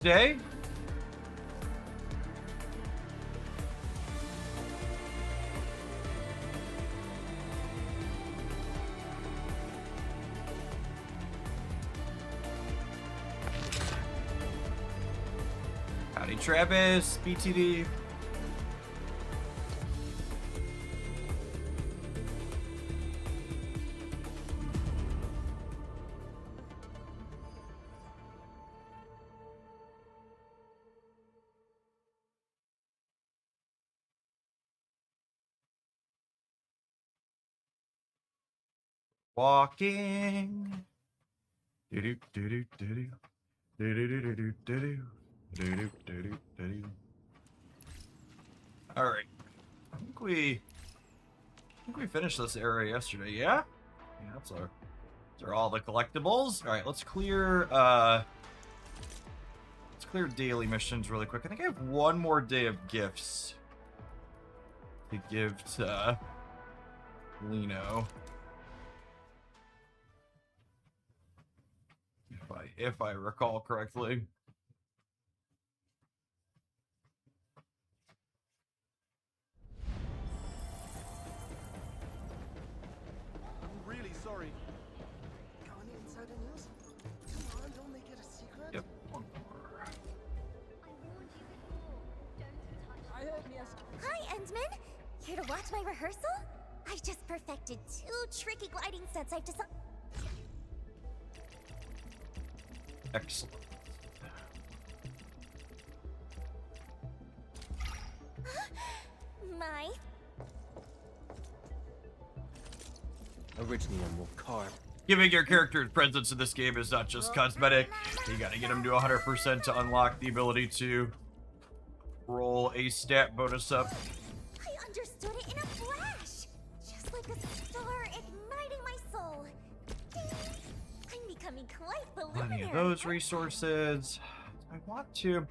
Day? Howdy, Travis, BTD. Walking. Do-do, do-do, do-do. Do-do-do-do-do, do-do. Do-do-do-do-do-do. All right. I think we finished this area yesterday. Yeah. Yeah, those are all the collectibles. All right, let's clear daily missions really quick. I think I have one more day of gifts to give to Lino. If I recall correctly. I'm really sorry. Going inside the news? Come on, don't make it a secret. Yep, one more. I heard yes. Hi, Endman! Here to watch my rehearsal? I've just perfected 2 tricky gliding stunts I've designed. Excellent. My... Originally on Wakar. Giving your character's presence in this game is not just cosmetic. You gotta get them to 100% to unlock the ability to roll a stat bonus up. I understood it in a flash! Just like a star igniting my soul. I'm becoming quite the Plenty of luminary. those resources. I want to...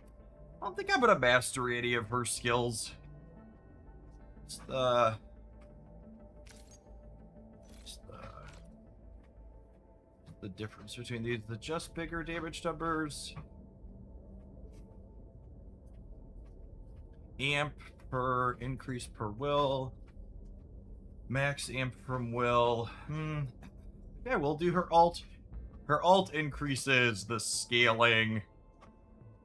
I don't think I'm gonna master any of her skills. It's the difference between these. The just bigger damage numbers. Amp per increase per will. Max amp from will. Yeah, we'll do her alt. Her alt increases the scaling.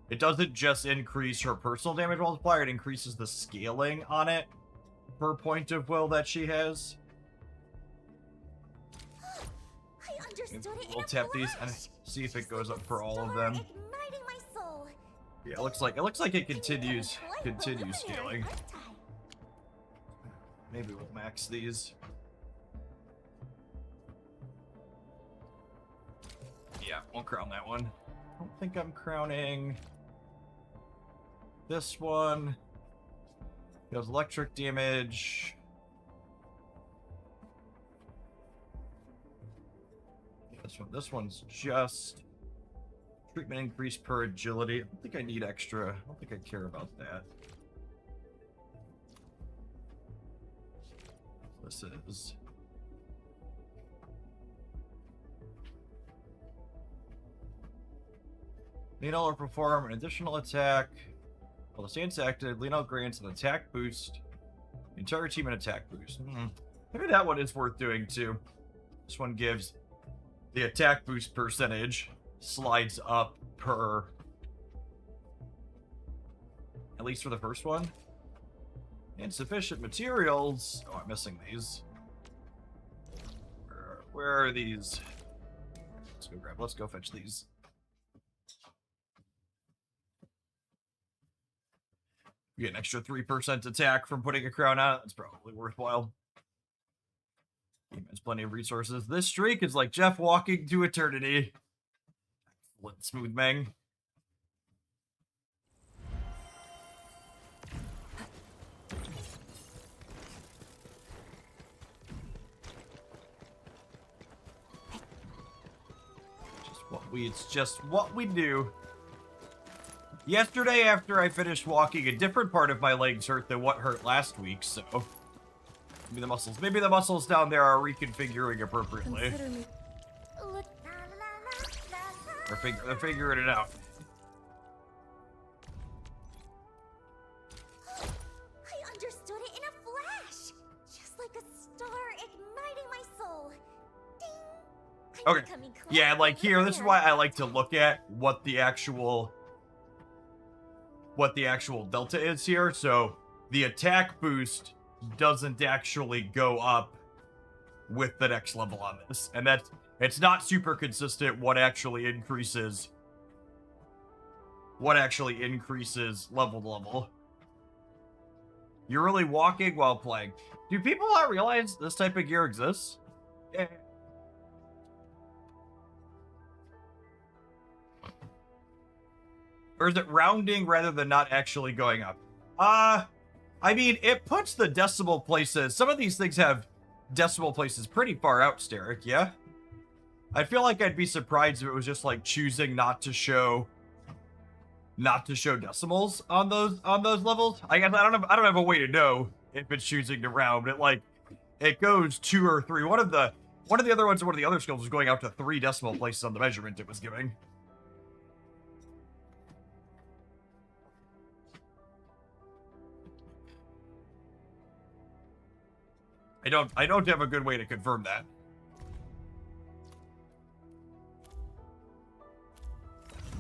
It doesn't just increase her personal damage multiplier, it increases the scaling on it per point of will that she has. I understood it We'll in a tap these and flash. see if it Just goes like up a for all of star them. igniting my soul. Yeah, it looks like it continues scaling. Maybe we'll max these. Yeah, won't crown that one. I don't think I'm crowning this one. Deals electric damage. This one's just treatment increase per agility. I don't think I need extra. I don't think I care about that. This is Lino will perform an additional attack. While the stance active, Lino grants an attack boost. The entire team an attack boost. Maybe that one is worth doing too. This one gives the attack boost percentage slides up per, at least for the first one. Insufficient materials. Oh, I'm missing these. Where are these? Let's go fetch these. You get an extra 3% attack from putting a crown on it. That's probably worthwhile. Game has plenty of resources. This streak is like Jeff walking to eternity. Excellent, Smooth Meng. It's just what we do. Yesterday, after I finished walking, a different part of my legs hurt than what hurt last week, so maybe the muscles down there are reconfiguring appropriately. They're figuring it out. Okay. becoming Yeah, quite like here, this is why familiar. I like to look at what the actual delta is here. So the attack boost doesn't actually go up with the next level on this. And it's not super consistent what actually increases level to level. You're really walking while playing. Do people not realize this type of gear exists? Yeah. Or is it rounding rather than not actually going up? I mean, it puts the decimal places. Some of these things have decimal places pretty far out, Steric, yeah? I feel like I'd be surprised if it was just like choosing not to show decimals on those levels. I guess I don't have a way to know if it's choosing to round. It goes 2 or 3. One of the other ones, one of the other skills was going out to 3 decimal places on the measurement it was giving. I don't have a good way to confirm that.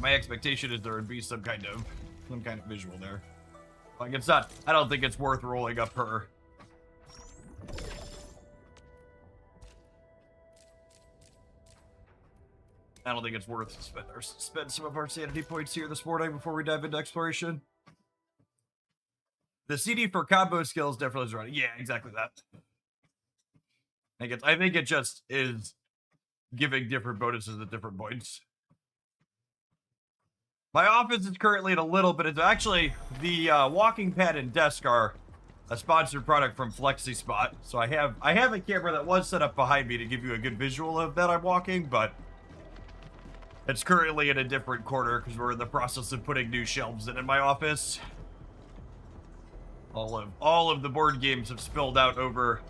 My expectation is there would be some kind of visual there. Like, it's not, I don't think it's worth rolling up her. I don't think it's worth spend some of our sanity points here this morning before we dive into exploration. The CD for combo skills definitely is running. Yeah, exactly that. I think it just is giving different bonuses at different points. My office is currently at a little bit. It's actually the walking pad and desk are a sponsored product from FlexiSpot. So I have a camera that was set up behind me to give you a good visual of that I'm walking, but it's currently in a different corner because we're in the process of putting new shelves in my office. All of the board games have spilled out over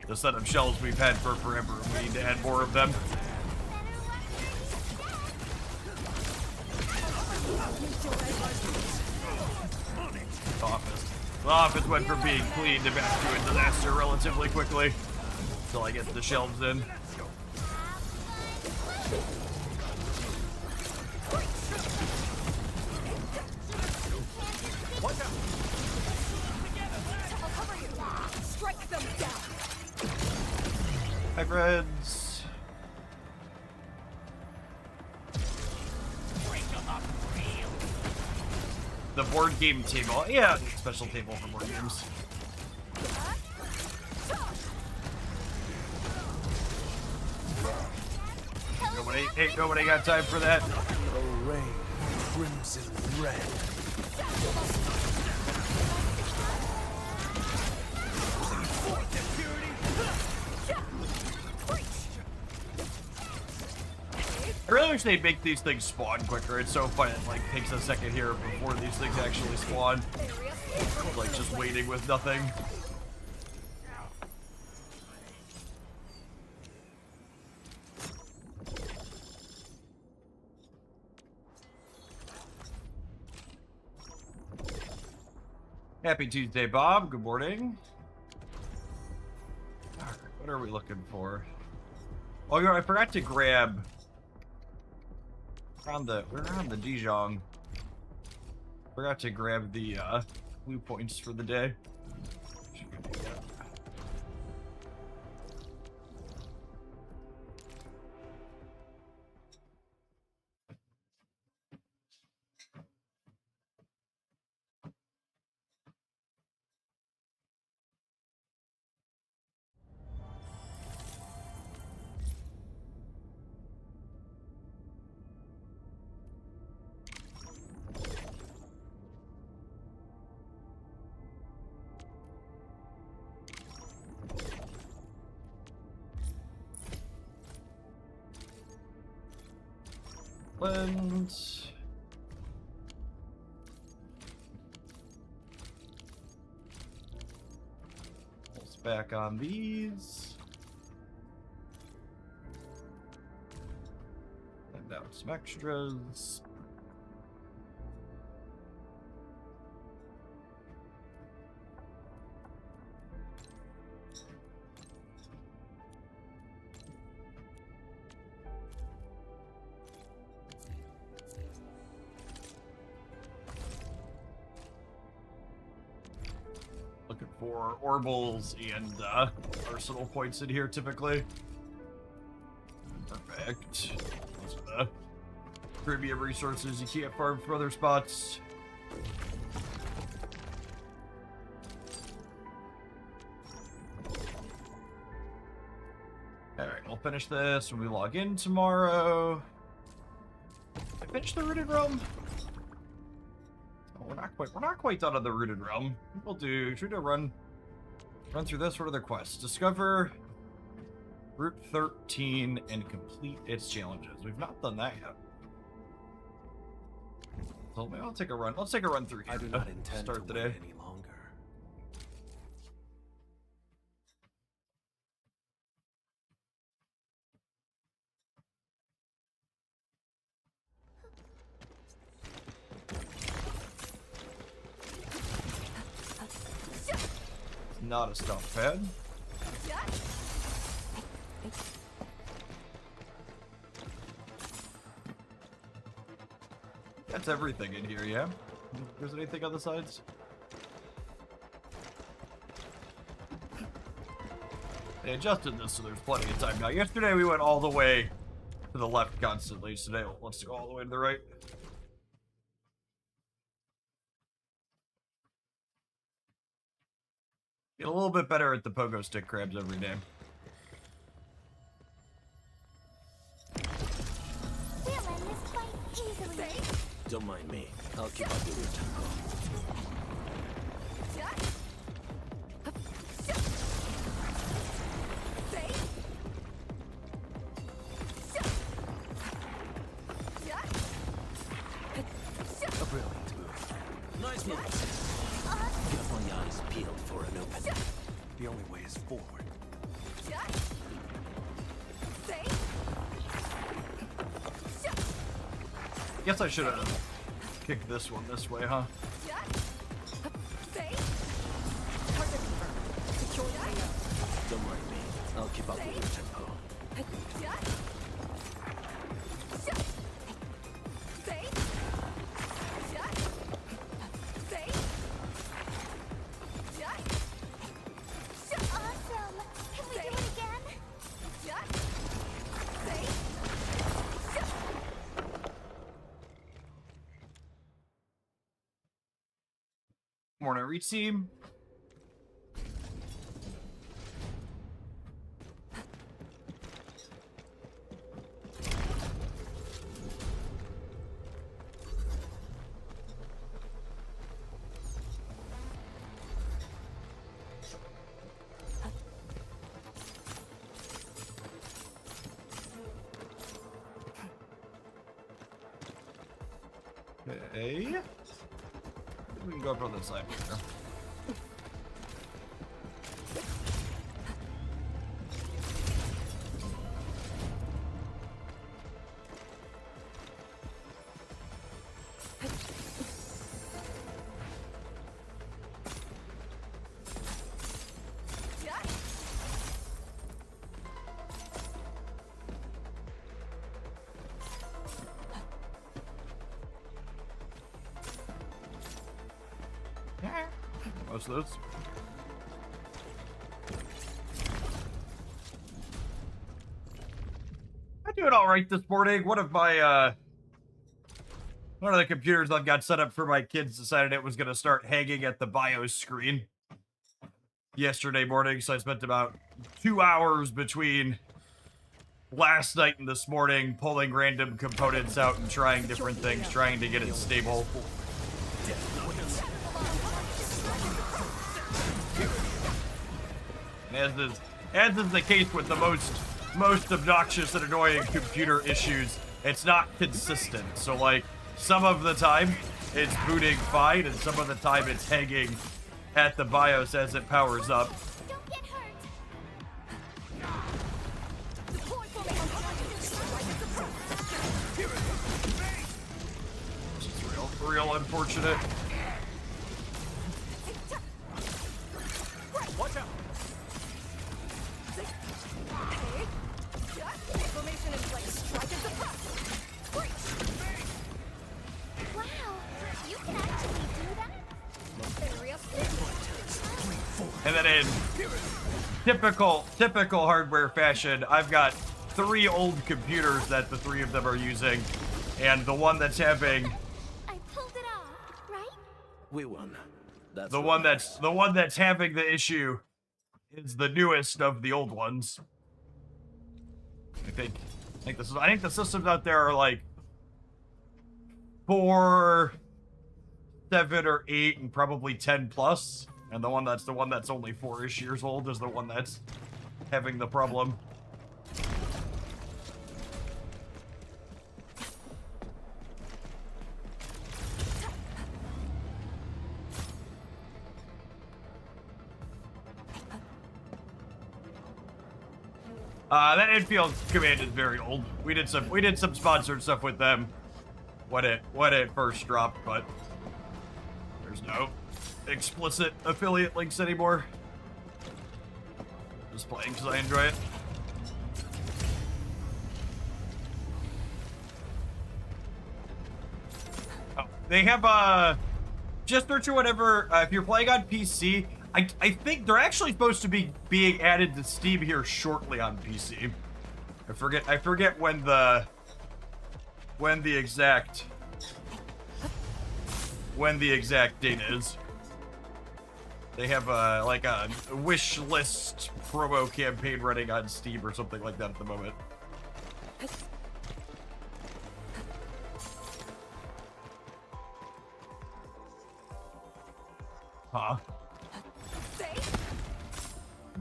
the set of shelves we've had for forever. We need to add more of them. The office went from being clean to back to a disaster relatively quickly. Until I get the shelves in. Strike them down. Hi, friends. The board game table. Yeah, special table for board games. Nobody got time for that. Array, crimson red. I really wish they'd make these things spawn quicker. It's so funny. It like takes a second here before these things actually spawn. Like just waiting with nothing. Happy Tuesday, Bob. Good morning. Alright, what are we looking for? Oh, you know, I forgot to grab. We're on the Dijon. Forgot to grab the blue points for the day. Lens. Pulse back on these. And out some extras. Looking for orbals and arsenal points in here typically. Perfect. Those are the premium resources you can't farm from other spots. Alright, we'll finish this when we log in tomorrow. I finished the Rooted Realm? Oh, we're not quite done on the Rooted Realm. We'll do, should we do a run through this? What are their quests? Discover Route 13 and complete its challenges. We've not done that yet. So maybe I'll take a run. Let's take a run through here. I do not intend Start to the wait day. any longer. Not a stuff pad. That's everything in here, yeah? There's anything on the sides? They adjusted this so there's plenty of time now. Yesterday we went all the way to the left constantly. Today let's go all the way to the right. Get a little bit better at the pogo stick crabs every day. We'll end this fight easily. Don't mind me. I'll keep up with your tempo. A brilliant move. Nice move. Keep my eyes peeled for an opening. The only way is forward. Guess I should have kicked this one this way, huh? Don't mind me. I'll keep up with your tempo. Awesome. Can we do it again? Morning, Reach Team. Okay. We can go up on this side here. Most of those. I do it all right this morning. One of the computers I've got set up for my kids decided it was going to start hanging at the BIOS screen yesterday morning, so I spent about 2 hours between last night and this morning pulling random components out and trying different things, trying to get it stable. And as is the case with the most obnoxious and annoying computer issues, it's not consistent. So like some of the time it's booting fine, and some of the time it's hanging at the BIOS as it powers up. Don't get hurt. This is real unfortunate. Watch out! Formation in place. Strike and suppress. Wow, you can actually do that? Area split. And then in typical hardware fashion, I've got 3 old computers that the 3 of them are using, and the one that's having I pulled it off, right? We won. That's the what one matters. that's having the issue is the newest of the old ones. I think the systems out there are like 4, 7, or 8, and probably 10 plus. And the one that's only 4-ish years old is the one that's having the problem. That infield command is very old. We did some sponsored stuff with them when it first dropped, but there's no explicit affiliate links anymore. Just playing because I enjoy it. Oh, they have just search or whatever. If you're playing on PC, I think they're actually supposed to be being added to Steam here shortly on PC. I forget when the exact date is. They have like a wish list promo campaign running on Steam or something like that at the moment. Huh?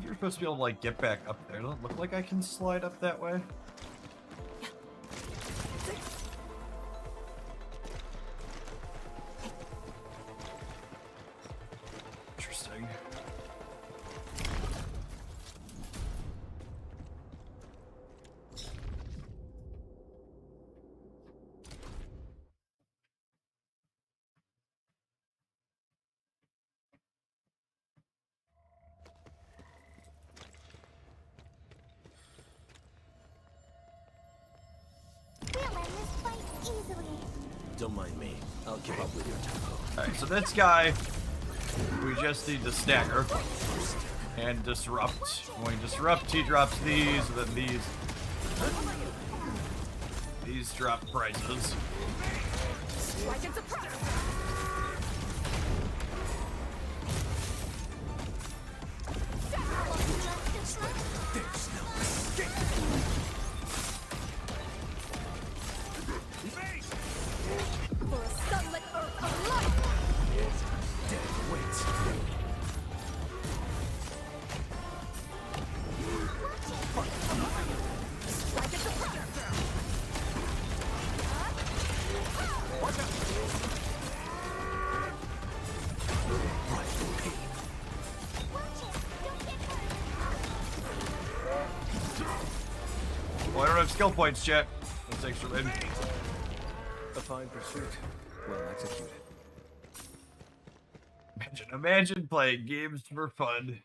You're supposed to be able to like get back up there. Doesn't look like I can slide up that way. Interesting. We'll end this fight easily. Don't mind me. I'll keep up with your tempo. Alright, so this guy, we just need to stagger and disrupt. When we disrupt, he drops these, and then these drop prizes. Strike and surprise. For a sunlit earth alive. Strike and surprise. Well, I don't have skill points yet. That's extra win. A fine pursuit. Well executed. Imagine playing games for fun.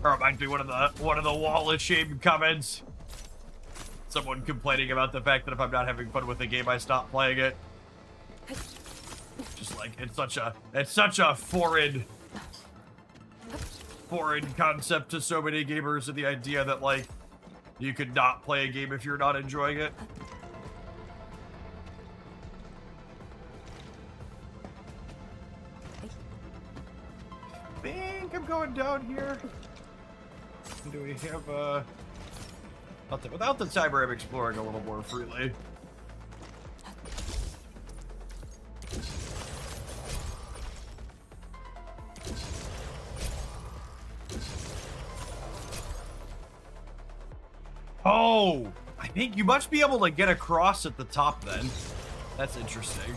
Or it might be one of the wall of shame comments. Someone complaining about the fact that if I'm not having fun with the game, I stop playing it. Just like it's such a foreign concept to so many gamers, and the idea that like you could not play a game if you're not enjoying it. I think I'm going down here. Do we have without the timer, I'm exploring a little more freely. Oh, I think you must be able to get across at the top then. That's interesting.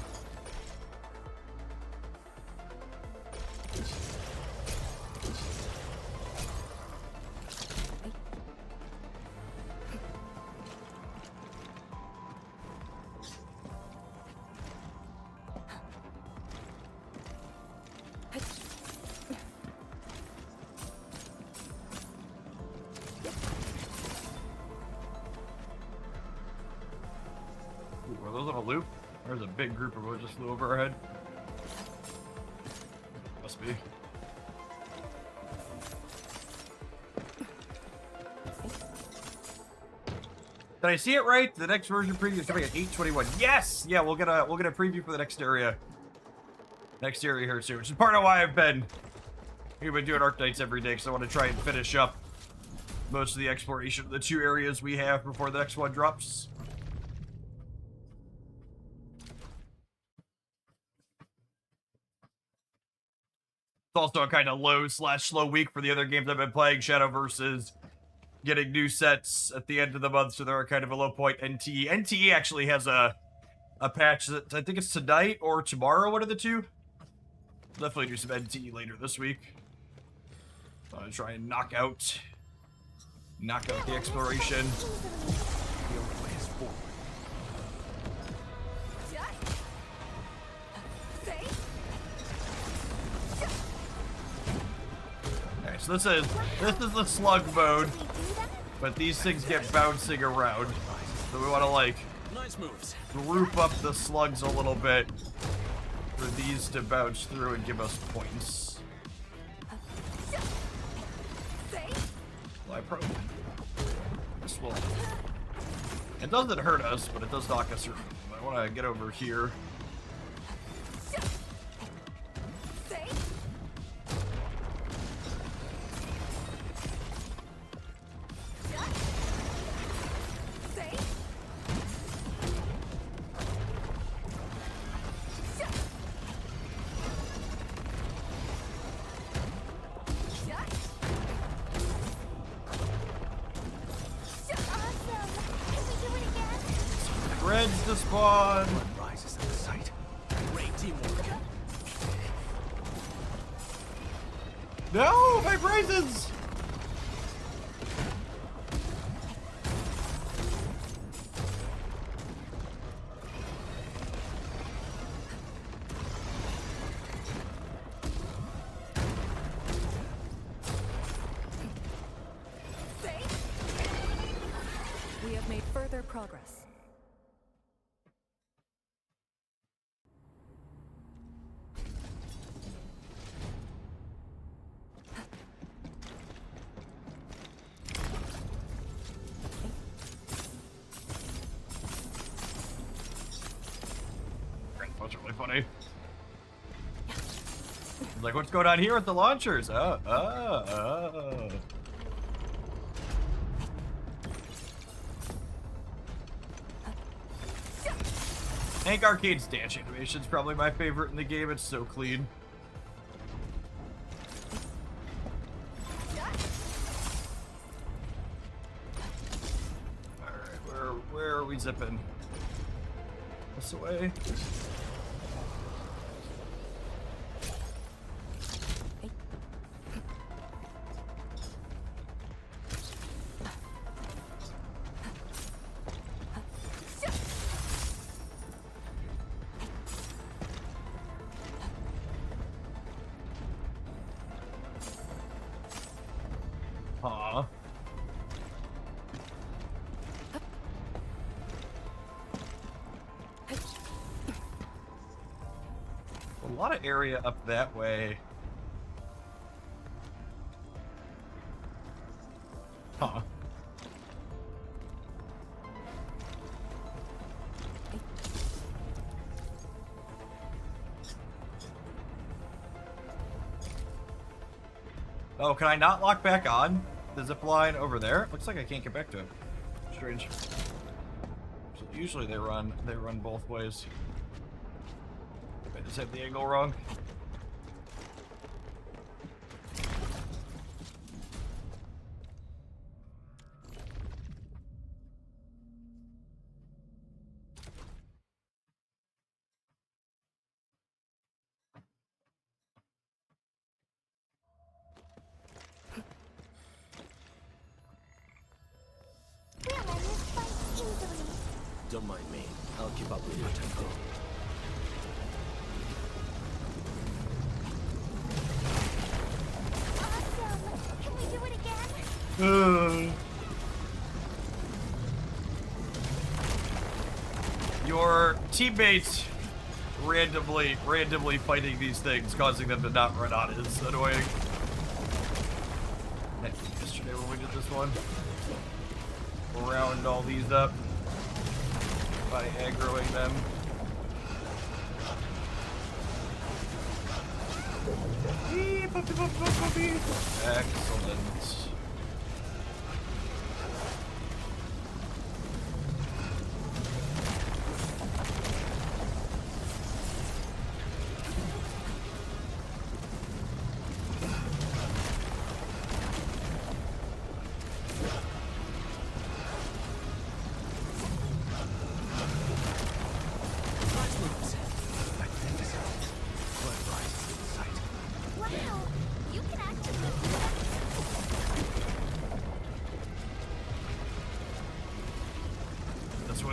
of a loop? There's a big group of what just flew over our head. Must be. Did I see it right? The next version preview is coming at 8/21. Yes! Yeah, we'll get a preview for the next area. Next area here soon, which is part of why I've been doing Arknights every day, because I want to try and finish up most of the exploration of the 2 areas we have before the next one drops. It's also a kind of low/slow week for the other games I've been playing. Shadowverse getting new sets at the end of the month, so they're kind of a low point. NTE actually has a patch that I think it's tonight or tomorrow, one of the two. Definitely do some NTE later this week. I'm gonna try and knock out the exploration. The only way is forward. Okay, so this is the slug mode, but these things get bouncing around. So we want to like Nice moves. group up the slugs a little bit for these to bounce through and give us points. Well, I probably this will. It doesn't hurt us, but it does knock us through. I want to get over here. Reds to spawn. Blood rises at the sight. Great teamwork. No, my braces. We have made further progress. That's really funny. Like, what's going on here with the launchers? Hank Arcade's dance animation's probably my favorite in the game. It's so clean. Alright, where are we zipping? This way. Huh. A lot of area up that way. Huh. Oh, can I not lock back on the zip line over there? Looks like I can't get back to it. Strange. So usually they run both ways. I just have the angle wrong. Don't mind me. I'll keep up with your tempo. Awesome! Can we do it again? Your teammates randomly fighting these things, causing them to not run on is annoying. Yesterday when we did this one, round all these up by aggroing them. Excellent.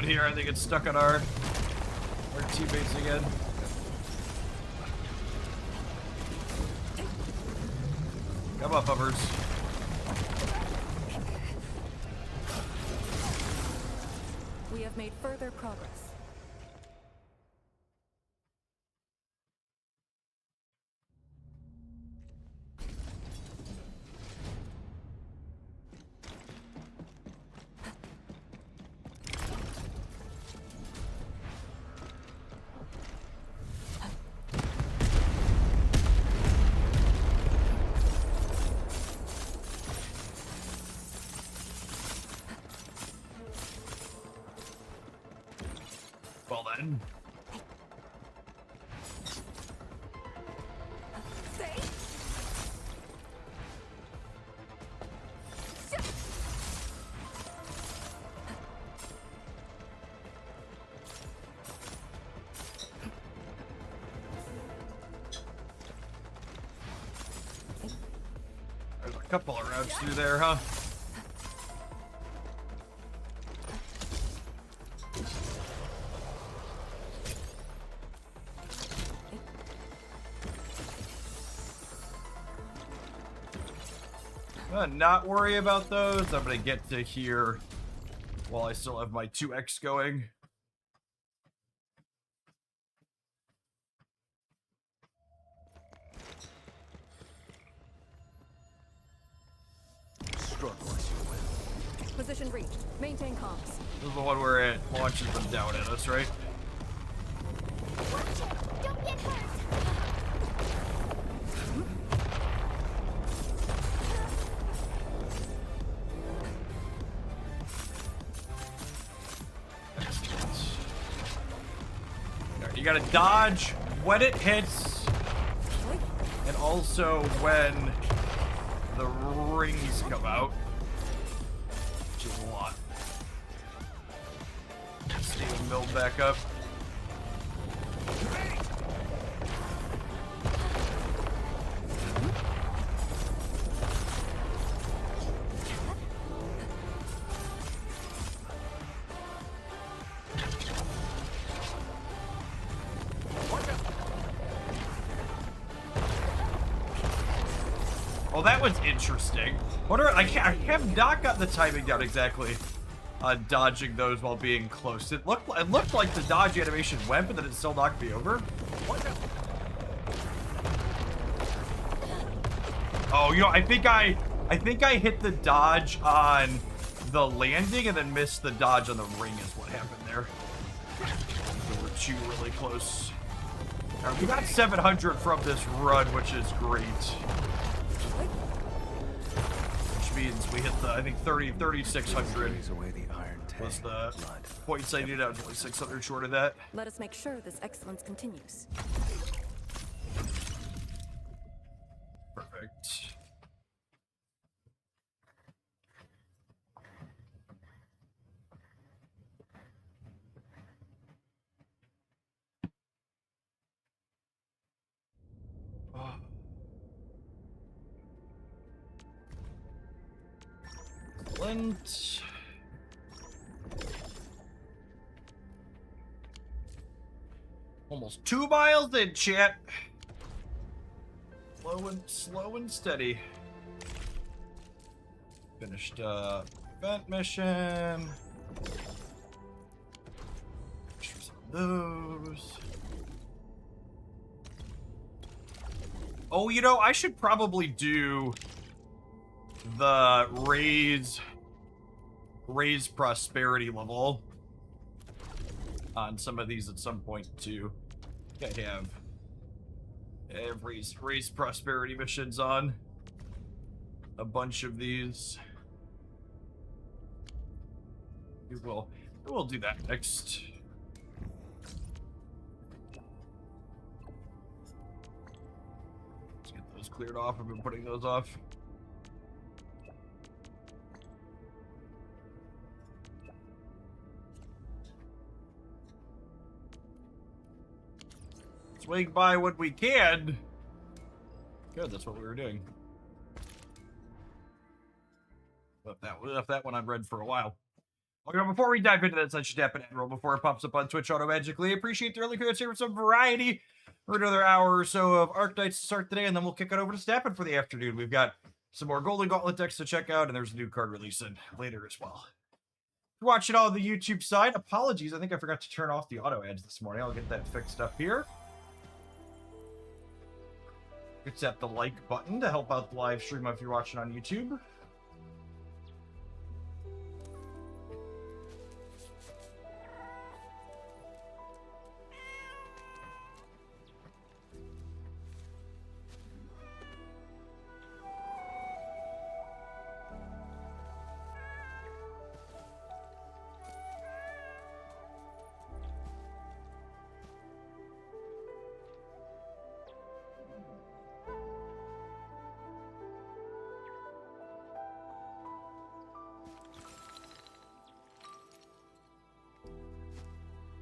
Here, I think it's stuck on our teammates again. Come up, uppers. We have made further progress. Well then. There's a couple of routes through there, huh? Not worry about those. I'm gonna get to here while I still have my 2x going. Struggle as you will. Position reached. Maintain comms. This is the one where it launches them down at us, right? Watch it! Don't get hurt! You gotta dodge when it hits, and also when the rings come out, which is a lot. Stay milled back up. Well, that was interesting. I have not got the timing down exactly on dodging those while being close. It looked like the dodge animation went, but then it still knocked me over. Oh, you know, I think I hit the dodge on the landing and then missed the dodge on the ring is what happened there. We were two really close. All right, we got 700 from this run, which is great. Means we hit the, I think 3,600 was the points I needed. I was only 600 short of that. Let us make sure this excellence continues. Perfect. Oh. Excellent. Almost 2 miles in, chat. Slow and steady. Finished event mission. those. Oh, you know, I should probably do the raise prosperity level on some of these at some point too. I have raise prosperity missions on a bunch of these. We'll do that next. Let's get those cleared off. I've been putting those off. Swing by when we can. Good, that's what we were doing. Left that one unread for a while. Okay, before we dive into that such step and roll before it pops up on Twitch automagically, appreciate the early clearance here for some variety for another hour or so of Arknights to start today, and then we'll kick it over to Stappin for the afternoon. We've got some more Golden Gauntlet decks to check out, and there's a new card releasing later as well. If you're watching on the YouTube side, apologies. I think I forgot to turn off the auto ads this morning. I'll get that fixed up here. Hit the like button to help out the live stream if you're watching on YouTube.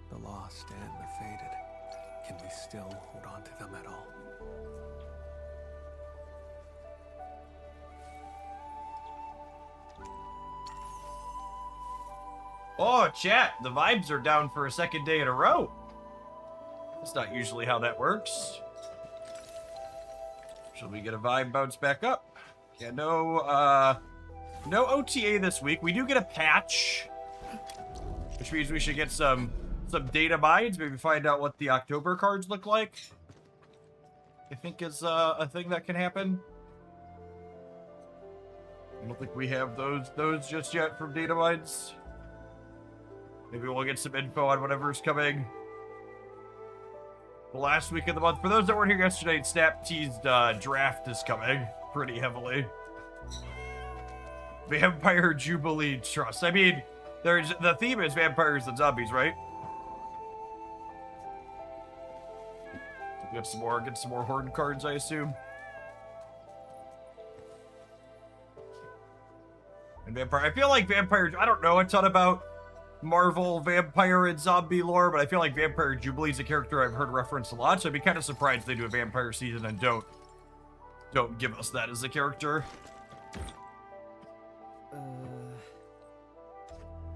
The lost and the faded. Can we still hold on to them at all? Oh, chat, the vibes are down for a second day in a row. That's not usually how that works. Should we get a vibe bounce back up? Yeah, no OTA this week. We do get a patch, which means we should get some data mines, maybe find out what the October cards look like. I think is a thing that can happen. I don't think we have those just yet from data mines. Maybe we'll get some info on whatever's coming the last week of the month. For those that weren't here yesterday, Snap teased draft is coming pretty heavily. Vampire Jubilee Trust. I mean, the theme is vampires and zombies, right? Get some more Horde cards, I assume. And vampire. I feel like vampire. I don't know a ton about Marvel vampire and zombie lore, but I feel like Vampire Jubilee is a character I've heard referenced a lot, so I'd be kind of surprised they do a vampire season and don't give us that as a character.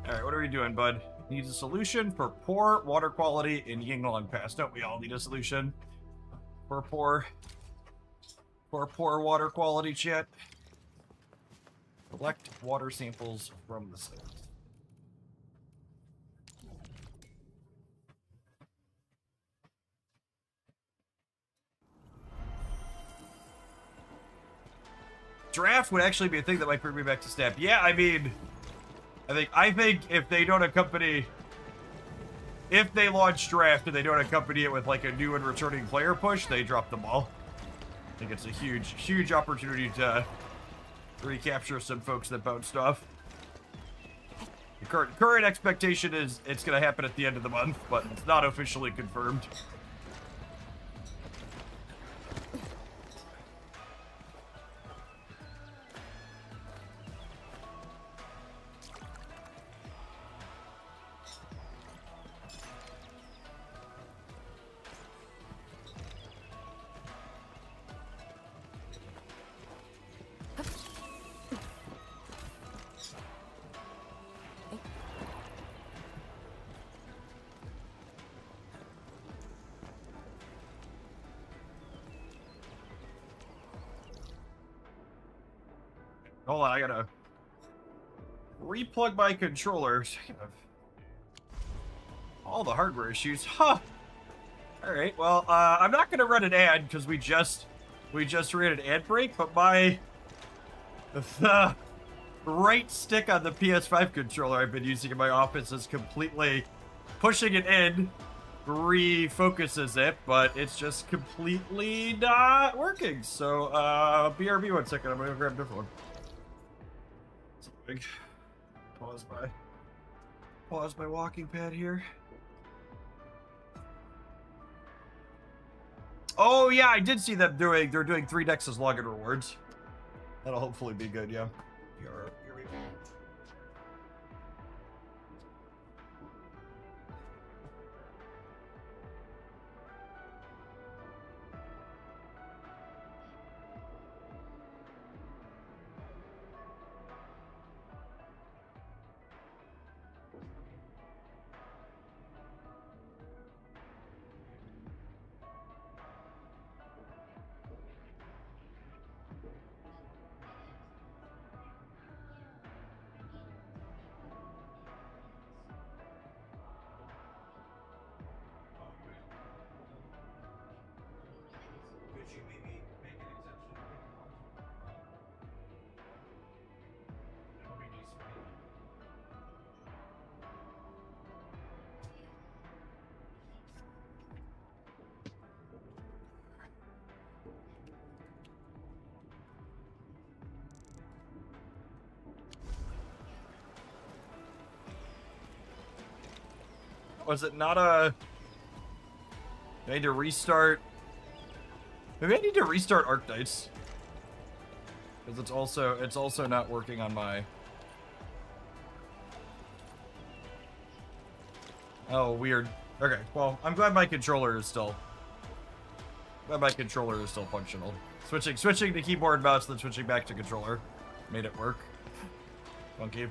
Alright, what are we doing, bud? Needs a solution for poor water quality in Yinglong Pass. Don't we all need a solution for poor water quality, chat? Collect water samples from the site. Draft would actually be a thing that might bring me back to Snap. Yeah, I mean, I think if they don't accompany, if they launch Draft and they don't accompany it with like a new and returning player push, they drop the ball. I think it's a huge opportunity to recapture some folks that bounced off. The current expectation is it's going to happen at the end of the month, but it's not officially confirmed. Hold on, I gotta replug my controller. All the hardware issues. Huh. All right. Well, I'm not gonna run an ad because we just ran an ad break, but the right stick on the PS5 controller I've been using in my office is completely pushing it in, refocuses it, but it's just completely not working. So, BRB 1 second. I'm gonna grab a different one. Big pause my walking pad here. Oh yeah, I did see them they're doing 3 Nexus login rewards. That'll hopefully be good, yeah. Here we go. Was it not a... I need to restart... Maybe I need to restart Arknights. Because it's also not working on my... Oh, weird. Okay, well, I'm glad my controller is still... functional. Switching to keyboard and mouse, then switching back to controller. Made it work. Funky.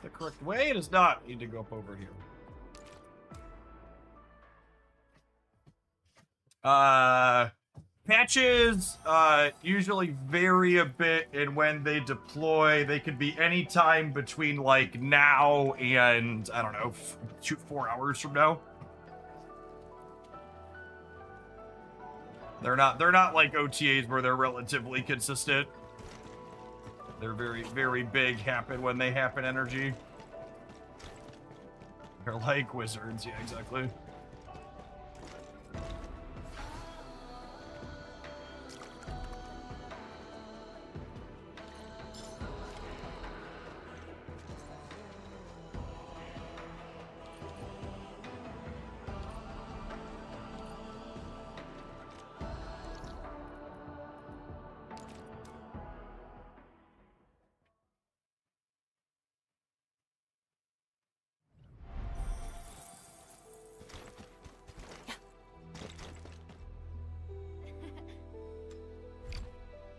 The correct way? It is not. Need to go up over here. Patches usually vary a bit in when they deploy. They could be any time between like now and I don't know, 4 hours from now. They're not like OTAs where they're relatively consistent. They're very, very big, happen when they happen energy. They're like wizards, yeah, exactly.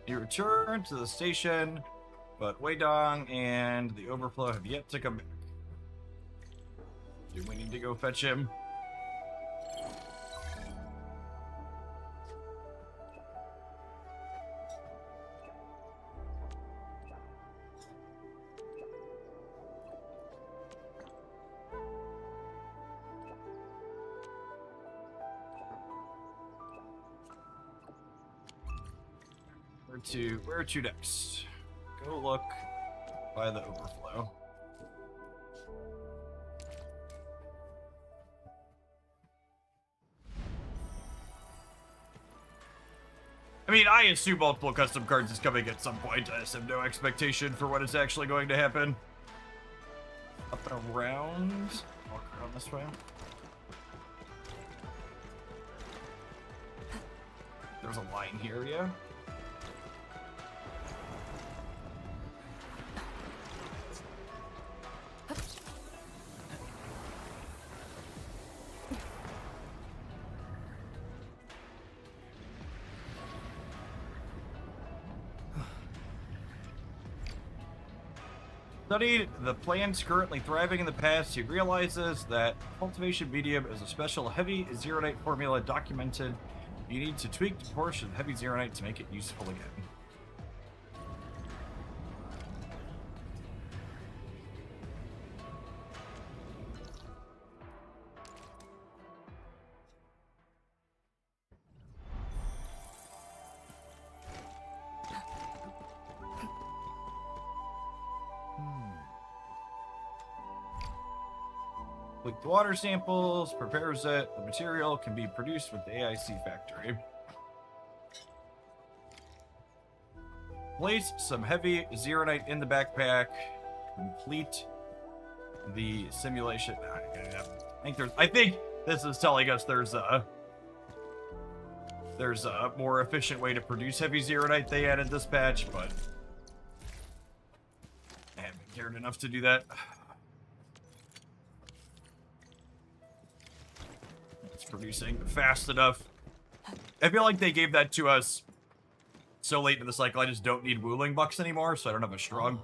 You return to the station, but Wei Dong and the Overflow have yet to come back. Do we need to go fetch him? Where to next? Go look by the Overflow. I mean, I assume multiple custom cards is coming at some point. I just have no expectation for what is actually going to happen. Up and around. Walk around this way. There's a line here, yeah? Studied the plants currently thriving in the past, he realizes that cultivation medium is a special heavy zeronite formula documented. You need to tweak the proportion of heavy zeronite to make it useful again. With the water samples, prepares it. The material can be produced with the AIC factory. Place some heavy Zeronite in the backpack. Complete the simulation. I think this is telling us there's a more efficient way to produce heavy Zeronite they added this patch, but I haven't cared enough to do that. It's producing fast enough. I feel like they gave that to us so late in the cycle. I just don't need Wuling bucks anymore, so I don't have a strong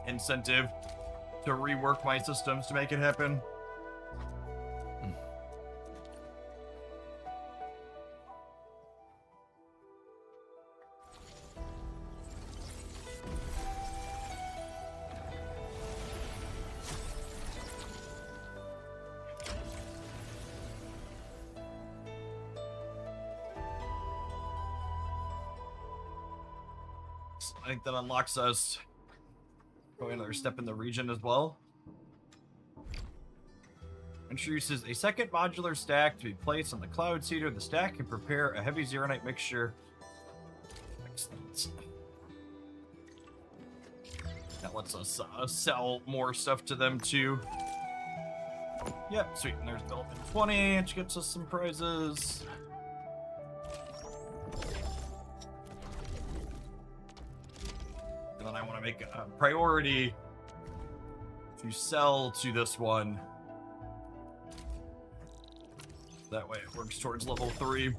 incentive to rework my systems to make it happen. I think that unlocks us going another step in the region as well. Introduces a second modular stack to be placed on the Cloud Seeder. The stack can prepare a heavy Zeronite mixture. Excellent. That lets us sell more stuff to them too. Yep, sweet. And there's Built-in 20, which gets us some prizes. And then I want to make a priority to sell to this one. That way it works towards level 3.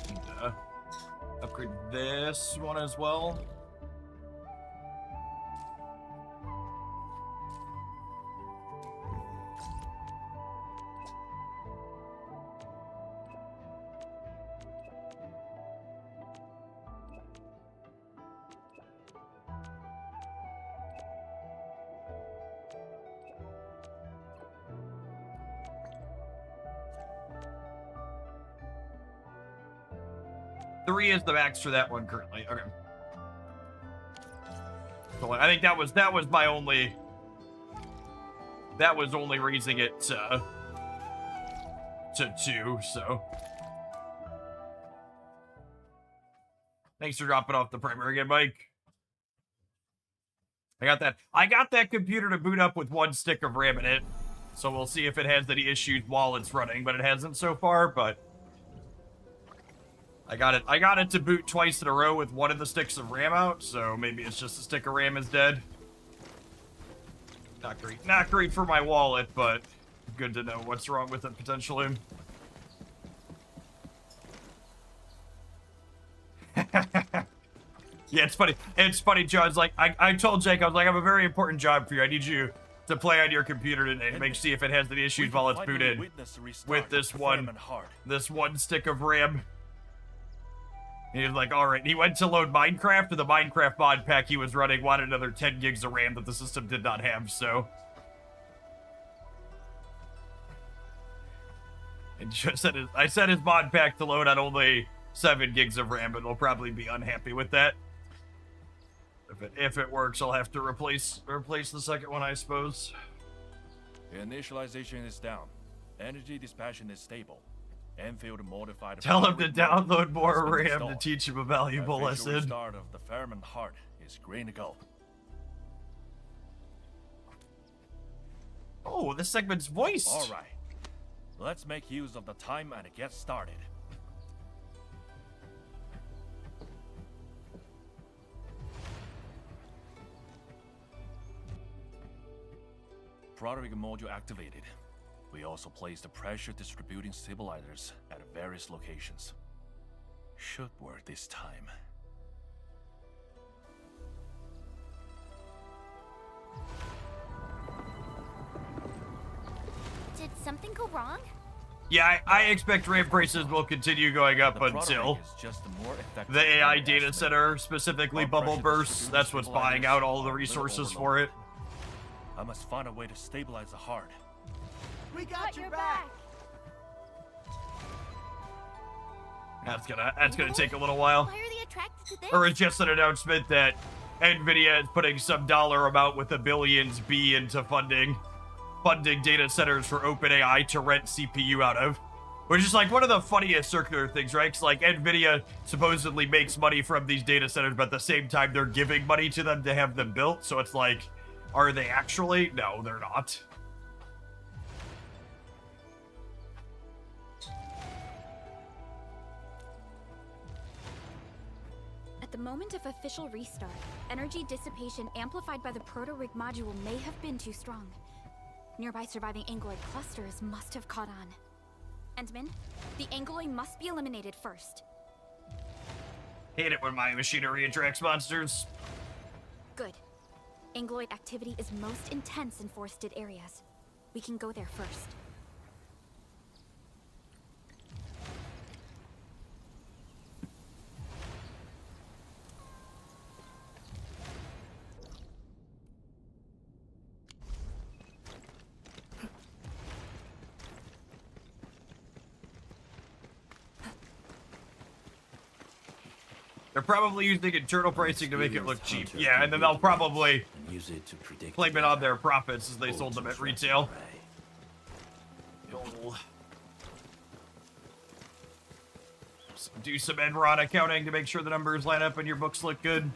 And, upgrade this one as well. Three is the max for that one currently. Okay. So I think that was my only. That was only raising it to 2. So thanks for dropping off the primer again, Mike. I got that computer to boot up with 1 stick of RAM in it. So we'll see if it has any issues while it's running, but it hasn't so far. But I got it to boot twice in a row with 1 of the sticks of RAM out, so maybe it's just a stick of RAM is dead. Not great for my wallet, but good to know what's wrong with it potentially. Yeah, it's funny. It's funny, John's like, I told Jake, I was like, I have a very important job for you. I need you to play on your computer today and see if it has any issues while it's booted with this one stick of RAM. He was like, all right. He went to load Minecraft, and the Minecraft mod pack he was running wanted another 10 gigs of RAM that the system did not have, so. And I set his mod pack to load on only 7 gigs of RAM, but he'll probably be unhappy with that. If it works, I'll have to replace the second one, I suppose. The initialization is down. Energy dispatching is stable. Enfield modified. Tell him to download more RAM to teach him a valuable lesson. The start of the Fairman Heart is green to go. Oh, this segment's voiced. All right, let's make use of the time and get started. Broderick module activated. We also placed the pressure distributing stabilizers at various locations. Should work this time. Did something go wrong? Yeah, I expect RAM prices will continue going up until the AI data center, specifically Bubble Bursts, that's what's buying out all the resources for it. I must find a way to stabilize the heart. We got your back. That's gonna take a little while. Why are they attracted to this? Or it's just an announcement that NVIDIA is putting some dollar amount with a billions B into funding data centers for OpenAI to rent CPU out of. Which is like one of the funniest circular things, right? Because like NVIDIA supposedly makes money from these data centers, but at the same time they're giving money to them to have them built. So it's like, are they actually? No, they're not. At the moment of official restart, energy dissipation amplified by the proto-rig module may have been too strong. Nearby surviving Angloid clusters must have caught on. Endman, the Angloid must be eliminated first. Hate it when my machinery attracts monsters. Good. Angloid activity is most intense in forested areas. We can go there first. They're probably using internal pricing to make it look cheap. Yeah, and then they'll probably use it to predict claim it on their profits as they sold them at retail. You'll do some Enron accounting to make sure the numbers line up and your books look good.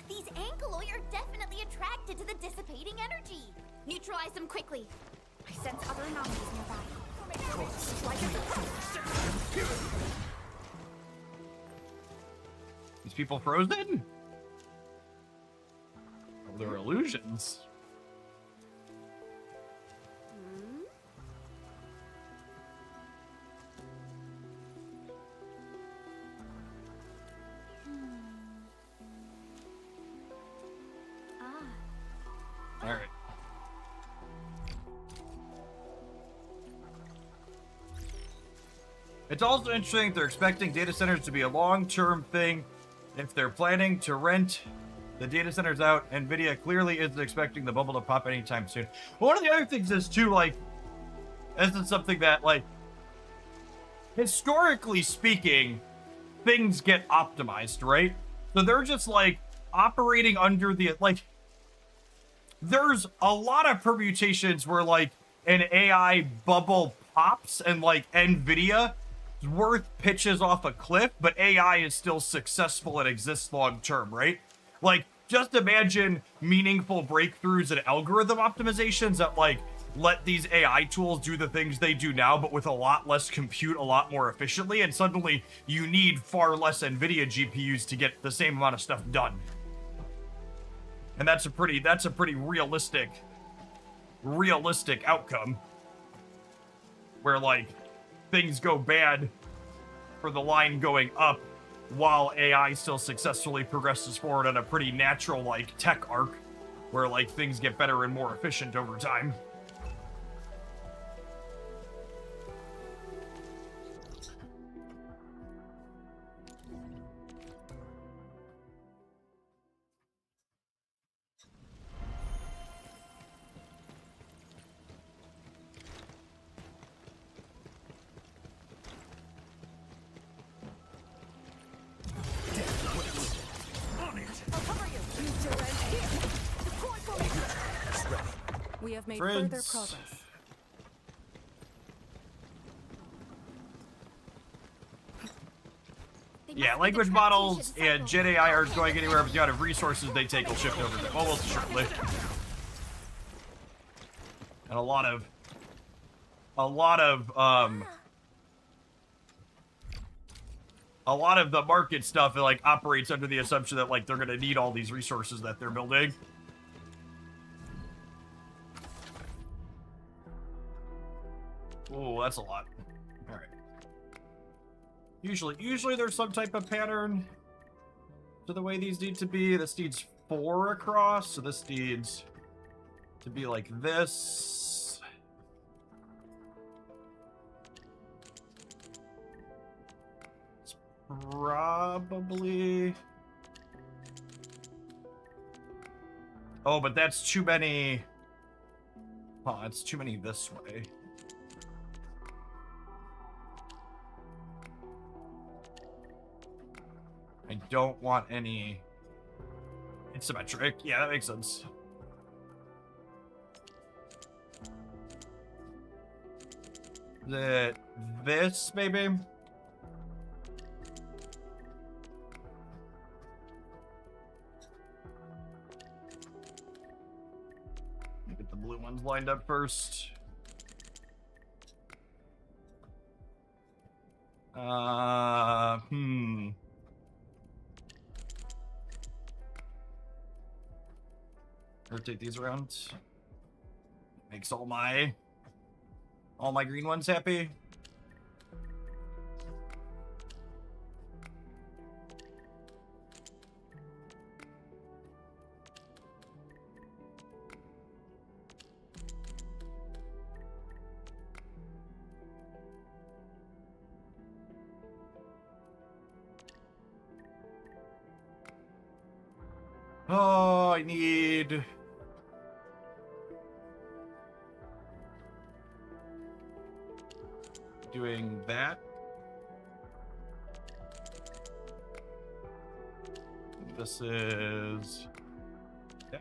These Ankyloid are definitely attracted to the dissipating energy. Neutralize them quickly. I sense other anomalies nearby. These people frozen? Oh, they're illusions. All right. It's also interesting they're expecting data centers to be a long-term thing. If they're planning to rent the data centers out, NVIDIA clearly isn't expecting the bubble to pop anytime soon. One of the other things is, too, like, this is something that, like, historically speaking, things get optimized, right? So they're just, like, operating under the, like, there's a lot of permutations where, like, an AI bubble pops and, like, NVIDIA worth pitches off a cliff, but AI is still successful and exists long term, right? Like, just imagine meaningful breakthroughs in algorithm optimizations that, like, let these AI tools do the things they do now, but with a lot less compute, a lot more efficiently, and suddenly you need far less NVIDIA GPUs to get the same amount of stuff done. And that's a pretty realistic outcome. Where, like, things go bad for the line going up while AI still successfully progresses forward on a pretty natural, like, tech arc where, like, things get better and more efficient over time. We have made Friends. further progress. Yeah, language models and Gen AI aren't going anywhere, but the amount of resources they take will shift over them almost shortly. And a lot of the market stuff that, like, operates under the assumption that, like, they're gonna need all these resources that they're building. Oh, that's a lot. All right. Usually there's some type of pattern to the way these need to be. This needs 4 across, so this needs to be like this. It's probably... Oh, but that's too many... Oh, it's too many this way. I don't want any... It's symmetric. Yeah, that makes sense. This, maybe? Get the blue ones lined up first. Rotate these around. Makes all my green ones happy. Oh, I need... Doing that. This is... Yeah.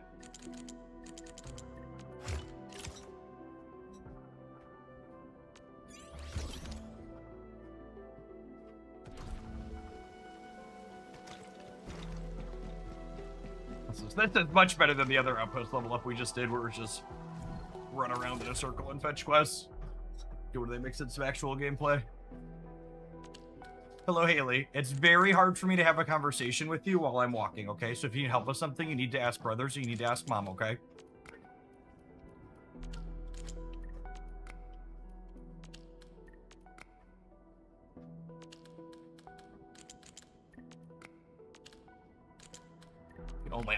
This is much better than the other outpost level up we just did, where it's just run around in a circle and fetch quests. Where they mix in some actual gameplay. Hello, Haley. It's very hard for me to have a conversation with you while I'm walking, okay? So if you need help with something, you need to ask brothers or you need to ask mom, okay?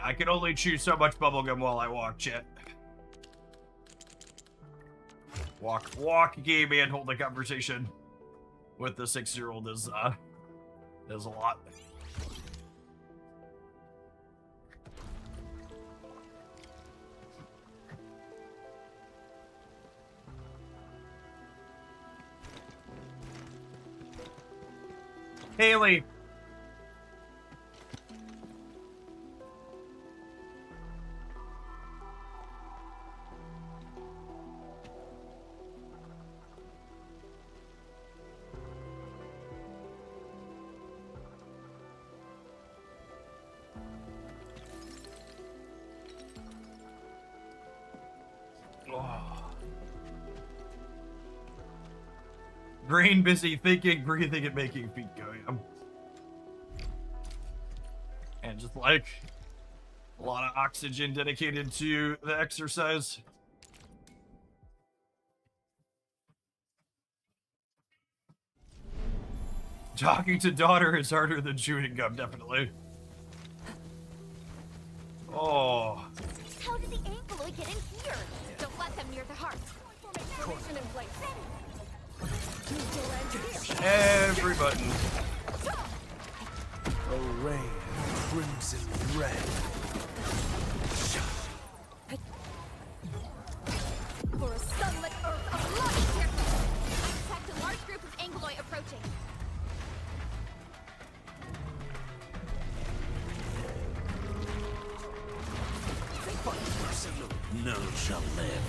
I can only chew so much bubblegum while I walk, chat. Walk game and hold a conversation with the 6-year-old is a lot. Haley. Brain busy thinking, breathing, and making feet go. And just like a lot of oxygen dedicated to the exercise. Talking to daughter is harder than chewing gum, definitely. Oh. How did the Ankyloid get in here? Don't let them near the heart. Formation in place. Every button. Array of crimson red. For a sunlit earth of light! I detect a large group of Ankyloid approaching. None shall live.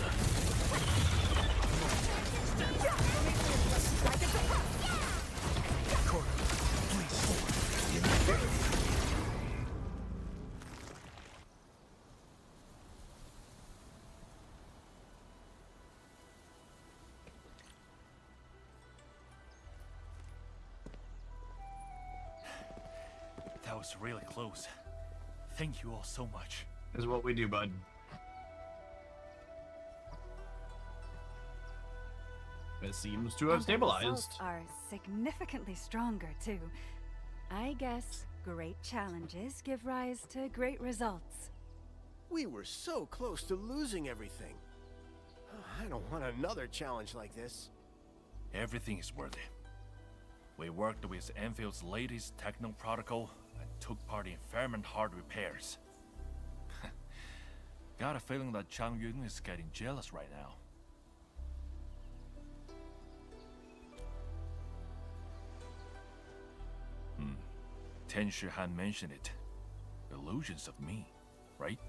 That was really close. Thank you all so much. Is what we do, bud. It seems to have And the stabilized. results are significantly stronger too. I guess great challenges give rise to great results. We were so close to losing everything. I don't want another challenge like this. Everything is worth it. We worked with Enfield's latest techno protocol and took part in Fairmont hard repairs. Got a feeling that Chang Yun is getting jealous right now. Tenshi Han mentioned it. Illusions of me, right?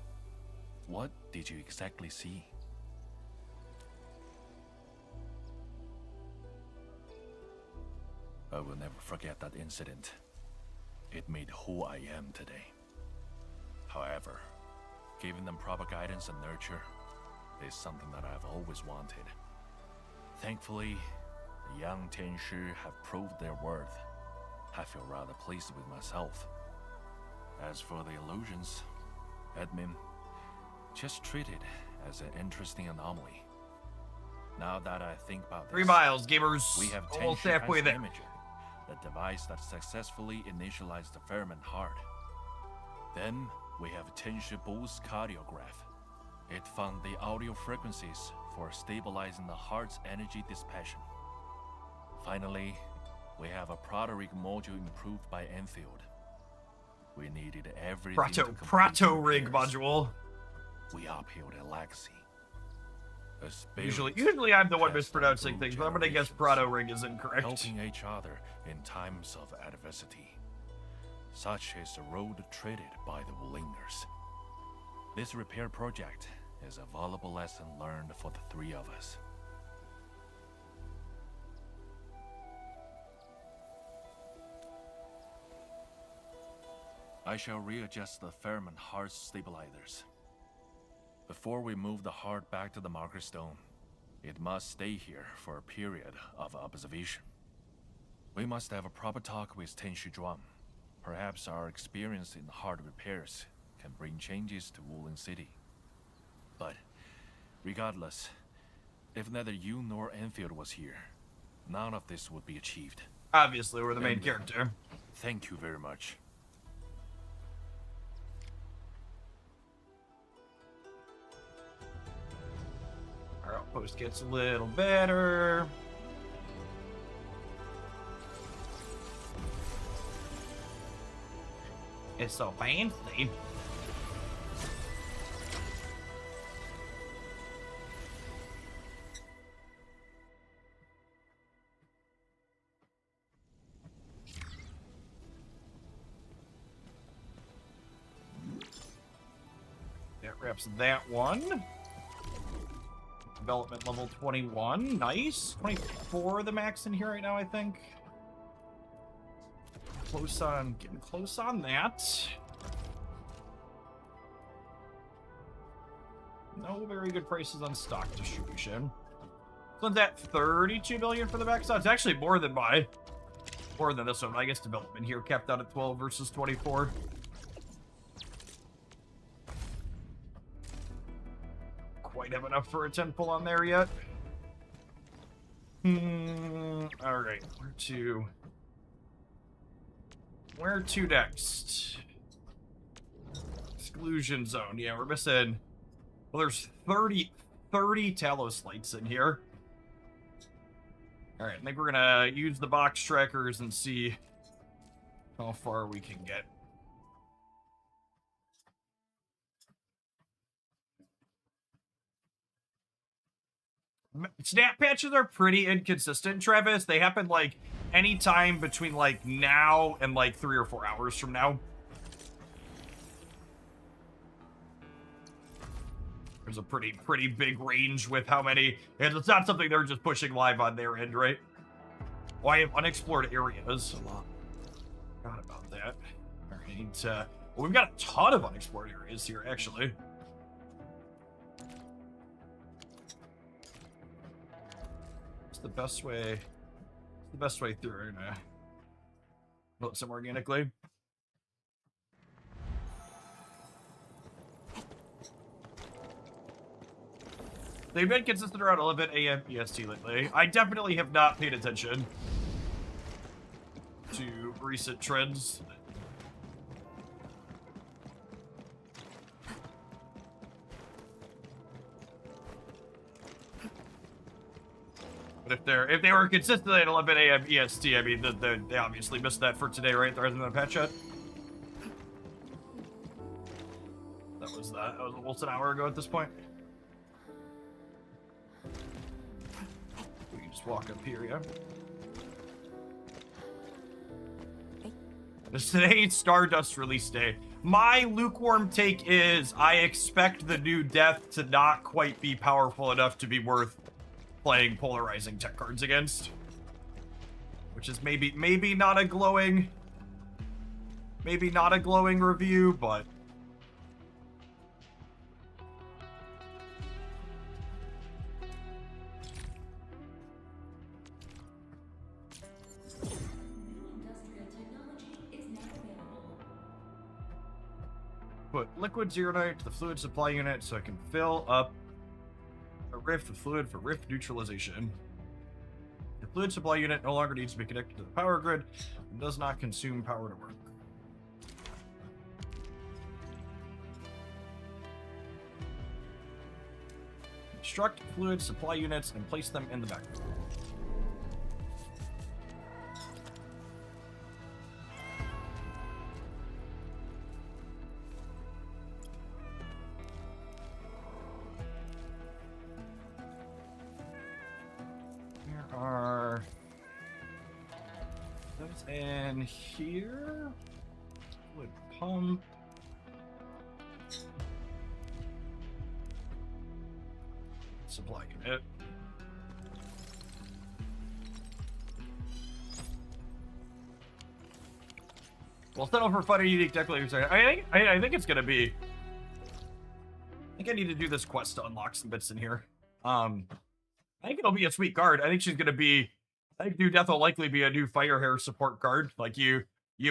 What did you exactly see? I will never forget that incident. It made who I am today. However, giving them proper guidance and nurture is something that I've always wanted. Thankfully, the young Tenshi have proved their worth. I feel rather pleased with myself. As for the illusions, admin, just treat it as an interesting anomaly. Now that I think about this, 3 miles, gamers. we have Almost Tenshi halfway Han's there. imager, the device that successfully initialized the Fairman heart. Then we have Tenshi Bull's cardiograph. It found the audio frequencies for stabilizing the heart's energy dispassion. Finally, we have a Proto-Rig module improved by Enfield. We needed everything to complete the Proto-Rig repairs. module. We upheld a legacy. Usually I'm the one mispronouncing things, but I'm gonna guess Proto-Rig is incorrect. Helping each other in times of adversity. Such is the road treaded by the Wulingers. This repair project is a valuable lesson learned for the 3 of us. I shall readjust the Fairman heart stabilizers. Before we move the heart back to the Marker Stone, it must stay here for a period of observation. We must have a proper talk with Tenshi Zhuang. Perhaps our experience in heart repairs can bring changes to Wulin City. But regardless, if neither you nor Enfield was here, none of this would be achieved. Obviously, we're the main And, character. Thank you very much. Our outpost gets a little better. It's so fancy. That wraps that one. Development level 21. Nice. 24 the max in here right now, I think. Getting close on that. No very good prices on stock distribution. So it's at 32 million for the max. So it's actually more than this one. I guess development here kept out at 12 versus 24. Quite have enough for a 10 pull on there yet. All right, where to next? Exclusion zone. Yeah, we're missing. Well, there's 30 Talos lights in here. All right, I think we're gonna use the box trackers and see how far we can get. Snap patches are pretty inconsistent, Travis. They happen like any time between like now and like 3 or 4 hours from now. There's a pretty big range with how many. And it's not something they're just pushing live on their end, right? Well, I have unexplored areas. A lot. Forgot about that. All right. Well, we've got a ton of unexplored areas here, actually. The best way through and build some organically. They've been consistent around 11 a.m. EST lately. I definitely have not paid attention to recent trends. But if they were consistently at 11 a.m. EST, I mean, they obviously missed that for today, right? Rather than a patch yet. That was almost an hour ago at this point. We can just walk up here, yeah. It's today's Stardust release day. My lukewarm take is I expect the new Death to not quite be powerful enough to be worth playing polarizing tech cards against. Which is maybe not a glowing review, but put liquid Zeronite to the fluid supply unit so I can fill up a rift with fluid for rift neutralization. The fluid supply unit no longer needs to be connected to the power grid and does not consume power to work. Construct fluid supply units and place them in the background. Are those in here? Wood pump. Supply unit. We'll settle for fun and unique declarators. I think it's gonna be. I think I need to do this quest to unlock some bits in here. I think it'll be a sweet card. I think she's gonna be. I think New Death will likely be a new Fire Hair support card. Like you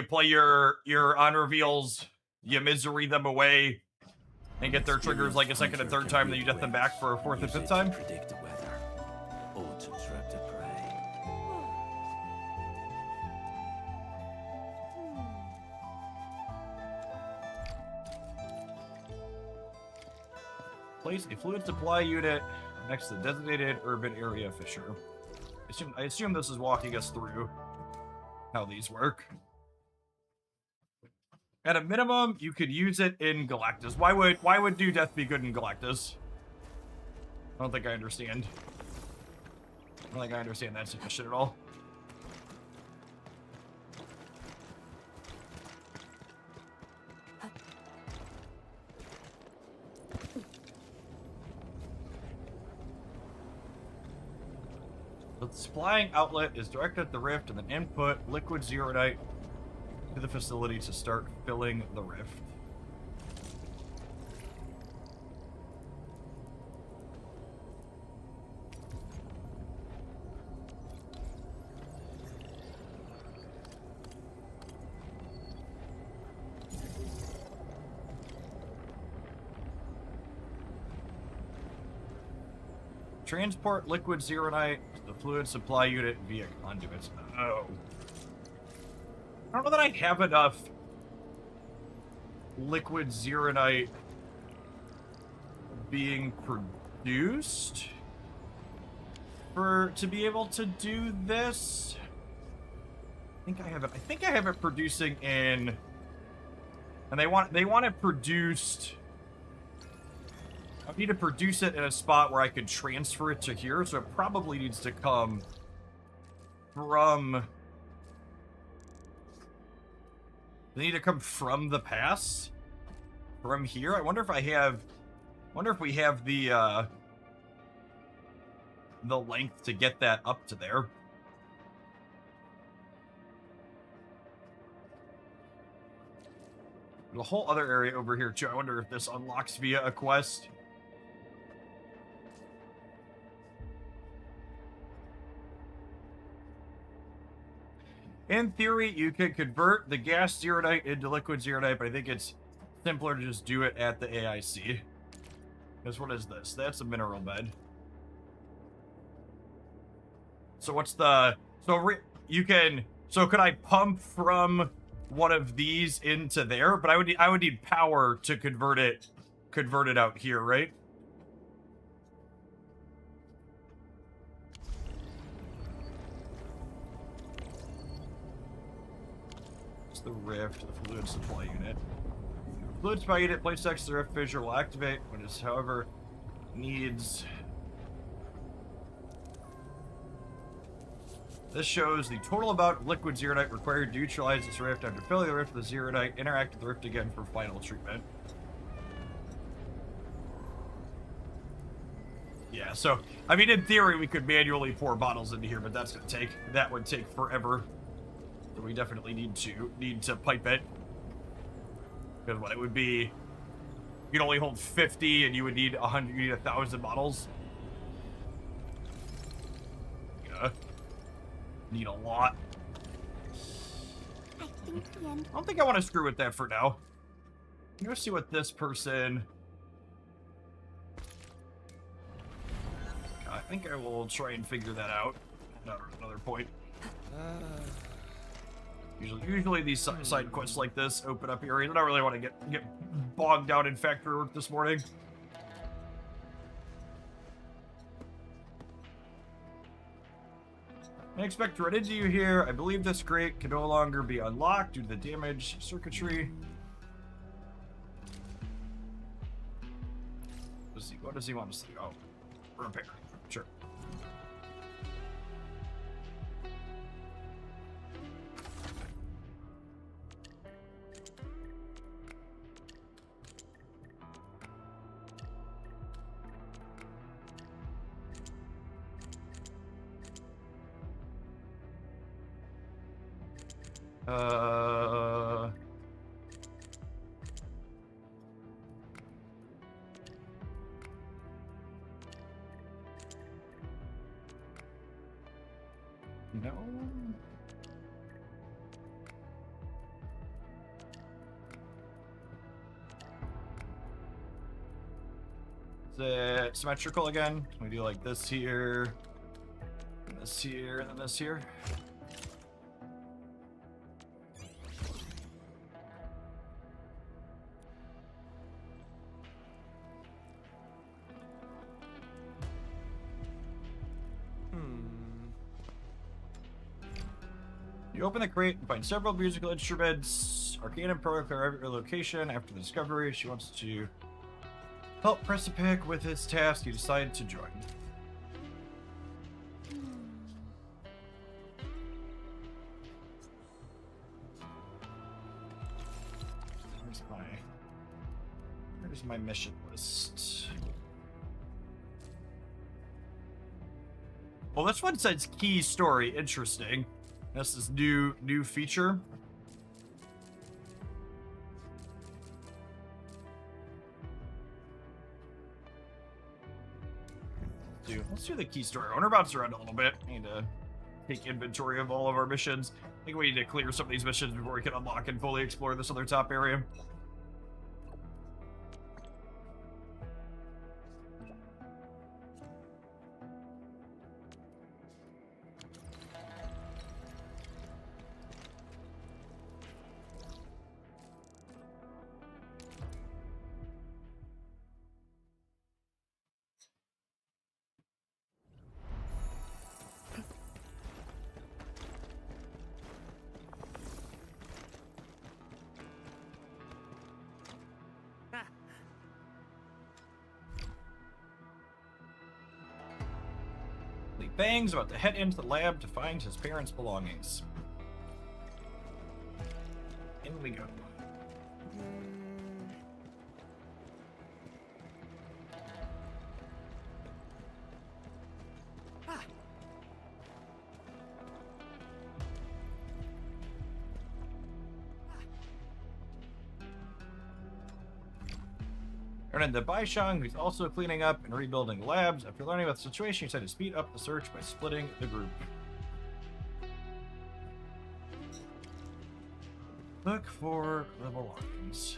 play your on reveals, you misery them away, and get their triggers like a second and third time, then you death them back for a fourth and fifth time. Predict the weather or to trap the prey. Place a fluid supply unit next to the designated urban area fissure. I assume this is walking us through how these work. At a minimum, you could use it in Galactus. Why would New Death be good in Galactus? I don't think I understand. I don't think I understand that suggestion at all. The supplying outlet is directed at the rift and then input liquid Zeronite to the facility to start filling the rift. Transport liquid Zeronite to the fluid supply unit via conduits. Oh. I don't know that I have enough liquid Zeronite being produced to be able to do this. I think I have it producing in, and they want it produced. I need to produce it in a spot where I could transfer it to here, so it probably needs to come from. They need to come from the pass, from here. I wonder if I have. Wonder if we have the length to get that up to there. There's a whole other area over here too. I wonder if this unlocks via a quest. In theory, you could convert the gas Zeronite into liquid Zeronite, but I think it's simpler to just do it at the AIC. Because what is this? That's a mineral bed. So what's the... So could I pump from one of these into there? But I would need power to convert it out here, right? The rift, the fluid supply unit. Fluid supply unit placed next to the rift fissure will activate when it, however, needs This shows the total amount of liquid Zeronite required to neutralize this rift. After filling the rift with the Zeronite, interact with the rift again for final treatment. Yeah, so, I mean, in theory, we could manually pour bottles into here, but that would take forever. So we definitely need to pipe it. Because what it would be, you'd only hold 50, and you would need 100, you need 1,000 bottles. Yeah. Need a lot. I think the end. I don't think I want to screw with that for now. Let's see what this person... I think I will try and figure that out at another point. Usually these side quests like this open up areas. I don't really want to get bogged down in factory work this morning. I expect to run into you here. I believe this crate can no longer be unlocked due to the damaged circuitry. Let's see. What does he want to see? Oh, repair. Sure. No. Is it symmetrical again? Can we do like this here, and this here, and then this here? You open the crate and find several musical instruments. Arcane and Pro declare every location after the discovery. She wants to help Precipic with his task. You decide to join. Where's my mission list? Well, this one says key story. Interesting. That's this new feature. Let's do the key story. I wonder about around a little bit. I need to take inventory of all of our missions. I think we need to clear some of these missions before we can unlock and fully explore this other top area. Bang's about to head into the lab to find his parents' belongings. In we go. Run into Baishang, who's also cleaning up and rebuilding labs. After learning about the situation, you decide to speed up the search by splitting the group. Look for the belongings.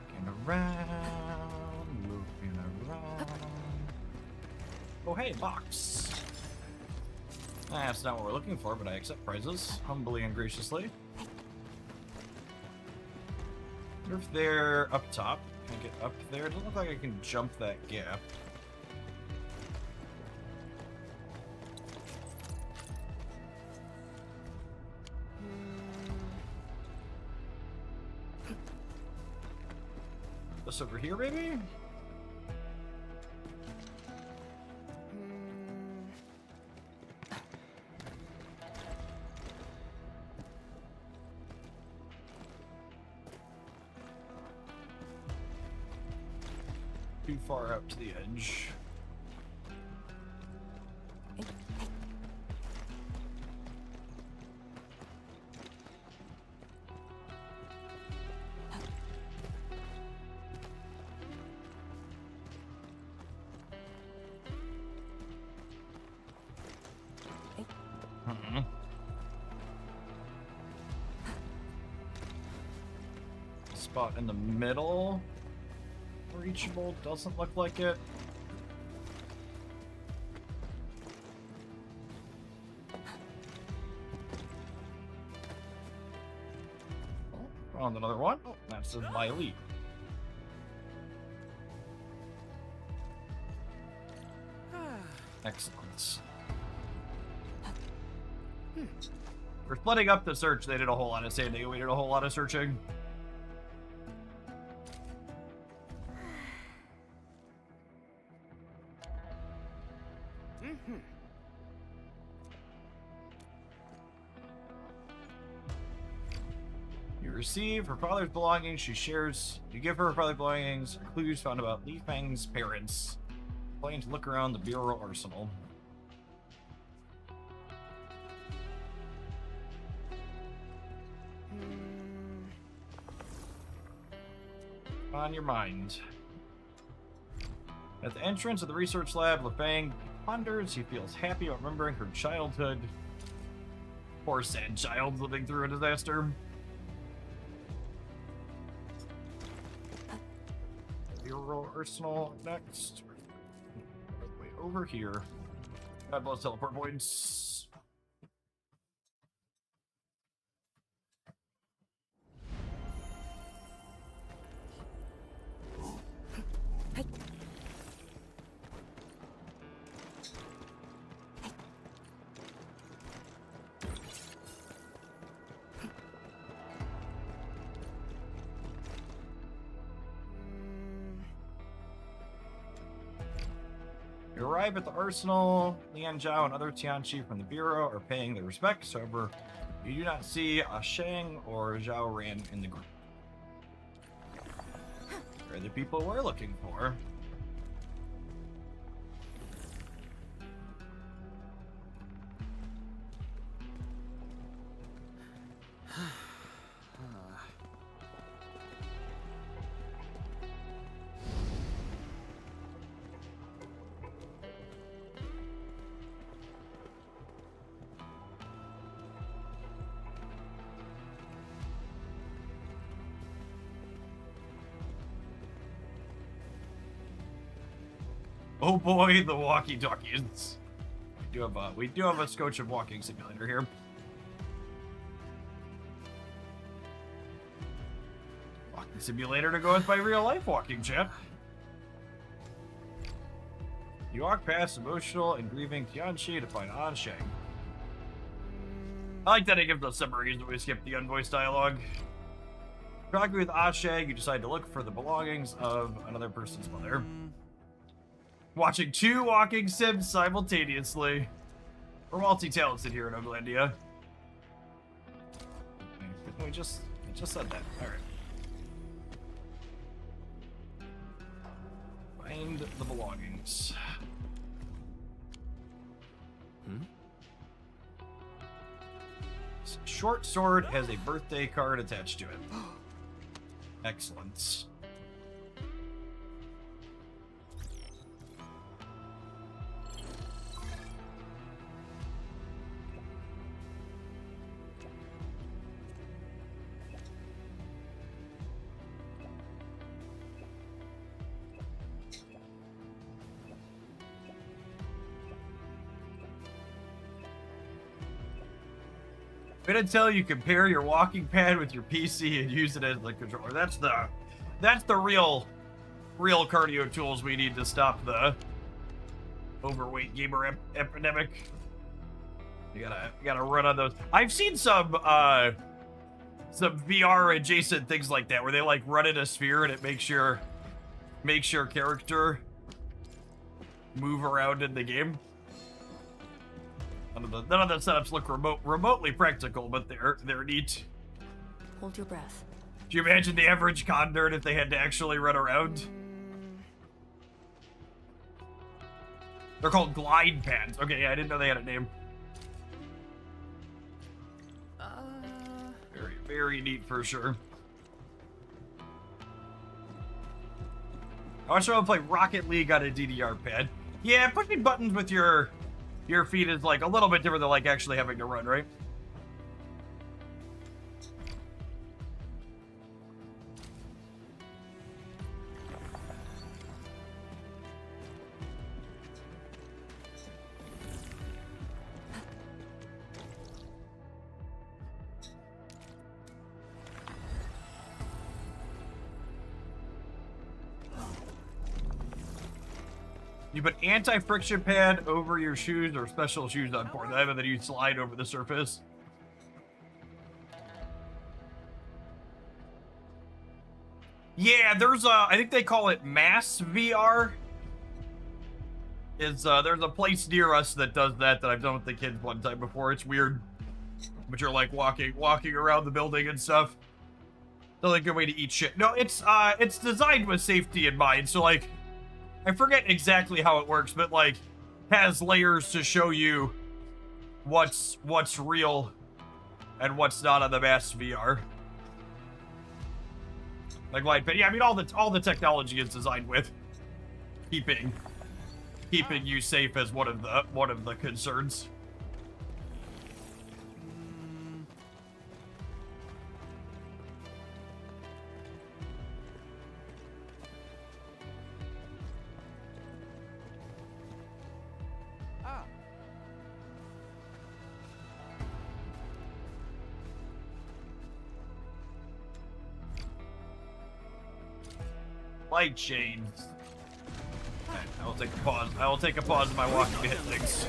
Looking around, moving around. Oh hey, box. That's not what we're looking for, but I accept prizes, humbly and graciously. If they're up top, can I get up there? It doesn't look like I can jump that gap. This over here, maybe? too far out to the edge. Spot in the middle. Reachable, doesn't look like it. Oh, found another one. Oh, that's my elite. Excellent. For splitting up the search, they did a whole lot of sanding. We did a whole lot of searching. You receive her father's belongings. She shares. You give her father's belongings. Clues found about Li Feng's parents. Planning to look around the Bureau arsenal. On your mind. At the entrance of the research lab, Li Feng ponders. He feels happy about remembering her childhood. Poor sad child living through a disaster. Bureau arsenal next. Way over here. God bless teleport points. You arrive at the arsenal. Lian Zhao and other Tianqi from the Bureau are paying their respects. However, you do not see a Shang or Zhao Ran in the group. They're the people we're looking for. Oh boy, the walkie-talkies. We do have a scotch of walking simulator here. Walking simulator to go with my real life walking, chat. You walk past emotional and grieving Tianqi to find An Sheng. I like that it gives us summaries when we skip the unvoiced dialogue. Talking with An Sheng, you decide to look for the belongings of another person's mother. Watching two walking sims simultaneously. We're multi-talented here in Oglandia. I just said that. Alright. Find the belongings. Short sword has a birthday card attached to it. Excellent. I'm gonna tell you, compare your walking pad with your PC and use it as the controller. That's the real cardio tools we need to stop the overweight gamer epidemic. You gotta run on those. I've seen some VR adjacent things like that where they like run in a sphere and it makes your character move around in the game. None of the setups look remotely practical, but they're neat. Hold your breath. Do you imagine the average con nerd if they had to actually run around? They're called glide pads. Okay, yeah, I didn't know they had a name. Very, very neat for sure. I want to play Rocket League on a DDR pad. Yeah, pushing buttons with your feet is like a little bit different than like actually having to run, right? You put anti-friction pad over your shoes or special shoes on board them, and then you slide over the surface. Yeah, there's I think they call it Mass VR. There's a place near us that does that I've done with the kids one time before. It's weird, but you're like walking around the building and stuff. It's a good way to eat shit. No, it's designed with safety in mind. So like, I forget exactly how it works, but like, has layers to show you what's real and what's not on the Mass VR. Like light, but yeah, I mean all the technology is designed with keeping you safe as one of the concerns. Light shades. I will take a pause. I will take a pause in my walking to hit things.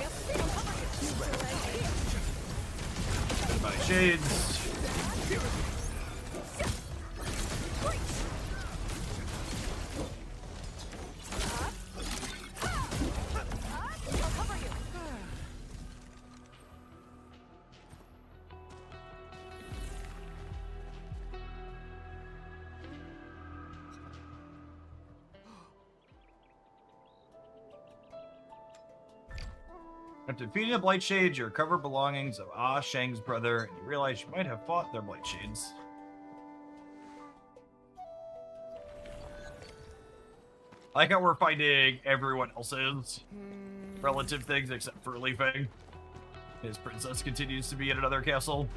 My shades. After defeating the Blight Shades, you recover belongings of Ah Shang's brother, and you realize you might have fought their Blight Shades. I like how we're finding everyone else's relative things except for Li Feng. His princess continues to be in another castle.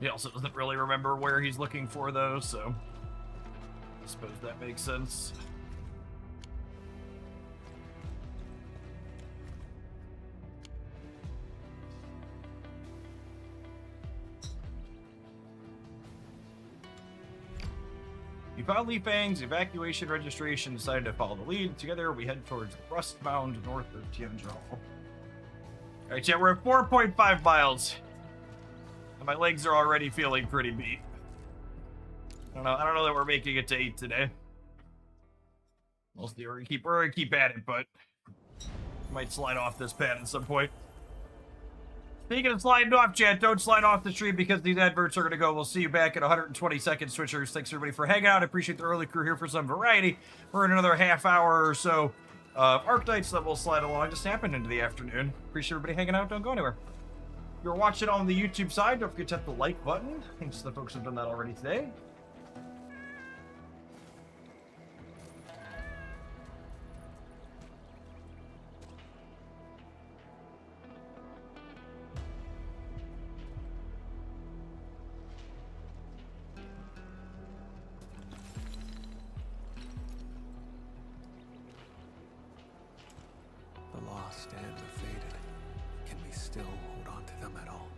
He also doesn't really remember where he's looking for those, so I suppose that makes sense. You found Li Feng's evacuation registration, decided to follow the lead. Together, we head towards Rust Mound north of Tianzhi. Alright, chat, we're at 4.5 miles. And my legs are already feeling pretty beat. I don't know that we're making it to 8 today. We'll see. We're gonna keep at it, but might slide off this pad at some point. Speaking of sliding off, chat, don't slide off the stream because these adverts are gonna go. We'll see you back at 120 seconds, Switchers. Thanks everybody for hanging out. I appreciate the early crew here for some variety. We're in another half hour or so of Arknights that will slide along. Just happened into the afternoon. Appreciate everybody hanging out. Don't go anywhere. If you're watching on the YouTube side, don't forget to hit the like button. Thanks to the folks who've done that already today. The lost and the faded. Can we still hold on to them at all?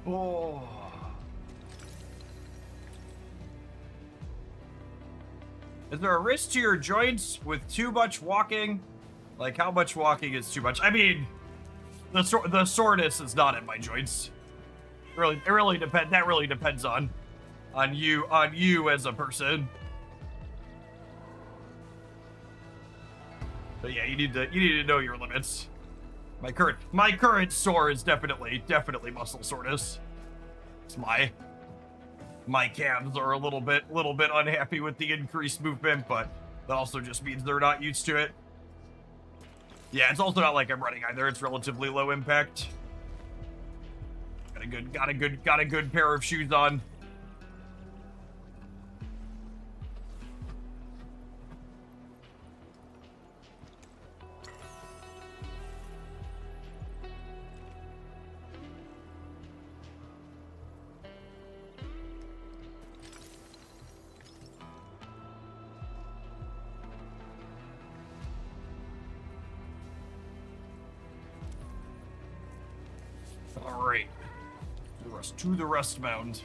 Oh. Is there a risk to your joints with too much walking? Like, how much walking is too much? I mean, the soreness is not in my joints. It really depends. That really depends on you as a person. But yeah, you need to know your limits. My current sore is definitely muscle soreness. It's my calves are a little bit unhappy with the increased movement, but that also just means they're not used to it. Yeah, it's also not like I'm running either. It's relatively low impact. Got a good pair of shoes on. All right. To the rest mound.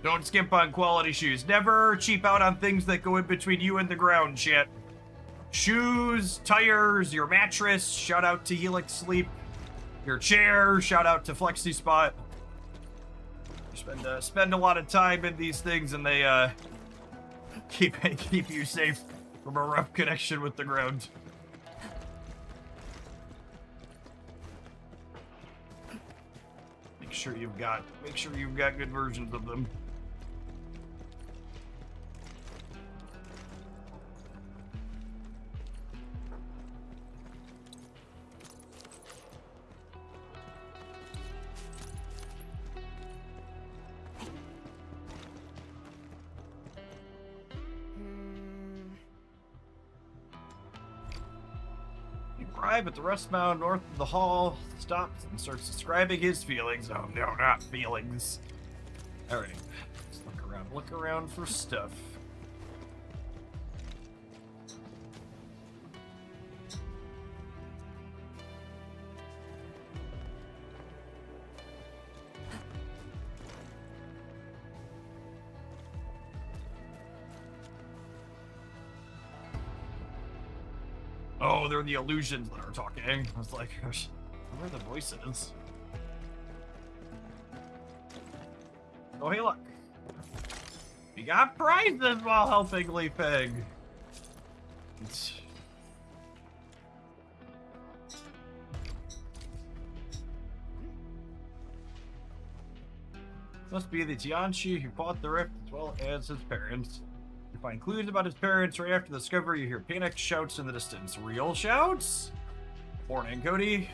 Don't skimp on quality shoes. Never cheap out on things that go in between you and the ground, shit. Shoes, tires, your mattress, shout out to Helix Sleep. Your chair, shout out to Flexi Spot. Spend a lot of time in these things and they keep you safe from a rough connection with the ground. Make sure you've got good versions of them. Arrive at the rest mound north of the hall, stops and starts describing his feelings. Oh no, not feelings. Alright, let's look around for stuff. Oh, they're the illusions that are talking. I was like, gosh, where are the voices? Oh, hey, look. We got prizes while helping Li Peng. Must be the Tianchi who fought the rift as well as his parents. You find clues about his parents right after the discovery. You hear panicked shouts in the distance. Real shouts? Morning, Cody.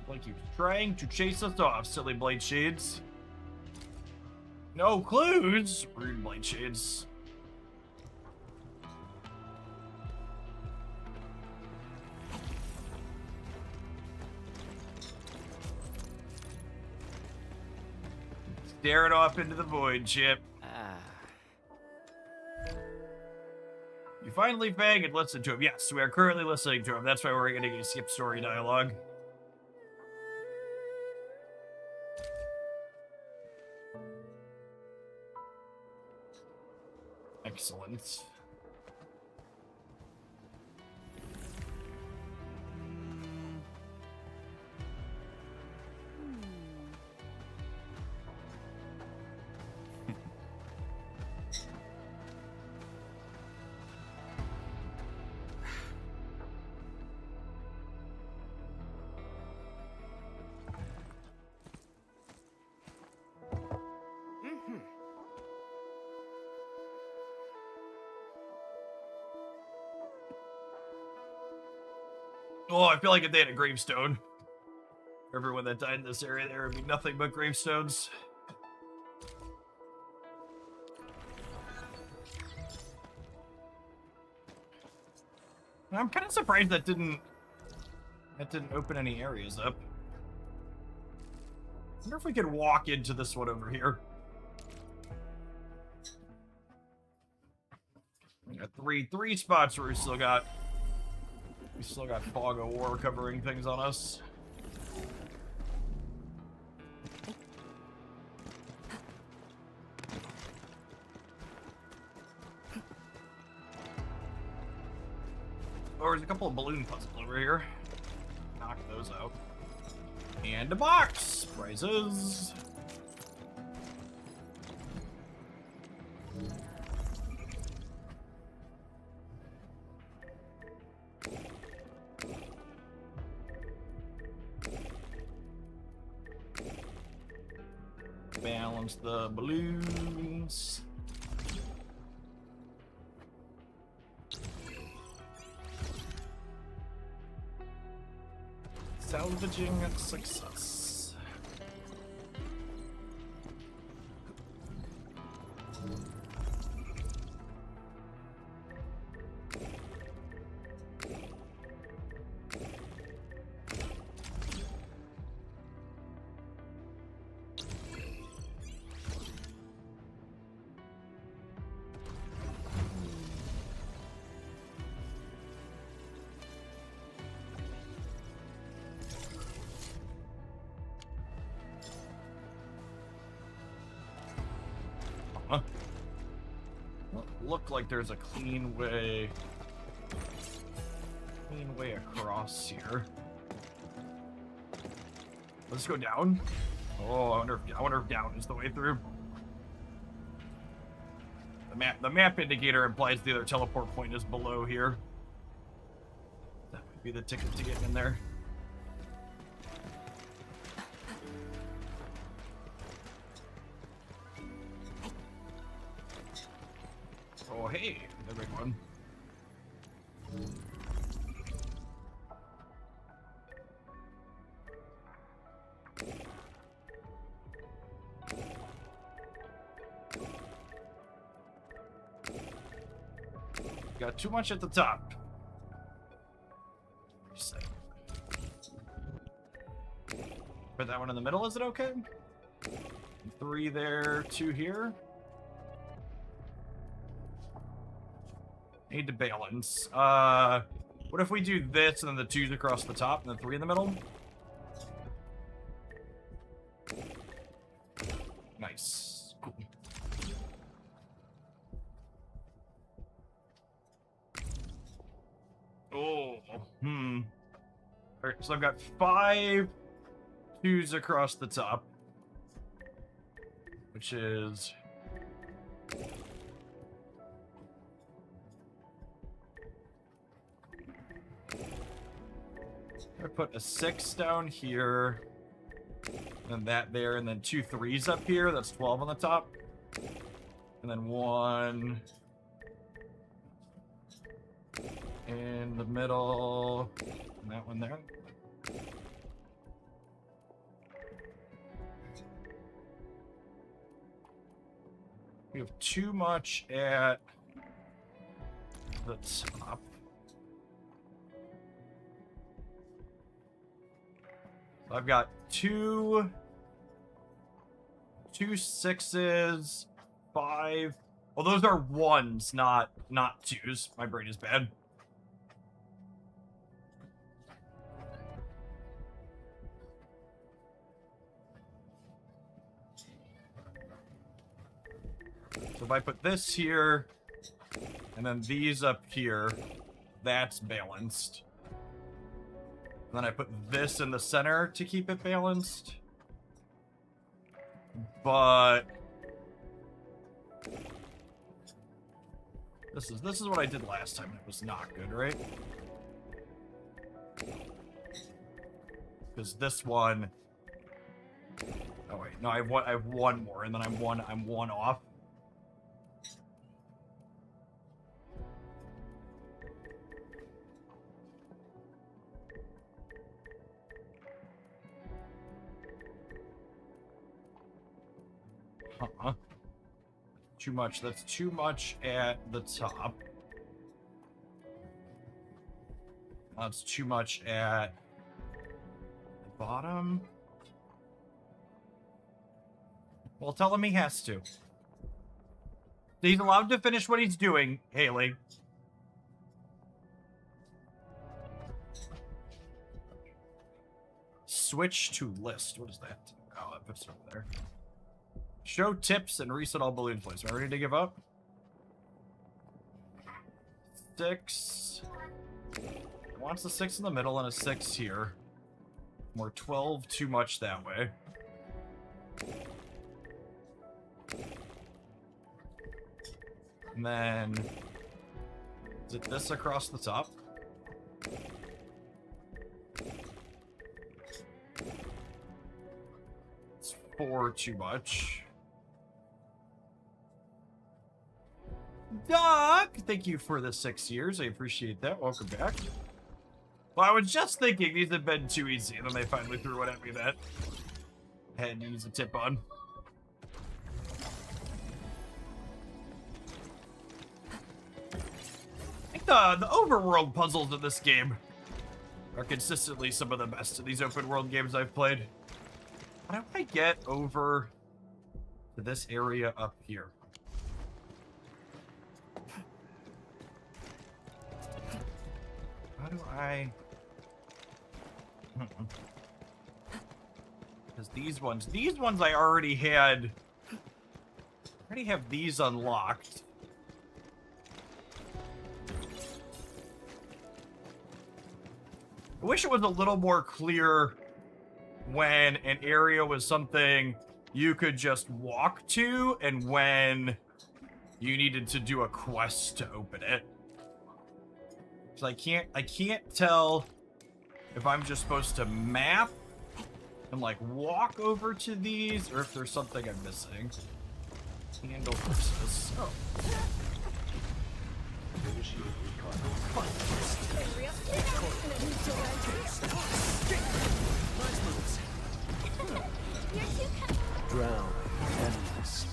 Like you're trying to chase us off, silly Blade Shades. No clues? Rude Blade Shades. Staring off into the void, Chip. You finally bang and listen to him. Yes, we are currently listening to him. That's why we're getting a skip story dialogue. Excellent. Oh, I feel like if they had a gravestone, for everyone that died in this area, there would be nothing but gravestones. I'm kind of surprised that didn't open any areas up. I wonder if we could walk into this one over here. We got three spots where we still got Fog of War covering things on us. Oh, there's a couple of balloon puzzles over here. Knock those out. And a box! Prizes! Balance the balloons. Salvaging success. Look like there's a clean way across here. Let's go down. Oh, I wonder if down is the way through. The map indicator implies the other teleport point is below here. That would be the ticket to get in there. Oh, hey, the big one. Got too much at the top. Put that one in the middle, is it okay? 3 there, 2 here. Need to balance. What if we do this and then the 2's across the top and the 3 in the middle? Nice. Cool. Oh, Alright, so I've got 5 2's across the top, which is I put a 6 down here, and that there, and then 2 3's up here. That's 12 on the top, and then 1 in the middle, and that one there. We have too much at the top. I've got 2 6's, 5. Well, those are 1's, not 2's. My brain is bad. So if I put this here, and then these up here, that's balanced. And then I put this in the center to keep it balanced. But this is what I did last time. It was not good, right? Because this one. Oh wait, no, I have one more, and then I'm one off. Too much. That's too much at the top. That's too much at the bottom. Well, tell him he has to. He's allowed to finish what he's doing, Haley. switch to list. What is that? Oh, that puts it over there. Show tips and reset all balloon plays. Am I ready to give up? 6. Wants a 6 in the middle and a 6 here. More 12 too much that way. And then is it this across the top? It's 4 too much. Doc, thank you for the 6 years. I appreciate that. Welcome back. Well, I was just thinking these have been too easy, and then they finally threw one at me that I had to use a tip on. I think the overworld puzzles in this game are consistently some of the best of these open world games I've played. How do I get over to this area up here? How do I... Because these ones I already had... I already have these unlocked. I wish it was a little more clear when an area was something you could just walk to and when you needed to do a quest to open it. So I can't tell if I'm just supposed to map and like walk over to these or if there's something I'm missing. Handle versus. Oh. Drown enemies.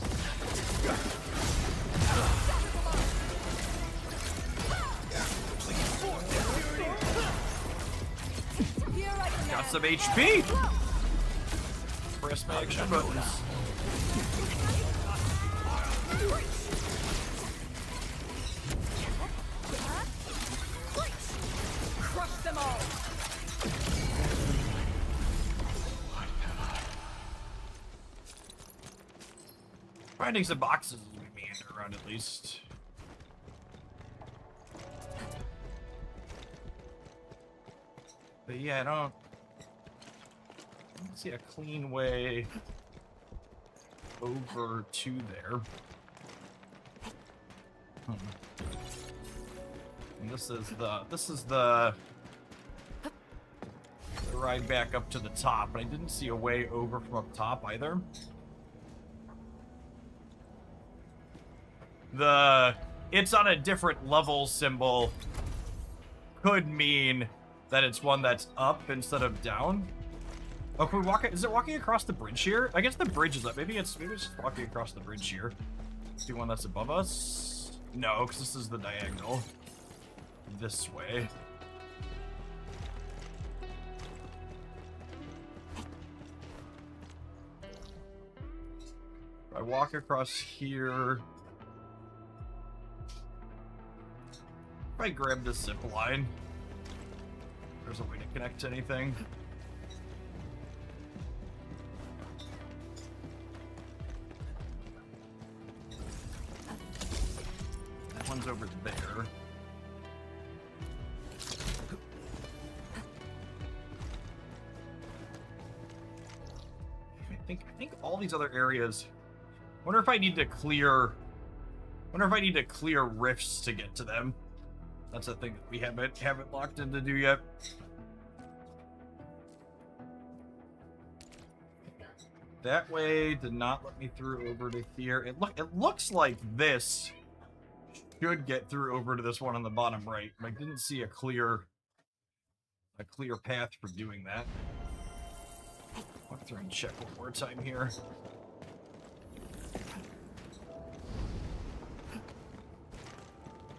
Got some HP. Press my action buttons. Crush them all! Finding some boxes as we meander around at least. But yeah, I don't see a clean way over to there. And this is the ride back up to the top, but I didn't see a way over from up top either. It's on a different level symbol could mean that it's one that's up instead of down. Oh, can we walk it? Is it walking across the bridge here? I guess the bridge is up. Maybe it's just walking across the bridge here. See one that's above us? No, because this is the diagonal. This way. I walk across here. If I grab this zip line, there's a way to connect to anything. That one's over there. I think all these other areas. Wonder if I need to clear rifts to get to them. That's a thing that we haven't locked in to do yet. That way did not let me through over to here. It looks like this should get through over to this one on the bottom right. I didn't see a clear path for doing that. Walk through and check one more time here.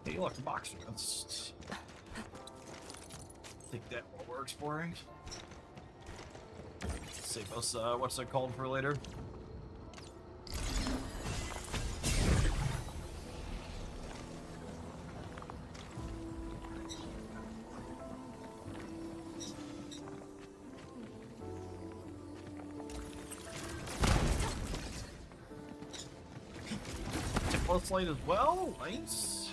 Hey, look, the box. Let's take that while we're exploring. Save us, what's it called for later? Talos Light as well. Nice.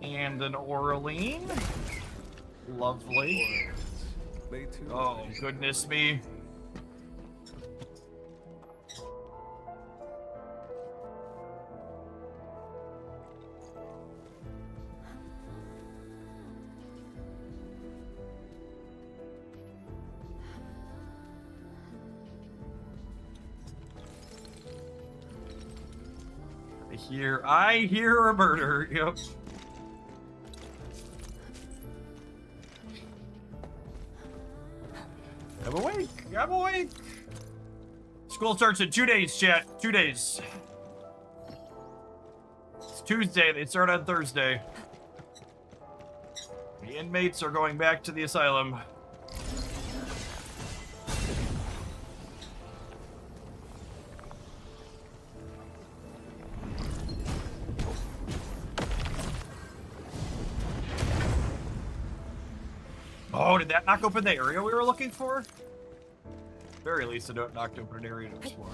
And an Oraline. Lovely. Oh, goodness me. I hear a murder. Yep. I'm awake. I'm awake. School starts in 2 days, chat. 2 days. It's Tuesday. They start on Thursday. The inmates are going back to the asylum. Oh, did that knock open the area we were looking for? At the very least, it knocked open an area to explore.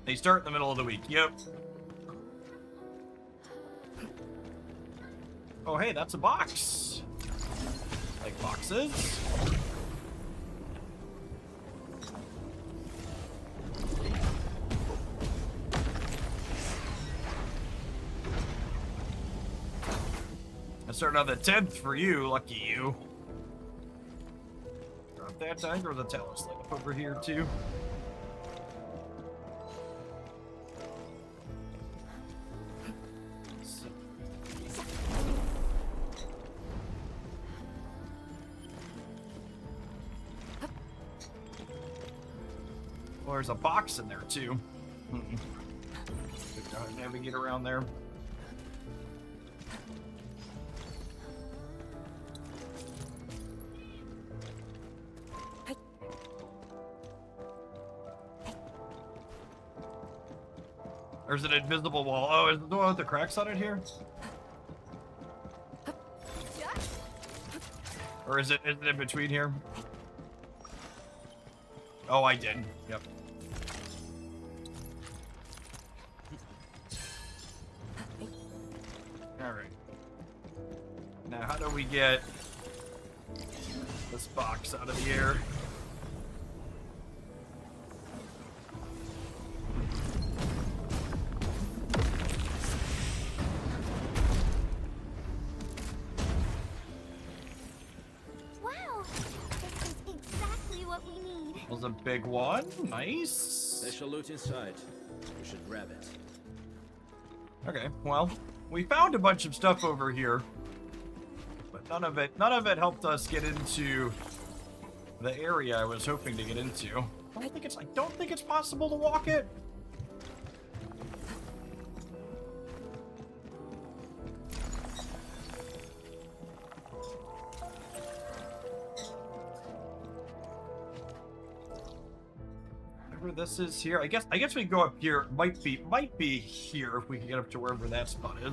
They start in the middle of the week. Yep. Oh, hey, that's a box. Like boxes. I started on the 10th for you, lucky you. Drop that time, or the Talos Light up over here too. Well, there's a box in there too. Navigate around there. There's an invisible wall. Oh, is the one with the cracks on it here? Or is it in between here? Oh, I did. Yep. Alright. Now, how do we get this box out of the air? Wow, this is exactly what we need. Was a big one. Nice. Special loot inside. We should grab it. Okay, well, we found a bunch of stuff over here, but none of it helped us get into the area I was hoping to get into. I don't think it's possible to walk it. Whatever this is here, I guess we can go up here. Might be here if we can get up to wherever that spot is.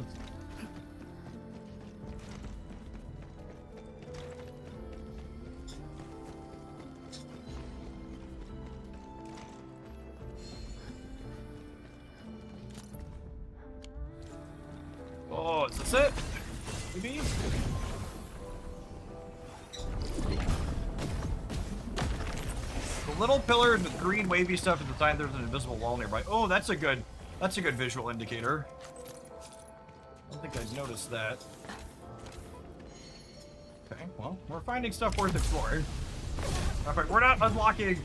Oh, is this it? Maybe? The little pillars with green wavy stuff is the sign there's an invisible wall nearby. Oh, that's a good visual indicator. I don't think I'd noticed that. Okay, well, we're finding stuff worth exploring. We're not unlocking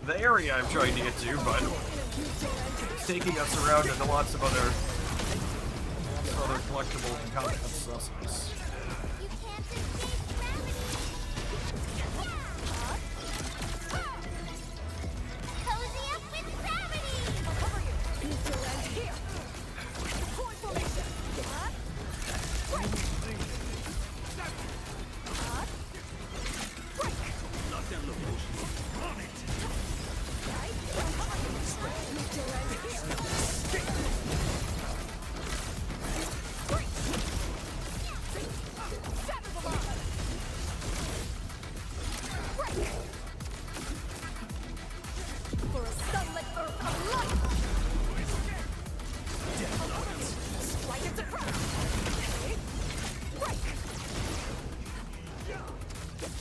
the area I'm trying to get to, but it's taking us around into lots of other collectibles and contents. That's nice. You can't escape gravity. Cozy up with gravity. I'll cover you. He's still right here. Point formation.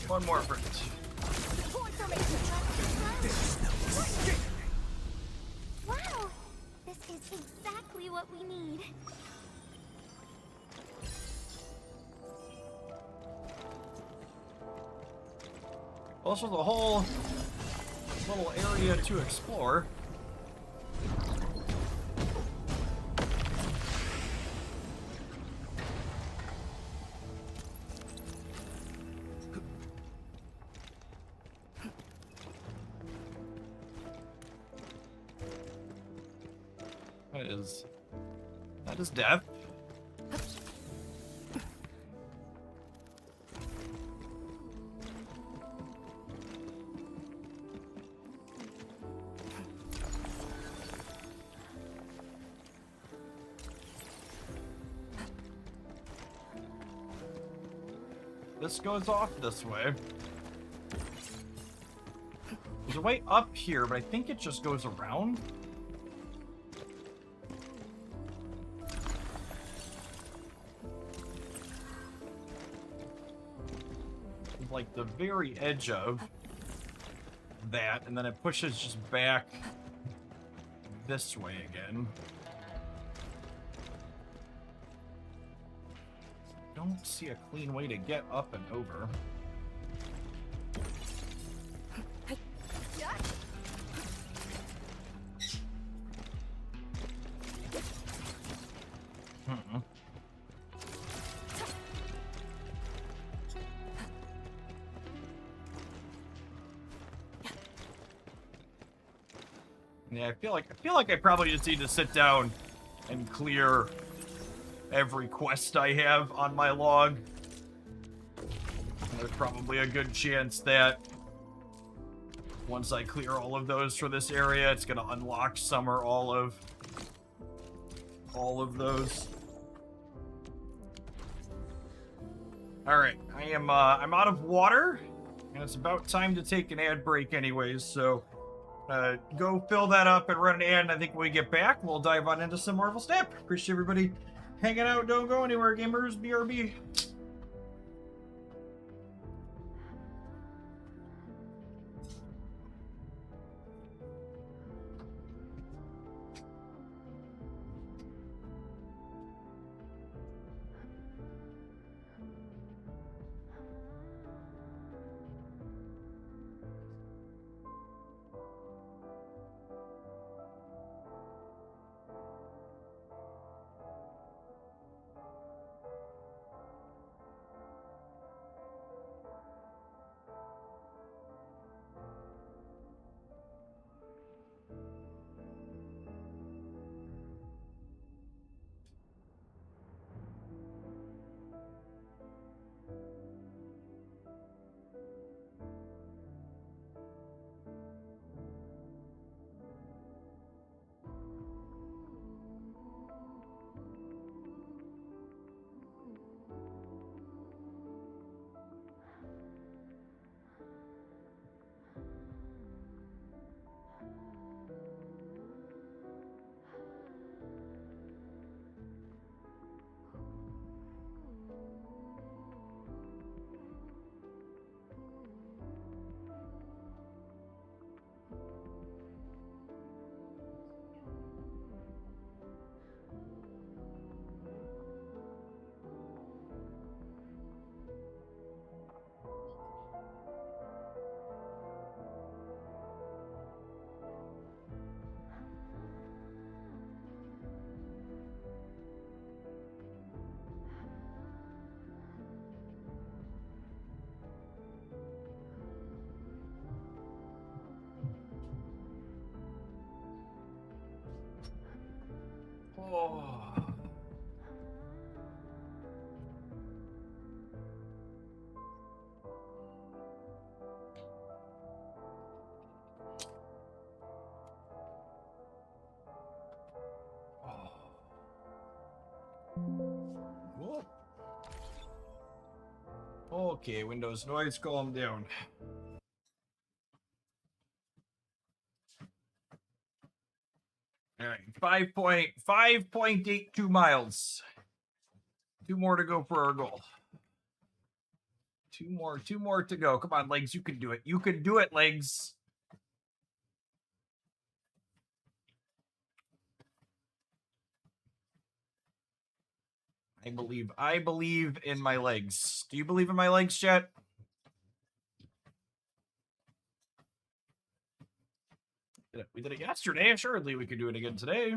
One more for it. Wow! This is exactly what we need. Also, the whole little area to explore. That is death. This goes off this way. There's a way up here, but I think it just goes around. Like the very edge of that, and then it pushes just back this way again. Don't see a clean way to get up and over. Yeah, I feel like I probably just need to sit down and clear every quest I have on my log. There's probably a good chance that once I clear all of those for this area, it's gonna unlock some or all of those. All right, I'm out of water, and it's about time to take an ad break anyways, so go fill that up and run an ad, and I think when we get back, we'll dive on into some Marvel Snap. Appreciate everybody hanging out. Don't go anywhere, gamers. BRB. Oh. Whoa. Okay, Windows noise, calm down. All right, 5.82 miles. 2 more to go for our goal. Two more to go. Come on, Legs, you can do it. You can do it, Legs. I believe in my legs. Do you believe in my legs, chat? We did it yesterday. Assuredly, we could do it again today.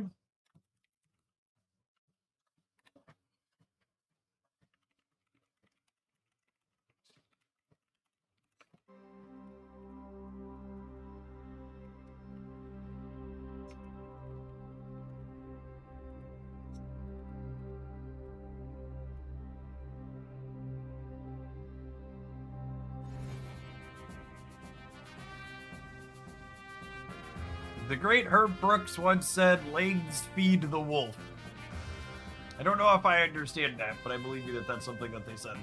The great Herb Brooks once said, legs feed the wolf. I don't know if I understand that, but I believe you that that's something that they said.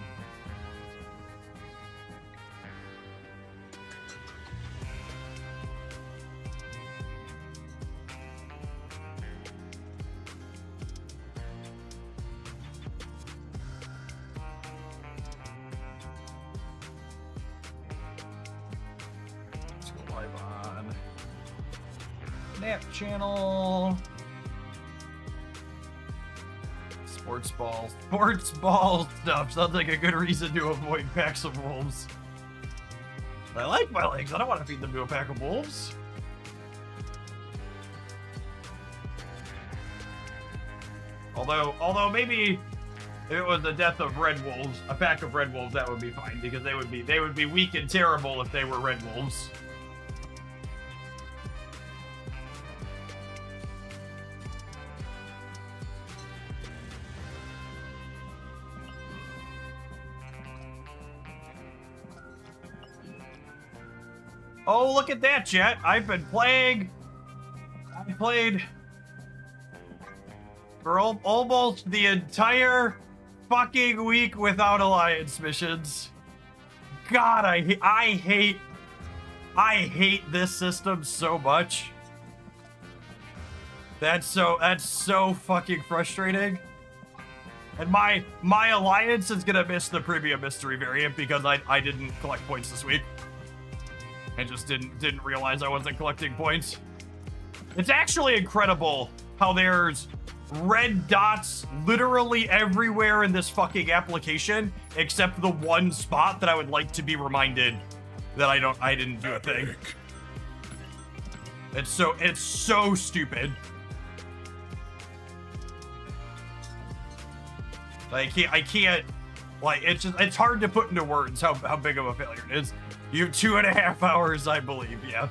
Let's go live on Nap channel. Sports ball stuff sounds like a good reason to avoid packs of wolves. I like my legs. I don't want to feed them to a pack of wolves. Although maybe if it was the death of red wolves, a pack of red wolves, that would be fine because they would be weak and terrible if they were red wolves. Oh, look at that, chat. I played for almost the entire fucking week without alliance missions. God, I hate this system so much. That's so fucking frustrating. And my alliance is gonna miss the premium mystery variant because I didn't collect points this week. I just didn't realize I wasn't collecting points. It's actually incredible how there's red dots literally everywhere in this fucking application, except the one spot that I would like to be reminded that I didn't do a thing. It's so stupid. I can't, like, it's hard to put into words how big of a failure it is. You have 2.5 hours, I believe, yeah.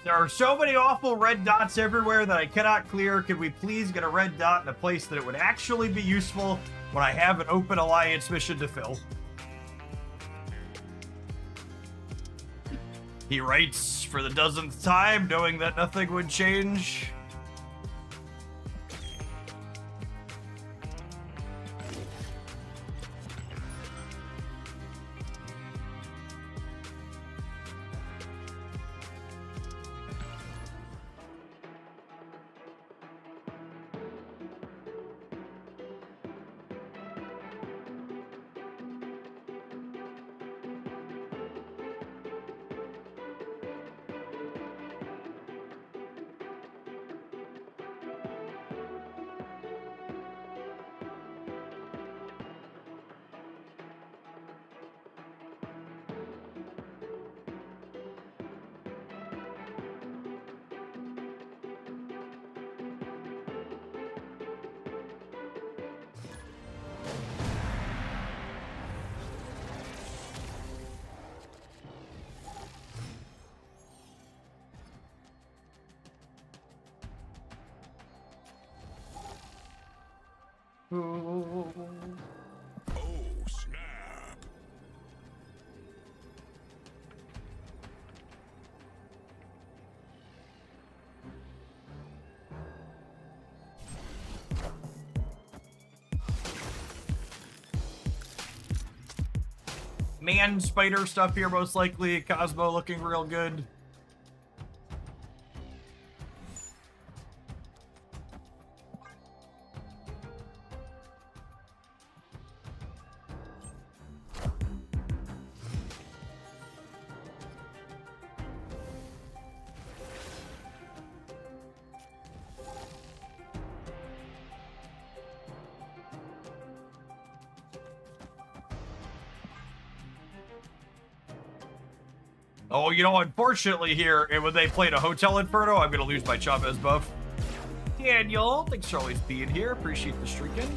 There are so many awful red dots everywhere that I cannot clear. Could we please get a red dot in a place that it would actually be useful when I have an open alliance mission to fill? He writes for the dozenth time, knowing that nothing would change. Oh, snap. Man spider stuff here, most likely. Cosmo looking real good. Oh, you know, unfortunately here, when they played a Hotel Inferno, I'm going to lose my Chavez buff. Daniel, thanks for always being here. Appreciate the streaking.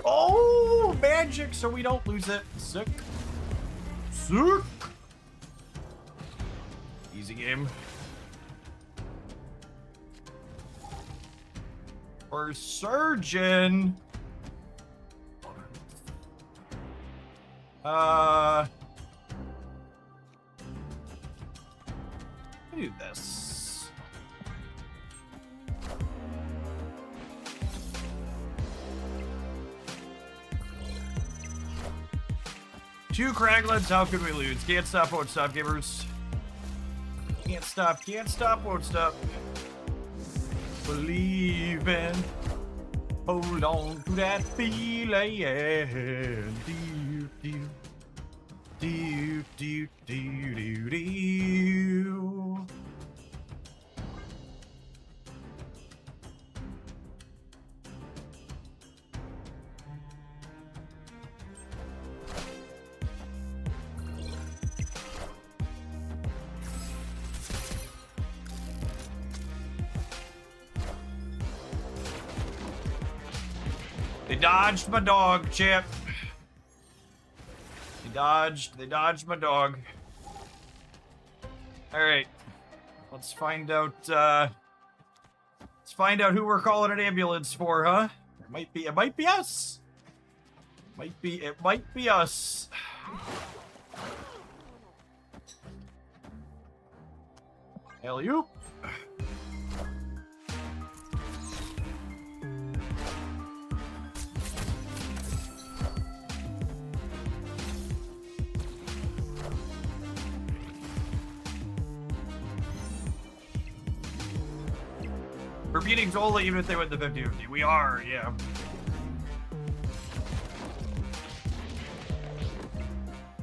Oh, magic, so we don't lose it. Sick. Sick. Easy game. For surgeon. Do this. Two Craglins, how could we lose? Can't stop, won't stop, gamers. Can't stop, won't stop. Believe in, hold on to that feeling. Do, do, do, do, do, do, do. They dodged my dog, Chip. They dodged my dog. Alright. Let's find out who we're calling an ambulance for, huh? It might be us. It might be us. Hell you. We're beating Zola even if they win the 50-50. We are, yeah.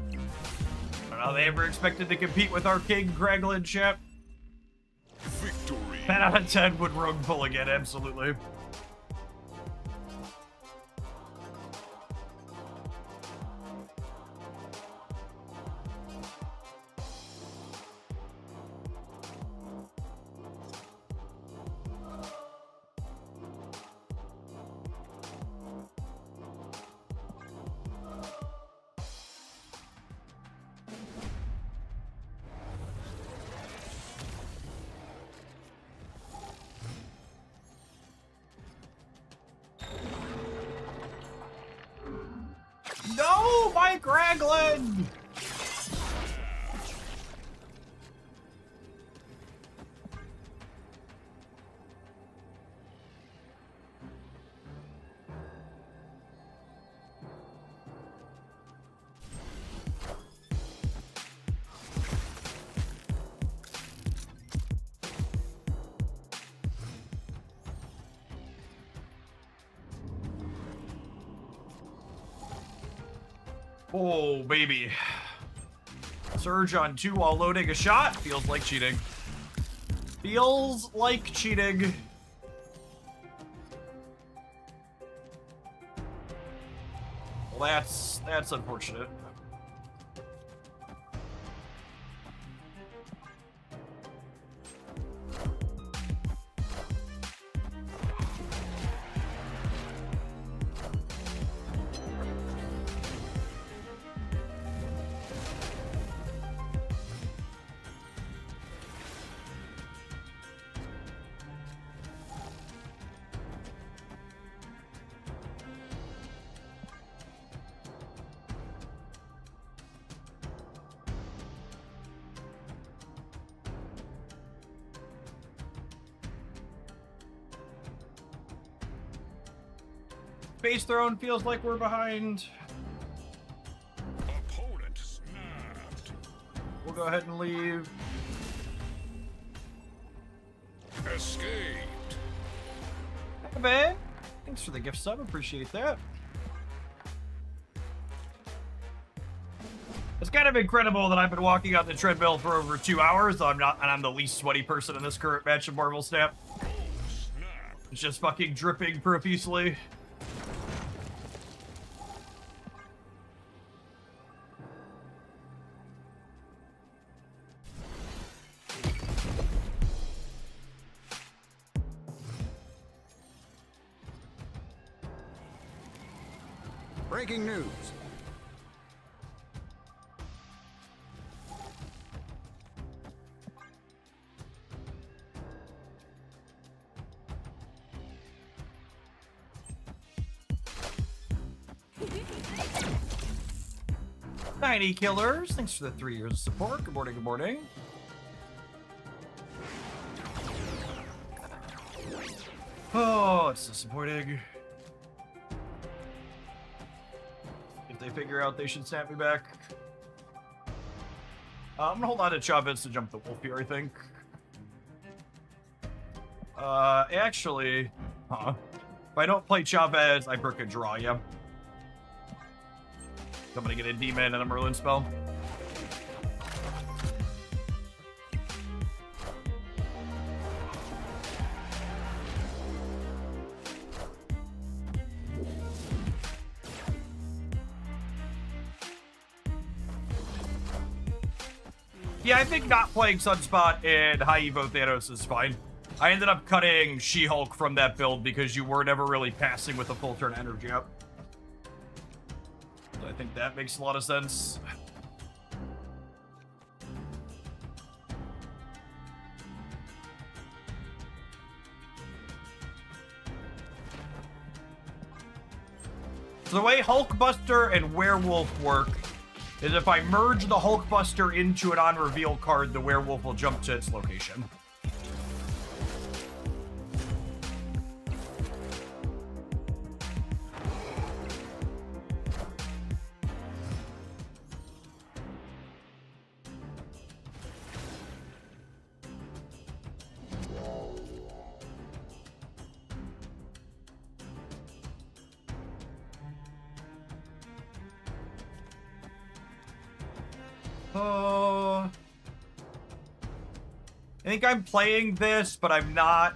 I don't know how they ever expected to compete with our King Kraglin, chap. Victory. 10 out of 10 would Rogue pull again, absolutely. No, Mike Raglan! Oh, baby. Surge on 2 while loading a shot. Feels like cheating. Feels like cheating. Well, that's unfortunate. Space Throne feels like we're behind. Opponent snapped. We'll go ahead and leave. Escaped. Hey, man. Thanks for the gift sub. Appreciate that. It's kind of incredible that I've been walking on the treadmill for over 2 hours. And I'm the least sweaty person in this current match of Marvel Snap. Snap. It's just fucking dripping profusely. Breaking news. Tiny Killers, thanks for the 3 years of support. Good morning, good morning. Oh, it's disappointing. If they figure out they should snap me back. I'm gonna hold on to Chavez to jump the wolf here, I think. Actually, if I don't play Chavez, I brick a draw, yeah. I'm gonna get a demon and a Merlin spell. Yeah, I think not playing Sunspot and High Evo Thanos is fine. I ended up cutting She-Hulk from that build because you were never really passing with a full turn energy up. So I think that makes a lot of sense. So the way Hulkbuster and Werewolf work is if I merge the Hulkbuster into an on-reveal card, the Werewolf will jump to its location. I think I'm playing this, but I'm not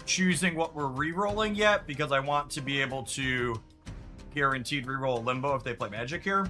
choosing what we're re-rolling yet because I want to be able to guaranteed re-roll a Limbo if they play Magic here.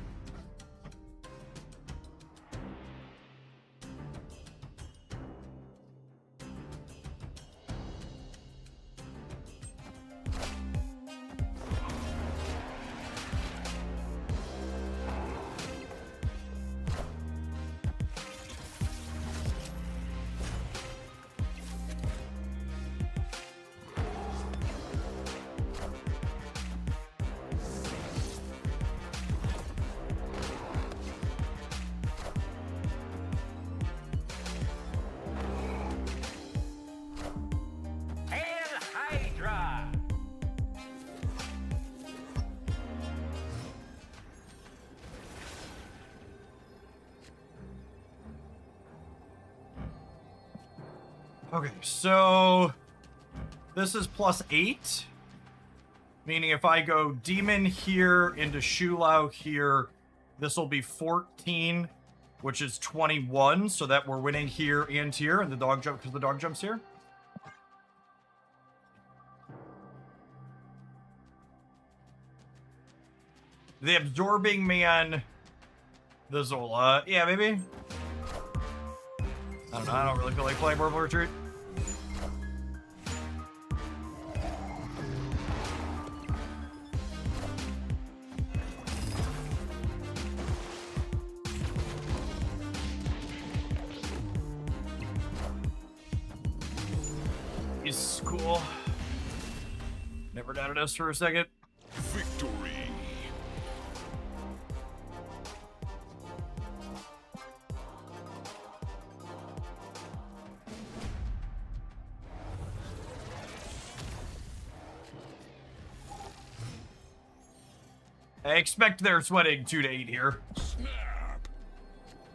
Okay, so this is +8, meaning if I go Demon here into Shulau here, this will be 14, which is 21, so that we're winning here and here, and the dog jump because the dog jumps here. The Absorbing Man, the Zola, yeah, maybe. I don't know, I don't really feel like playing Purple Retreat. He's cool. Never doubted us for a second. Victory. I expect they're sweating 2 to 8 here. Snap.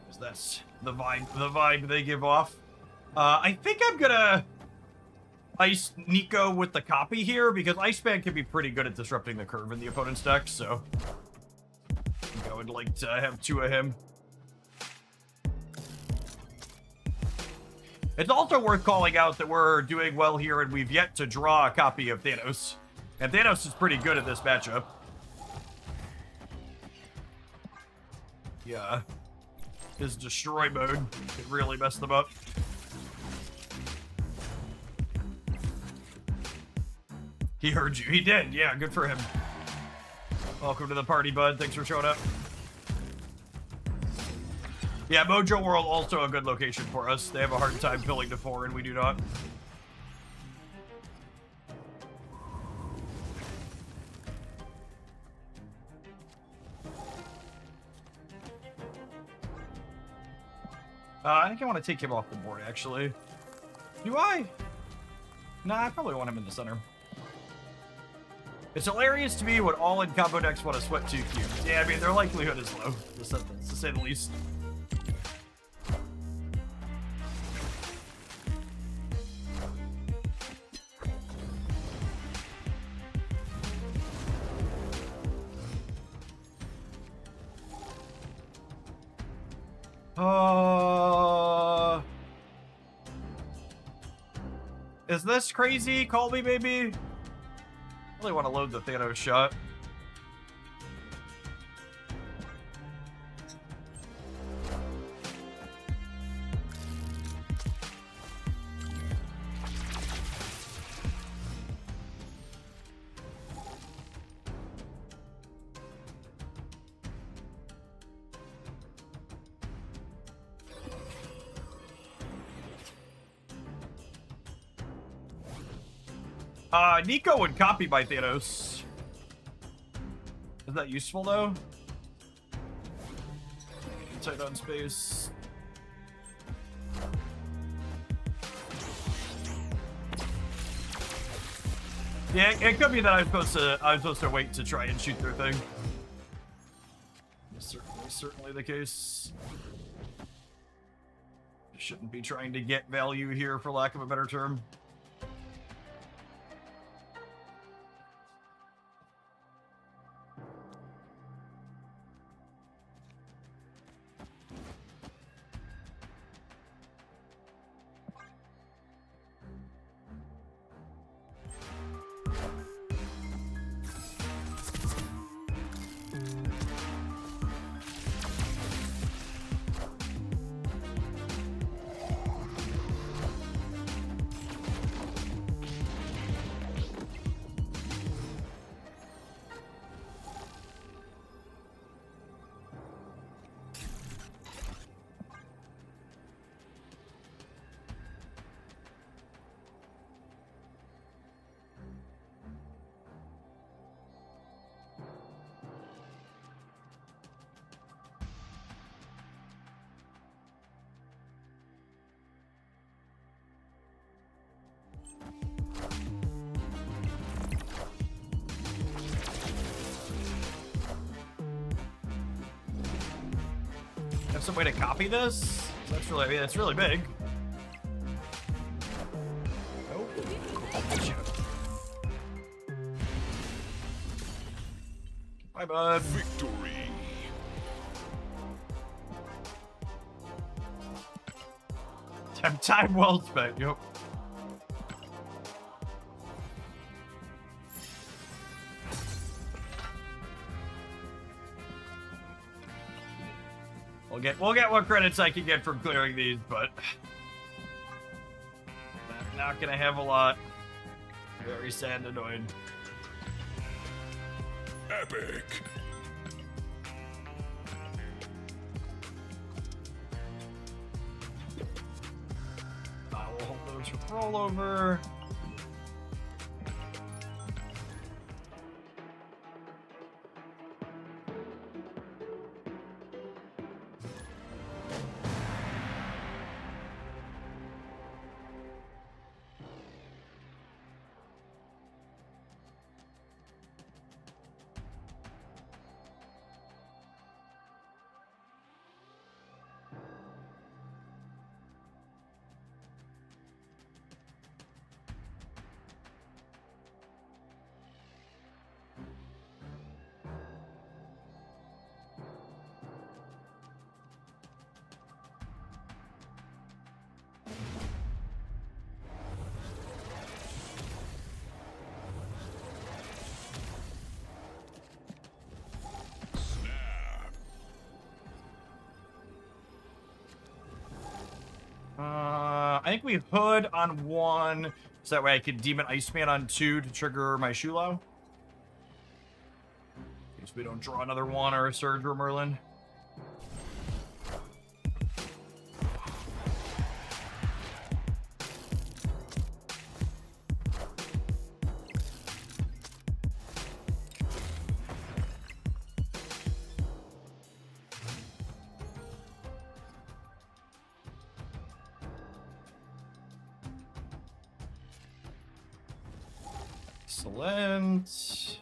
'Cause that's the vibe they give off. I think I'm gonna ice Nico with the copy here, because Iceman can be pretty good at disrupting the curve in the opponent's deck, so I think I would like to have 2 of him. It's also worth calling out that we're doing well here, and we've yet to draw a copy of Thanos. And Thanos is pretty good at this matchup. Yeah. His destroy mode could really mess them up. He heard you. He did. Yeah, good for him. Welcome to the party, bud. Thanks for showing up. Yeah, Mojo World also a good location for us. They have a hard time filling to 4, and we do not. I think I want to take him off the board, actually. Do I? Nah, I probably want him in the center. It's hilarious to me when all in combo decks want to sweat 2 cubes. Yeah, I mean, their likelihood is low, to say the least. Is this crazy? Call me, baby. I really want to load the Thanos shot. Nico would copy my Thanos. Is that useful, though? Tight on space. Yeah, it could be that I'm supposed to wait to try and shoot their thing. Certainly the case. Shouldn't be trying to get value here, for lack of a better term. Have some way to copy this? That's really, I mean, that's really big. Nope. Bye, bud. Victory. Time well spent. Yep. We'll get what credits I can get for clearing these, but not gonna have a lot. Very sad and annoyed. Epic. We'll hold those for rollover. I think we Hood on 1, so that way I could Demon Iceman on 2 to trigger my Shulao. In case we don't draw another 1 or a Surge or Merlin. Excellent.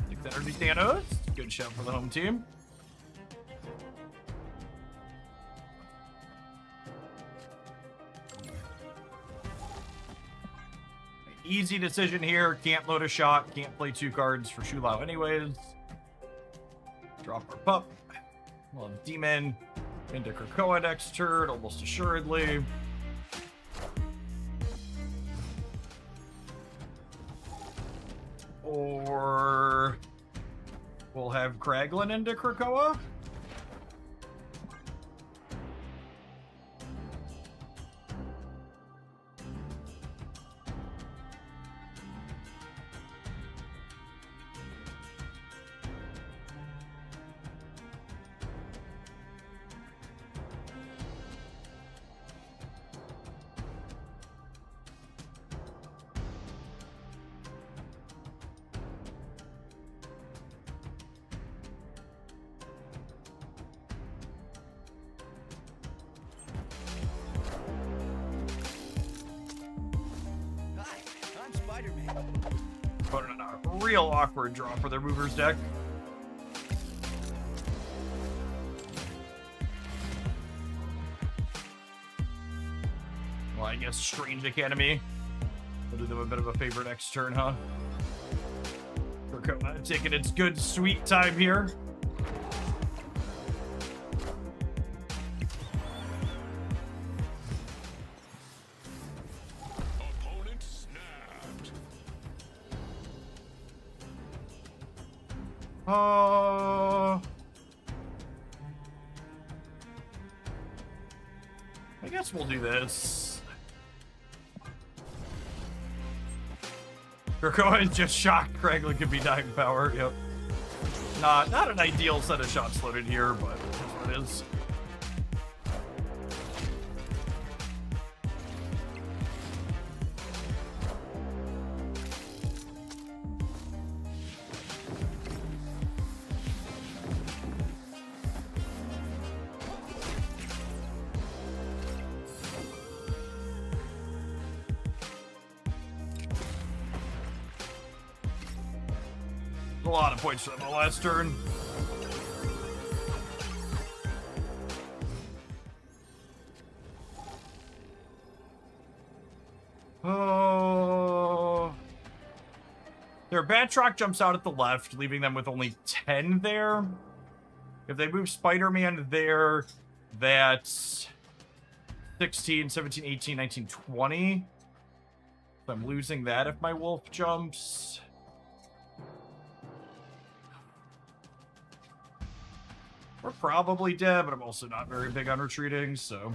Take that energy, Thanos. Good shout for the home team. Easy decision here. Can't load a shot. Can't play 2 cards for Shulao anyways. Drop our pup. We'll have Demon into Krakoa next turn, almost assuredly. Or we'll have Kraglin into Krakoa. Put in a real awkward draw for their movers deck. Well, I guess Strange Academy. We'll do them a bit of a favor next turn, huh? Krakoa taking its good sweet time here. Opponent snapped. I guess we'll do this. Krakoa is just shocked Kraglin could be dying power. Yep. Not an ideal set of shots loaded here, but that's what it is. A lot of points for them the last turn. Oh. Their Batroc jumps out at the left, leaving them with only 10 there. If they move Spider-Man there, that's 16, 17, 18, 19, 20. So I'm losing that if my wolf jumps. We're probably dead, but I'm also not very big on retreating, so...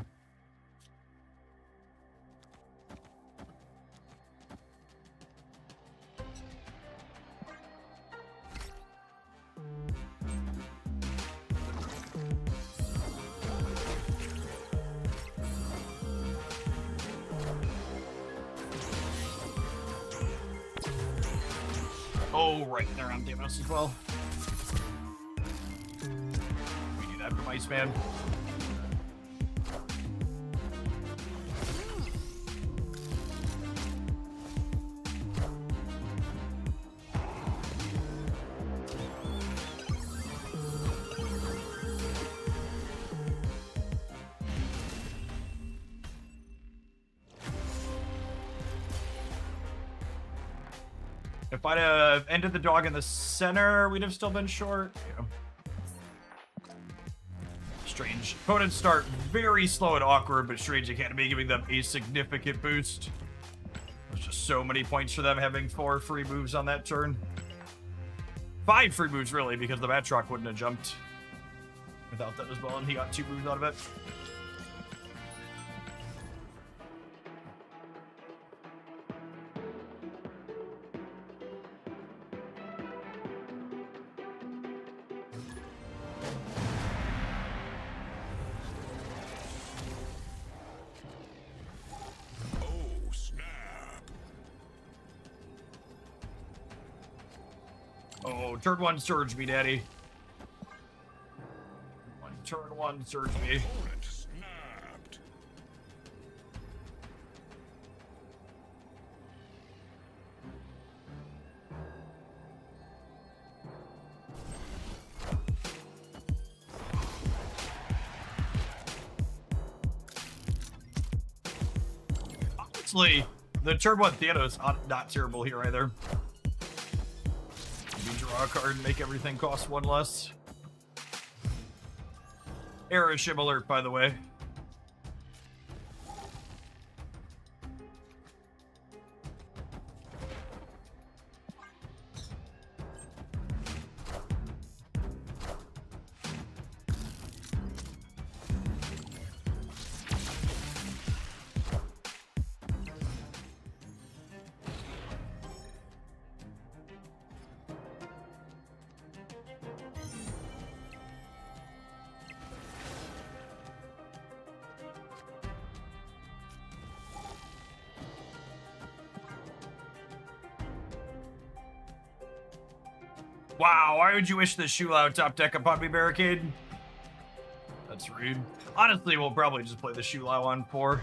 Oh, right, they're on Deimos as well. From Iceman. If I'd have ended the dog in the center, we'd have still been short. Yeah. Strange. Opponents start very slow and awkward, but Strange Academy giving them a significant boost. There's just so many points for them having 4 free moves on that turn. 5 free moves, really, because the Batroc wouldn't have jumped without that as well, and he got 2 moves out of it. Oh, snap. Oh, turn 1 surge me, daddy. Turn 1 surge me. Opponent snapped. Honestly, the turn 1 Thanos not terrible here either. You draw a card and make everything cost 1 less. Aeroship alert, by the way. Wow, why would you wish the Shulao top deck upon me, Barricade? That's rude. Honestly, we'll probably just play the Shulao on 4.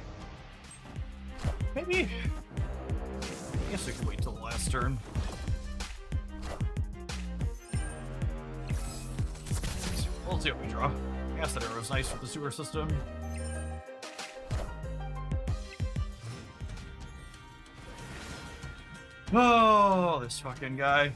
Maybe. I guess we can wait till the last turn. We'll see what we draw. Acid Arrow's nice with the sewer system. Oh, this fucking guy.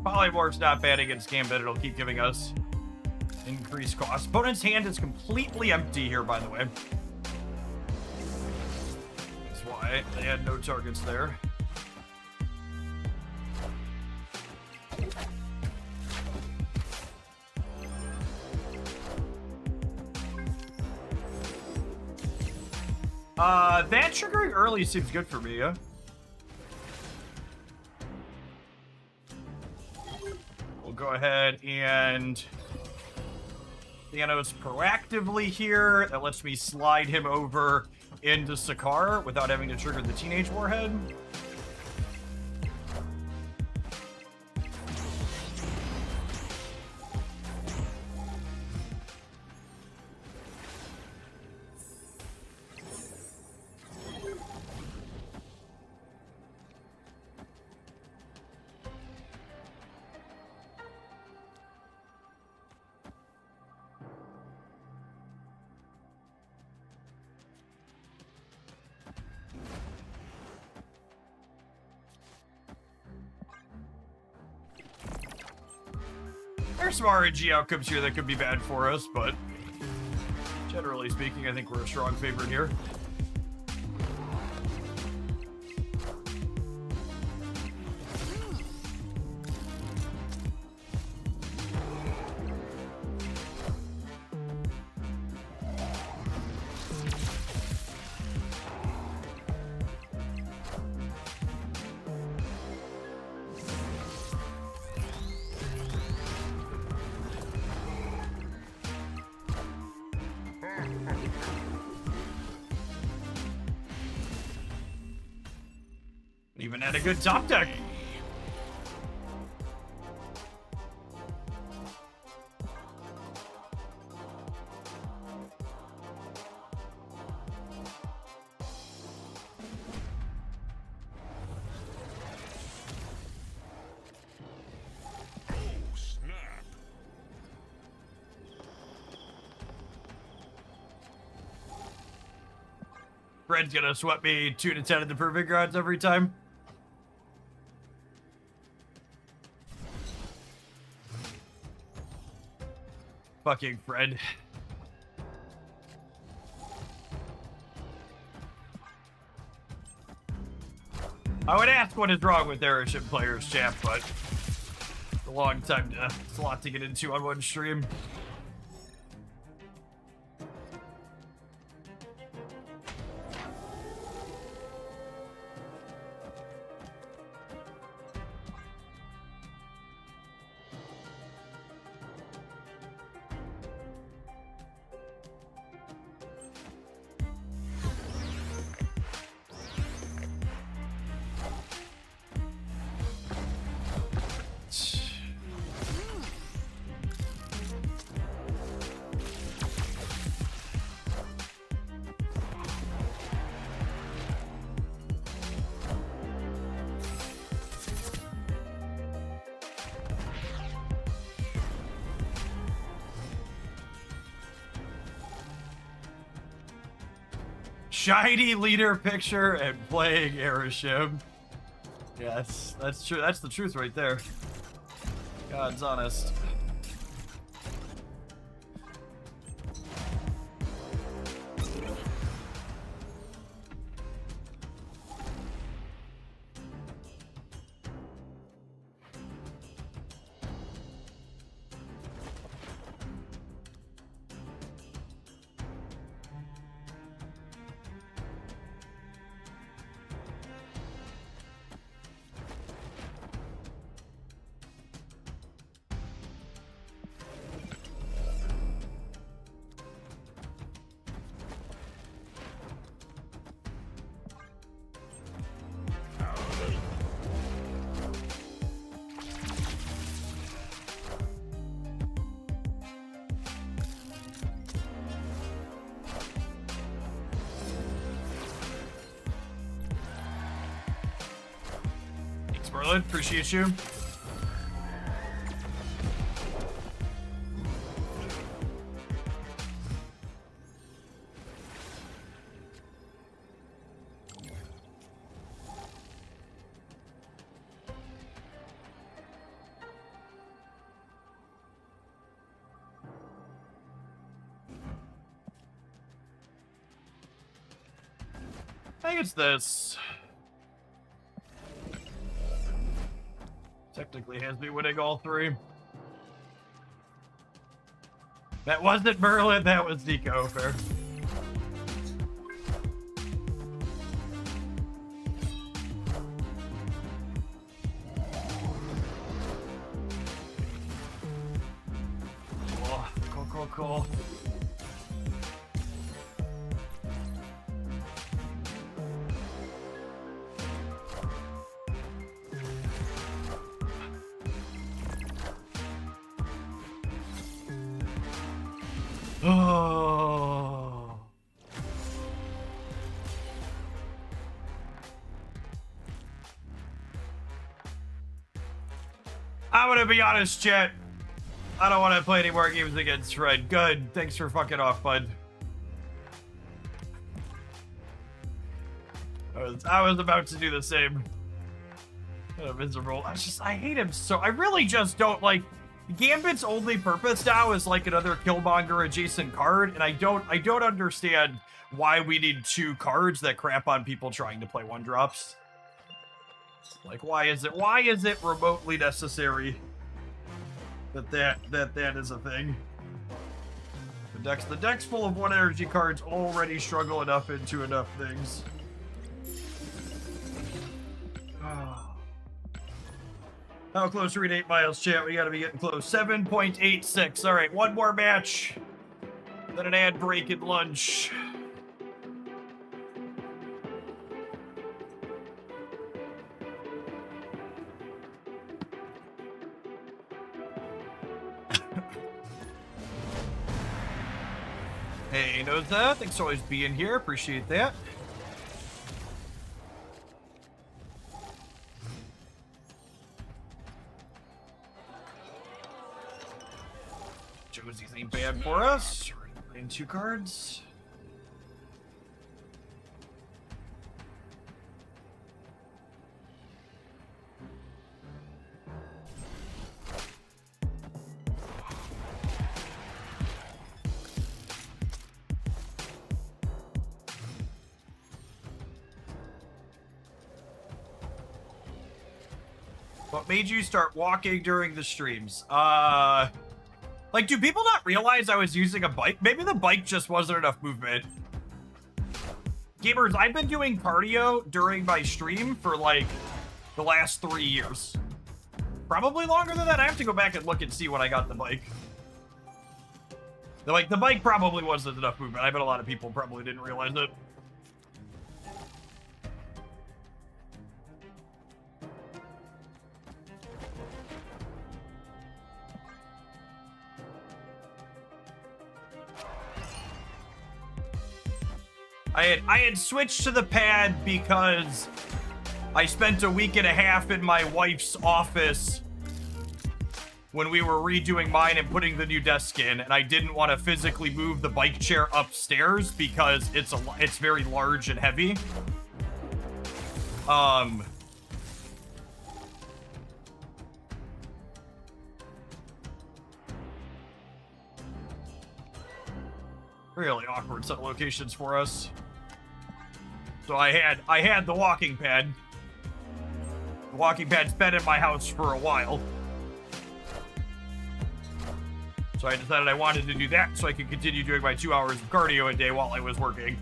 Polymorph's not bad against Gambit. It'll keep giving us increased cost. Opponent's hand is completely empty here, by the way. That's why they had no targets there. That triggering early seems good for me, yeah? Go ahead and Thanos proactively here. That lets me slide him over into Sakaar without having to trigger the Teenage Warhead. There's some RNG outcomes here that could be bad for us, but generally speaking, I think we're a strong favorite here. Even had a good top deck. Fred's gonna sweat me 2 to 10 of the proving grounds every time. Fucking Fred. I would ask what is wrong with Airship players, chat, but it's a long time to, it's a lot to get into on one stream. Shiny leader picture and playing Airship. Yeah, that's true. That's the truth right there. God's honest. Merlin, appreciate you. I think it's this. Technically has me winning all 3. That wasn't Merlin, that was Nico. Fair. Oh, cool. Oh. I'm gonna be honest, chat. I don't want to play any more games against Fred. Good. Thanks for fucking off, bud. I was about to do the same. Miserable. I hate him so. I really just don't like. Gambit's only purpose now is like another Killmonger adjacent card, and I don't understand why we need 2 cards that crap on people trying to play 1-drops. Like, why is it remotely necessary that is a thing? The deck's full of 1 energy cards already struggle enough into enough things. How close are we to 8 miles, chat? We gotta be getting close. 7.86. All right, 1 more match. Then an ad break at lunch. Hey, knows that. Thanks for always being here. Appreciate that. Josie's ain't bad for us. Playing 2 cards. What made you start walking during the streams? Like, do people not realize I was using a bike? Maybe the bike just wasn't enough movement. Gamers, I've been doing cardio during my stream for, like, the last 3 years. Probably longer than that. I have to go back and look and see when I got the bike. Like, the bike probably wasn't enough movement. I bet a lot of people probably didn't realize it. I had switched to the pad because I spent a week and a half in my wife's office when we were redoing mine and putting the new desk in, and I didn't want to physically move the bike chair upstairs because it's very large and heavy. Really awkward set of locations for us. So I had the walking pad. The walking pad's been in my house for a while. So I decided I wanted to do that so I could continue doing my 2 hours of cardio a day while I was working.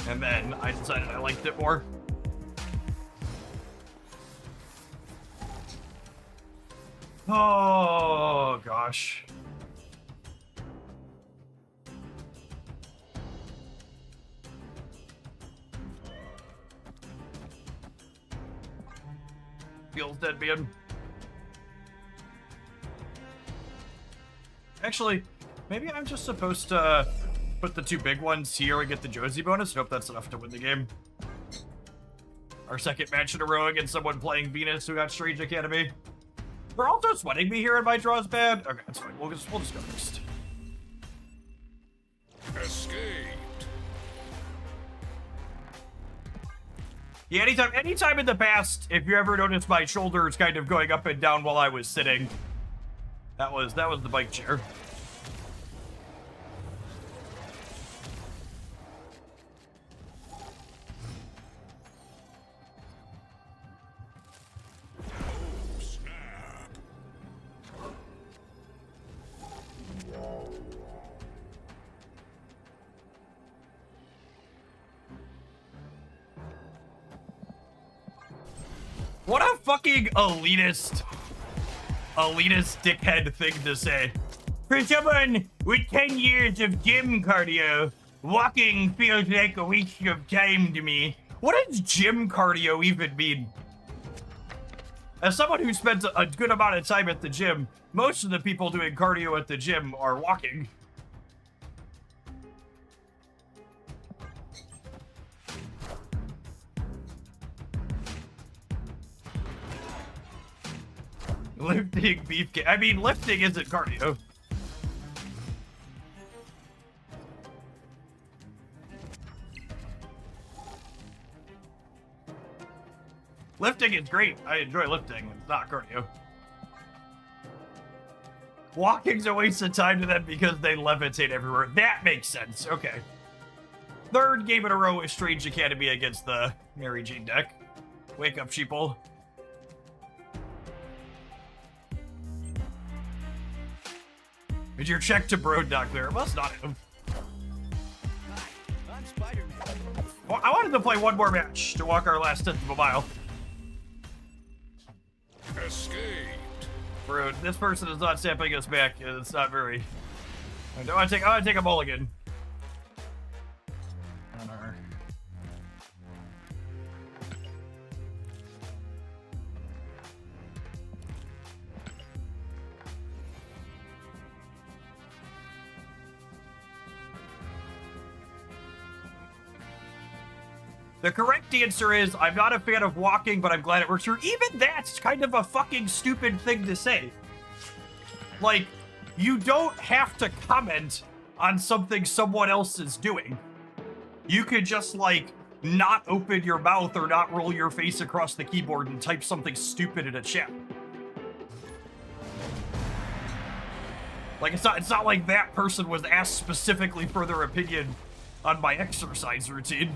And then I decided I liked it more. Oh, gosh. Feels dead, man. Actually, maybe I'm just supposed to put the 2 big ones here and get the Josie bonus. Hope that's enough to win the game. Our second match in a row against someone playing Venus who got Strange Academy. They're also sweating me here in my draws bad. Okay, that's fine. We'll just go next. Escaped. Yeah, anytime in the past, if you ever noticed my shoulders kind of going up and down while I was sitting, that was the bike chair. What a fucking elitist dickhead thing to say. For someone with 10 years of gym cardio, walking feels like a waste of time to me. What does gym cardio even mean? As someone who spends a good amount of time at the gym, most of the people doing cardio at the gym are walking. Lifting beefcake. I mean, lifting isn't cardio. Lifting is great. I enjoy lifting. It's not cardio. Walking's a waste of time to them because they levitate everywhere. That makes sense. Okay. Third game in a row with Strange Academy against the Mary Jane deck. Wake up, sheeple. Is your check to Broad not clear? It must not have. I'm Spider-Man. Well, I wanted to play one more match to walk our last 10th of a mile. Escaped. Broad, this person is not sampling us back. It's not very... I want to take a mulligan. The correct answer is, I'm not a fan of walking, but I'm glad it works here. Even that's kind of a fucking stupid thing to say. Like, you don't have to comment on something someone else is doing. You could just, like, not open your mouth or not roll your face across the keyboard and type something stupid in a chat. Like, it's not like that person was asked specifically for their opinion on my exercise routine.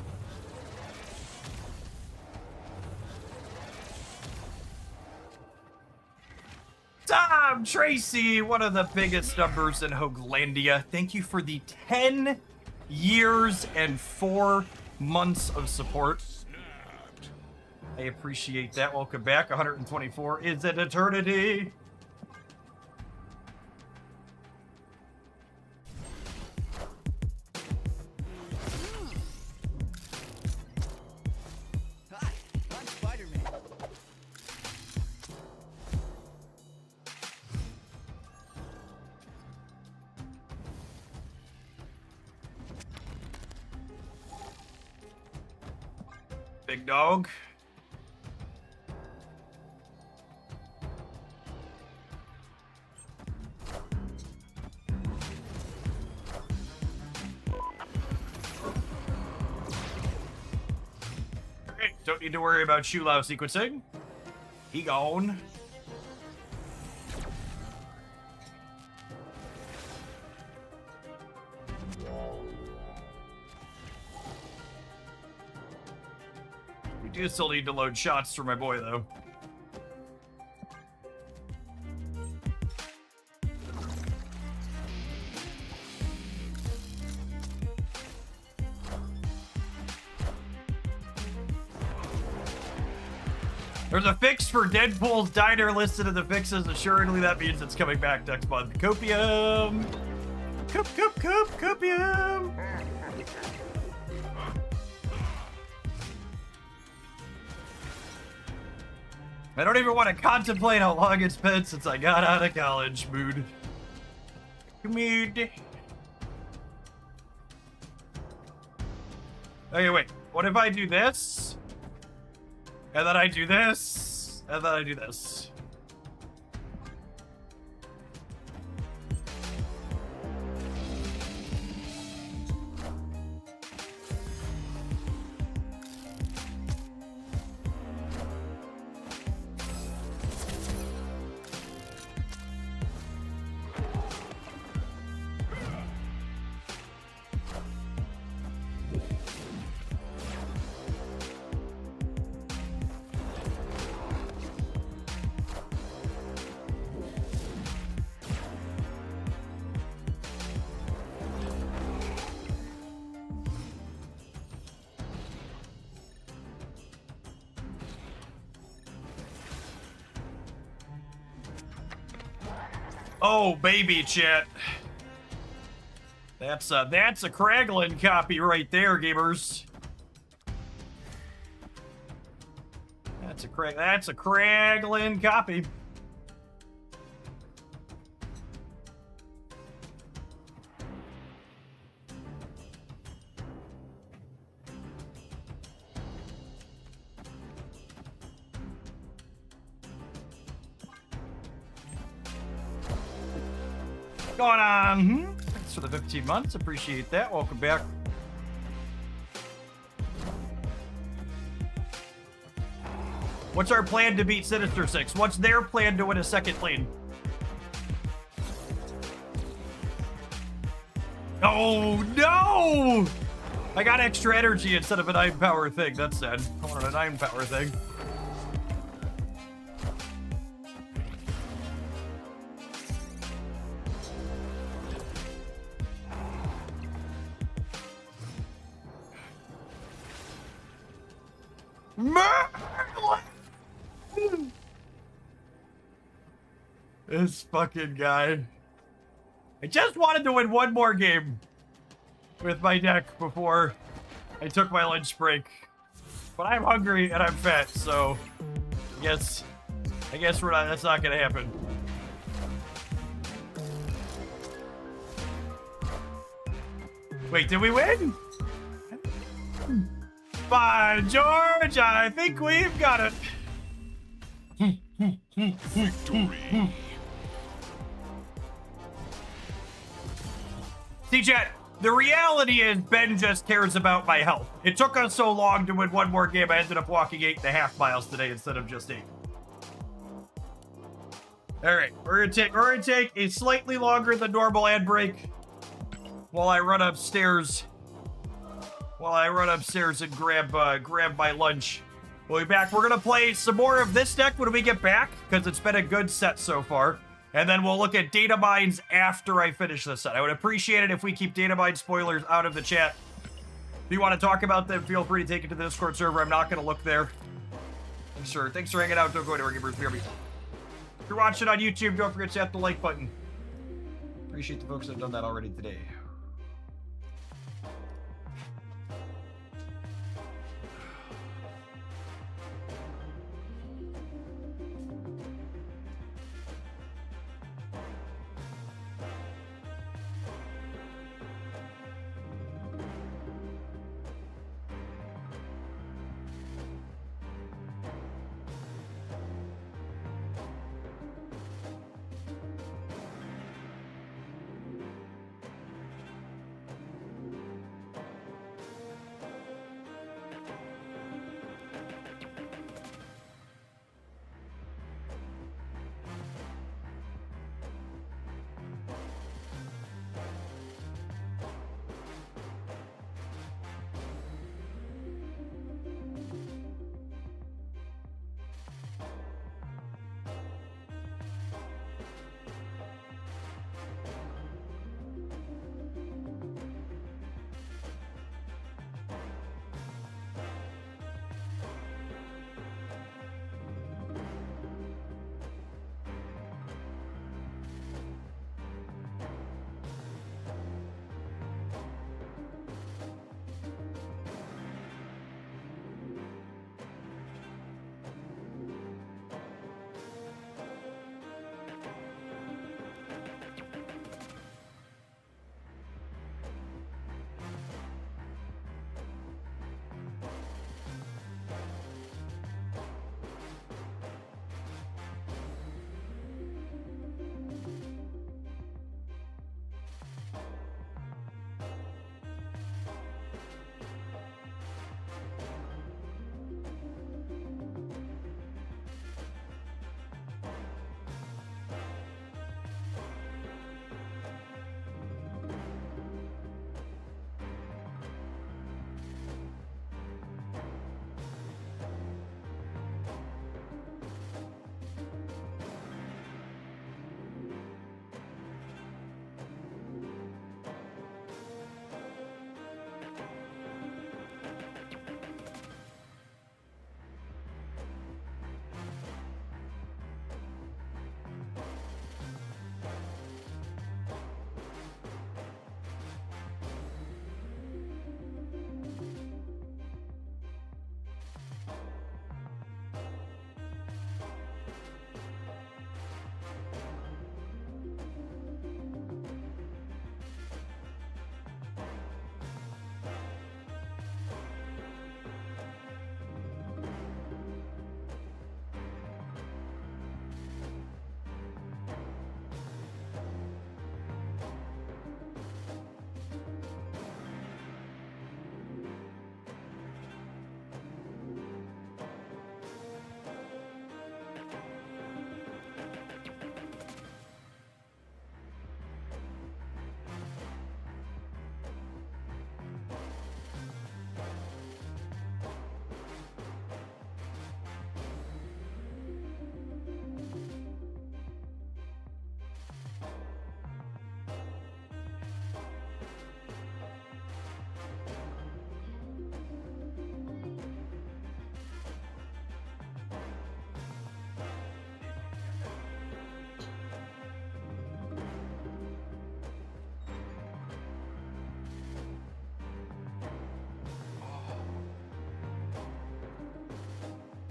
Tom Tracy, one of the biggest numbers in Hoaglandia. Thank you for the 10 years and 4 months of support. I appreciate that. Welcome back. 124 is an eternity. Hi, I'm Spider-Man. Big dog. Okay, don't need to worry about Shulao sequencing. He gone. We do still need to load shots for my boy, though. There's a fix for Deadpool's Diner listed in the fixes. Assuredly, that means it's coming back next month. Copium! Copium! I don't even want to contemplate how long it's been since I got out of college. Mood. Okay, wait. What if I do this? And then I do this? And then I do this. Oh, baby, chat. That's a Kraglin copy right there, gamers. That's a Kraglin copy. Going on? Thanks for the 15 months. Appreciate that. Welcome back. What's our plan to beat Sinister Six? What's their plan to win a second lane? Oh no! I got extra energy instead of a 9 power thing. That's sad. I wanted a 9 power thing. This fucking guy. I just wanted to win one more game with my deck before I took my lunch break. But I'm hungry and I'm fat, so I guess that's not gonna happen. Wait, did we win? By George, I think we've got it. Victory. See, chat, the reality is Ben just cares about my health. It took us so long to win one more game, I ended up walking 8.5 miles today instead of just 8. All right, we're gonna take a slightly longer than normal ad break while I run upstairs. And grab my lunch. We'll be back. We're going to play some more of this deck when we get back, because it's been a good set so far. And then we'll look at data mines after I finish this set. I would appreciate it if we keep data mine spoilers out of the chat. If you want to talk about them, feel free to take it to the Discord server. I'm not going to look there. Thanks for hanging out. Don't go anywhere. If you're watching on YouTube, don't forget to hit the like button. Appreciate the folks that have done that already today.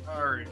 Alright.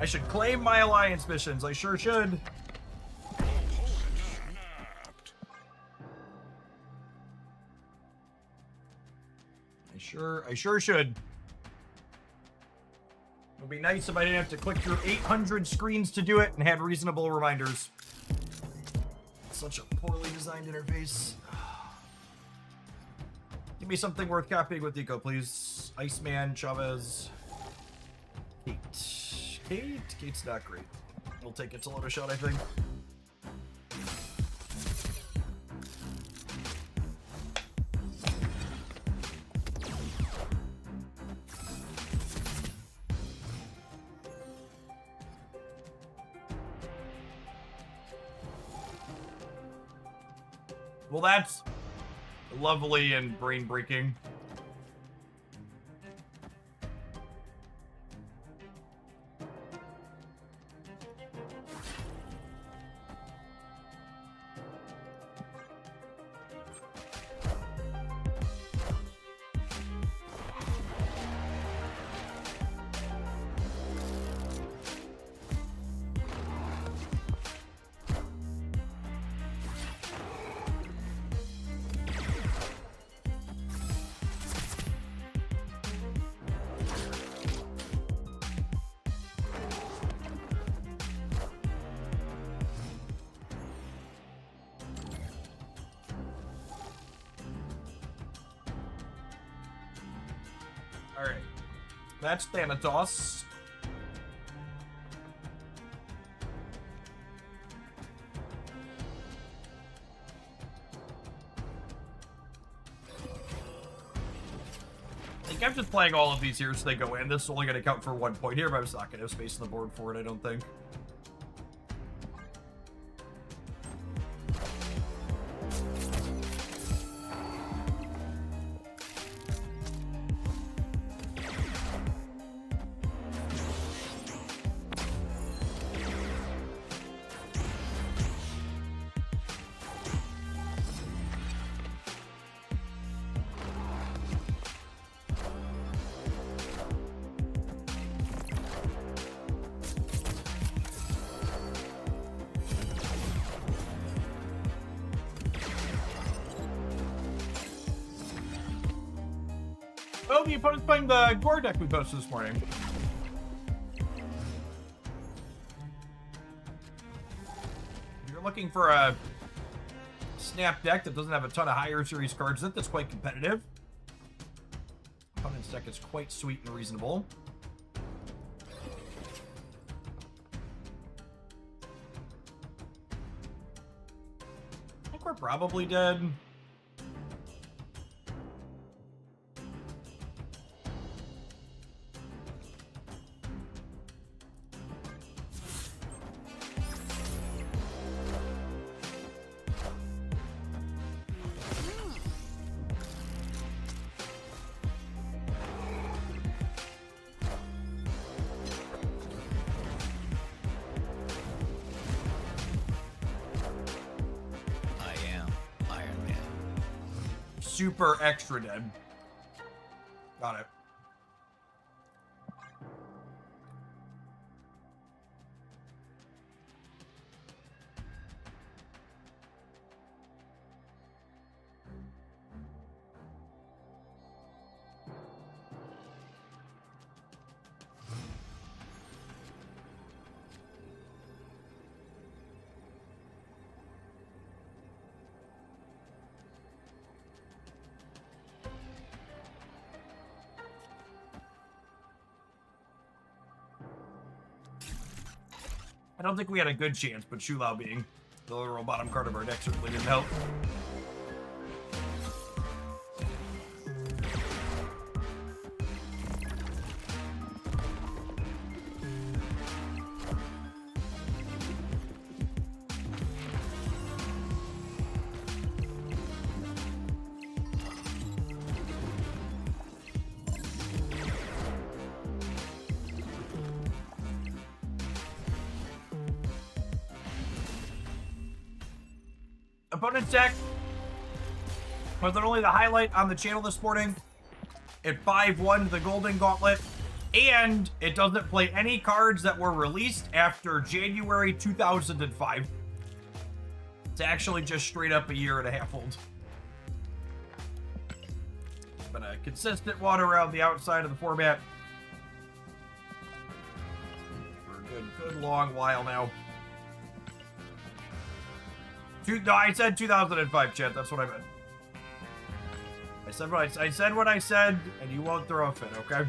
I should claim my alliance missions. I sure should. I sure should. It would be nice if I didn't have to click through 800 screens to do it and had reasonable reminders. Such a poorly designed interface. Give me something worth copying with Eco, please. Iceman, Chavez, Kate. Kate's not great. We'll take it to load a shot, I think. Well, that's lovely and brain-breaking. Alright. That's Thanatos. I think I'm just playing all of these here so they go in. This is only going to count for 1 point here, but I'm just not going to have space on the board for it, I don't think. Oh, the opponent's playing the Gore deck we posted this morning. If you're looking for a snap deck that doesn't have a ton of higher series cards in it, that's quite competitive. Opponent's deck is quite sweet and reasonable. I think we're probably dead. Super extra dead. Got it. I don't think we had a good chance, but Shulao being the literal bottom card of our deck certainly didn't help. Opponent's deck was not only the highlight on the channel this morning, it 5-1 the Golden Gauntlet, and it doesn't play any cards that were released after January 2005. It's actually just straight up a year and a half old. been a consistent one around the outside of the format for a good long while now. No, I said 2005, chat. That's what I meant. I said what I said, and you won't throw a fit, okay?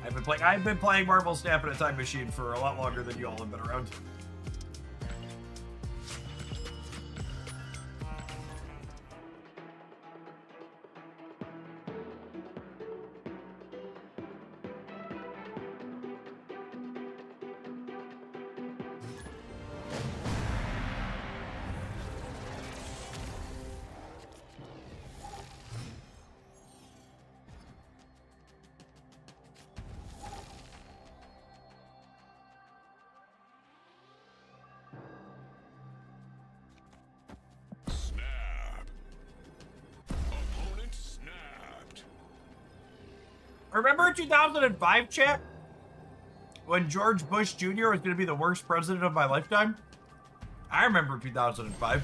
I've been playing Marvel Snap in a Time Machine for a lot longer than you all have been around. Remember 2005, chat? When George Bush Jr. was going to be the worst president of my lifetime? I remember 2005.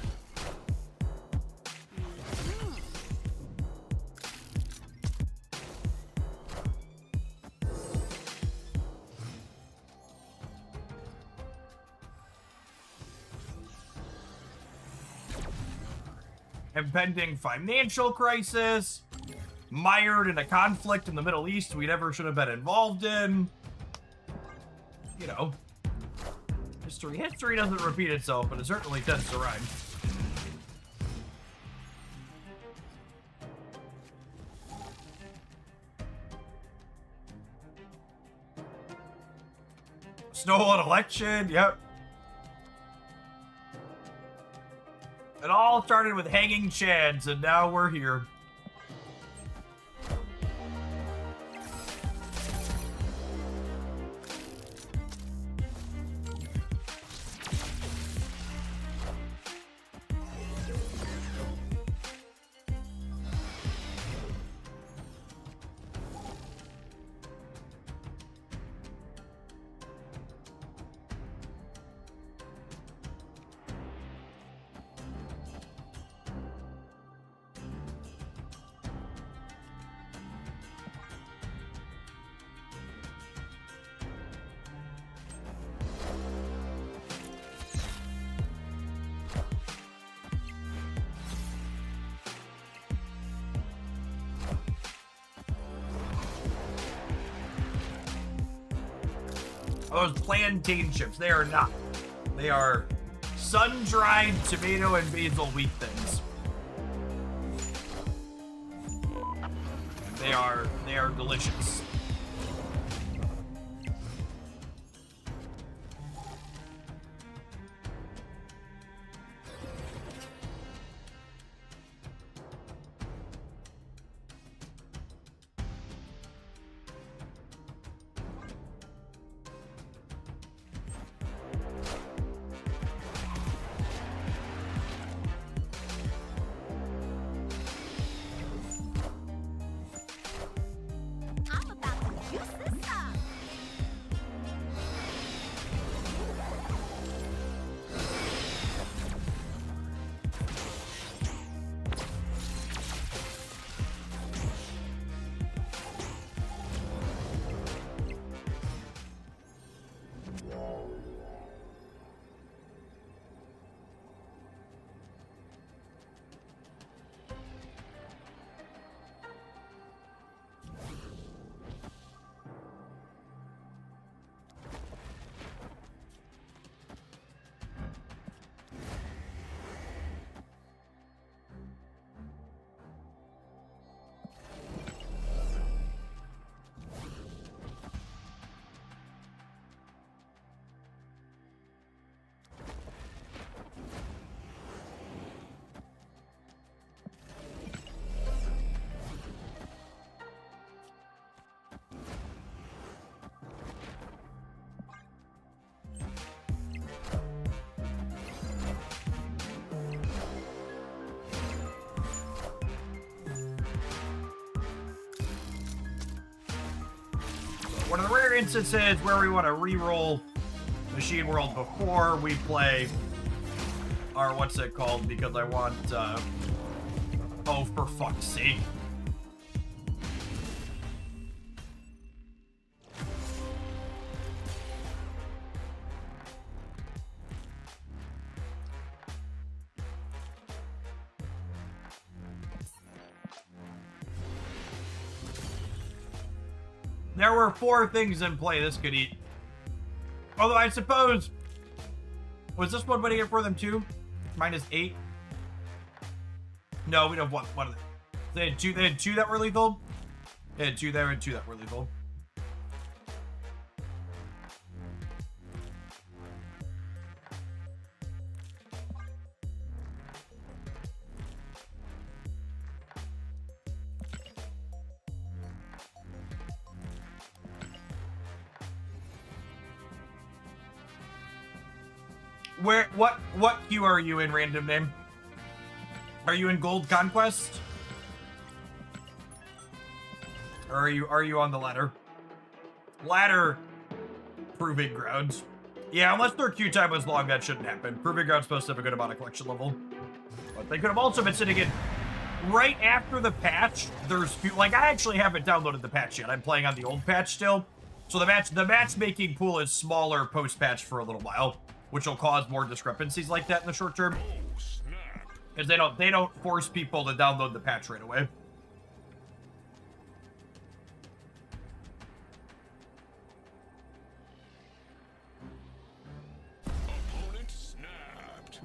Impending financial crisis. Mired in a conflict in the Middle East we never should have been involved in. You know. History doesn't repeat itself, but it certainly tends to rhyme. Stolen election, yep. It all started with hanging Chads, and now we're here. Those plantain chips, they are not. They are sun-dried tomato and basil wheat thins. They are delicious. I'm about to juice this up. One of the rare instances where we want to re-roll Machine World before we play our what's it called, because I want Oh, for fuck's sake. There were 4 things in play this could eat. Although I suppose... Was this one winning it for them too? -8? No, we don't have one of them. They had two that were lethal? They had two that were lethal. What queue are you in, random name? Are you in Gold Conquest? Or are you on the ladder? Ladder Proving Grounds. Yeah, unless their queue time was long, that shouldn't happen. Proving Grounds supposed to have a good amount of collection level. But they could have also been sitting in right after the patch. There's like, I actually haven't downloaded the patch yet. I'm playing on the old patch still. So the matchmaking pool is smaller post-patch for a little while, which will cause more discrepancies like that in the short term. Because they don't force people to download the patch right away. Opponent snapped.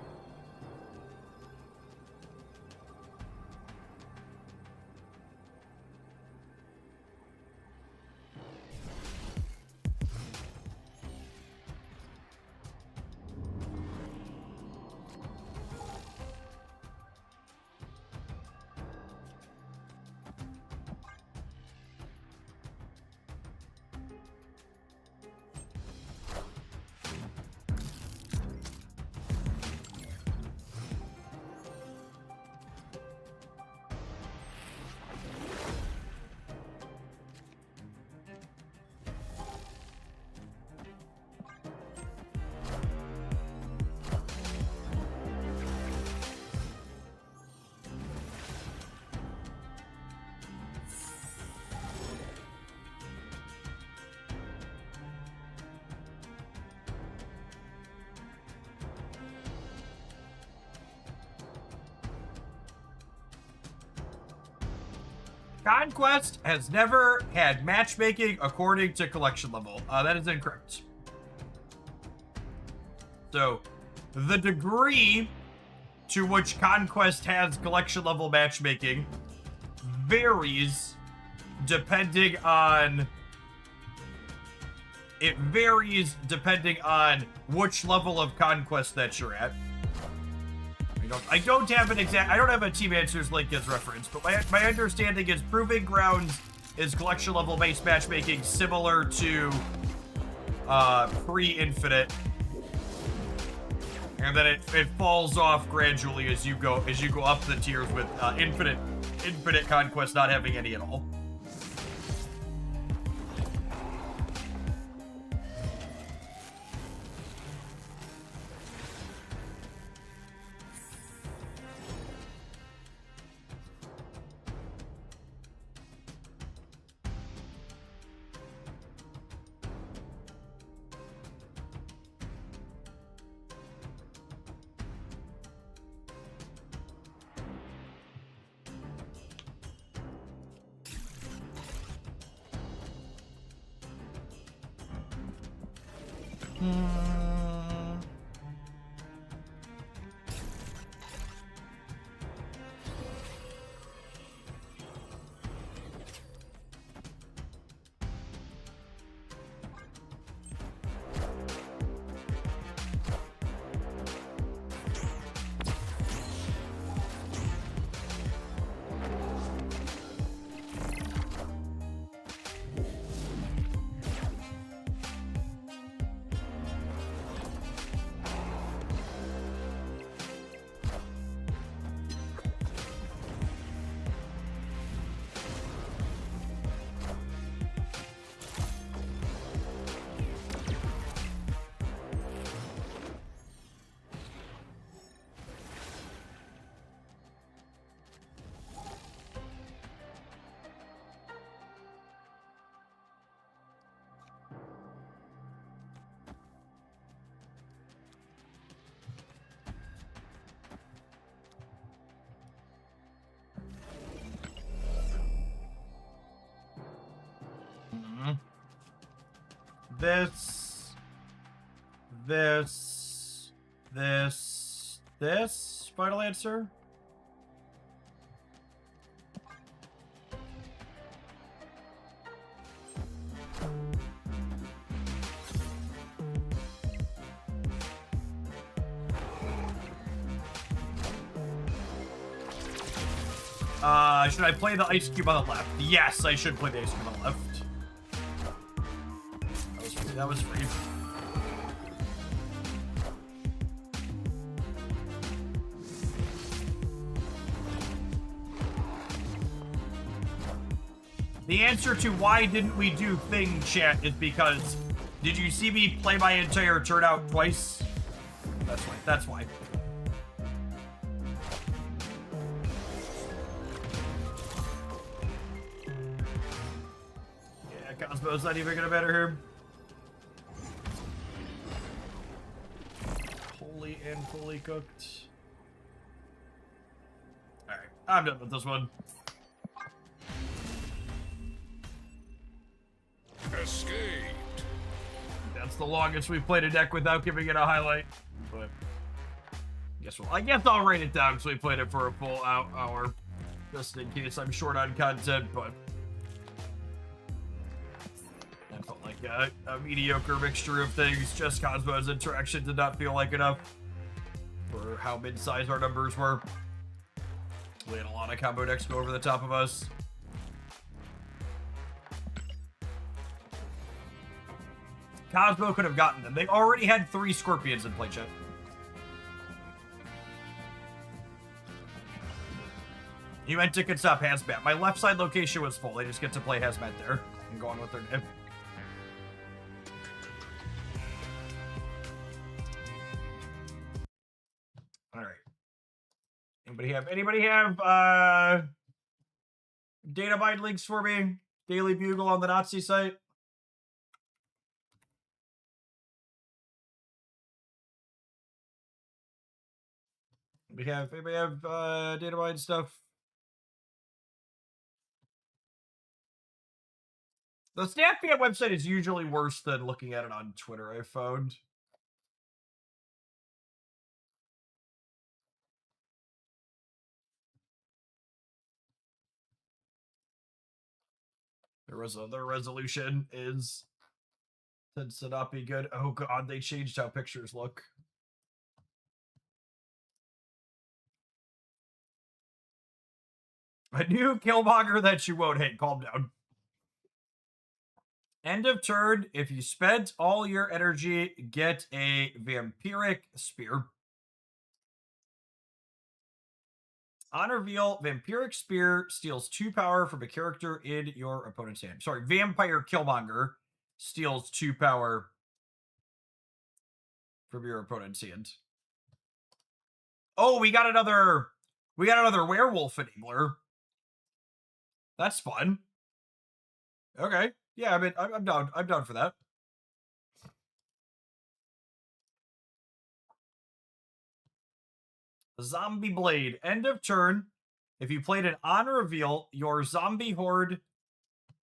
Conquest has never had matchmaking according to collection level. That is incorrect. So, the degree to which Conquest has collection level matchmaking varies depending on... It varies depending on which level of Conquest that you're at. I don't have a Team Answers link as reference, but my understanding is Proving Grounds is collection level based matchmaking similar to pre-Infinite, and then it falls off gradually as you go up the tiers with Infinite Conquest not having any at all. this, this. Final answer. Should I play the ice cube on the left? Yes, I should play the ice cube on the left. That was free. The answer to why didn't we do thing chat is because did you see me play my entire turnout twice? That's why. That's why. Yeah, Cosmo's not even gonna matter here. Holy and fully cooked. Alright, I'm done with this one. Escaped. That's the longest we've played a deck without giving it a highlight. But I guess I'll write it down because we played it for a full hour. Just in case I'm short on content, but that felt like a mediocre mixture of things. Just Cosmo's interaction did not feel like enough for how mid-size our numbers were. We had a lot of combo decks go over the top of us. Cosmo could have gotten them. They already had 3 Scorpions in play, chat. You meant to stop Hazmat. My left side location was full. They just get to play Hazmat there and go on with their day. All right. Anybody have data mine links for me? Daily Bugle on the Nazi site? Anybody have data mine stuff? The SnapPM website is usually worse than looking at it on Twitter, I found. Their resolution tends to not be good. Oh god, they changed how pictures look. A new Killmonger that you won't hate. Calm down. End of turn. If you spent all your energy, get a Vampiric Spear. On reveal, Vampiric Spear steals 2 power from a character in your opponent's hand. Sorry, Vampire Killmonger steals 2 power from your opponent's hand. Oh, we got another werewolf enabler. That's fun. Okay. Yeah, I mean, I'm down. I'm down for that. Zombie Blade. End of turn. If you played an on reveal, your zombie horde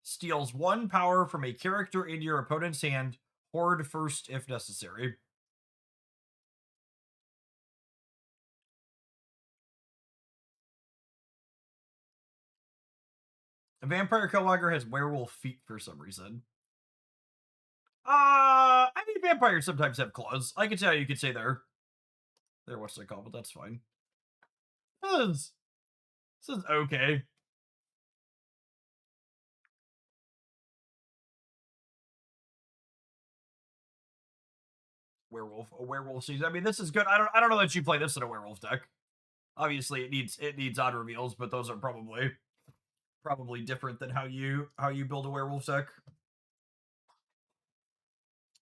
steals 1 power from a character in your opponent's hand. Horde first if necessary. A Vampire Killmonger has werewolf feet for some reason. I mean, vampires sometimes have claws. I can tell you could say they're what's they called, but that's fine. This is okay. A werewolf season. I mean, this is good. I don't know that you play this in a werewolf deck. Obviously, it needs odd reveals, but those are probably different than how you build a werewolf deck.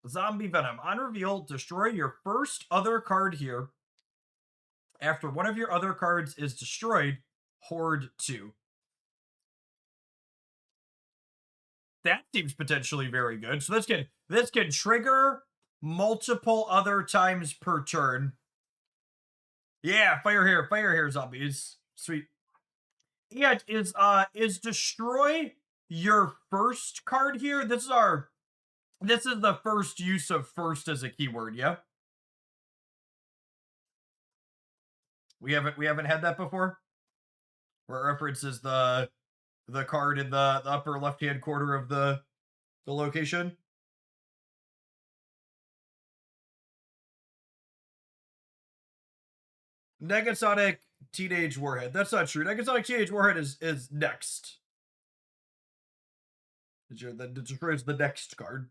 Zombie Venom. On reveal, destroy your first other card here. After one of your other cards is destroyed, Horde 2. That seems potentially very good. So this can trigger multiple other times per turn. Yeah, fire here, zombies. Sweet. Yeah, is destroy your first card here. This is our This is the first use of first as a keyword, yeah? We haven't had that before? Where it references the card in the upper left-hand corner of the location? Negasonic Teenage Warhead. That's not true. Negasonic Teenage Warhead is next. That destroys the next card.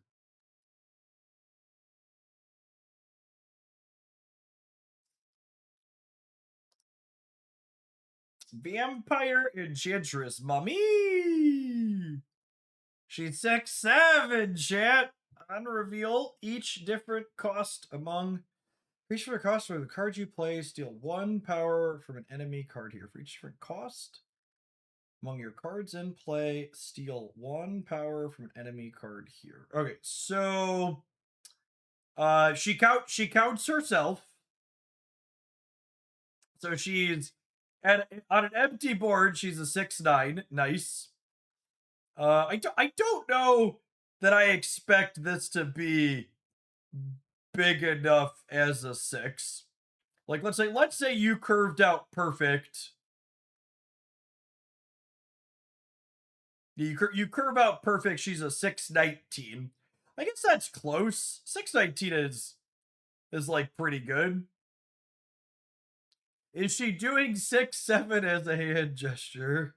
Vampire Enchantress Mummy. She's 6/7, chat. On reveal, each different cost among each different cost for the cards you play. Steal 1 power from an enemy card here. For each different cost among your cards in play, steal 1 power from an enemy card here. Okay, so she counts herself. So she's on an empty board, she's a 6/9. Nice. I don't know that I expect this to be big enough as a 6. Like, let's say you curved out perfect. You curve out perfect, she's a 6/19. I guess that's close. 6/19 is like pretty good. Is she doing 6/7 as a hand gesture?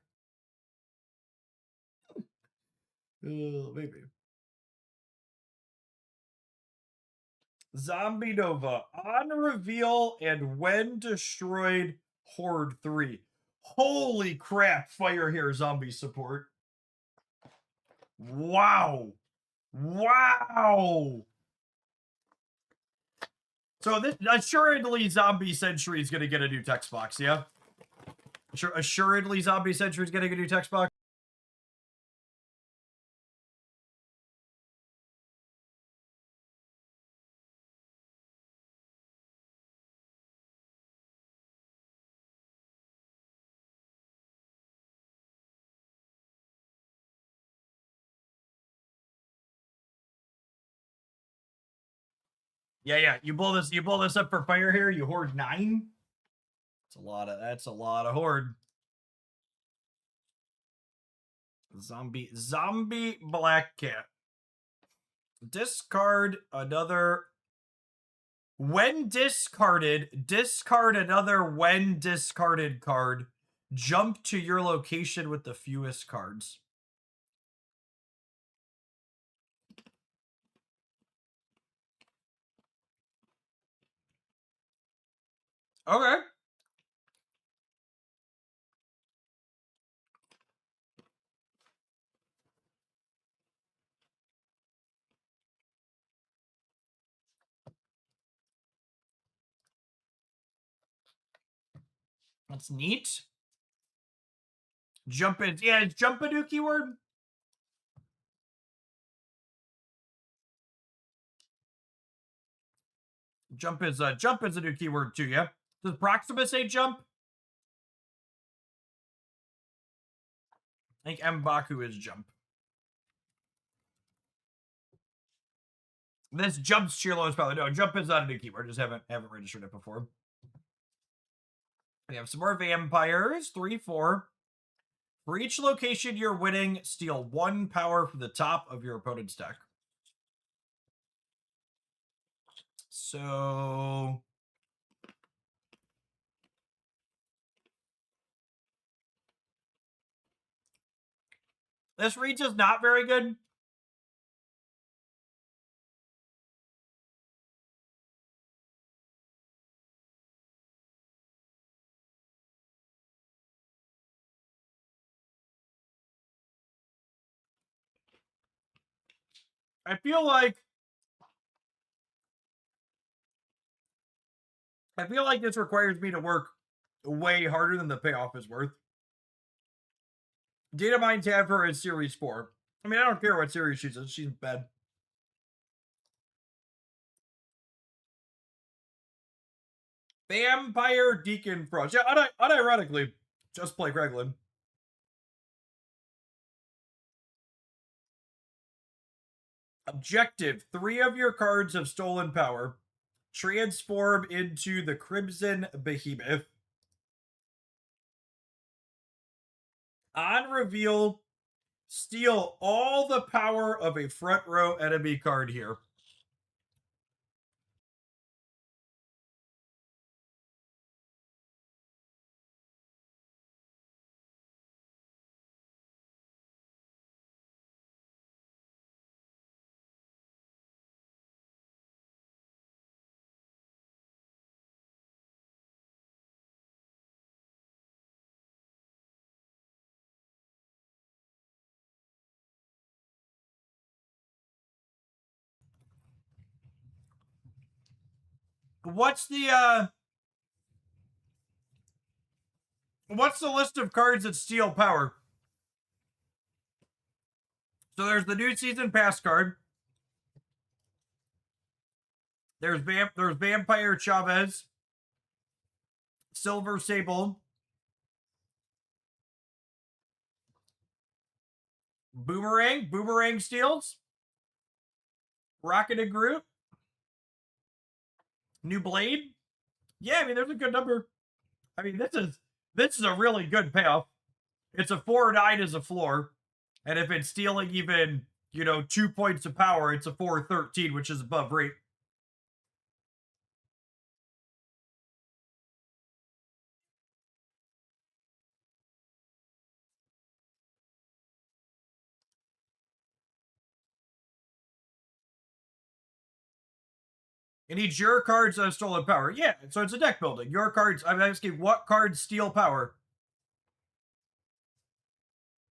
Maybe. Zombie Nova. On reveal and when destroyed, Horde 3. Holy crap, fire hair zombie support. Wow. Wow. So this assuredly Zombie Sentry is going to get a new text box, yeah? Assuredly Zombie Sentry is getting a new text box. Yeah. You blow this up for fire here, you hoard 9. That's a lot of horde. Zombie Black Cat. Discard another. When discarded, discard another when discarded card. Jump to your location with the fewest cards. Okay. That's neat. Jump in. Yeah, is jump a new keyword? Jump is a new keyword too, yeah? Does Proximus say jump? I think M'Baku is jump. This jumps Cheerlo is probably no. Jump is not a new keyword. Just haven't registered it before. We have some more vampires. 3/4. For each location you're winning, steal 1 power from the top of your opponent's deck. So this reach is not very good. I feel like this requires me to work way harder than the payoff is worth. Data Mine tab her in Series 4. I mean, I don't care what series she's in. She's in bed. Vampire Deacon Frost. Yeah, unironically, just play Greglin. Objective: 3 of your cards have stolen power. Transform into the Crimson Behemoth. On reveal, steal all the power of a front row enemy card here. What's the list of cards that steal power? So there's the new season pass card. There's Vampire Chavez, Silver Sable, Boomerang steals, Rocket and Groot, New Blade. Yeah, I mean, there's a good number. I mean, this is a really good payoff. It's a 4/9 as a floor, and if it's stealing even 2 points of power, it's a 4/13, which is above rate. It needs your cards that have stolen power. Yeah, so it's a deck building. Your cards. I'm asking what cards steal power.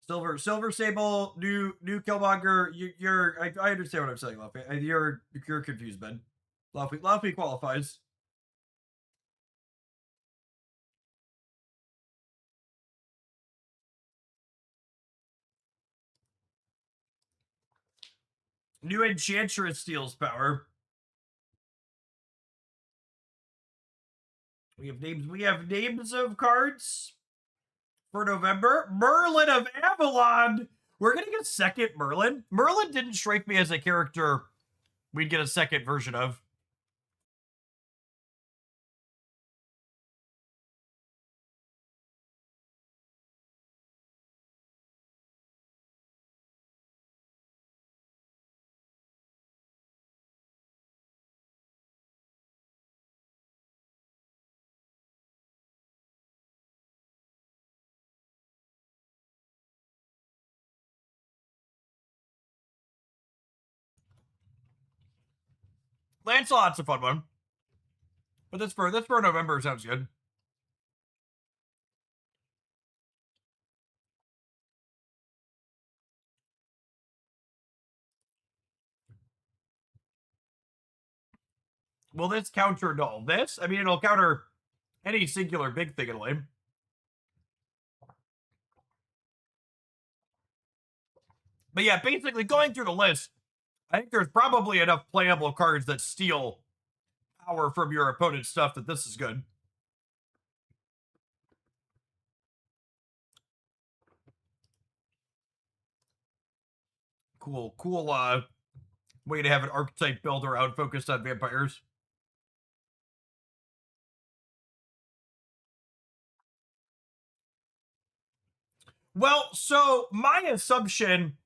Silver Sable, new Killmonger. I understand what I'm saying, Luffy. You're confused, Ben. Luffy qualifies. New Enchantress steals power. We have names of cards for November. Merlin of Avalon. We're getting a second Merlin. Merlin didn't strike me as a character we'd get a second version of. Lancelot's a fun one. But this for November sounds good. Will this counter all this? I mean, it'll counter any singular big thing in a way. But yeah, basically going through the list, I think there's probably enough playable cards that steal power from your opponent's stuff that this is good. Cool way to have an archetype builder out focused on vampires. Well, so my assumption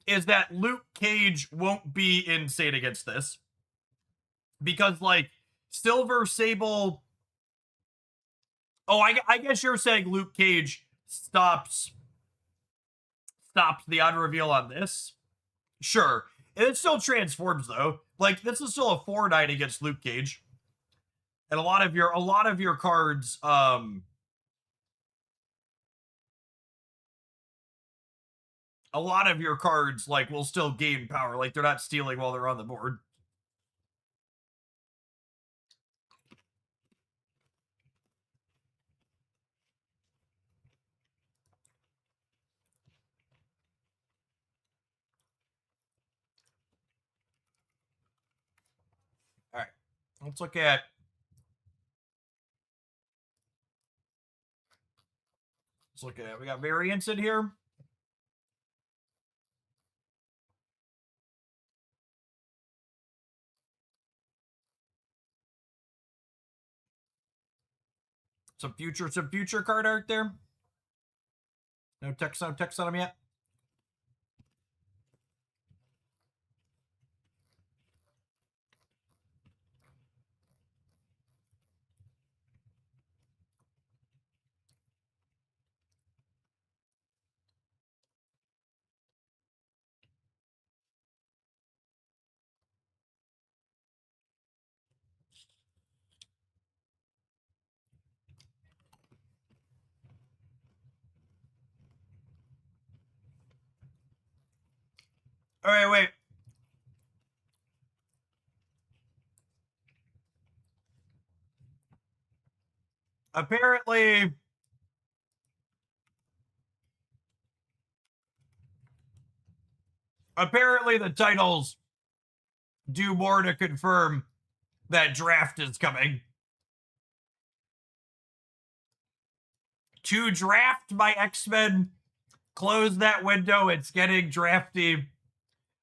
is that Luke Cage won't be insane against this. Because, like, Silver Sable... Oh, I guess you're saying Luke Cage stops the auto reveal on this? Sure. It still transforms, though. Like, this is still a 4/9 against Luke Cage. And a lot of your cards, like, will still gain power. Like, they're not stealing while they're on the board. All right. Let's look at... We got variants in here. Some future card art there. No text on them yet. All right, wait. Apparently, the titles do more to confirm that draft is coming. To draft my X-Men, close that window. It's getting drafty.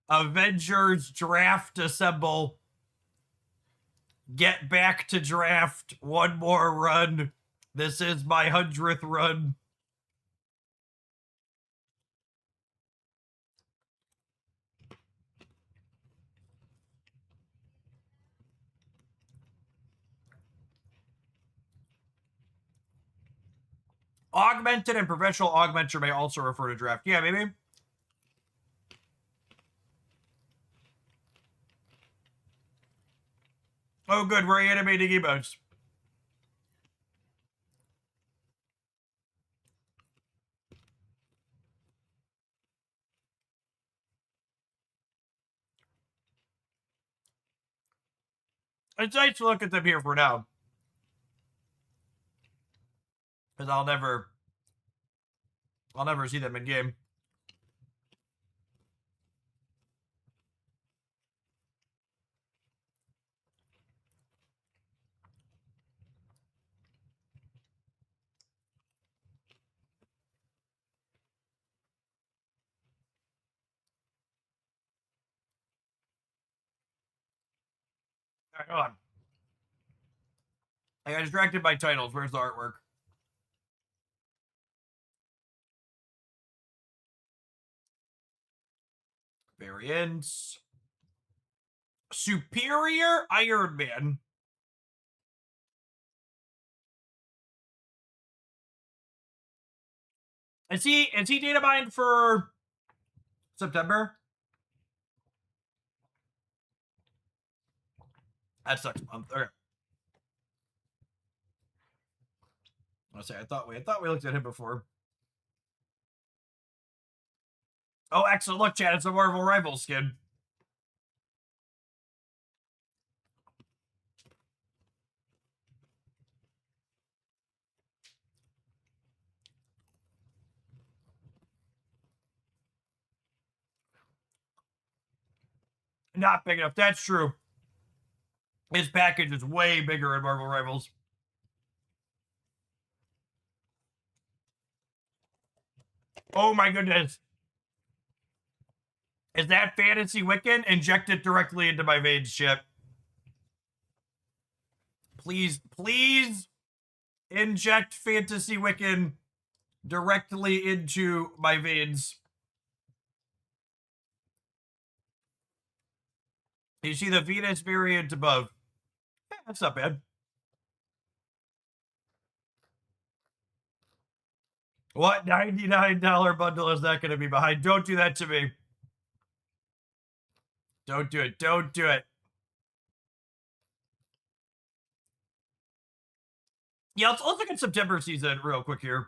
Avengers draft assemble. Get back to draft. One more run. This is my 100th run. Augmented and professional augmenter may also refer to draft. Yeah, maybe. Oh, good. We're animating emotes. It's nice to look at them here for now. Because I'll never see them in game. All right, hold on. I got distracted by titles. Where's the artwork? Variants. Superior Iron Man. Is he data mined for September? That sucks month. Okay. I'll say I thought we looked at him before. Oh, excellent. Look, Chad, it's a Marvel Rivals skin. Not big enough. That's true. His package is way bigger in Marvel Rivals. Oh my goodness. Is that Fantasy Wiccan? Inject it directly into my veins, ship. Please, please inject Fantasy Wiccan directly into my veins. You see the Venus variant above. Yeah, that's not bad. What $99 bundle is that going to be behind? Don't do that to me. Don't do it. Don't do it. Yeah, let's look at September season real quick here.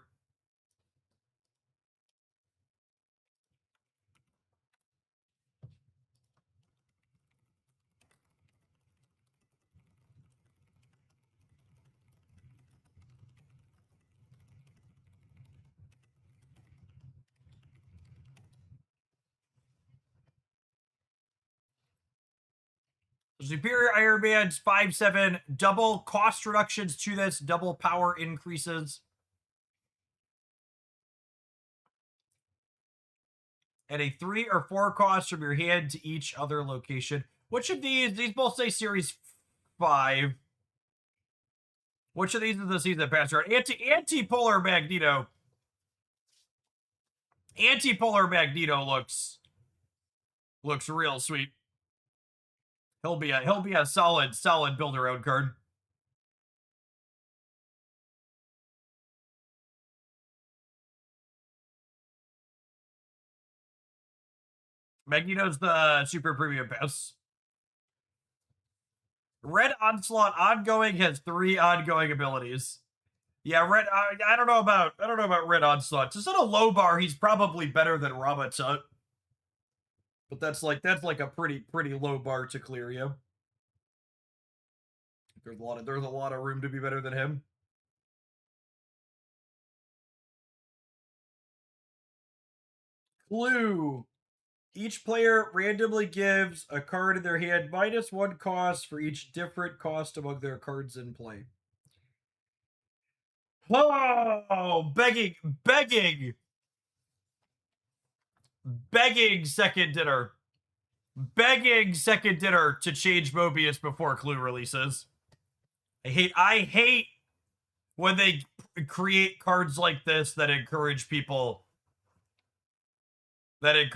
Superior Iron Man's 5/7, double cost reductions to this, double power increases. And a 3 or 4 cost from your hand to each other location. Which of these both say Series 5. Which of these is the season pass card? Anti-polar Magneto. Anti-polar Magneto looks real sweet. He'll be a solid build around card. Magneto's the super premium pass. Red Onslaught ongoing has 3 ongoing abilities. Yeah, I don't know about Red Onslaught. Just at a low bar, he's probably better than Ramatut. But that's like a pretty low bar to clear you. There's a lot of room to be better than him. Clue. Each player randomly gives a card in their hand -1 cost for each different cost among their cards in play. Oh, begging second dinner. Begging second dinner to change Mobius before Clue releases. I hate when they create cards like this that encourage people to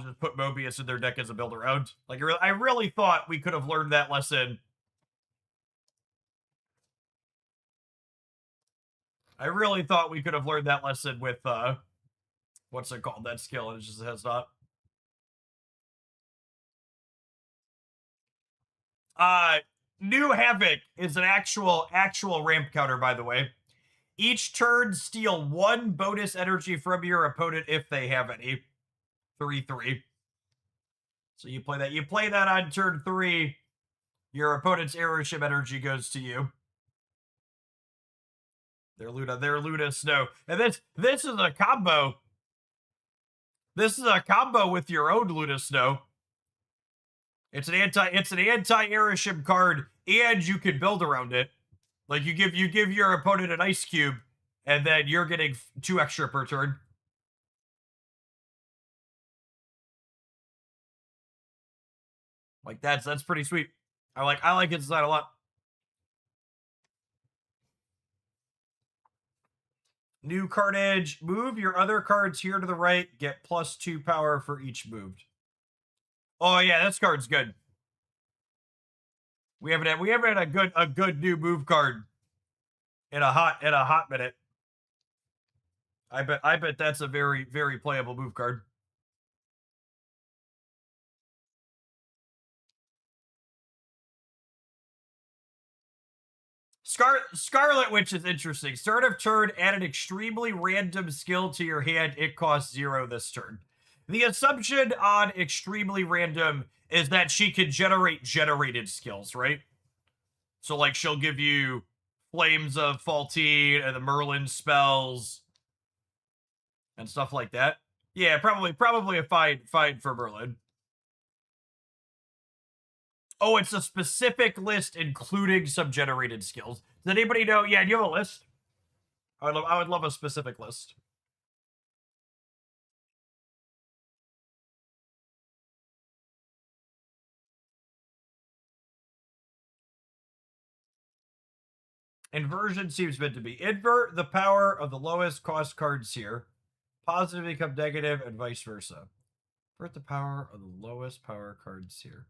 just put Mobius in their deck as a build around. Like, I really thought we could have learned that lesson. I really thought we could have learned that lesson with, what's it called? That skill, and it just has not. New Havoc is an actual ramp counter, by the way. Each turn, steal 1 bonus energy from your opponent if they have any. 3/3. So you play that on turn 3. Your opponent's airship energy goes to you. Their Luna Snow. And this is a combo. This is a combo with your own Luna Snow. It's an anti-airship card, and you can build around it. Like, you give your opponent an ice cube, and then you're getting 2 extra per turn. Like, that's pretty sweet. I like its design a lot. New Carnage. Move your other cards here to the right. Get +2 power for each moved. Oh yeah, this card's good. We haven't had a good new move card in a hot minute. I bet that's a very, very playable move card. Scarlet Witch is interesting. Start of turn, add an extremely random skill to your hand. It costs 0 this turn. The assumption on extremely random is that she can generate generated skills, right? So, like, she'll give you Flames of Faltine and the Merlin spells and stuff like that. Yeah, probably a fine for Merlin. Oh, it's a specific list including some generated skills. Does anybody know? Yeah, do you have a list? I would love a specific list. Inversion seems meant to be. Invert the power of the lowest cost cards here. Positive become negative and vice versa. Invert the power of the lowest power cards here.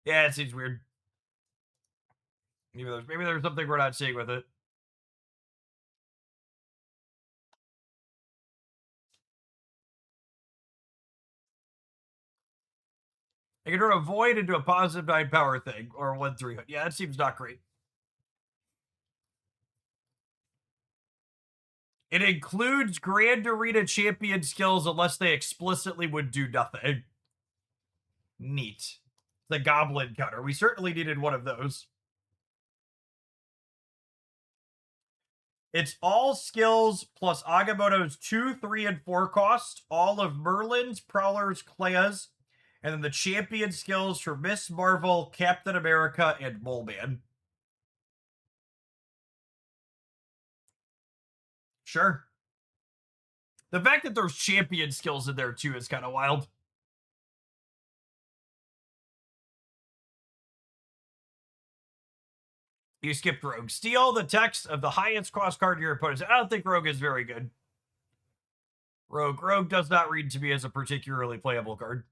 Yeah, it seems weird. Maybe there's something we're not seeing with it. I can turn a void into a positive 9 power thing, or 1/3. Yeah, that seems not great. It includes Grand Arena champion skills unless they explicitly would do nothing. Neat. The Goblin counter. We certainly needed one of those. It's all skills plus Agamotto's 2, 3, and 4 cost, all of Merlin's, Prowler's, Clea's, and then the champion skills for Miss Marvel, Captain America, and Mole Man. Sure. The fact that there's champion skills in there too is kind of wild. You skipped Rogue. Steal the text of the highest cost card your opponent. I don't think Rogue is very good. Rogue does not read to me as a particularly playable card.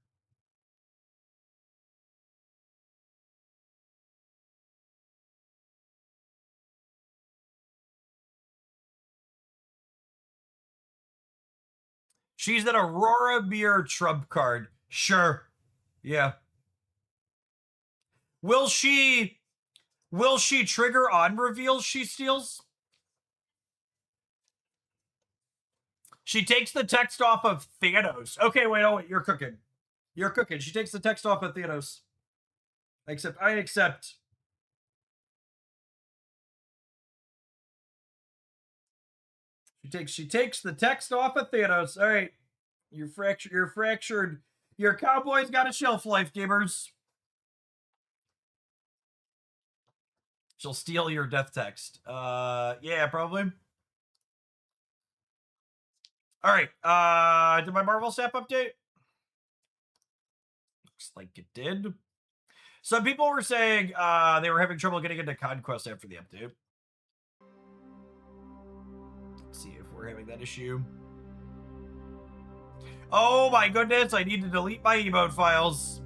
She's an Aurora Mirror trump card. Sure. Yeah. Will she trigger on reveals she steals? She takes the text off of Thanos. Okay, wait, you're cooking. You're cooking. She takes the text off of Thanos. I accept. She takes the text off of Thanos. All right. You're fractured. Your Cowboy's got a shelf life, gamers. She'll steal your death text. Yeah, probably. All right. Did my Marvel Snap update? Looks like it did. Some people were saying they were having trouble getting into Conquest after the update. Let's see if we're having that issue. Oh my goodness, I need to delete my emote files.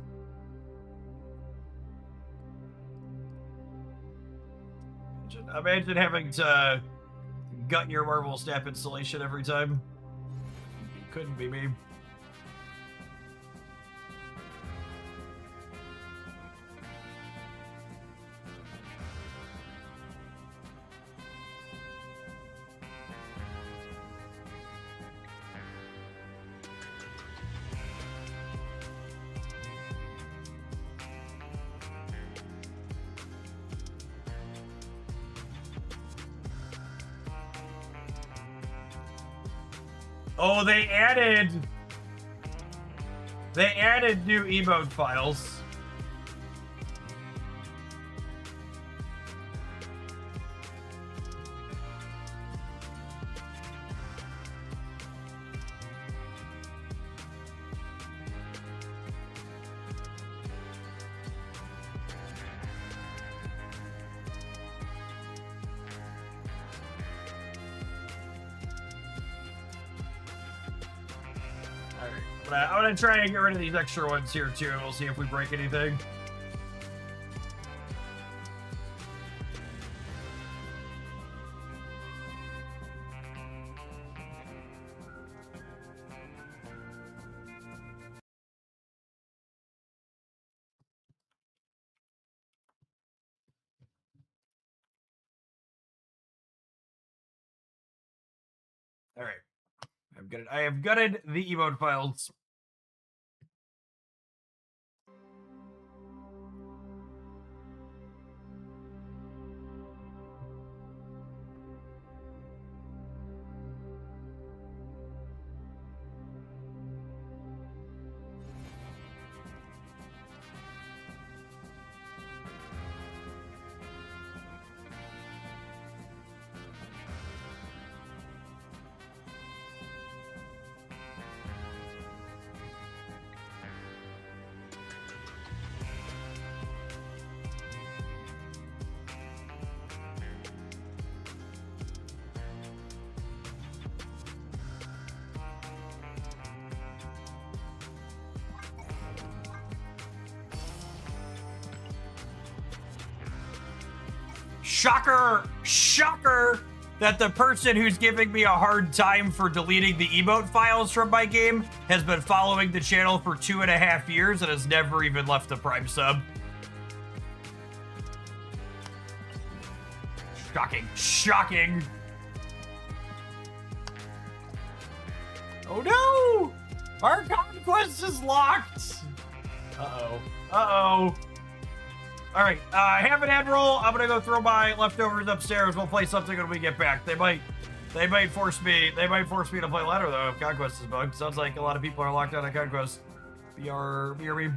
Imagine having to gut your Marvel Snap installation every time. It couldn't be me. Oh, they added new emote files. I'm gonna try and get rid of these extra ones here too. We'll see if we break anything. All right. I have gutted the emote files. Shocker that the person who's giving me a hard time for deleting the emote files from my game has been following the channel for 2.5 years and has never even left a Prime sub. Shocking. Oh no! Our conquest is locked! Uh-oh. All right, have an ad roll. I'm gonna go throw my leftovers upstairs. We'll play something when we get back. They might force me to play ladder though if Conquest is bugged. Sounds like a lot of people are locked out on Conquest. BRB.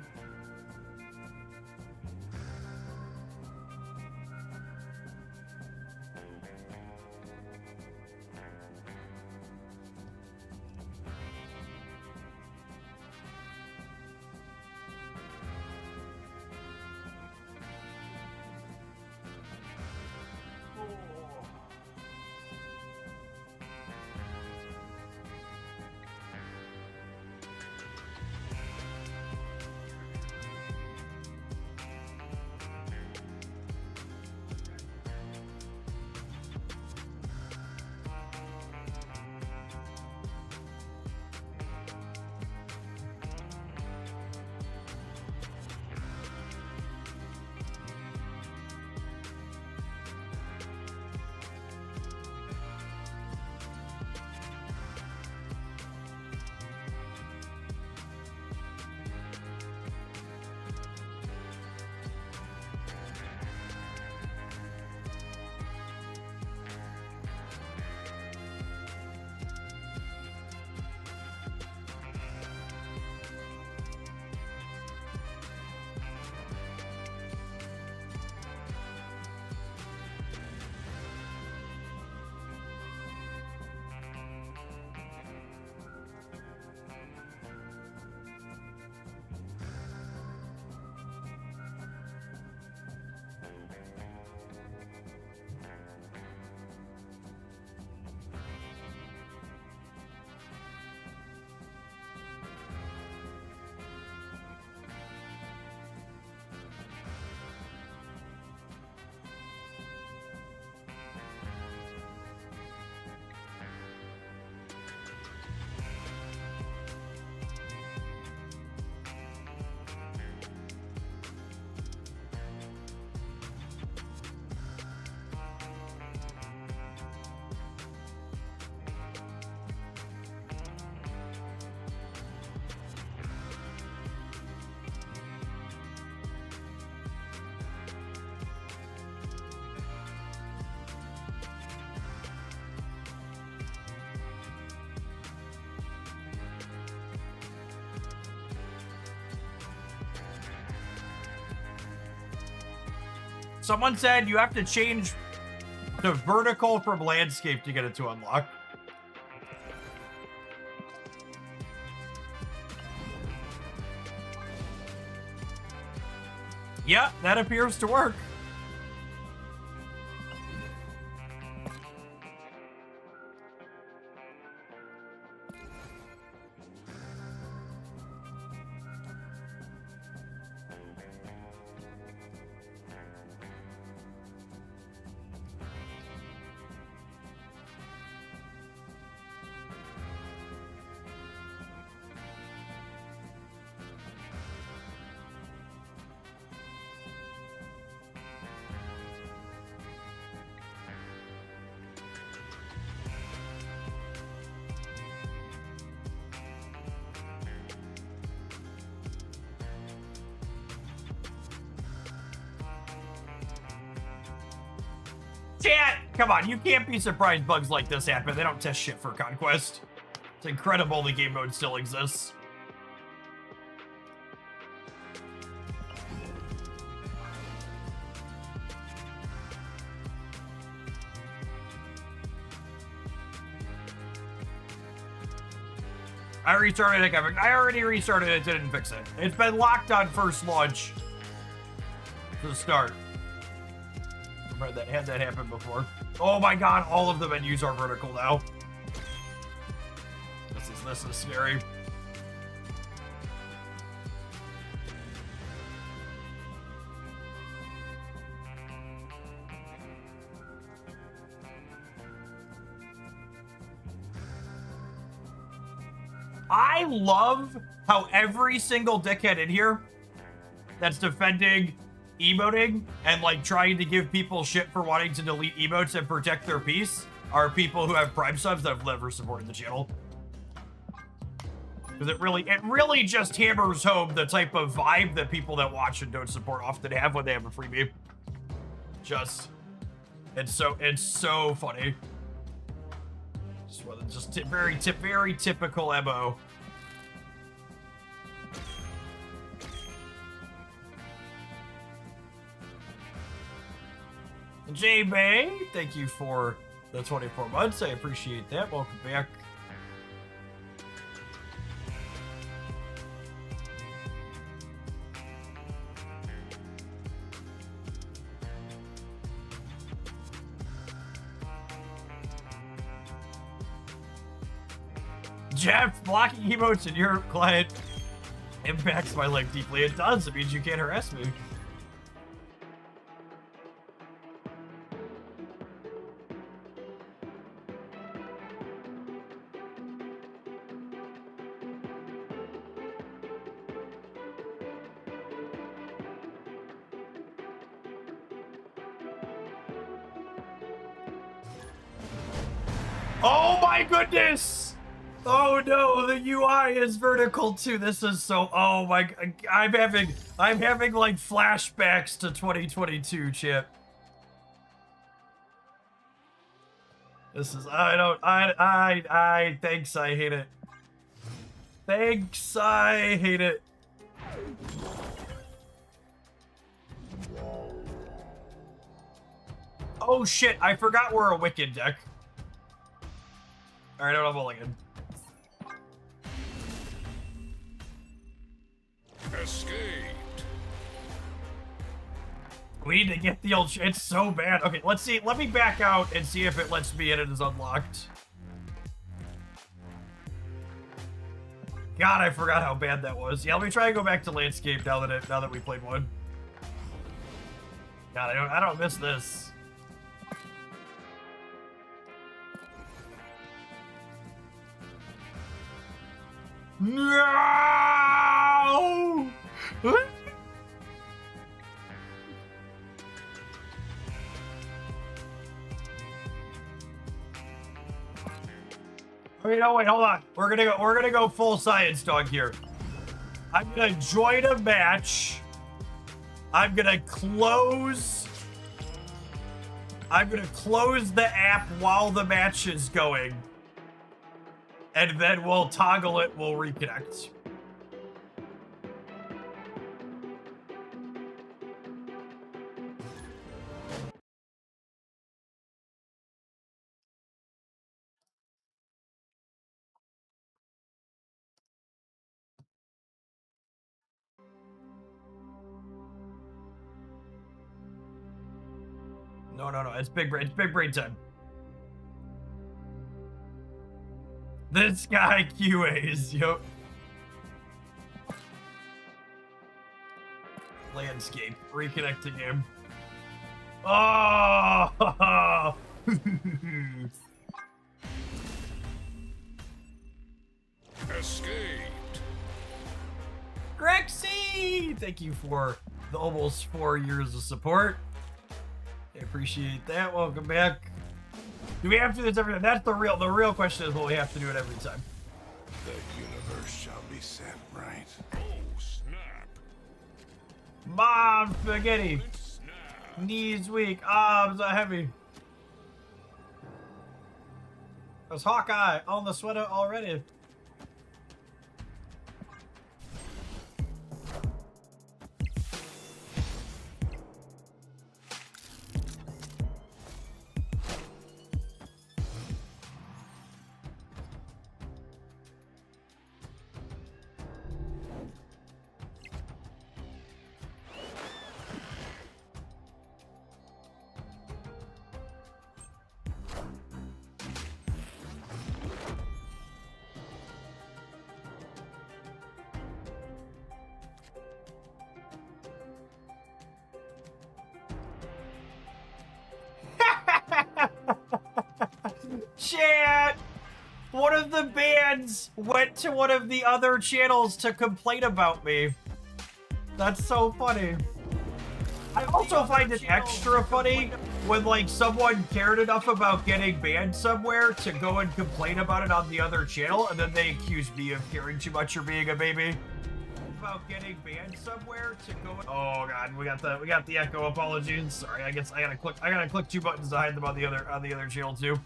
Someone said you have to change to vertical from landscape to get it to unlock. Yeah, that appears to work. Chat! Come on, you can't be surprised bugs like this happen. They don't test shit for Conquest. It's incredible the game mode still exists. I restarted it, Kevin. I already restarted it, didn't fix it. It's been locked on first launch to the start. I've had that happen before. Oh my god, all of the menus are vertical now. This is scary. I love how every single dickhead in here that's defending emoting and like trying to give people shit for wanting to delete emotes and protect their peace are people who have Prime subs that have never supported the channel. Because it really just hammers home the type of vibe that people that watch and don't support often have when they have a freebie. It's so funny. Just very typical MO. J Bay, thank you for the 24 months. I appreciate that. Welcome back. Jeff, blocking emotes in your client impacts my life deeply. It does. It means you can't harass me. Oh my goodness! Oh no, the UI is vertical too. This is so, oh my, I'm having like flashbacks to 2022, Chip. This is, thanks, I hate it. Thanks, I hate it. Oh shit, I forgot we're a Wicked deck. Alright, I'm mulligan. Escaped. We need to get the old it's so bad. Okay, let's see. Let me back out and see if it lets me in. It is unlocked. God, I forgot how bad that was. Yeah, let me try and go back to landscape now that we played one. God, I don't miss this. No! Okay, no, wait, hold on. We're gonna go full science dog here. I'm gonna join a match. I'm gonna close the app while the match is going. And then we'll toggle it, we'll reconnect. No, it's big brain time. This guy QAs, yup. Landscape, reconnecting him. Oh! Escaped. Grexy! Thank you for the almost 4 years of support. I appreciate that. Welcome back. Do we have to do this every time? That's the real question is, will we have to do it every time? The universe shall be set right. Oh, snap. Mom, spaghetti. Snap. Knees weak. Arms are heavy. There's Hawkeye on the sweater already. Chat! One of the bands went to one of the other channels to complain about me. That's so funny. I also find it extra funny when, like, someone cared enough about getting banned somewhere to go and complain about it on the other channel, and then they accuse me of caring too much or being a baby. About getting banned somewhere to go. Oh god, we got the echo. Apologies. Sorry, I guess I gotta click 2 buttons to hide them on the other channel too.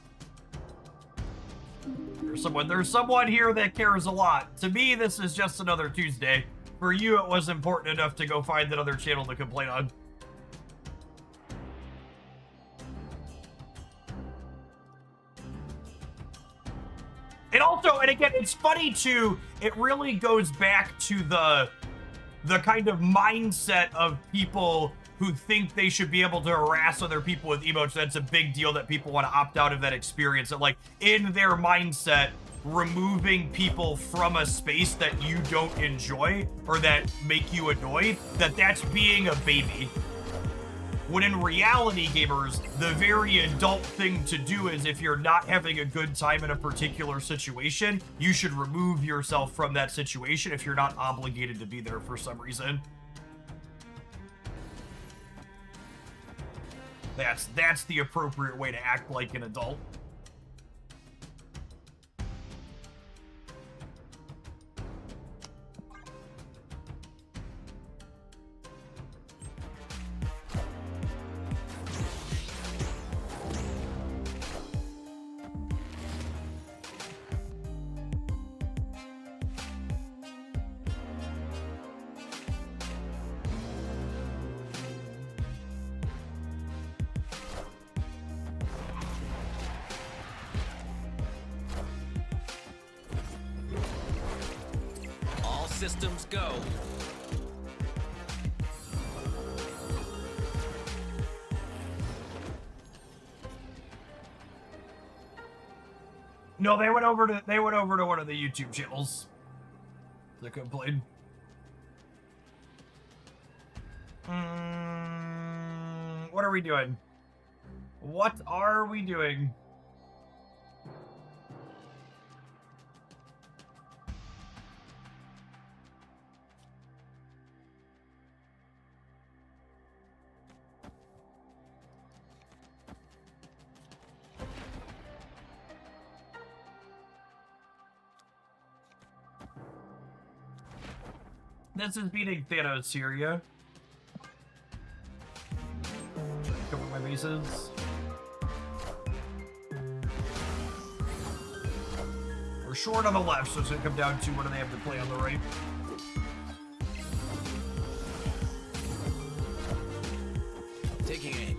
There's someone here that cares a lot. To me, this is just another Tuesday. For you, it was important enough to go find that other channel to complain on. And also, and again, it's funny too, it really goes back to the kind of mindset of people who think they should be able to harass other people with emotes. That's a big deal that people want to opt out of that experience. And like, in their mindset, removing people from a space that you don't enjoy or that make you annoyed, that's being a baby. When in reality, gamers, the very adult thing to do is if you're not having a good time in a particular situation, you should remove yourself from that situation if you're not obligated to be there for some reason. That's the appropriate way to act like an adult. Systems go. No, they went over to one of the YouTube channels to complain. What are we doing? What are we doing? This is beating Thanos, Syria. Cover my bases. We're short on the left, so it's gonna come down to what do they have to play on the right. Taking aim.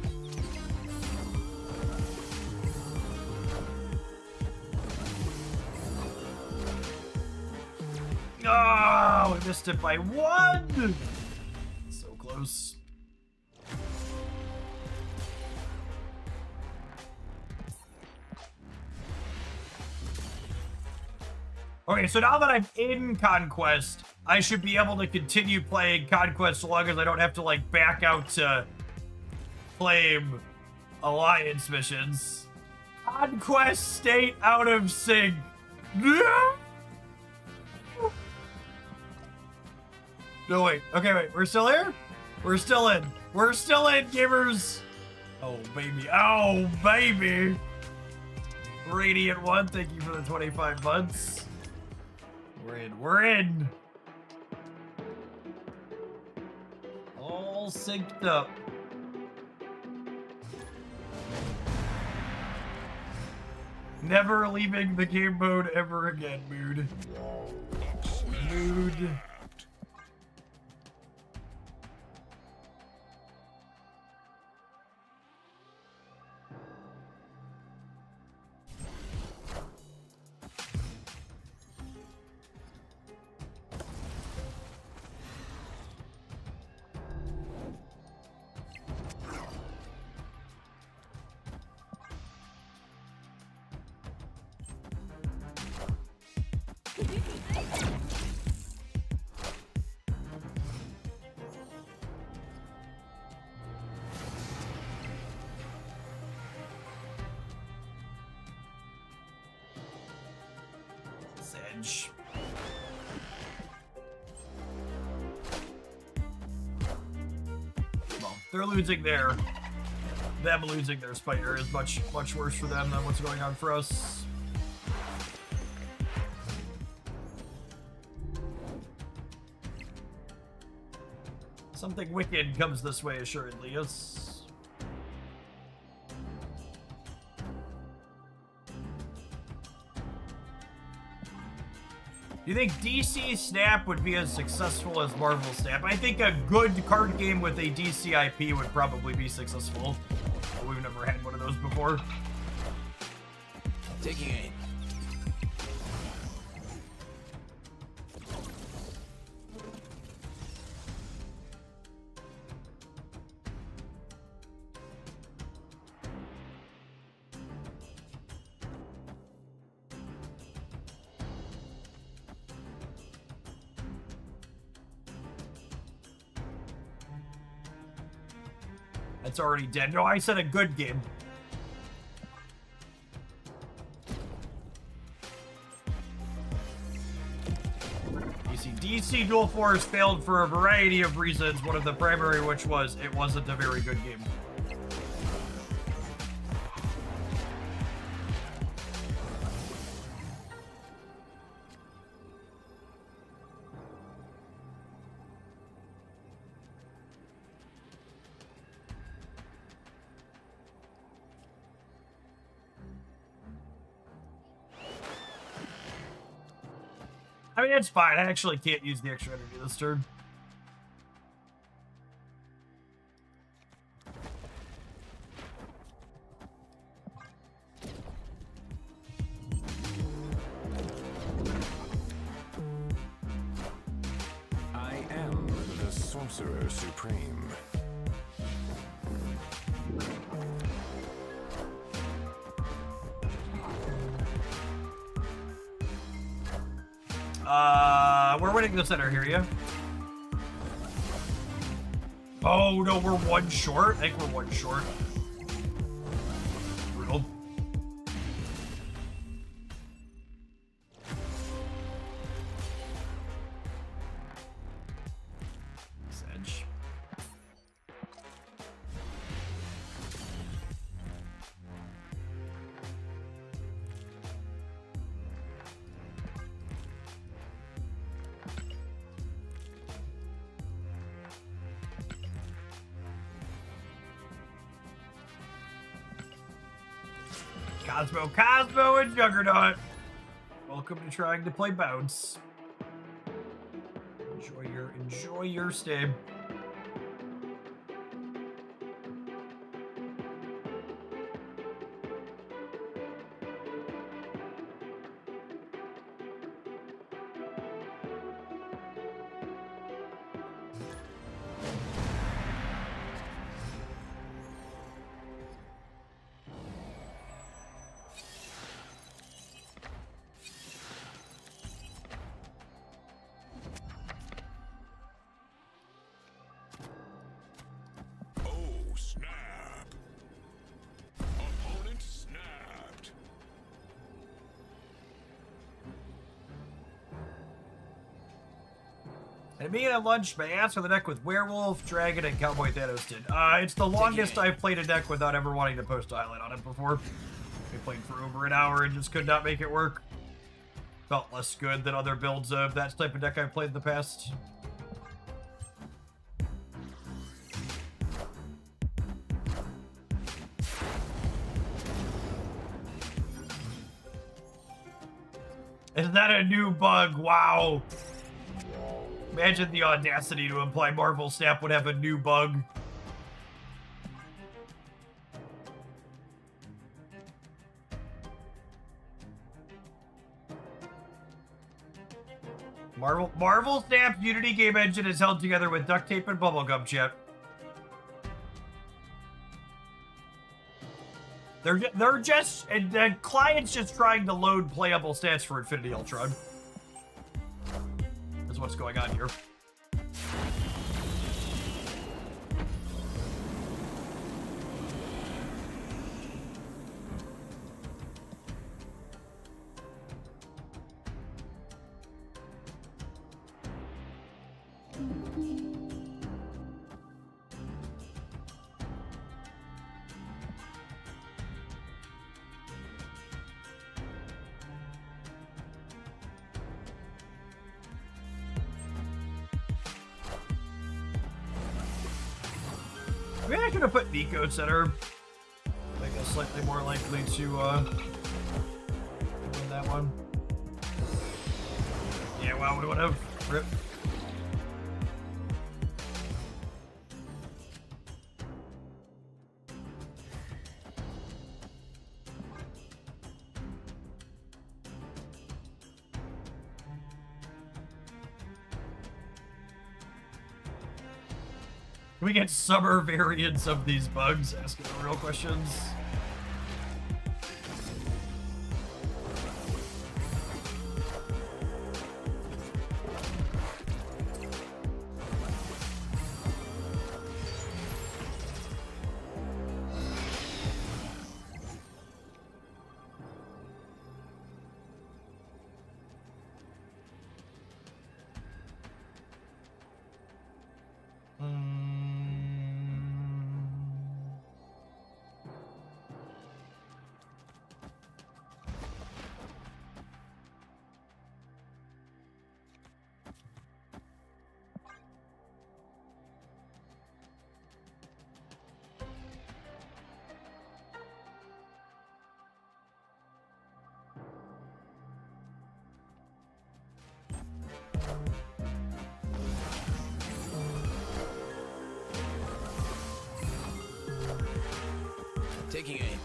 Oh, we missed it by 1! So close. Okay, so now that I'm in Conquest, I should be able to continue playing Conquest so long as I don't have to, like, back out to claim Alliance missions. Conquest state out of sync. No, wait. Okay, wait. We're still here? We're still in. We're still in, gamers. Oh, baby. Oh, baby. Radiant One, thank you for the 25 months. We're in. We're in. All synced up. Never leaving the game mode ever again, Mood. Mood. Edge. Well, they're losing their... Them losing their spider is much worse for them than what's going on for us. Something wicked comes this way, assuredly, yes. Do you think DC Snap would be as successful as Marvel Snap? I think a good card game with a DC IP would probably be successful. We've never had one of those before. Taking aim. It's already dead. No, I said a good game. DC Dual Force failed for a variety of reasons, one of the primary which was it wasn't a very good game. I mean, it's fine. I actually can't use the extra energy this turn. I am the Sorcerer Supreme. We're winning the center here, yeah? Oh, no, we're one short? I think we're one short. Brutal. Sedge. Cosmo, and Juggernaut. Welcome to trying to play Bounce. Enjoy your stay. And me at lunch, my ass for the deck with Werewolf, Dragon, and Cowboy Thanos did. It's the longest I've played a deck without ever wanting to post a highlight on it before. We played for over an hour and just could not make it work. Felt less good than other builds of that type of deck I've played in the past. Is that a new bug? Wow. Imagine the audacity to imply Marvel Snap would have a new bug. Marvel Snap's Unity game engine is held together with duct tape and bubblegum, chat. They're just, and the client's just trying to load playable stats for Infinity Ultron. That's what's going on here. Maybe I could have put Nico center. Make us slightly more likely to win that one. Yeah, wow, we would have. Rip. Can we get summer variants of these bugs? Asking the real questions. Taking aim.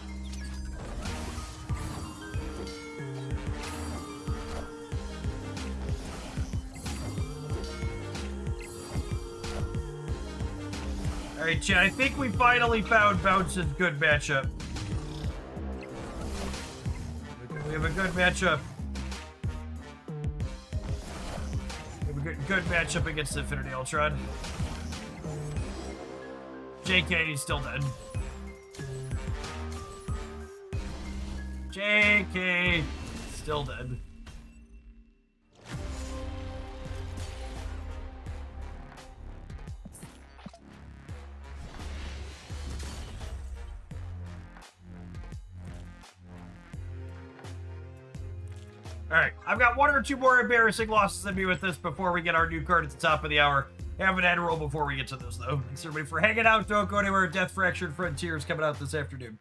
Alright, chat, I think we finally found Bounce's good matchup. We have a good matchup. We have a good matchup against Infinity Ultron. JK, he's still dead. JK, still dead. Alright, I've got one or two more embarrassing losses than me with this before we get our new card at the top of the hour. Have an ad roll before we get to those, though. Thanks everybody for hanging out. Don't go anywhere. Death Fractured Frontiers coming out this afternoon.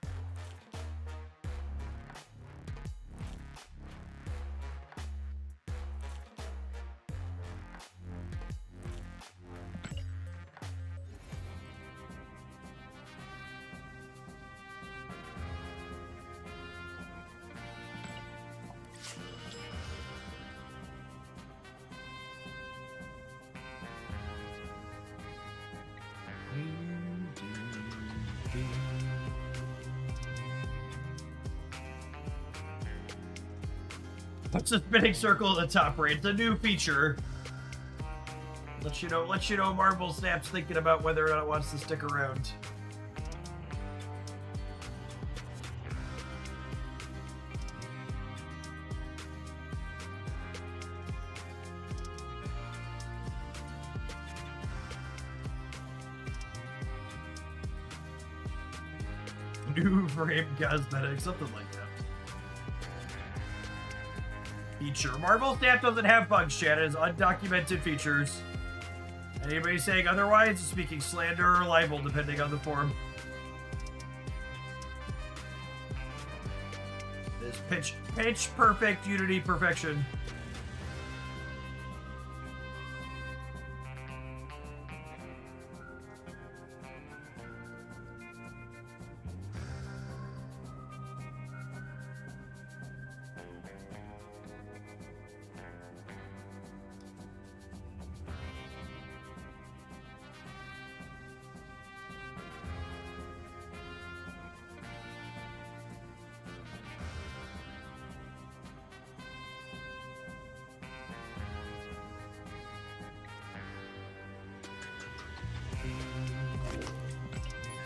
That's a spinning circle at the top right. It's a new feature. Let you know Marvel Snap's thinking about whether or not it wants to stick around. new frame cosmetic, something like that. Feature. Marvel Snap doesn't have bugs, chat. It is undocumented features. Anybody saying otherwise is speaking slander or libel, depending on the form. This pitch perfect Unity perfection.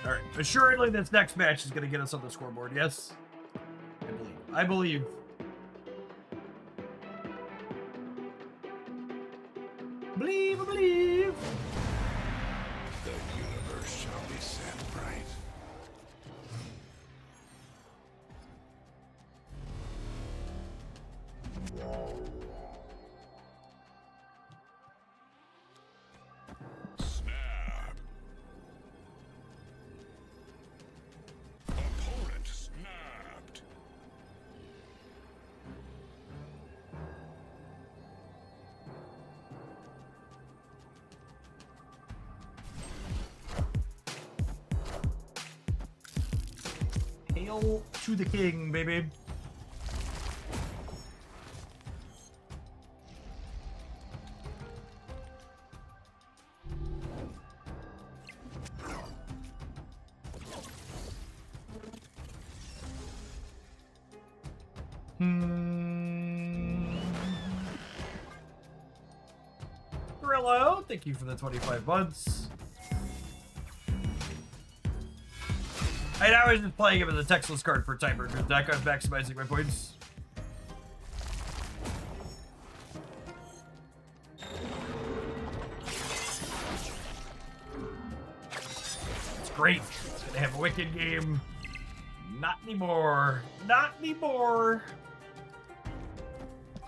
Alright, assuredly this next match is going to get us on the scoreboard, yes? I believe. Believe, believe. The universe shall be set right. Snap. Opponent snapped. Hail to the king, baby. Brillo, thank you for the 25 months. I was just playing him as a textless card for timer because that guy's maximizing my points. It's great. It's gonna have a wicked game. Not anymore. Not anymore.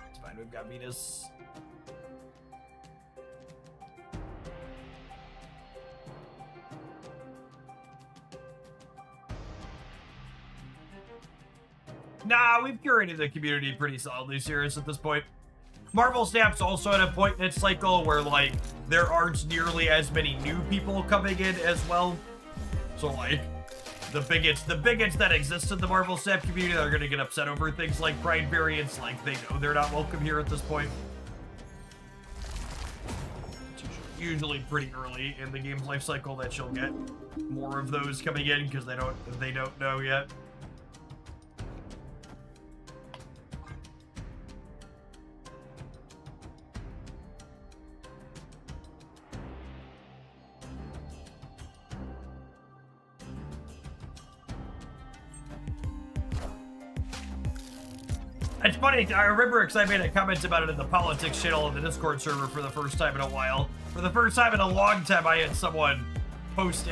It's fine. We've got Venus. Nah, we've curated the community pretty solidly serious at this point. Marvel Snap's also at a point in its cycle where, like, there aren't nearly as many new people coming in as well. So, like, the bigots that exist in the Marvel Snap community that are going to get upset over things like Pride variants, like, they know they're not welcome here at this point. It's usually pretty early in the game's life cycle that you'll get more of those coming in because they don't know yet. It's funny, I remember because I made a comment about it in the politics channel on the Discord server for the first time in a while. For the first time in a long time, I had someone post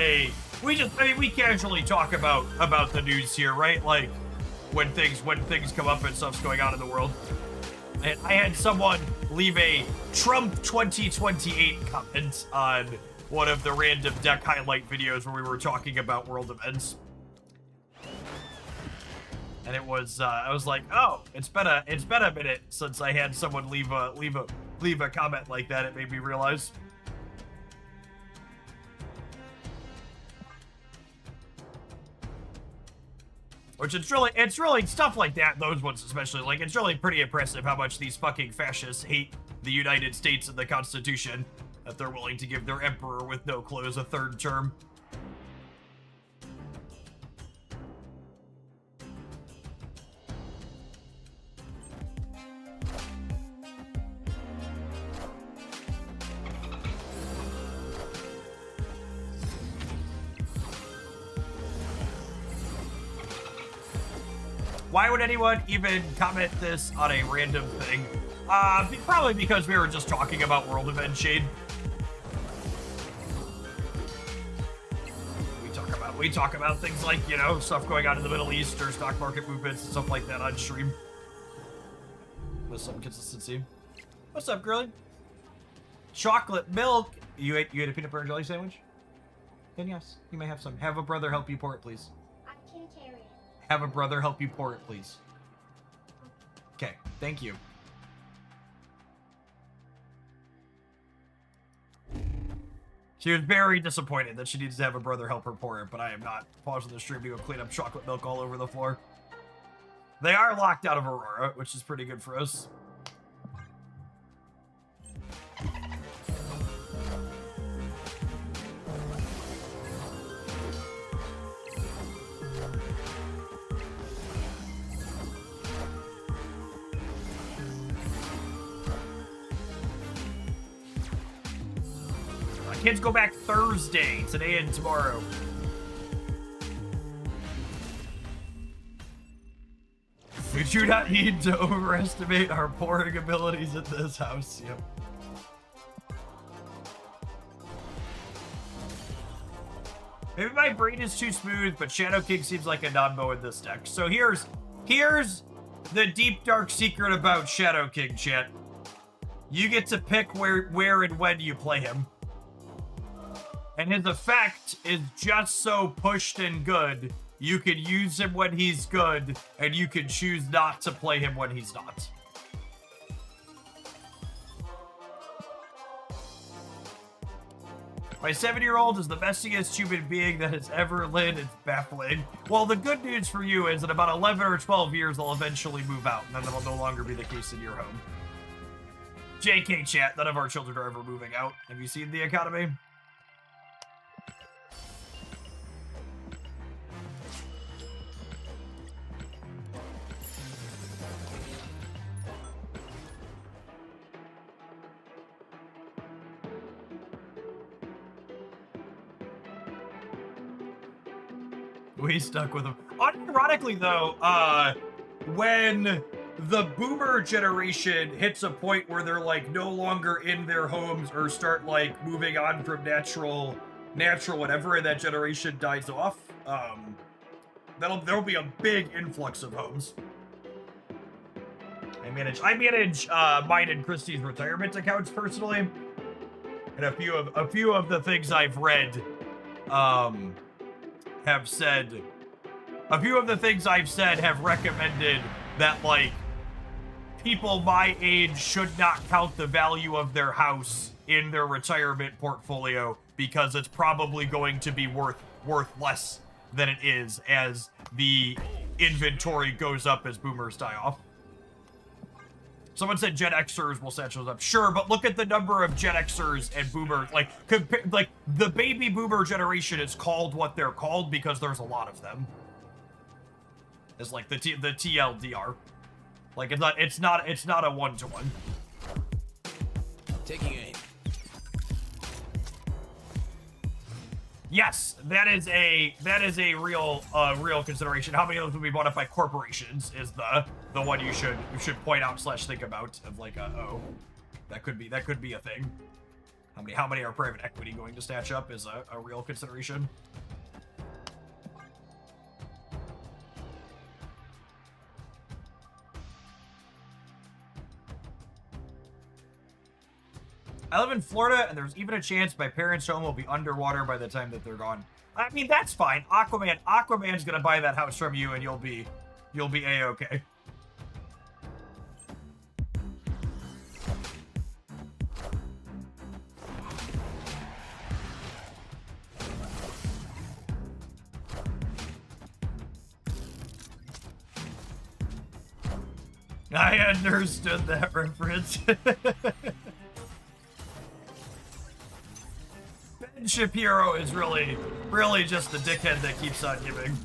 we casually talk about the news here, right? Like, when things come up and stuff's going on in the world. And I had someone leave a Trump 2028 comment on one of the random deck highlight videos where we were talking about world events. And it was, I was like, oh, it's been a minute since I had someone leave a comment like that. It made me realize. Which it's really stuff like that, those ones especially, like, it's really pretty impressive how much these fucking fascists hate the United States and the Constitution, that they're willing to give their emperor with no clothes a third term. Why would anyone even comment this on a random thing? Probably because we were just talking about world event shade. We talk about we talk about things like, you know, stuff going on in the Middle East or stock market movements and stuff like that on stream. With some consistency. What's up, girlie? Chocolate milk. You ate a peanut butter and jelly sandwich? Then yes, you may have some. Have a brother help you pour it, please. I'm Trinitarian. Have a brother help you pour it, please. Okay, thank you. She was very disappointed that she needs to have a brother help her pour it, but I am not pausing the stream to go clean up chocolate milk all over the floor. They are locked out of Aurora, which is pretty good for us. Kids go back Thursday, today and tomorrow. We do not need to overestimate our pouring abilities at this house. Yep. Maybe my brain is too smooth, but Shadow King seems like a non-mo in this deck. So here's the deep dark secret about Shadow King, chat. You get to pick where and when you play him. And his effect is just so pushed and good, you can use him when he's good, and you can choose not to play him when he's not. My 7-year-old is the messiest human being that has ever lived. It's baffling. Well, the good news for you is that about 11 or 12 years, they'll eventually move out, and then that'll no longer be the case in your home. JK chat, none of our children are ever moving out. Have you seen The Academy? We stuck with them. Unironically, though, when the boomer generation hits a point where they're like no longer in their homes or start like moving on from natural whatever, and that generation dies off, there'll be a big influx of homes. I manage mine and Christie's retirement accounts personally, and a few of the things I've read, have said have recommended that, like, people my age should not count the value of their house in their retirement portfolio because it's probably going to be worth less than it is as the inventory goes up as boomers die off. Someone said Gen Xers will set those up. Sure, but look at the number of Gen Xers and boomers. Like the baby boomer generation is called what they're called because there's a lot of them. It's like the TLDR. Like it's not a one-to-one. Taking aim. Yes, that is a real consideration. How many of those would be bought up by corporations is the one you should point out / think about of like oh, that could be a thing. How many are private equity going to snatch up is a real consideration. I live in Florida, and there's even a chance my parents' home will be underwater by the time that they're gone. I mean, that's fine. Aquaman's gonna buy that house from you, and you'll be A-okay. I understood that reference. Ben Shapiro is really just the dickhead that keeps on giving.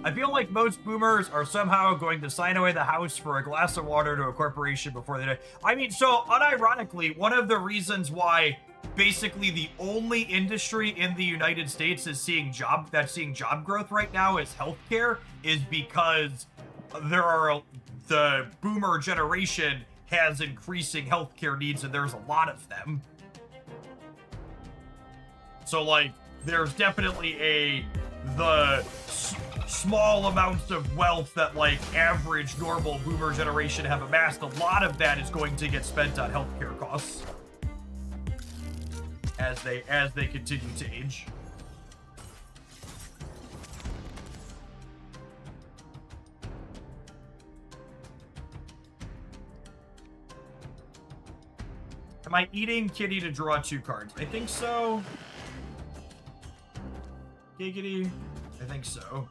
I feel like most boomers are somehow going to sign away the house for a glass of water to a corporation before they die. I mean, so unironically, one of the reasons why basically the only industry in the United States is seeing job growth right now is healthcare is because the boomer generation has increasing healthcare needs, and there's a lot of them. So, like, there's definitely the small amounts of wealth that, like, average normal boomer generation have amassed. A lot of that is going to get spent on healthcare costs as they continue to age. Am I eating Kitty to draw 2 cards? I think so. Giggity. I think so.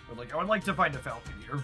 But, like, I would like to find a Falcon here.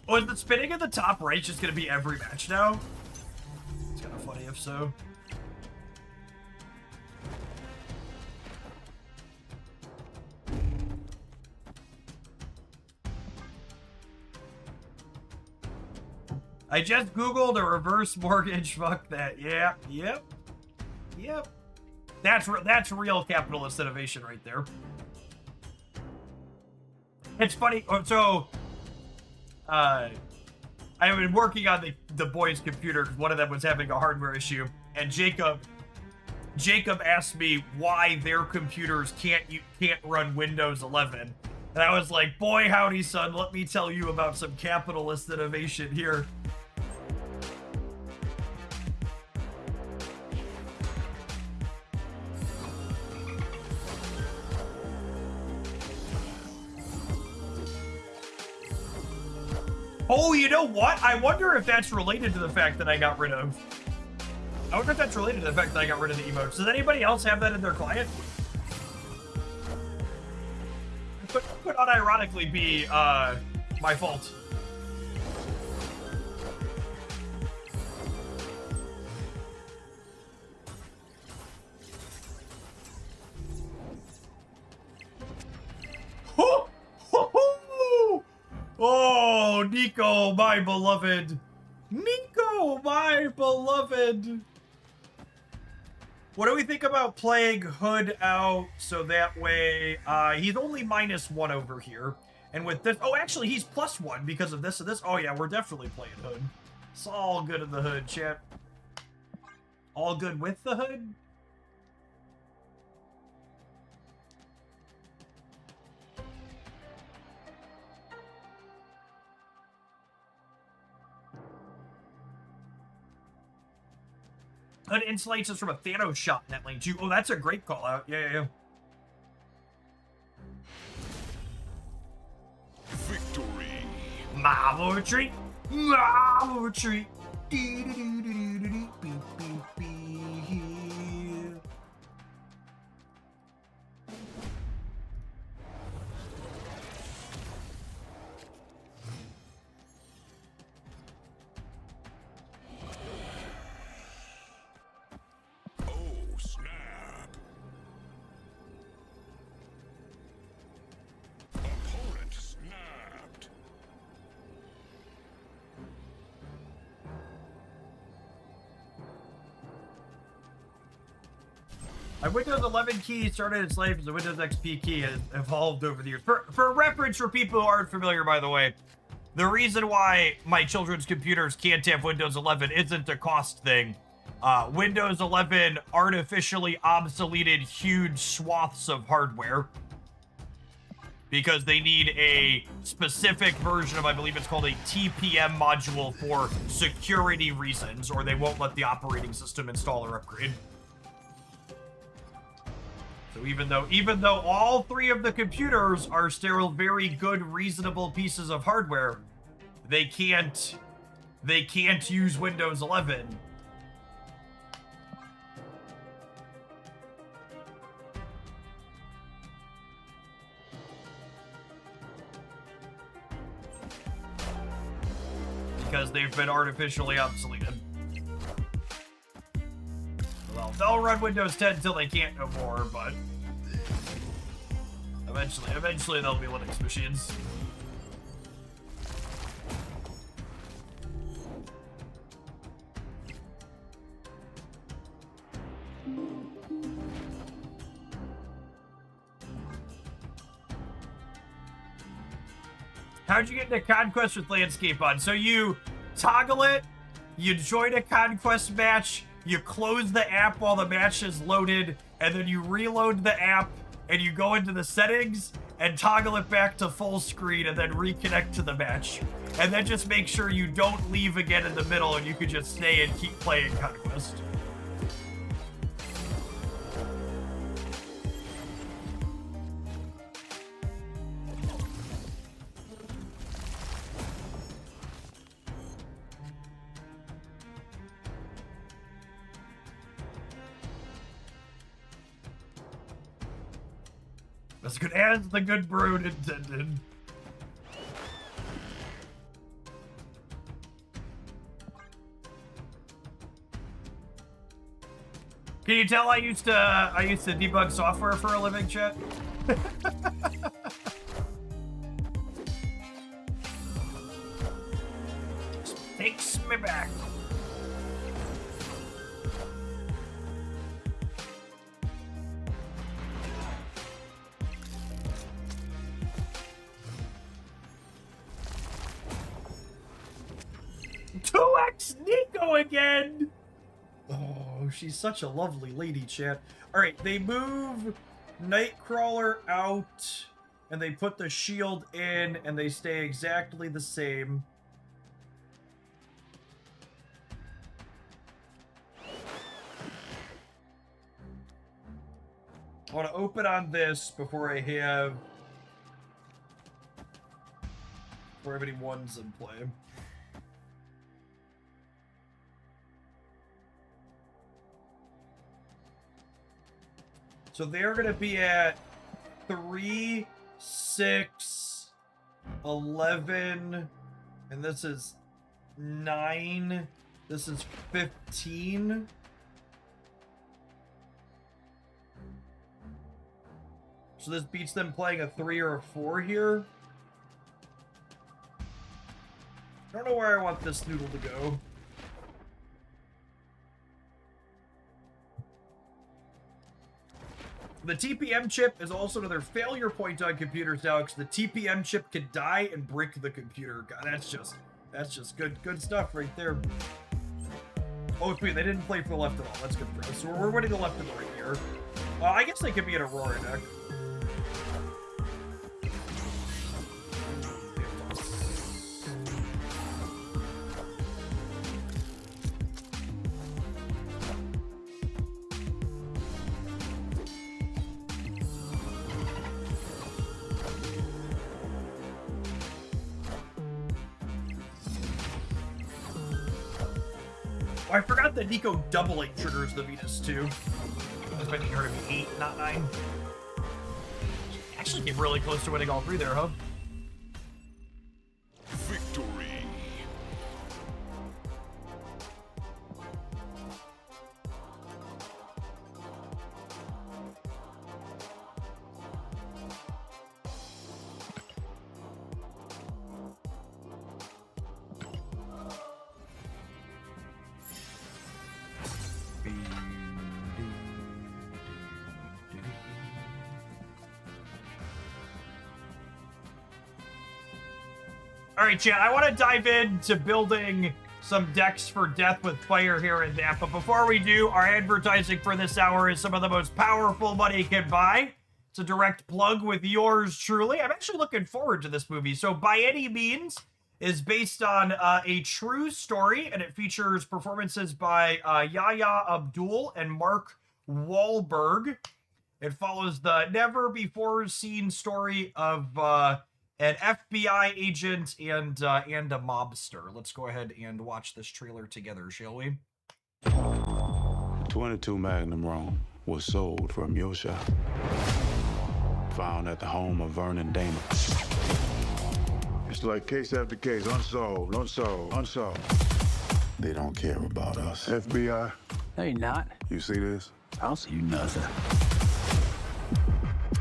Oh, is the spinning at the top right just gonna be every match now? It's kind of funny if so. I just Googled a reverse mortgage. Fuck that. Yeah. Yep. Yep. That's real capitalist innovation right there. It's funny. So, I've been working on the boys' computer because one of them was having a hardware issue, and Jacob asked me why their computers can't run Windows 11, and I was like, boy howdy son, let me tell you about some capitalist innovation here. Oh, you know what? I wonder if that's related to the fact that I got rid of... I wonder if that's related to the fact that I got rid of the emotes. Does anybody else have that in their client? It could unironically be, my fault. Oh, Nico, my beloved. Nico, my beloved. What do we think about playing Hood out so that way he's only -1 over here? And with this, oh, actually, he's +1 because of this and this. Oh, yeah, we're definitely playing Hood. It's all good in the Hood, chat. All good with the Hood? Hood insulates us from a Thanos shot in that lane too. Oh, that's a great call out. Yeah. Victory. Marvel retreat. Marvel retreat. My Windows 11 key started its life as a Windows XP key has evolved over the years. For reference, for people who aren't familiar, by the way, the reason why my children's computers can't have Windows 11 isn't a cost thing. Windows 11 artificially obsoleted huge swaths of hardware. because they need a specific version of, I believe it's called a TPM module for security reasons, or they won't let the operating system install or upgrade. So even though all three of the computers are still very good, reasonable pieces of hardware, they can't use Windows 11. Because they've been artificially obsoleted. Well, they'll run Windows 10 until they can't no more, but eventually they'll be Linux machines. How'd you get into Conquest with Landscape on? So you toggle it, you join a Conquest match, you close the app while the match is loaded, and then you reload the app, and you go into the settings, and toggle it back to full screen, and then reconnect to the match. And then just make sure you don't leave again in the middle, and you can just stay and keep playing Conquest. As good as the good brood intended. Can you tell I used to debug software for a living, chat? Takes me back. Nico again! Oh, she's such a lovely lady, chat. Alright, they move Nightcrawler out, and they put the shield in, and they stay exactly the same. I want to open on this before I have any ones in play. So they're going to be at 3, 6, 11, and this is 9. This is 15. So this beats them playing a 3 or a 4 here. I don't know where I want this noodle to go. The TPM chip is also another failure point on computers now, because the TPM chip can die and break the computer. God, that's just good stuff right there. Oh, sweet, they didn't play for the left at all. That's good for us. So we're winning the left and the right here. I guess they could be an Aurora deck. I forgot that Nico doubling triggers the Venus too. I was expecting her to be 8, not 9. Actually came really close to winning all 3 there, huh? Victory. Alright, chat, I want to dive into building some decks for Death with Fire here and that, but before we do, our advertising for this hour is some of the most powerful money can buy. It's a direct plug with yours truly. I'm actually looking forward to this movie. So By Any Means is based on a true story, and it features performances by Yahya Abdul and Mark Wahlberg. It follows the never-before-seen story of an FBI agent and a mobster. Let's go ahead and watch this trailer together, shall we? 22 Magnum Rome was sold from your shop. Found at the home of Vernon Damon. It's like case after case, unsolved, unsolved, unsolved. They don't care about us. FBI, No, you're not. you see this? I'll see you nothing.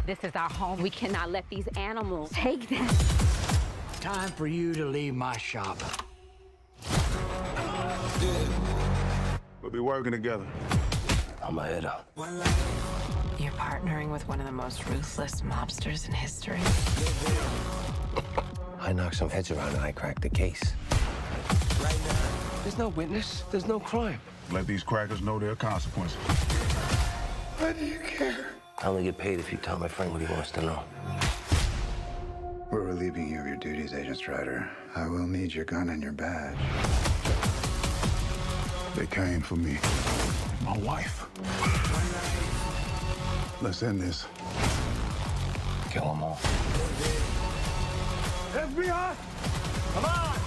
This is our home. We cannot let these animals take this. Time for you to leave my shop. We'll be working together. I'm a head up. You're partnering with one of the most ruthless mobsters in history. I knocked some heads around and I cracked the case. There's no witness. There's no crime. Let these crackers know their consequences. Why do you care? I only get paid if you tell my friend what he wants to know. We're relieving you of your duties, Agent Strider. I will need your gun and your badge. They came for me. My wife. Let's end this. Kill them all. FBI! Come on!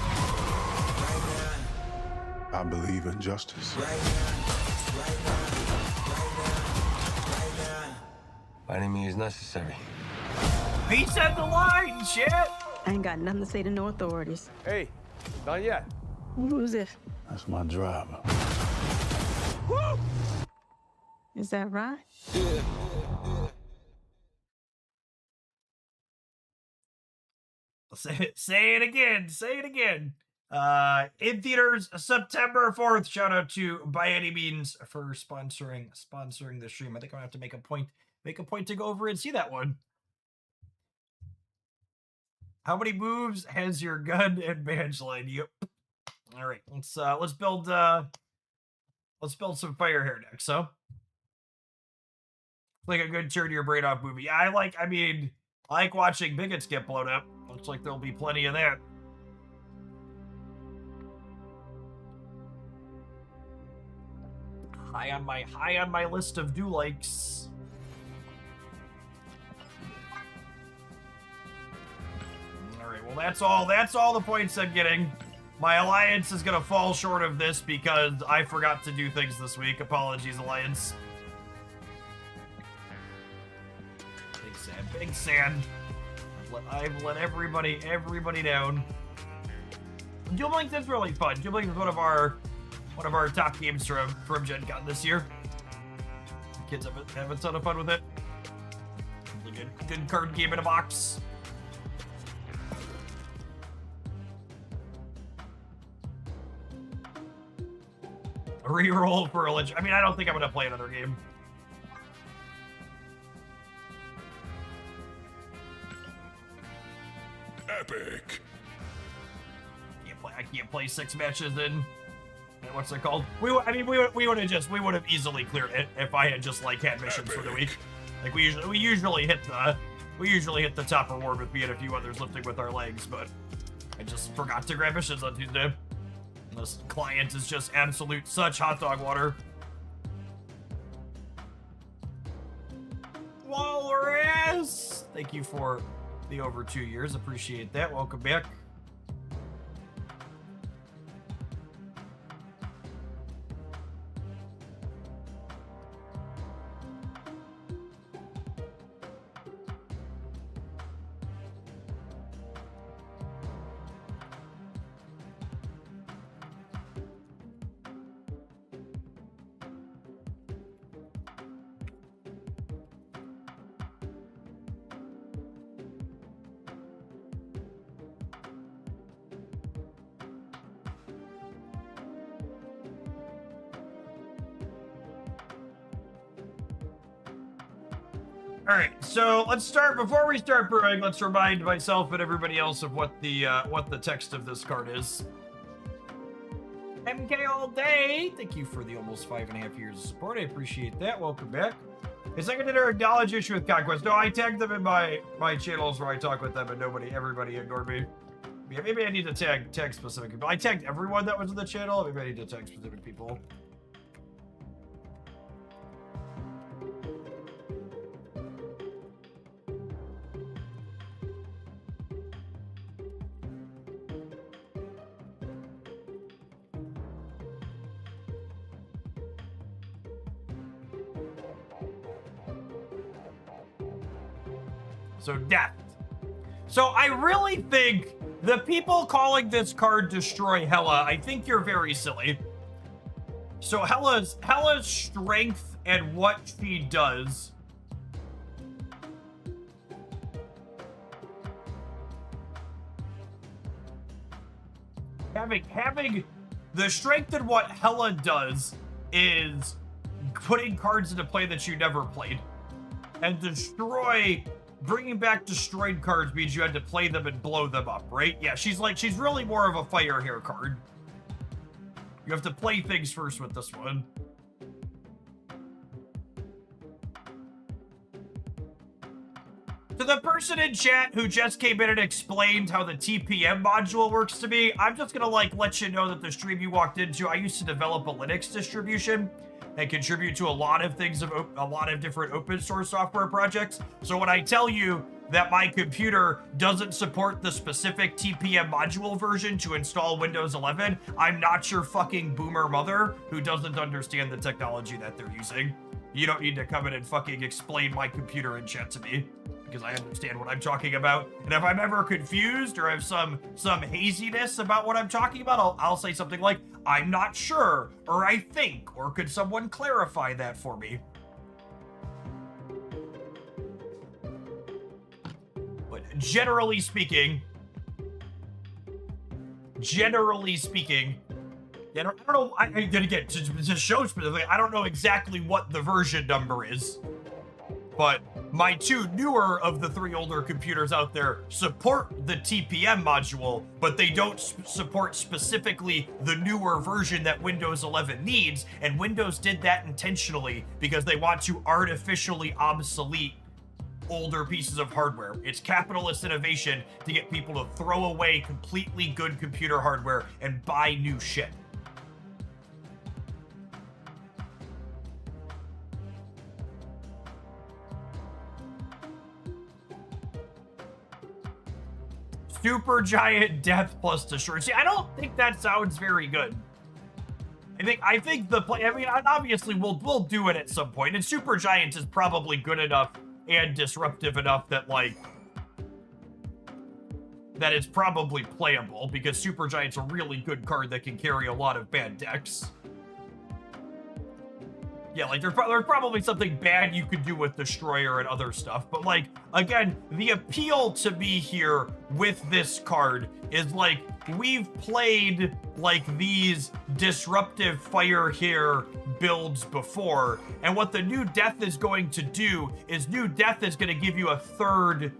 I believe in justice. By any means necessary. He said the line, shit! I ain't got nothing to say to no authorities. Hey, not yet. Who's this? That's my driver. Woo! Is that right? Say it again. Say it again. In theaters September 4th. Shout out to By Any Means for sponsoring the stream. I think I'm gonna have to make a point to go over and see that one. How many moves has your gun and badge line? Yep. All right, let's build some fire here next. So, like a good turn your brain off movie. I like watching bigots get blown up. Looks like there'll be plenty of that. High on my list of do likes. All right, well that's all the points I'm getting. My alliance is gonna fall short of this because I forgot to do things this week. Apologies, alliance. Big sand. I've let everybody down. Duel Links is really fun. Duel Links is one of our top games from Gen Con this year. The kids have a ton of fun with it. It's a good card game in a box. A reroll for a legend. I mean, I don't think I'm gonna play another game. Epic. I can't play 6 matches in what's it called? We would have easily cleared it if I had just had missions for the week. Like we usually hit the top reward with me and a few others lifting with our legs, but I just forgot to grab missions on Tuesday. This client is just absolute such hot dog water. Walrus! Thank you for the over 2 years. Appreciate that. Welcome back. All right, so before we start brewing, let's remind myself and everybody else of what the text of this card is. MK all day. Thank you for the almost 5.5 years of support. I appreciate that. Welcome back. Is second dinner acknowledge issue with Conquest? No, I tagged them in my channels where I talk with them and everybody ignored me. Yeah, maybe I need to tag specific people. I tagged everyone that was in the channel. Maybe I need to tag specific people. So death. So I really think the people calling this card Destroy Hela, I think you're very silly. So Hela's strength and what she does. Having the strength in what Hela does is putting cards into play that you never played. And bringing back destroyed cards means you had to play them and blow them up, right? Yeah, she's really more of a fire hair card. You have to play things first with this one. To the person in chat who just came in and explained how the TPM module works to me, I'm just gonna let you know that the stream you walked into, I used to develop a Linux distribution and contribute to a lot of things, a lot of different open source software projects. So when I tell you that my computer doesn't support the specific TPM module version to install Windows 11, I'm not your fucking boomer mother who doesn't understand the technology that they're using. You don't need to come in and fucking explain my computer in chat to me, because I understand what I'm talking about. And if I'm ever confused or have some haziness about what I'm talking about, I'll say something like, I'm not sure, or I think, or could someone clarify that for me? But generally speaking, I don't know, again, to show specifically, I don't know exactly what the version number is, but my two newer of the three older computers out there support the TPM module, but they don't support specifically the newer version that Windows 11 needs, and Windows did that intentionally because they want to artificially obsolete older pieces of hardware. It's capitalist innovation to get people to throw away completely good computer hardware and buy new shit. Super giant death plus destroy. See, I don't think that sounds very good. I think the play. I mean, obviously we'll do it at some point, and super giant is probably good enough and disruptive enough that that it's probably playable, because super giant's a really good card that can carry a lot of bad decks. Yeah, there's probably something bad you could do with Destroyer and other stuff, but again, the appeal to me here with this card is we've played these disruptive fire hair builds before, and what the new death is going to do is new death is going to give you a third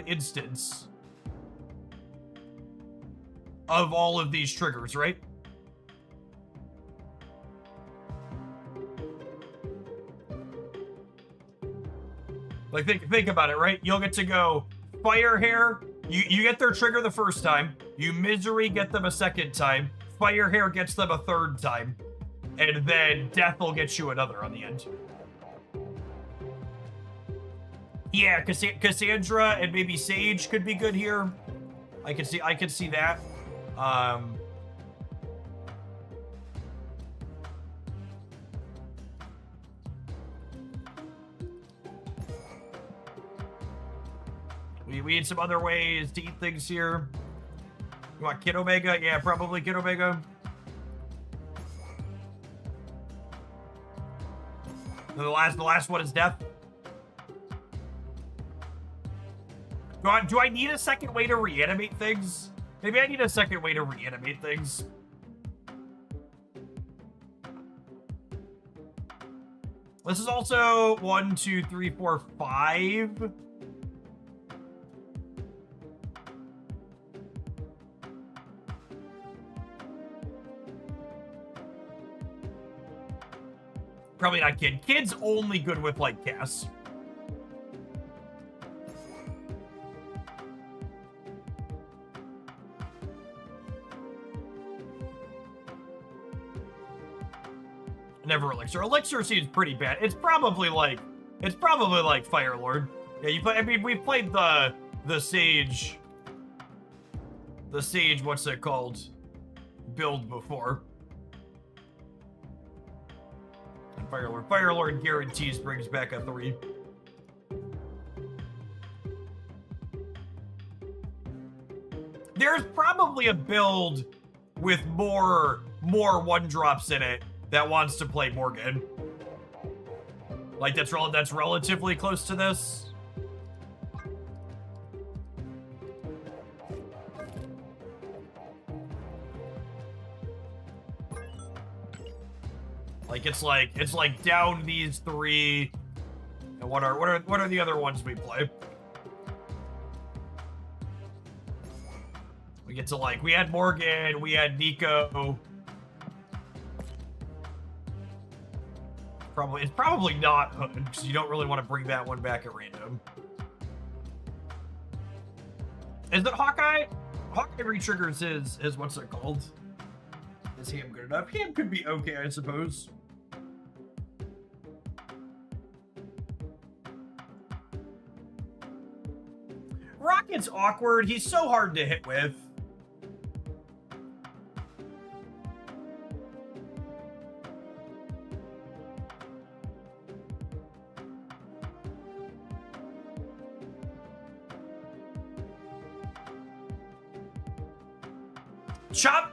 instance of all of these triggers, right? Think about it, right? You'll get to go fire hair. You get their trigger the first time. You misery get them a second time. Fire hair gets them a third time, and then death will get you another on the end. Yeah, Cassandra and maybe Sage could be good here. I could see that. We need some other ways to eat things here. You want Kid Omega? Yeah, probably Kid Omega. And the last one is death. Do I need a second way to reanimate things? Maybe I need a second way to reanimate things. This is also 1, 2, 3, 4, 5. Probably not Kid. Kid's only good with, like, Cass. Never Elixir. Elixir seems pretty bad. It's probably like Fire Lord. Yeah, you play. I mean, we played the Sage. The Sage, what's it called? Build before. And Fire Lord guarantees brings back a 3. There's probably a build with more 1-drops in it that wants to play Morgan. Like, that's relatively close to this. Like, it's like down these 3. And what are the other ones we play? We get to, like, we had Morgan, we had Nico. It's probably not Hood, because you don't really want to bring that one back at random. Is it Hawkeye? Hawkeye retriggers his what's it called? Is Ham good enough? Ham could be okay, I suppose. Rocket's awkward. He's so hard to hit with.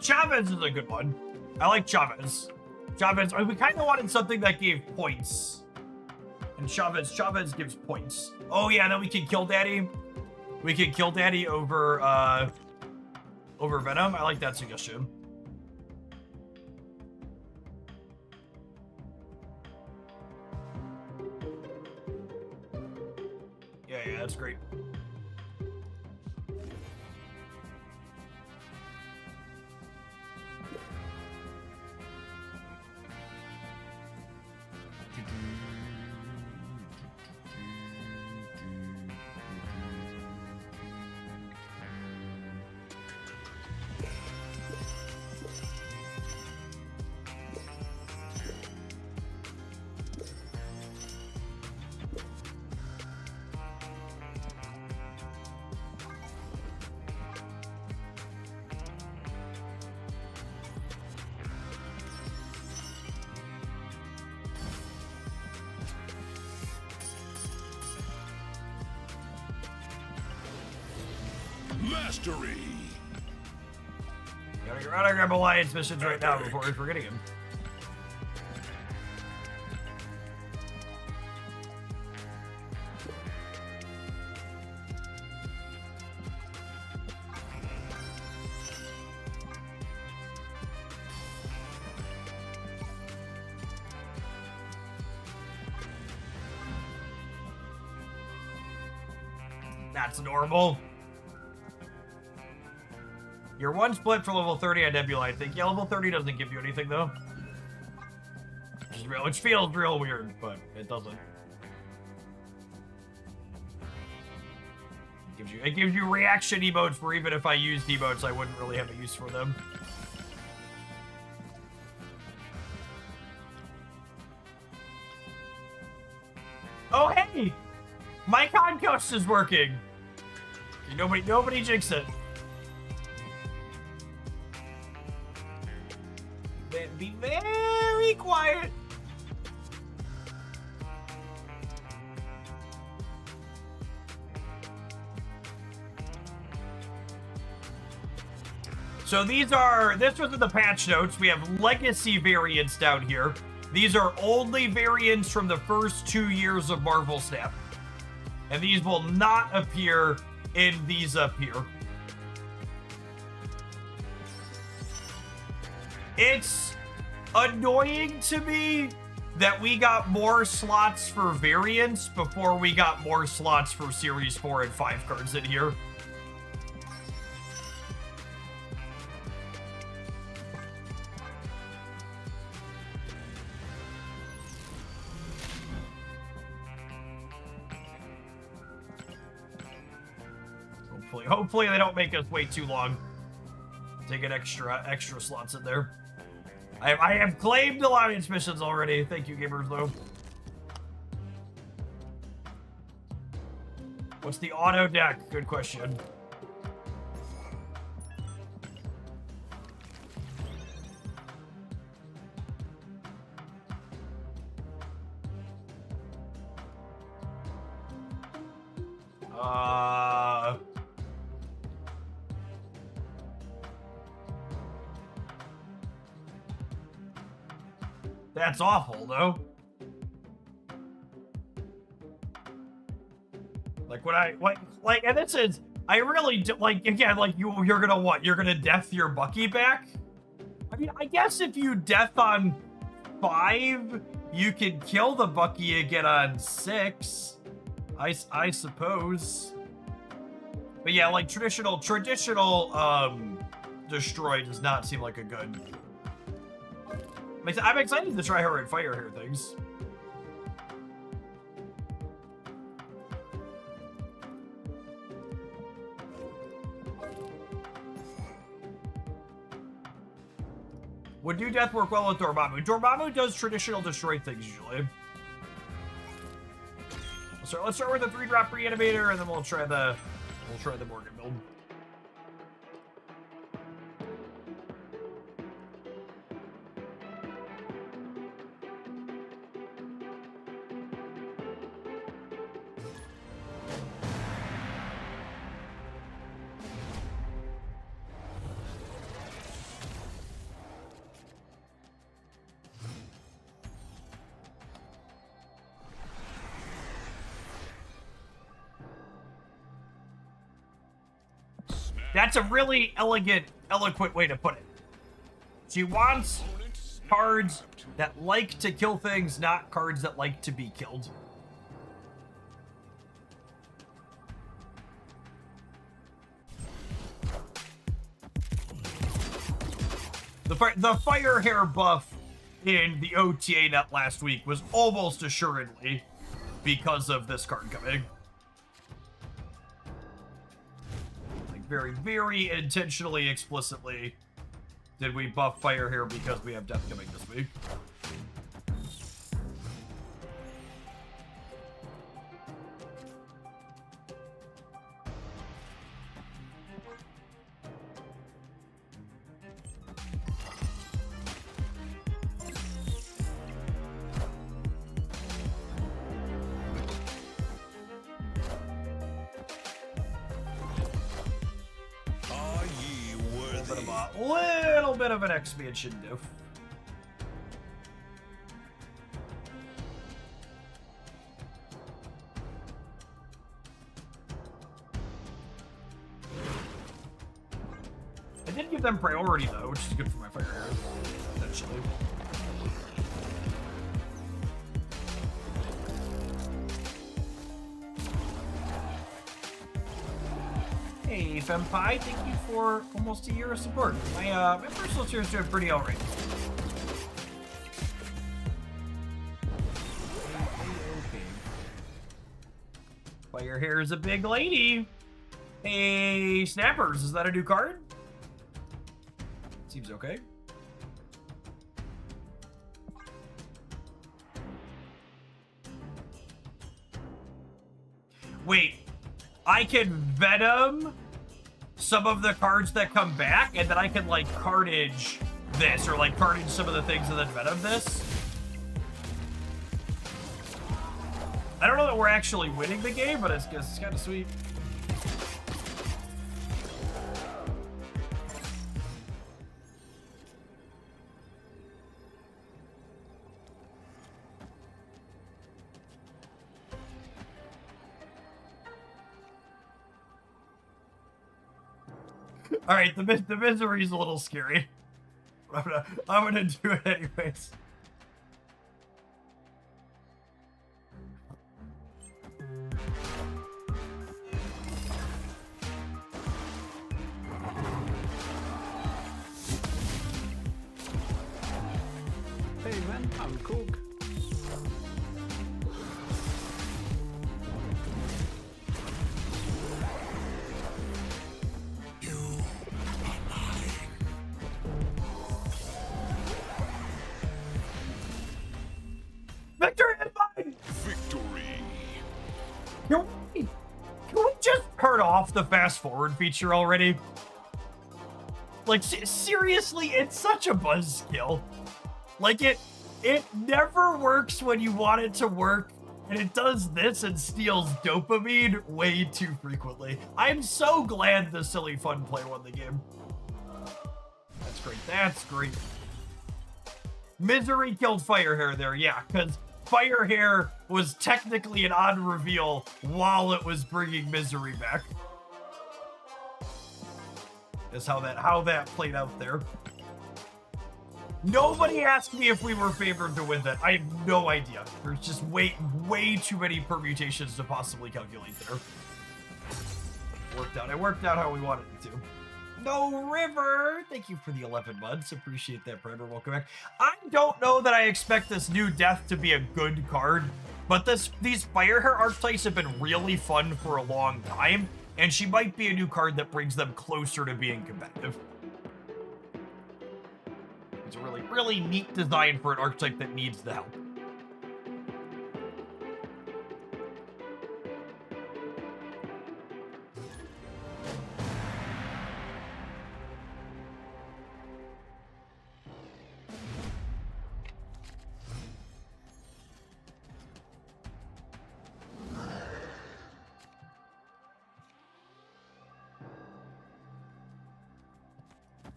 Chavez is a good one. I like Chavez. Chavez, we kind of wanted something that gave points. And Chavez gives points. Oh yeah, then we can kill Daddy. We can kill Daddy over Venom. I like that suggestion. Yeah, that's great. Mastery. Gotta grab Alliance missions right now before we're forgetting him. That's normal. You're 1 split for level 30 on Nebula, I think. Yeah, level 30 doesn't give you anything, though. Which feels real weird, but it doesn't. It gives you reaction emotes where even if I used emotes, I wouldn't really have a use for them. Oh, hey! My conquest is working! Nobody jinx it. Be very quiet. So this was in the patch notes. We have legacy variants down here. These are only variants from the first 2 years of Marvel Snap. And these will not appear in these up here. It's annoying to me that we got more slots for variants before we got more slots for Series 4 and 5 cards in here. hopefully they don't make us wait too long to get extra slots in there. I have claimed Alliance missions already. Thank you, gamers, though. What's the auto deck? Good question. That's awful, though. Like, when I, like, and this is, I really do, like, again, like, you're gonna what? You're gonna death your Bucky back? I mean, I guess if you death on 5, you can kill the Bucky again on 6. I suppose. But yeah, like, traditional, destroy does not seem like a good... I'm excited to try her and fire hair things. Would New Death work well with Dormammu? Dormammu does traditional destroy things usually. So let's start with the 3-drop reanimator, and then we'll try the Morgan build. That's a really eloquent way to put it. She wants cards that like to kill things, not cards that like to be killed. The fire hair buff in the OTA net last week was almost assuredly because of this card coming. Very, very intentionally, explicitly did we buff fire here because we have death coming this week. Little bit of an expansion diff. I did give them priority though, which is good for my fire arrows, potentially. Hey, Fempai, thank you for almost a year of support. My personal tier is doing pretty alright. Okay. Fire hair is a big lady. Hey, Snappers, is that a new card? Seems okay. Wait, I can Venom some of the cards that come back, and then I can, like, Carnage this, or, like, Carnage some of the things and then Venom this? I don't know that we're actually winning the game, but it's kind of sweet. All right, the misery is a little scary. I'm gonna do it anyways. Hey man, I'm Cook. Victory is mine! Victory. Can we just turn off the fast forward feature already? Like, seriously, it's such a buzzkill. Like, it never works when you want it to work, and it does this and steals dopamine way too frequently. I'm so glad the silly fun play won the game. That's great. That's great. Misery killed Firehair there, yeah, because Firehair was technically an odd reveal while it was bringing Misery back. Is how that played out there. Nobody asked me if we were favored to win that. I have no idea. There's just way too many permutations to possibly calculate there. It worked out how we wanted it to. No River! Thank you for the 11 months. Appreciate that, Primer. Welcome back. I don't know that I expect this new death to be a good card, but these Firehair archetypes have been really fun for a long time, and she might be a new card that brings them closer to being competitive. It's a really, really neat design for an archetype that needs the help.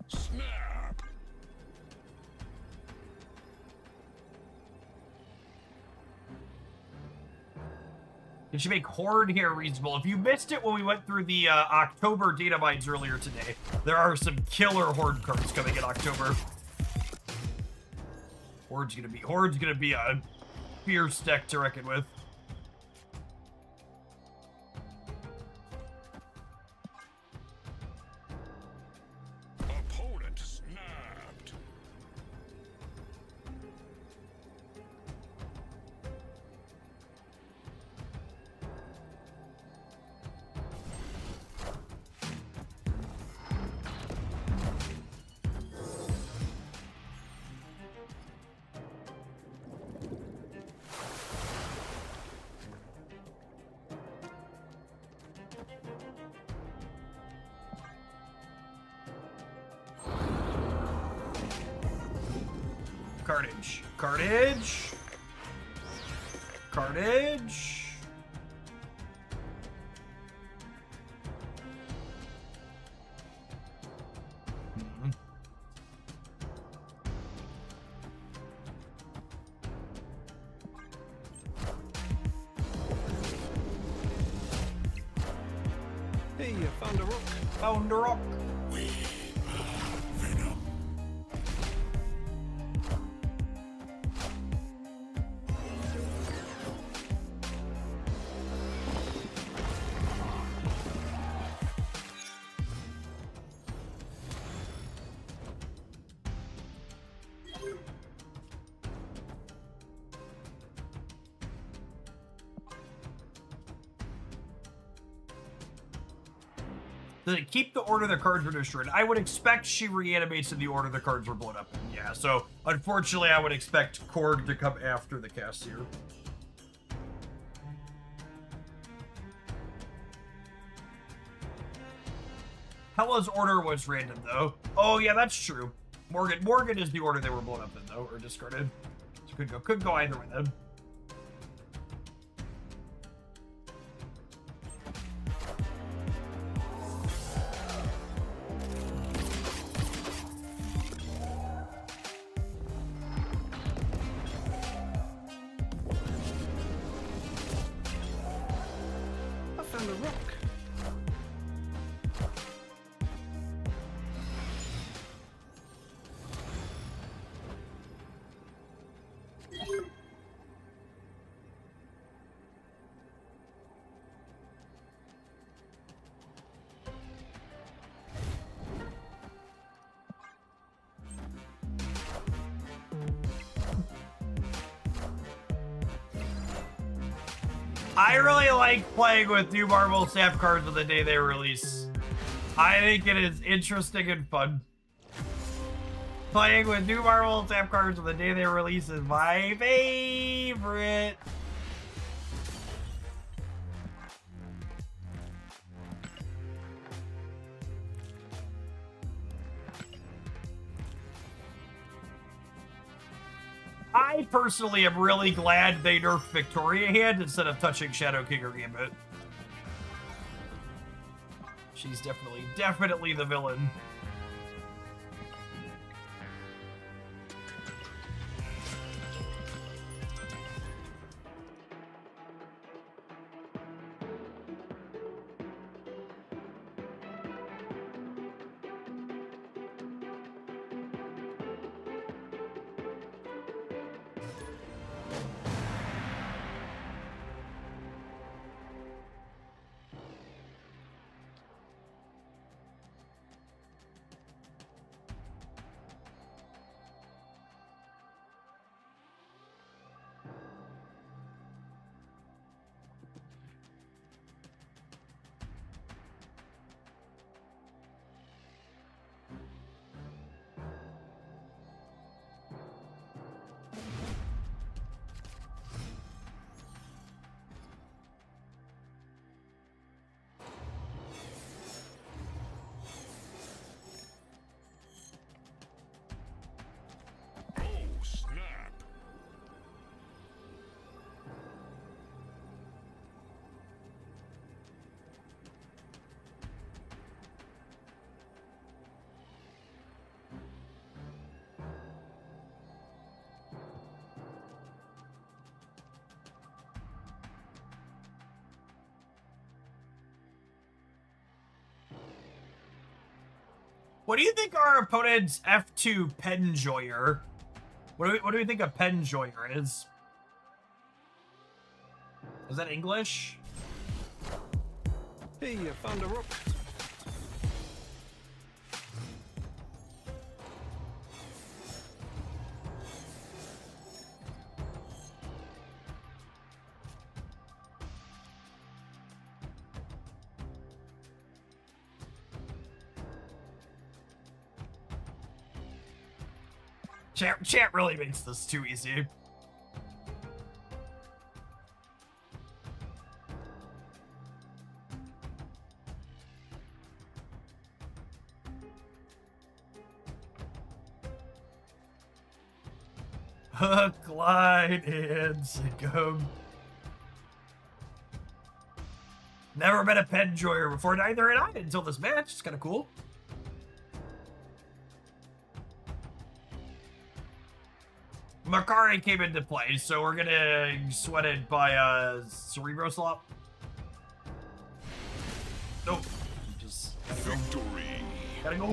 Snap. It should make Horde here reasonable. If you missed it when we went through the October data mines earlier today, there are some killer Horde cards coming in October. Horde's gonna be a fierce deck to reckon with. Opponent snapped. Carnage. Carnage. Carnage. Hey, you found a rock. Found a rock. Keep the order the cards were destroyed. I would expect she reanimates in the order the cards were blown up in. Yeah, so unfortunately I would expect Korg to come after the cast here. Hella's order was random though. Oh yeah, that's true. Morgan is the order they were blown up in though, or discarded. So could go either way then. Found a rock. I really like playing with new Marvel Snap cards on the day they release. I think it is interesting and fun. Playing with new Marvel tap cards on the day they release is my favorite. I personally am really glad they nerfed Victoria Hand instead of touching Shadow King or Gambit. She's definitely the villain. What do you think our opponent's F2 Penjoyer? What do we think a Penjoyer is? Is that English? Hey, you found a rook. Chat really makes this too easy. Glide and Sigum. Never met a Penjoyer before, neither had I until this match. It's kind of cool. Makari came into play, so we're gonna sweat it by Cerebro Slop. Nope. Just Victory. Gotta go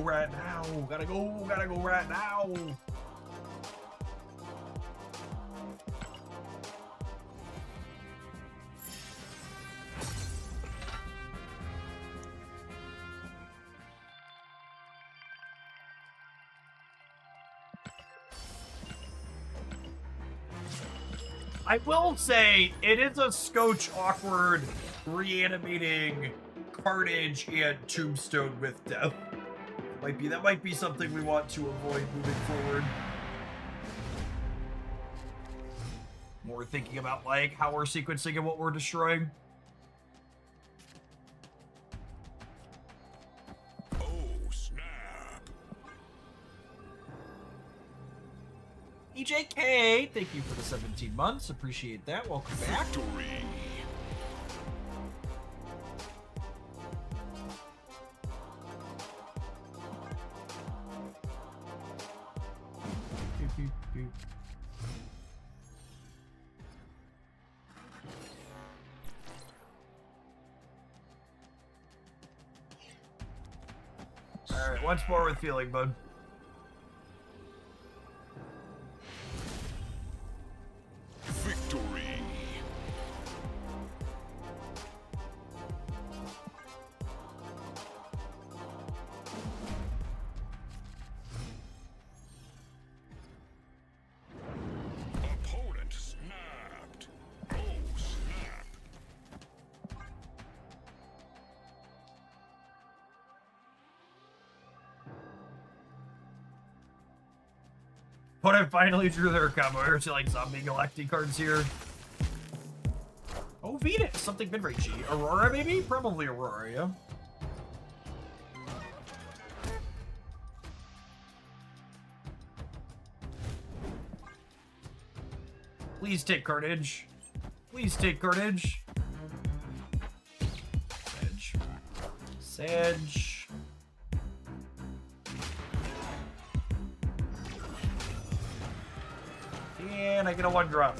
right now. Gotta go right now. I will say, it is a scotch awkward reanimating Carnage and Tombstone with death. That might be something we want to avoid moving forward. More thinking about like how we're sequencing and what we're destroying. EJK, thank you for the 17 months. Appreciate that. Welcome back. Victory. Alright, once more with feeling mode. Victory. Opponent snapped. Oh, snap. But I finally drew their combo. Here's like Zombie Galactic cards here. Oh, Venus! Something mid-range. Aurora, maybe? Probably Aurora, yeah. Please take Carnage. Please take Carnage. Sedge. Sedge. And I get a 1-drop.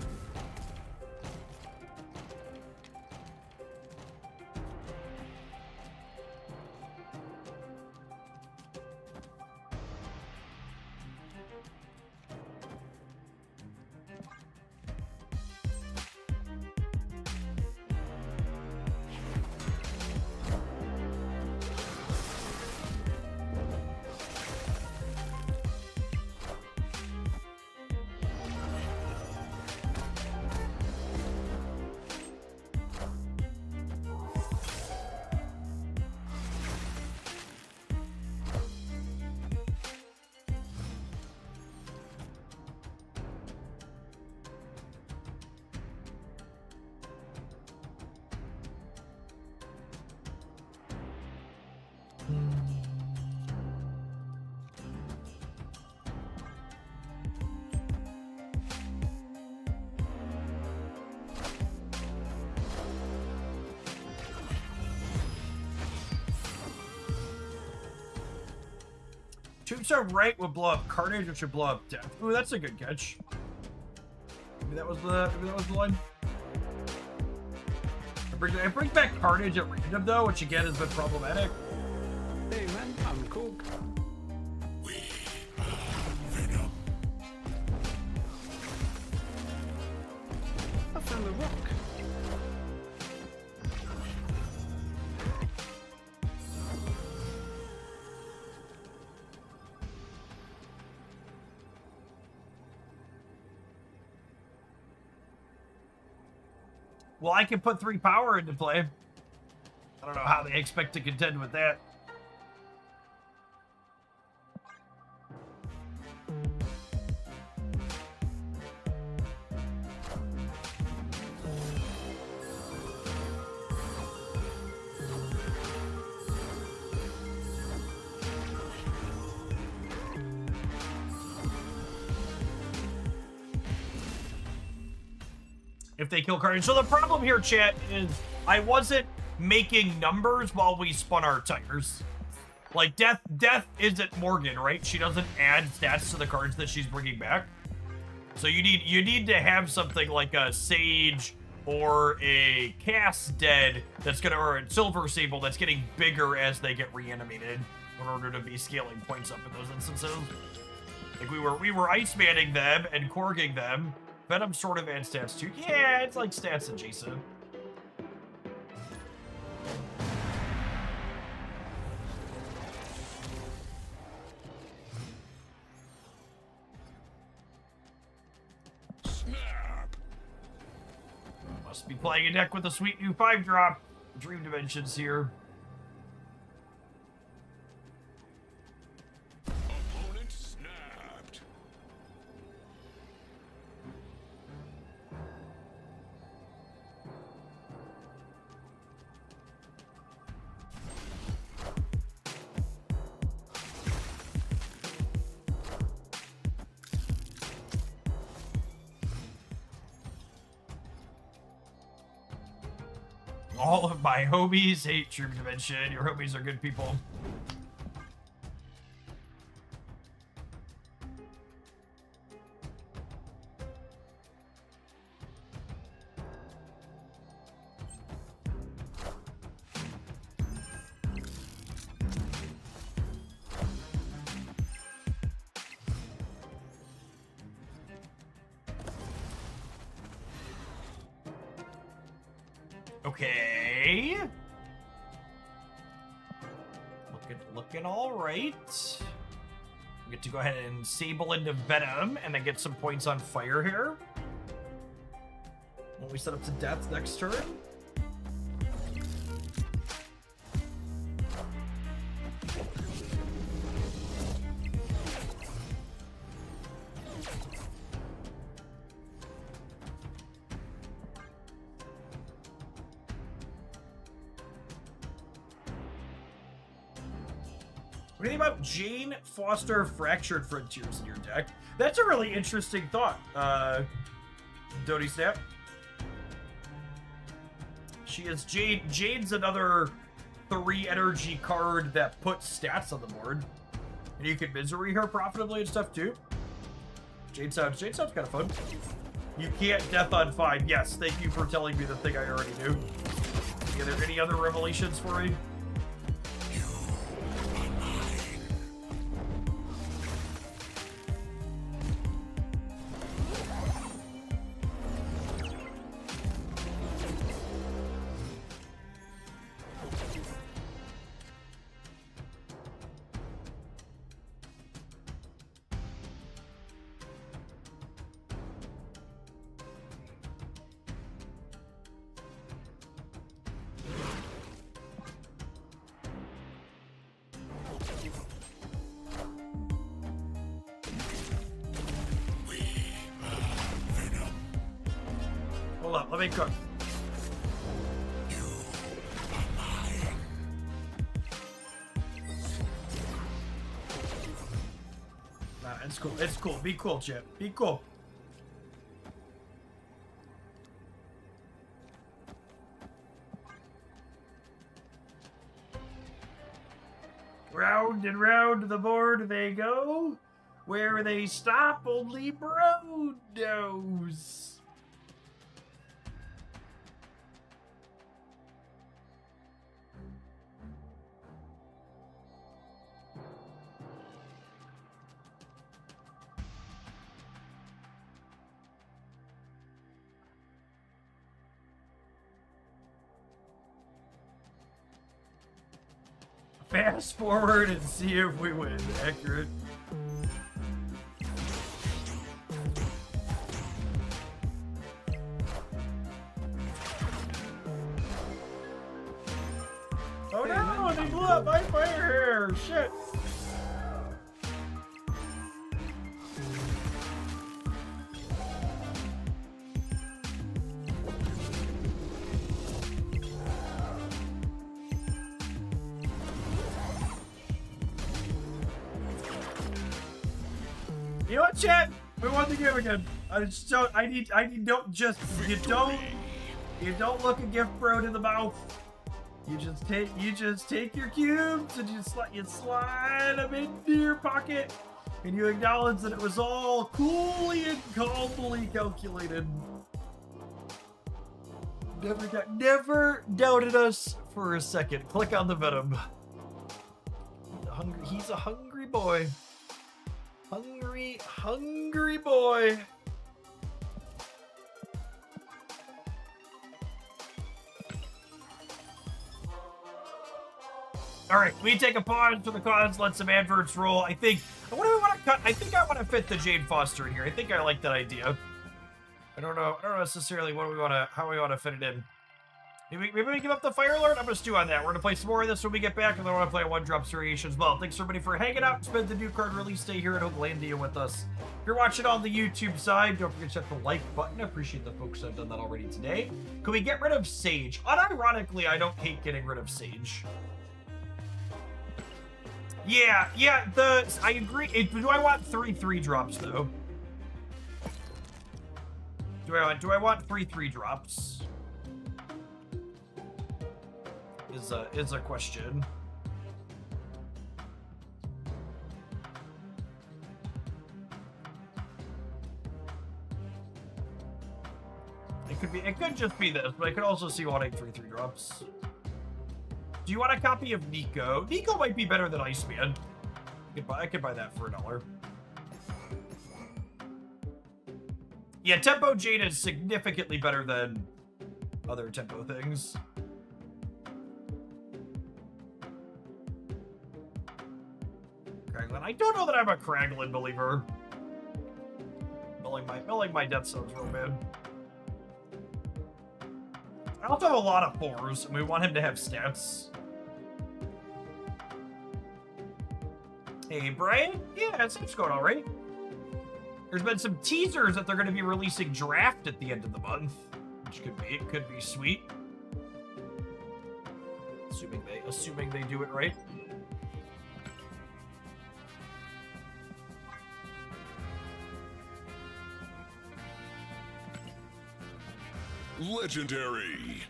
Tombstone right would blow up Carnage, which would blow up Death. Ooh, that's a good catch. Maybe that was the line. I bring back Carnage at random though, which again has been problematic. Hey man, I'm Cook. We are Venom. I found a rock. Well, I can put 3 power into play. I don't know how they expect to contend with that. If they kill Carnage. So the problem here, chat, is I wasn't making numbers while we spun our tires. Like, Death isn't Morgan, right? She doesn't add stats to the cards that she's bringing back. So you need to have something like a Sage or a Cass Dead that's gonna, or a Silver Sable that's getting bigger as they get reanimated in order to be scaling points up in those instances. Like we were Ice Manning them and Korging them. Venom sort of adds stats too. Yeah, it's like stats adjacent. Snap. Must be playing a deck with a sweet new 5-drop. Dream Dimensions here. Opponent snapped. All of my homies hate Dream Dimension. Your homies are good people. Okay. Looking all right. We get to go ahead and Sable into Venom and then get some points on fire here. When we set up to Death next turn. What do you think about Jane Foster Fractured Frontiers in your deck? That's a really interesting thought, Dodie Snap. She is Jade. Jade's another 3 energy card that puts stats on the board. And you can misery her profitably and stuff too. Jade sounds kind of fun. You can't death on 5. Yes, thank you for telling me the thing I already knew. Are there any other revelations for me? Hold up, let me cook. Nah, it's cool. It's cool. Be cool, Chip. Be cool. Round and round the board they go. Where they stop, only Bro knows. Fast forward and see if we win. Accurate. Oh no, they blew up my fire here. Shit. You know what, chat? We won the game again. I need don't look a gift bro in the mouth. You just take your cubes and you slide them into your pocket and you acknowledge that it was all coolly and calmly calculated. Never doubted us for a second. Click on the Venom. He's a hungry boy. Hungry boy. All right, we take a pause for the cause, let some adverts roll. What do we want to cut? I think I want to fit the Jane Foster in here. I think I like that idea. I don't know necessarily how we want to fit it in. Maybe we give up the Fire Lord? I'm going to stew on that. We're going to play some more of this when we get back, and then I want to play a one-drop variation as well. Thanks, everybody, for hanging out and spend the new card release day here at Oaklandia with us. If you're watching on the YouTube side, don't forget to hit the like button. I appreciate the folks that have done that already today. Can we get rid of Sage? Unironically, I don't hate getting rid of Sage. Yeah, I agree. Do I want 3/3 drops, though? Do I want 3/3 drops? Is a question. It could just be this, but I could also see wanting 3/3 drops. Do you want a copy of Nico? Nico might be better than Iceman. I could buy that for $1. Yeah, Tempo Jade is significantly better than other Tempo things. Kraglin. I don't know that I'm a Kraglin believer. Milling my Death Stones real bad. I also have a lot of 4s, and we want him to have stats. Hey, Brian? Yeah, it's going all right. There's been some teasers that they're going to be releasing Draft at the end of the month, which could be sweet. Assuming they do it right. Legendary.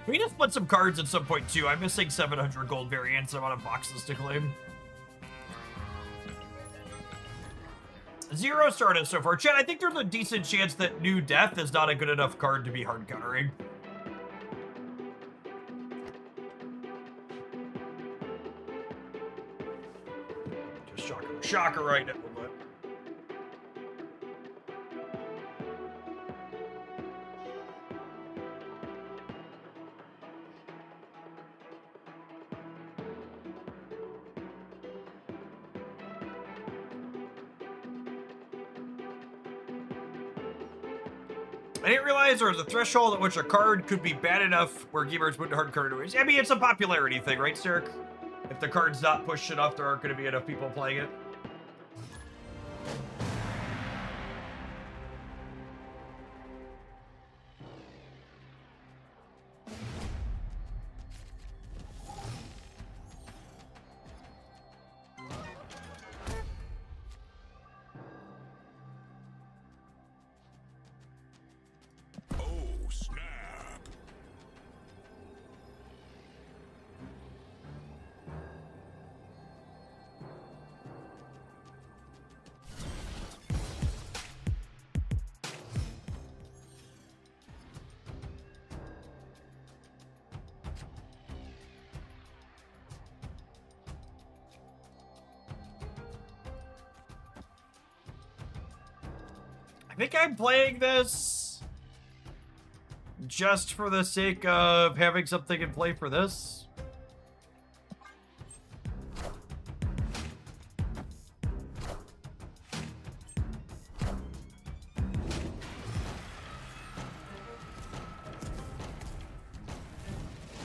We need to split some cards at some point too. I'm missing 700 gold variants. I'm out of boxes to claim. 0 Stardust so far. Chat, I think there's a decent chance that New Death is not a good enough card to be hard countering. Just shocker right now. But... I didn't realize there was a threshold at which a card could be bad enough where gamers wouldn't hard card it. I mean, it's a popularity thing, right, Sirk? If the card's not pushed enough, there aren't going to be enough people playing it. Oh, snap. I think I'm playing this just for the sake of having something in play for this.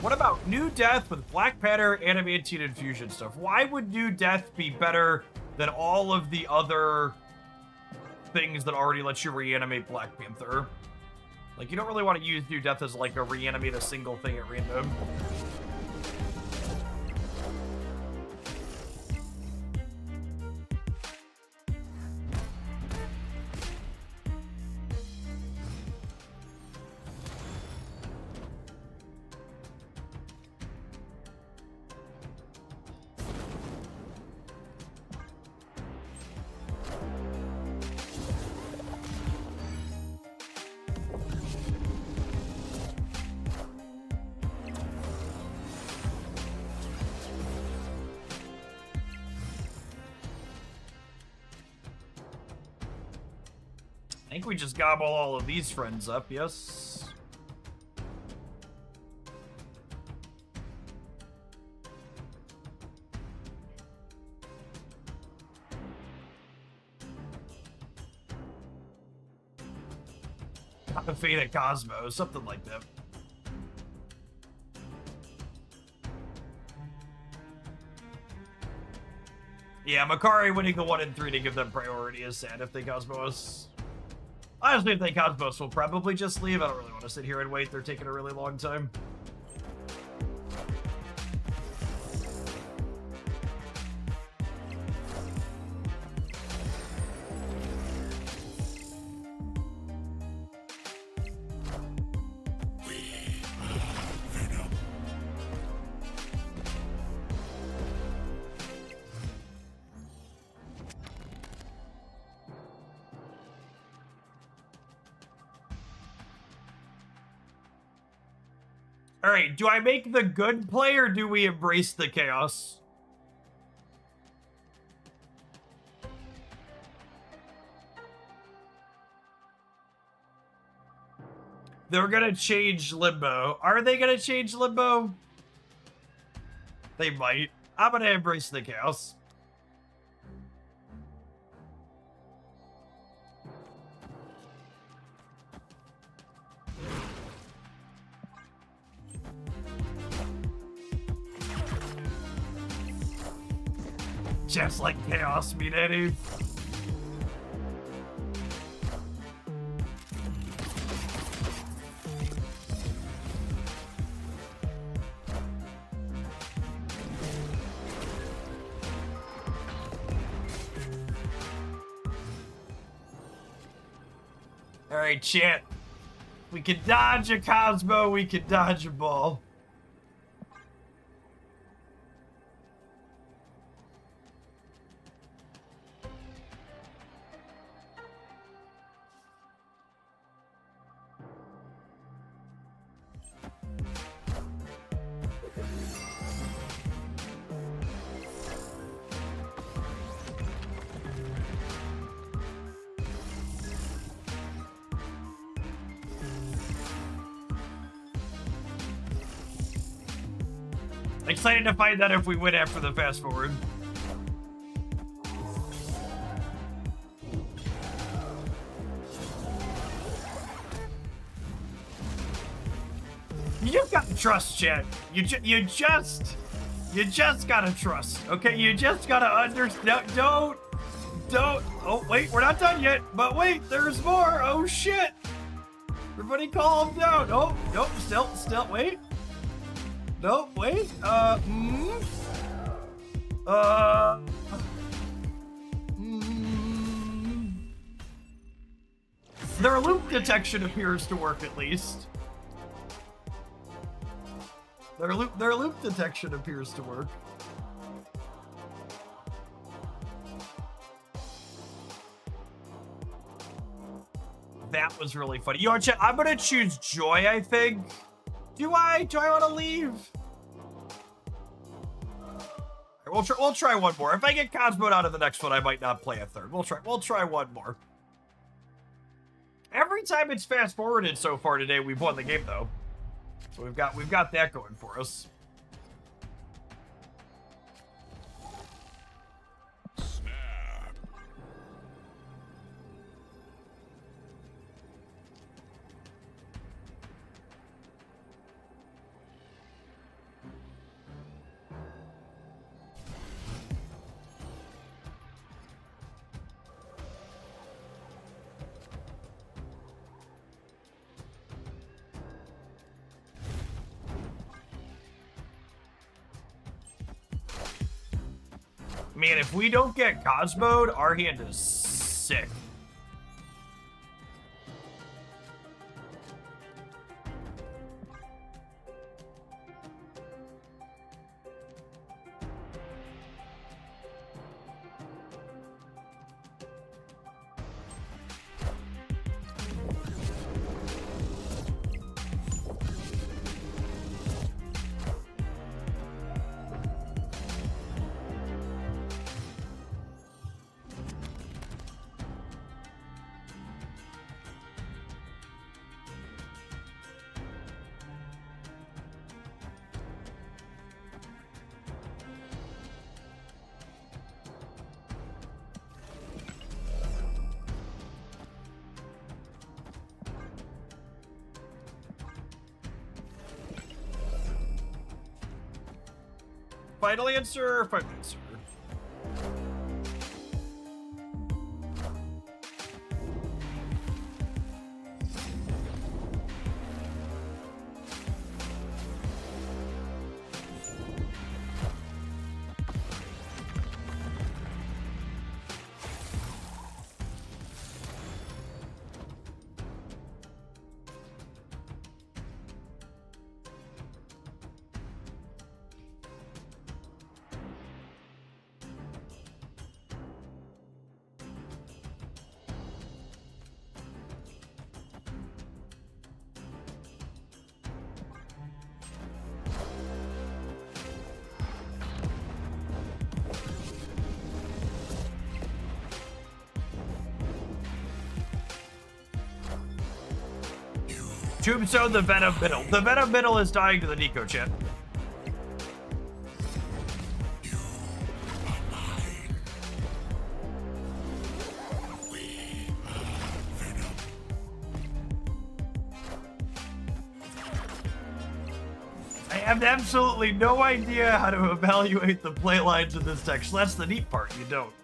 What about New Death with Black Panther, Adamantine Infusion stuff? Why would New Death be better than all of the other things that already let you reanimate Black Panther? Like, you don't really want to use New Death as like a reanimate a single thing at random. I think we just gobble all of these friends up, yes? Fate of Cosmos, something like that. Yeah, Makari winning the 1 and 3 to give them priority is sad if they Cosmos. Honestly, if they Cosmos, we'll probably just leave. I don't really want to sit here and wait. They're taking a really long time. Alright, do I make the good play or do we embrace the chaos? They're gonna change Limbo. Are they gonna change Limbo? They might. I'm gonna embrace the chaos. Just like chaos, me daddy. Alright, chat. We can dodge a Cosmo, we can dodge a ball. Excited to find out if we win after the fast forward. You just gotta trust, chat. You just gotta trust. Okay, you just gotta understand. Don't. Oh wait, we're not done yet. But wait, there's more. Oh shit! Everybody, calm down. Oh nope, still wait. Nope, wait, Their loop detection appears to work at least. Their loop detection appears to work. That was really funny. Yo, chat, I'm gonna choose Joy, I think. Do I want to leave? We'll try one more. If I get Cosmo out of the next one, I might not play a third. We'll try one more. Every time it's fast forwarded so far today, we've won the game though. So we've got that going for us. Man, if we don't get Cosmo'd, our hand is sick. Final answer. Tombstone, the Venom Middle. The Venom Middle is dying to the Nico chat. I have absolutely no idea how to evaluate the play lines in this text. That's the neat part, you don't.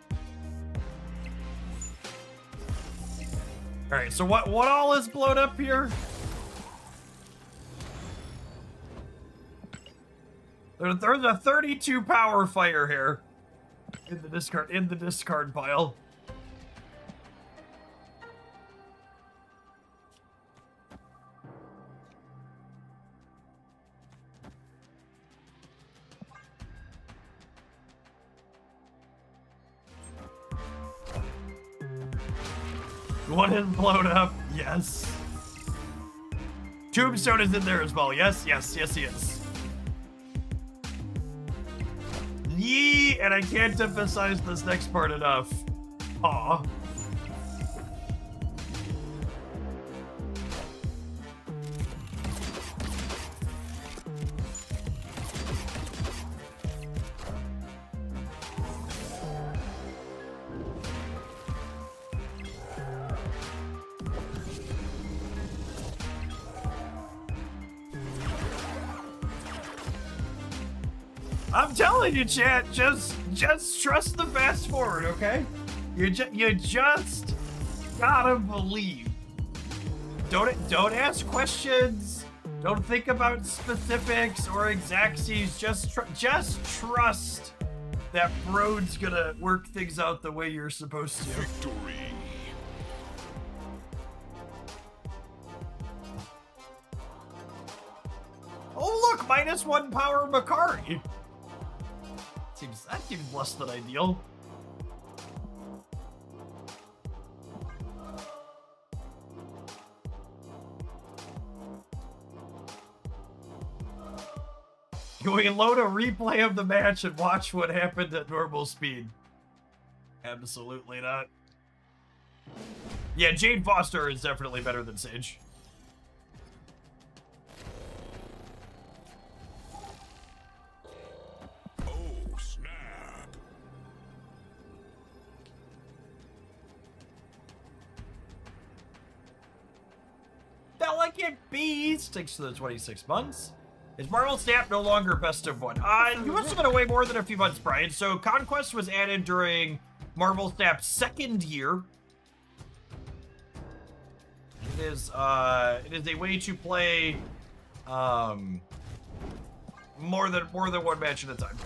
Alright, so what all is blown up here? There's a 32 power fire here in the discard pile. One is blown up. Yes. Tombstone is in there as well. Yes, yes, yes, he is. Yee, and I can't emphasize this next part enough. Aw. I'm telling you, chat, just trust the fast forward, okay? You just gotta believe. Don't ask questions. Don't think about specifics or exactsies. Just trust that Brode's gonna work things out the way you're supposed to. Victory. Oh look, -1 power Makari. That seems less than ideal. Can we load a replay of the match and watch what happened at normal speed? Absolutely not. Yeah, Jane Foster is definitely better than Sage. Delicate Beast, thanks to the 26 months. Is Marvel Snap no longer best of one? You must have been away more than a few months, Brian. So Conquest was added during Marvel Snap's second year. It is a way to play more than one match at a time.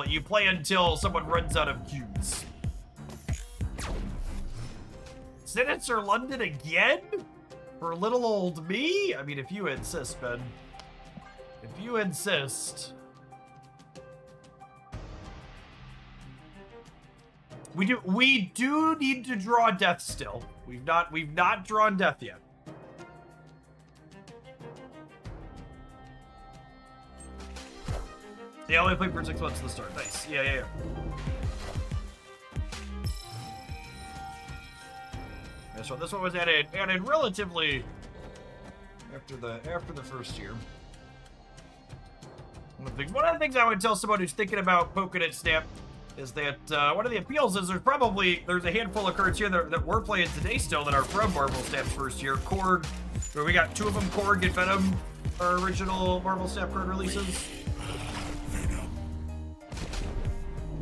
You play until someone runs out of cubes. Sinister London again? For little old me? I mean, if you insist, Ben. If you insist. We do need to draw death still. We've not drawn death yet. Yeah, I only played for 6 months to the start. Nice. Yeah. So this one was added relatively after the first year. One of the things I would tell someone who's thinking about poking at Snap is that one of the appeals is there's a handful of cards here that we're playing today still that are from Marvel Snap's first year. Korg, where we got 2 of them, Korg and Venom, our original Marvel Snap card releases.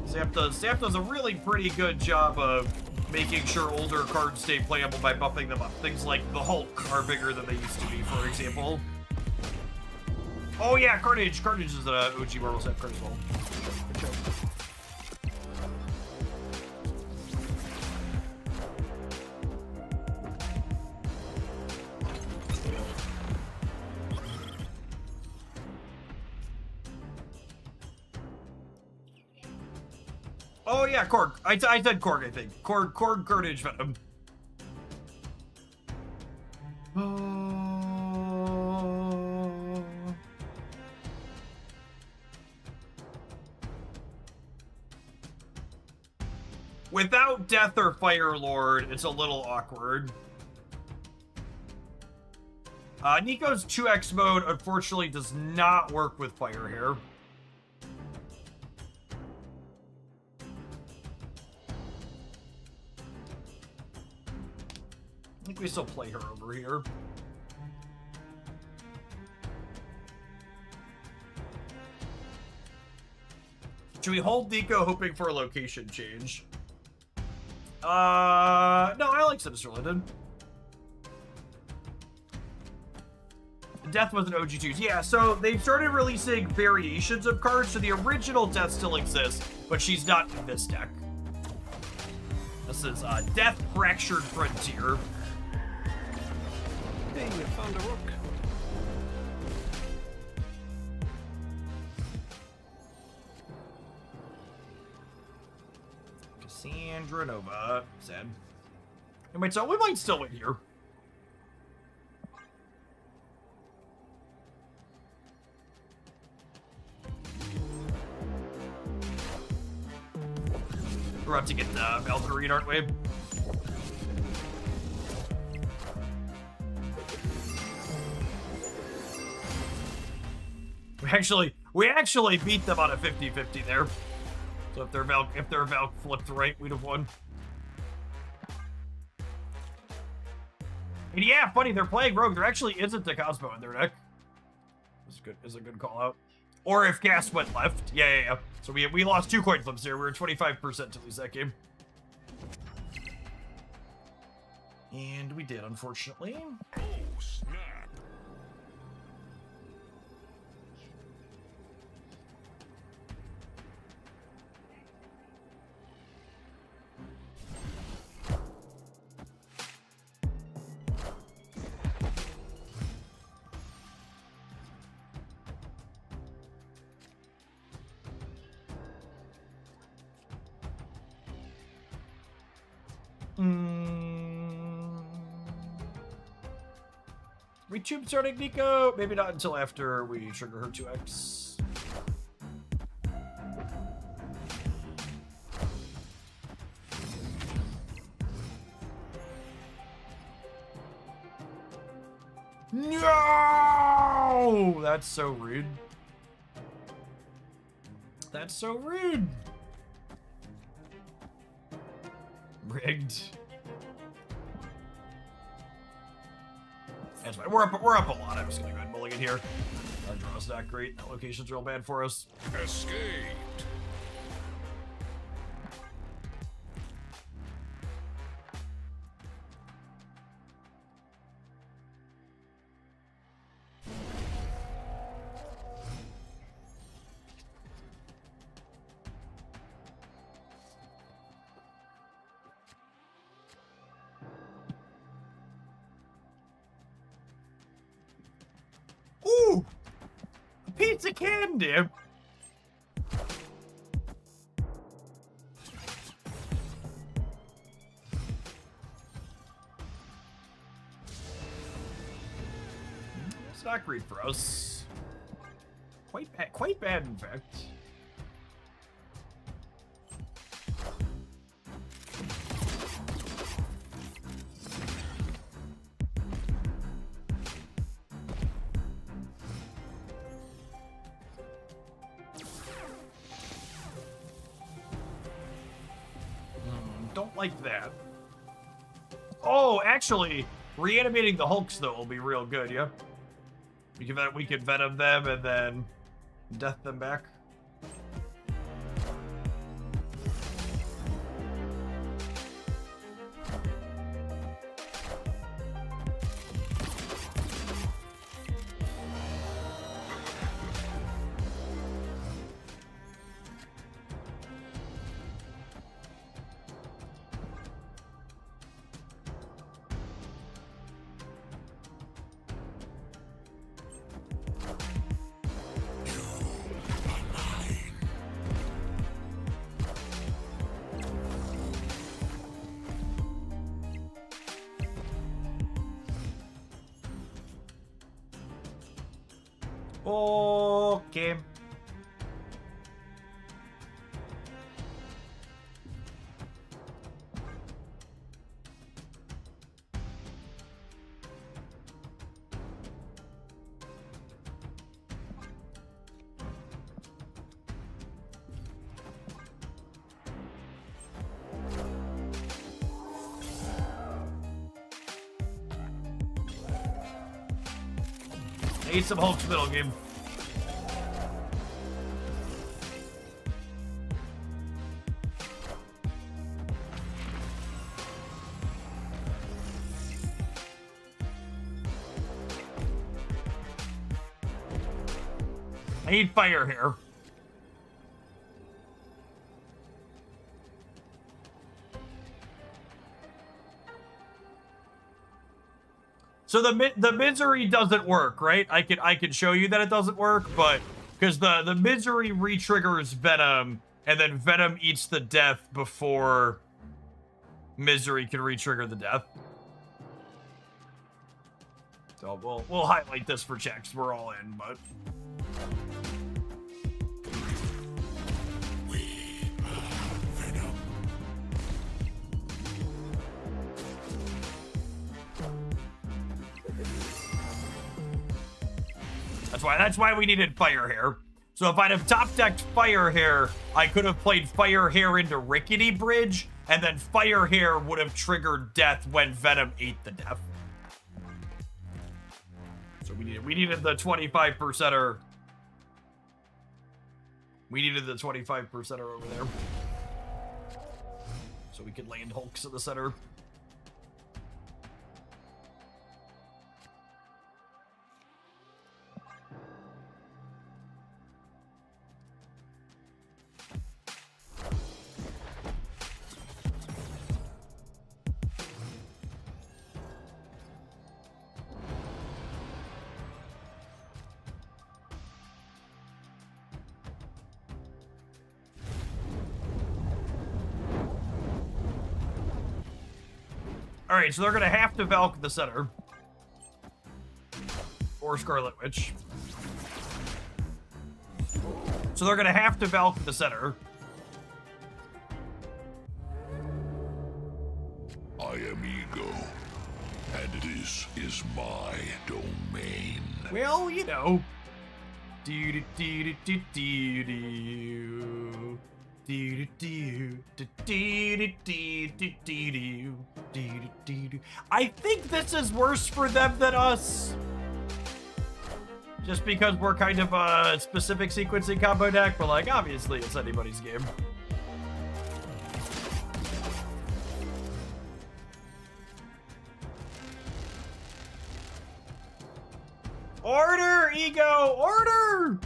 Snap does a really pretty good job of making sure older cards stay playable by buffing them up. Things like the Hulk are bigger than they used to be, for example. Oh yeah, Carnage. Carnage is an OG Marvel Snap card as well. Good job. Oh yeah, Korg. I said Korg, I think. Korg, Carnage, Venom. Without Death or Fire Lord, it's a little awkward. Nico's 2x mode, unfortunately, does not work with Fire Hair. I think we still play her over here. Should we hold Nico hoping for a location change? No, I like Sinister London. Death was an OG2. Yeah, so they've started releasing variations of cards, so the original Death still exists, but she's not in this deck. This is Death Fractured Frontier. Hey, you found a rook. Dranova. Sad. We might still win here. We're about to get Valkyrie, aren't we? We actually beat them on a 50-50 there. So if their Valk flipped right, we'd have won. And yeah, funny, they're playing Rogue. There actually isn't a Cosmo in their deck. Is a good call out. Or if Gas went left. Yeah. So we lost 2 coin flips here. We were 25% to lose that game. And we did, unfortunately. Oh, snap. Retube starting Nico? Maybe not until after we trigger her 2x. No! That's so rude. That's so rude. Rigged. That's fine. We're up a lot. I'm just gonna go ahead and mulligan here. Our draw's not great. That location's real bad for us. Escaped. Ooh! A piece of candy! It's not great for us. Quite bad, in fact. Don't like that. Oh, actually, reanimating the Hulks though will be real good, yeah? We can Venom them and then death them back. Okay. Need some Hulk's middle game. I need fire here. So the misery doesn't work, right? I can show you that it doesn't work, but because the misery re-triggers Venom, and then Venom eats the death before Misery can re-trigger the death. So we'll highlight this for checks. We're all in, but that's why we needed Fire Hair. So if I'd have top decked Fire Hair, I could have played Fire Hair into Rickety Bridge, and then Fire Hair would have triggered death when Venom ate the death. So we needed the 25%er. We needed the 25%er over there. So we could land Hulks in the center. Alright, so they're gonna have to Valk the center. Or Scarlet Witch. So they're gonna have to Valk the center. I am Ego, and this is my domain. Well, you know. Do-do-do-do-do-do-do. I think this is worse for them than us. Just because we're kind of a specific sequencing combo deck, but like, obviously it's anybody's game. Order, Ego! Order!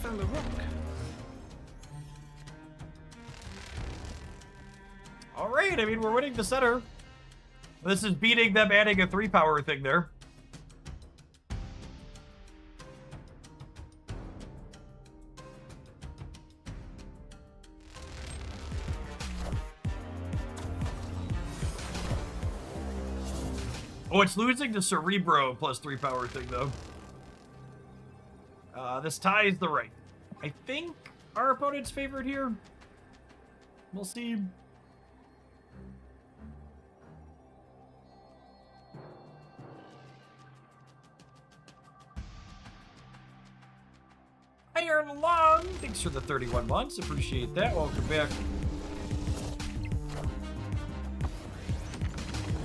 The rock. All right, I mean, we're winning the center. This is beating them adding a 3-power thing there. Oh, it's losing to Cerebro plus 3-power thing, though. This ties the right. I think our opponent's favored here. We'll see. Iron Long, thanks for the 31 months. Appreciate that. Welcome back.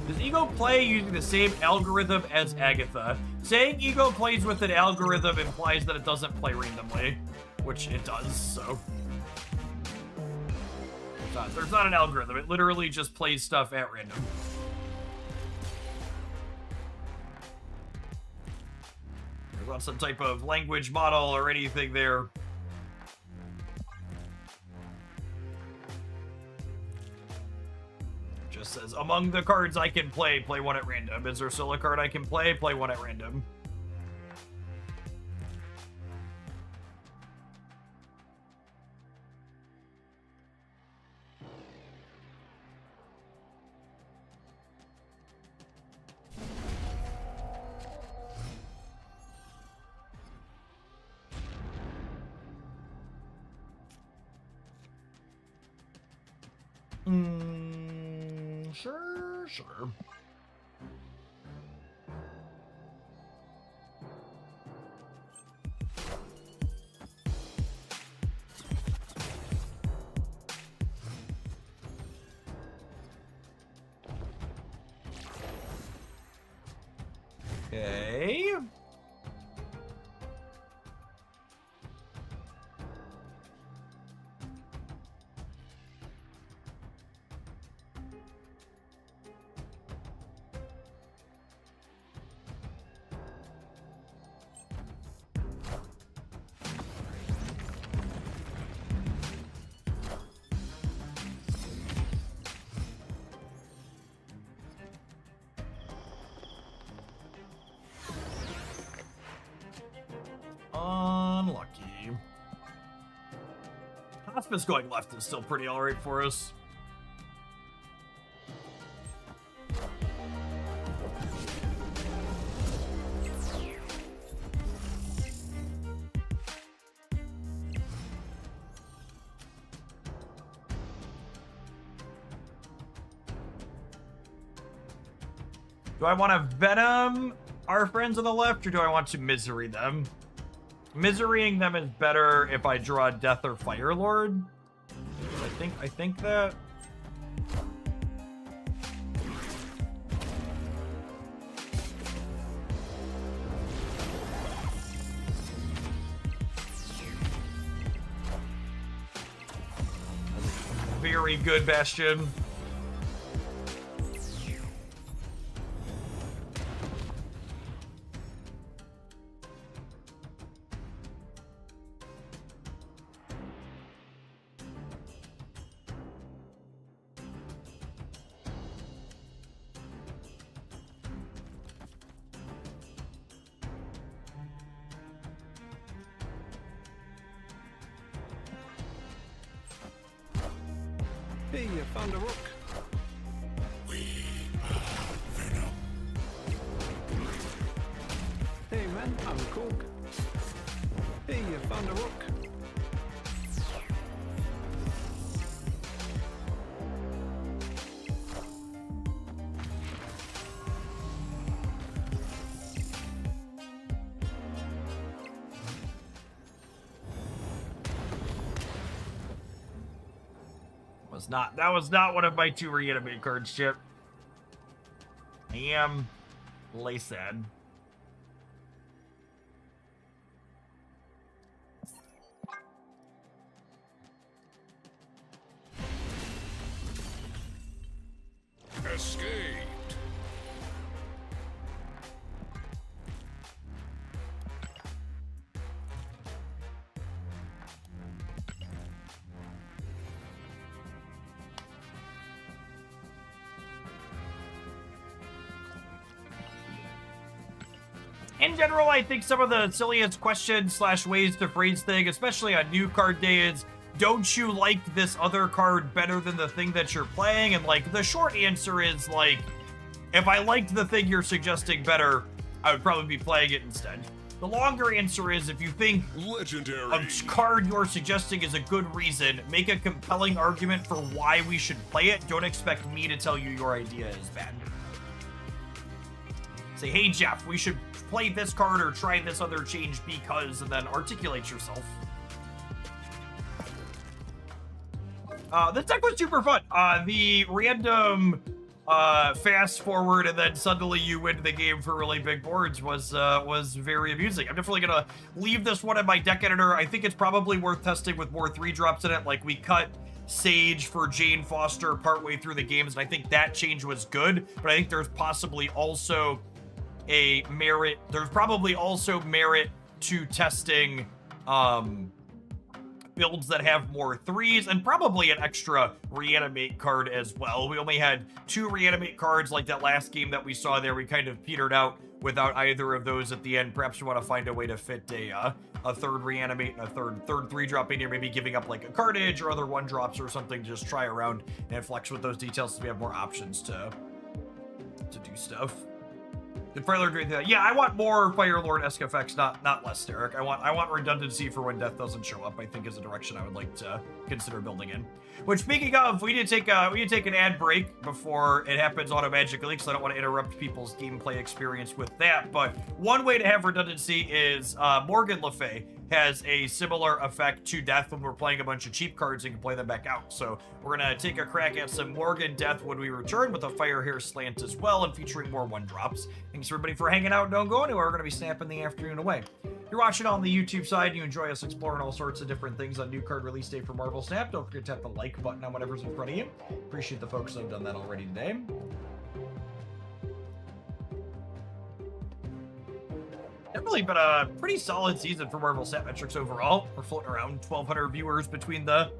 Does Ego play using the same algorithm as Agatha? Saying Ego plays with an algorithm implies that it doesn't play randomly, which it does, so. There's not an algorithm. It literally just plays stuff at random. There's not some type of language model or anything there. Just says, among the cards I can play, play one at random. Is there still a card I can play? Play one at random. Sure. Okay. Hospice going left is still pretty alright for us. Do I want to Venom our friends on the left, or do I want to Misery them? Miserying them is better if I draw Death or Fire Lord. I think that. Very good, Bastion. Hey, you found a rook. Hey man, I'm Cook. Hey, you found a rook. That was not one of my 2 reanimate cards, Chip. I am sad. Escaped. In general, I think some of the silliest questions / ways to phrase thing, especially on new card day, is, don't you like this other card better than the thing that you're playing? And, like, the short answer is, like, if I liked the thing you're suggesting better, I would probably be playing it instead. The longer answer is, if you think Legendary. a card you're suggesting is a good reason, make a compelling argument for why we should play it. Don't expect me to tell you your idea is bad. Say, hey, Jeff, we should play this card or try this other change because, and then articulate yourself. This deck was super fun. The random fast forward and then suddenly you win the game for really big boards was very amusing. I'm definitely gonna leave this one in my deck editor. I think it's probably worth testing with more 3-drops in it. Like, we cut Sage for Jane Foster partway through the games, and I think that change was good, but I think there's possibly also there's probably also merit to testing builds that have more 3s and probably an extra reanimate card as well. We only had 2 reanimate cards like that last game that we saw there. We kind of petered out without either of those at the end. Perhaps we want to find a way to fit a 3rd reanimate and a third 3-drop in here, maybe giving up like a Carnage or other 1-drops or something. Just try around and flex with those details so we have more options to do stuff. Did Fire Lord do anything? Yeah, I want more Fire Lord-esque effects, not less, Derek. I want redundancy for when death doesn't show up, I think, is a direction I would like to consider building in. Which, speaking of, we need to take an ad break before it happens automagically, because I don't want to interrupt people's gameplay experience with that. But one way to have redundancy is Morgan Le Fay has a similar effect to death when we're playing a bunch of cheap cards and can play them back out. So we're going to take a crack at some Morgan death when we return with a Fire Hair slant as well and featuring more 1-drops. Thanks everybody for hanging out. Don't go anywhere. We're going to be snapping the afternoon away. If you're watching on the YouTube side and you enjoy us exploring all sorts of different things on new card release day for Marvel Snap, don't forget to hit the like button on whatever's in front of you. Appreciate the folks that have done that already today. Definitely been a pretty solid season for Marvel Snap metrics overall. We're floating around 1,200 viewers between the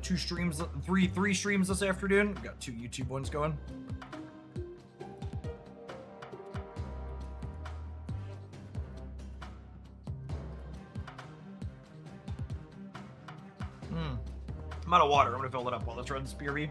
2 streams, three streams this afternoon. We've got 2 YouTube ones going. I'm out of water. I'm gonna fill it up while this runs, BRB.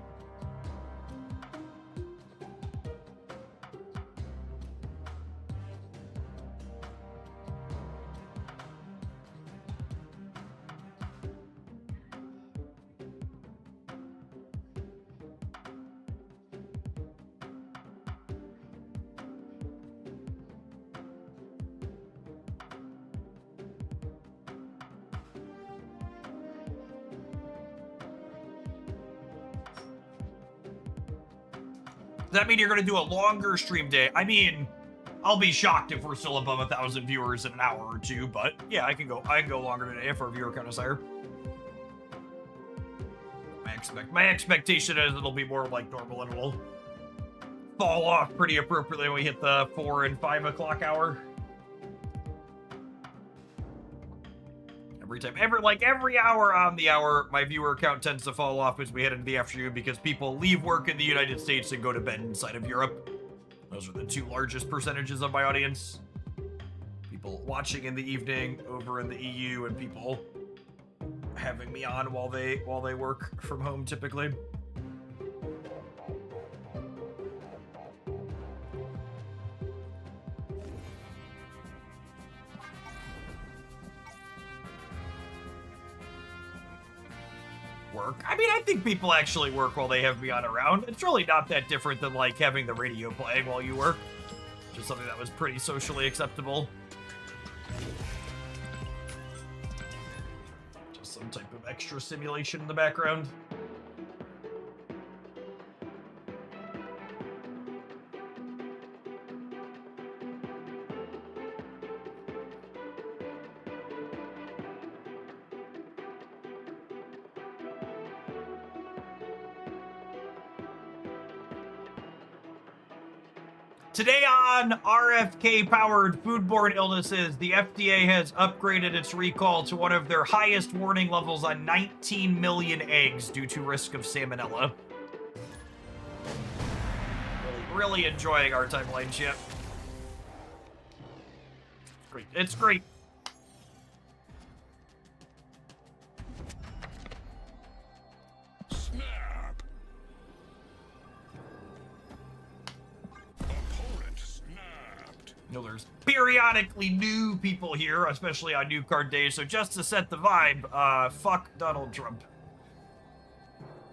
Does that mean you're going to do a longer stream day? I mean, I'll be shocked if we're still above 1,000 viewers in an hour or two, but yeah, I can go longer today if our viewer count is higher. My expectation is it'll be more like normal and it'll fall off pretty appropriately when we hit the 4 and 5 o'clock hour. Every hour on the hour, my viewer count tends to fall off as we head into the afternoon because people leave work in the United States and go to bed inside of Europe. Those are the two largest percentages of my audience. People watching in the evening over in the EU and people having me on while they work from home typically. Work. I mean, I think people actually work while they have me on around. It's really not that different than like having the radio playing while you work. Just something that was pretty socially acceptable. Just some type of extra simulation in the background. Today on RFK-powered foodborne illnesses, the FDA has upgraded its recall to one of their highest warning levels on 19 million eggs due to risk of salmonella. Really enjoying our timeline ship. Great. It's great. You know, there's periodically new people here, especially on new card days, so just to set the vibe, fuck Donald Trump.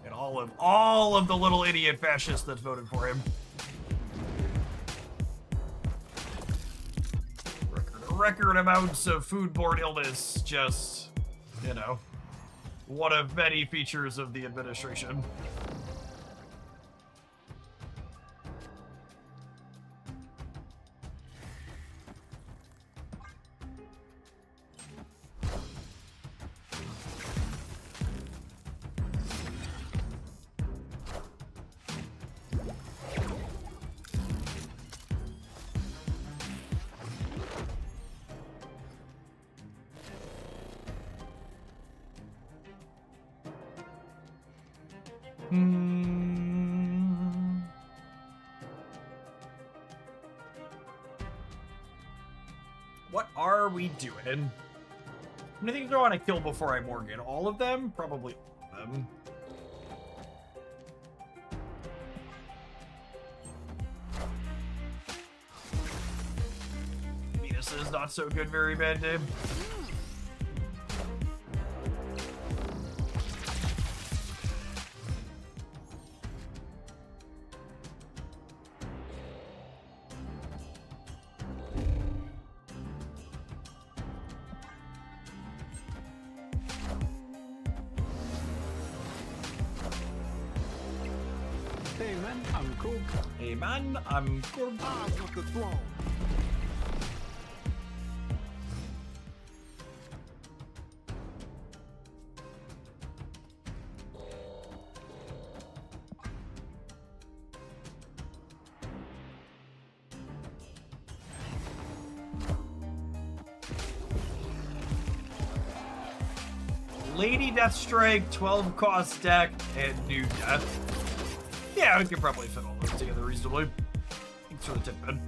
And all of the little idiot fascists that voted for him. Record amounts of foodborne illness, just, you know, one of many features of the administration. What are we doing? How many things do I want to kill before I Morgan? All of them? Probably all of them. Venus is not so good, very bad day. Hey man, I'm cool. Hey man, I'm cool. I want the throne. Lady Deathstrike, 12 cost deck, and new death. Yeah, we could probably fit all those together reasonably. Thanks for the tip, Ben.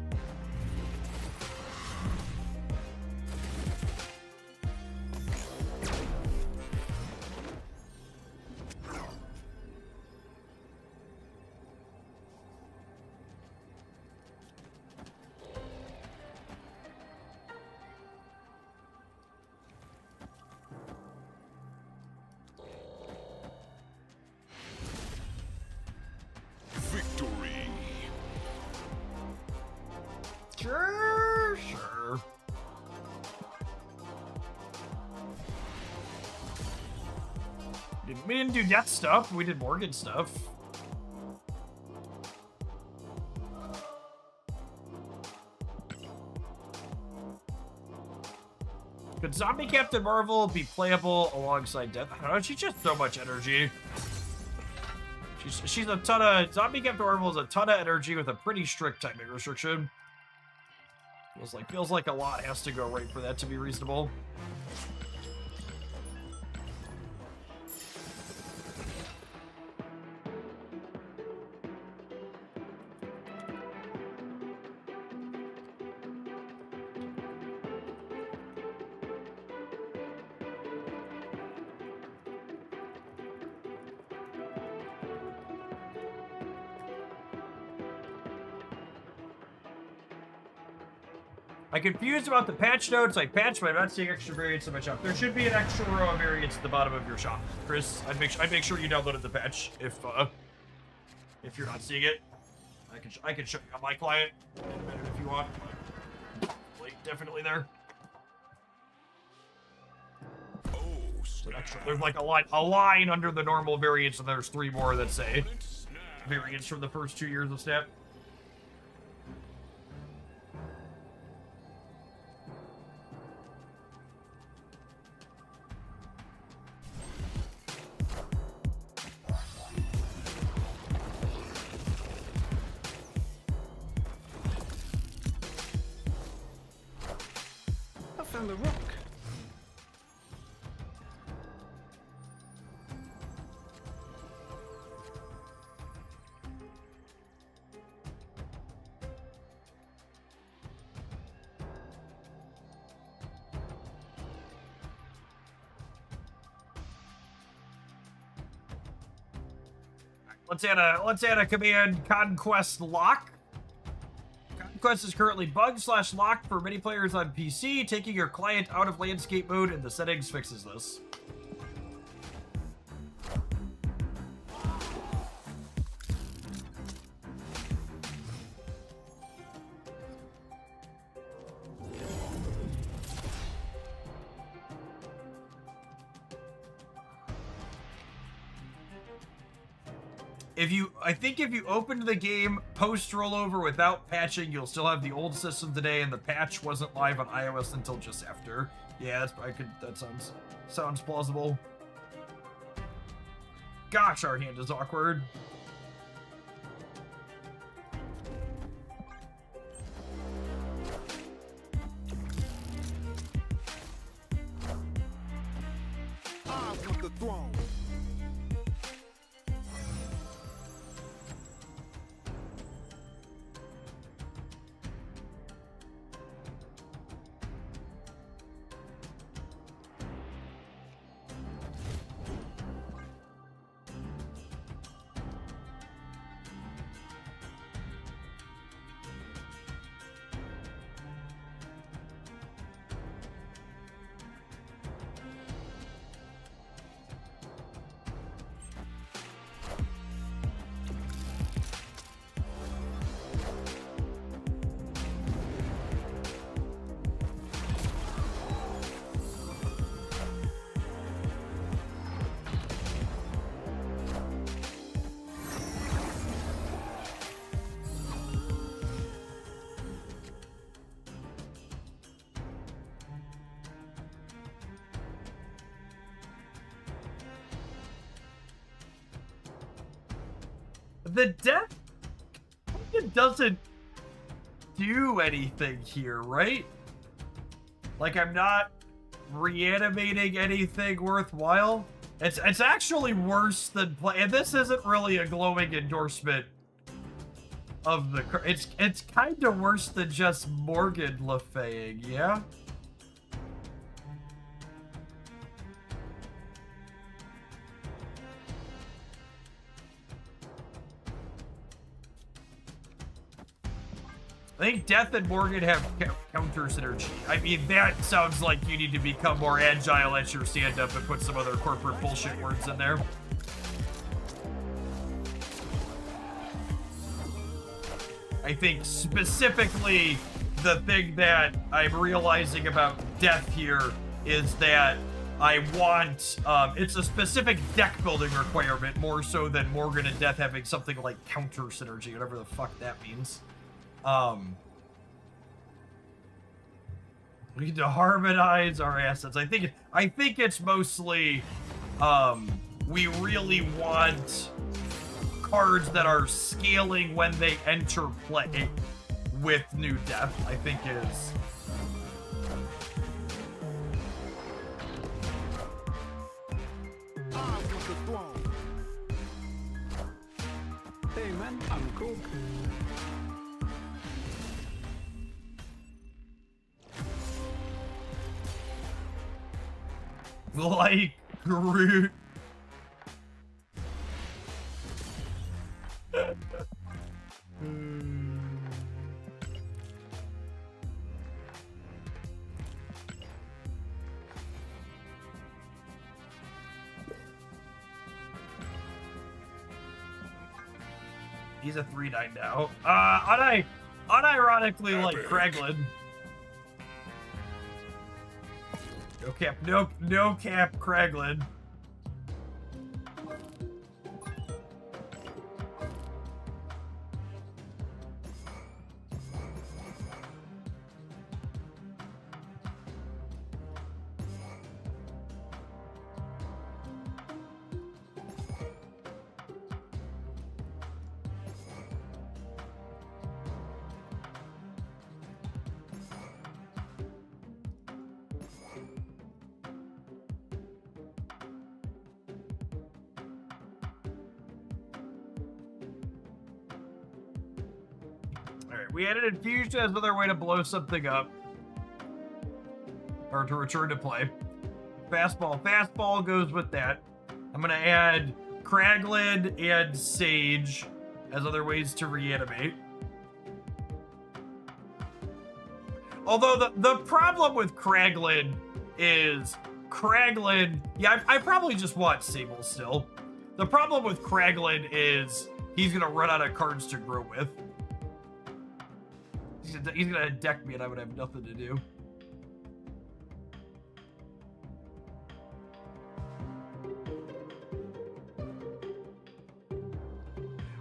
Sure. We didn't do Death stuff. We did Morgan stuff. Could Zombie Captain Marvel be playable alongside Death? I don't know. She's just so much energy. She's a ton of... Zombie Captain Marvel is a ton of energy with a pretty strict timing restriction. Feels like a lot has to go right for that to be reasonable. I'm confused about the patch notes. I patched, but I'm not seeing extra variants in my shop. There should be an extra row of variants at the bottom of your shop, Chris. I'd make sure you downloaded the patch if you're not seeing it. I can show you on my client if you want. Definitely there. There's like a line under the normal variants, and there's 3 more that say variants from the first 2 years of Snap. found the rock. Let's add a command, Conquest Lock. Conquest is currently bugged/locked for many players on PC. Taking your client out of landscape mode in the settings fixes this. I think if you opened the game post rollover without patching, you'll still have the old system today, and the patch wasn't live on iOS until just after. Yeah, that sounds plausible. Gosh, our hand is awkward. I want the throne. The death doesn't do anything here, right? Like, I'm not reanimating anything worthwhile. It's actually worse than play, and this isn't really a glowing endorsement of the. It's kind of worse than just Morgan Le Faying, yeah. I think Death and Morgan have counter synergy. I mean, that sounds like you need to become more agile at your stand-up and put some other corporate bullshit words in there. I think specifically the thing that I'm realizing about death here is that I want, it's a specific deck building requirement more so than Morgan and Death having something like counter synergy, whatever the fuck that means. We need to harmonize our assets. I think it's mostly, we really want cards that are scaling when they enter play with new Death, I think is... Hey man, I'm cool. Like Groot. He's a 3/9 now. Unironically, like Kraglin. No cap, Kraglin. We had an infusion as another way to blow something up. Or to return to play. Fastball. Fastball goes with that. I'm going to add Kraglin and Sage as other ways to reanimate. Although the problem with Kraglin is yeah, I probably just want Sable still. The problem with Kraglin is he's going to run out of cards to grow with. He's gonna deck me and I would have nothing to do.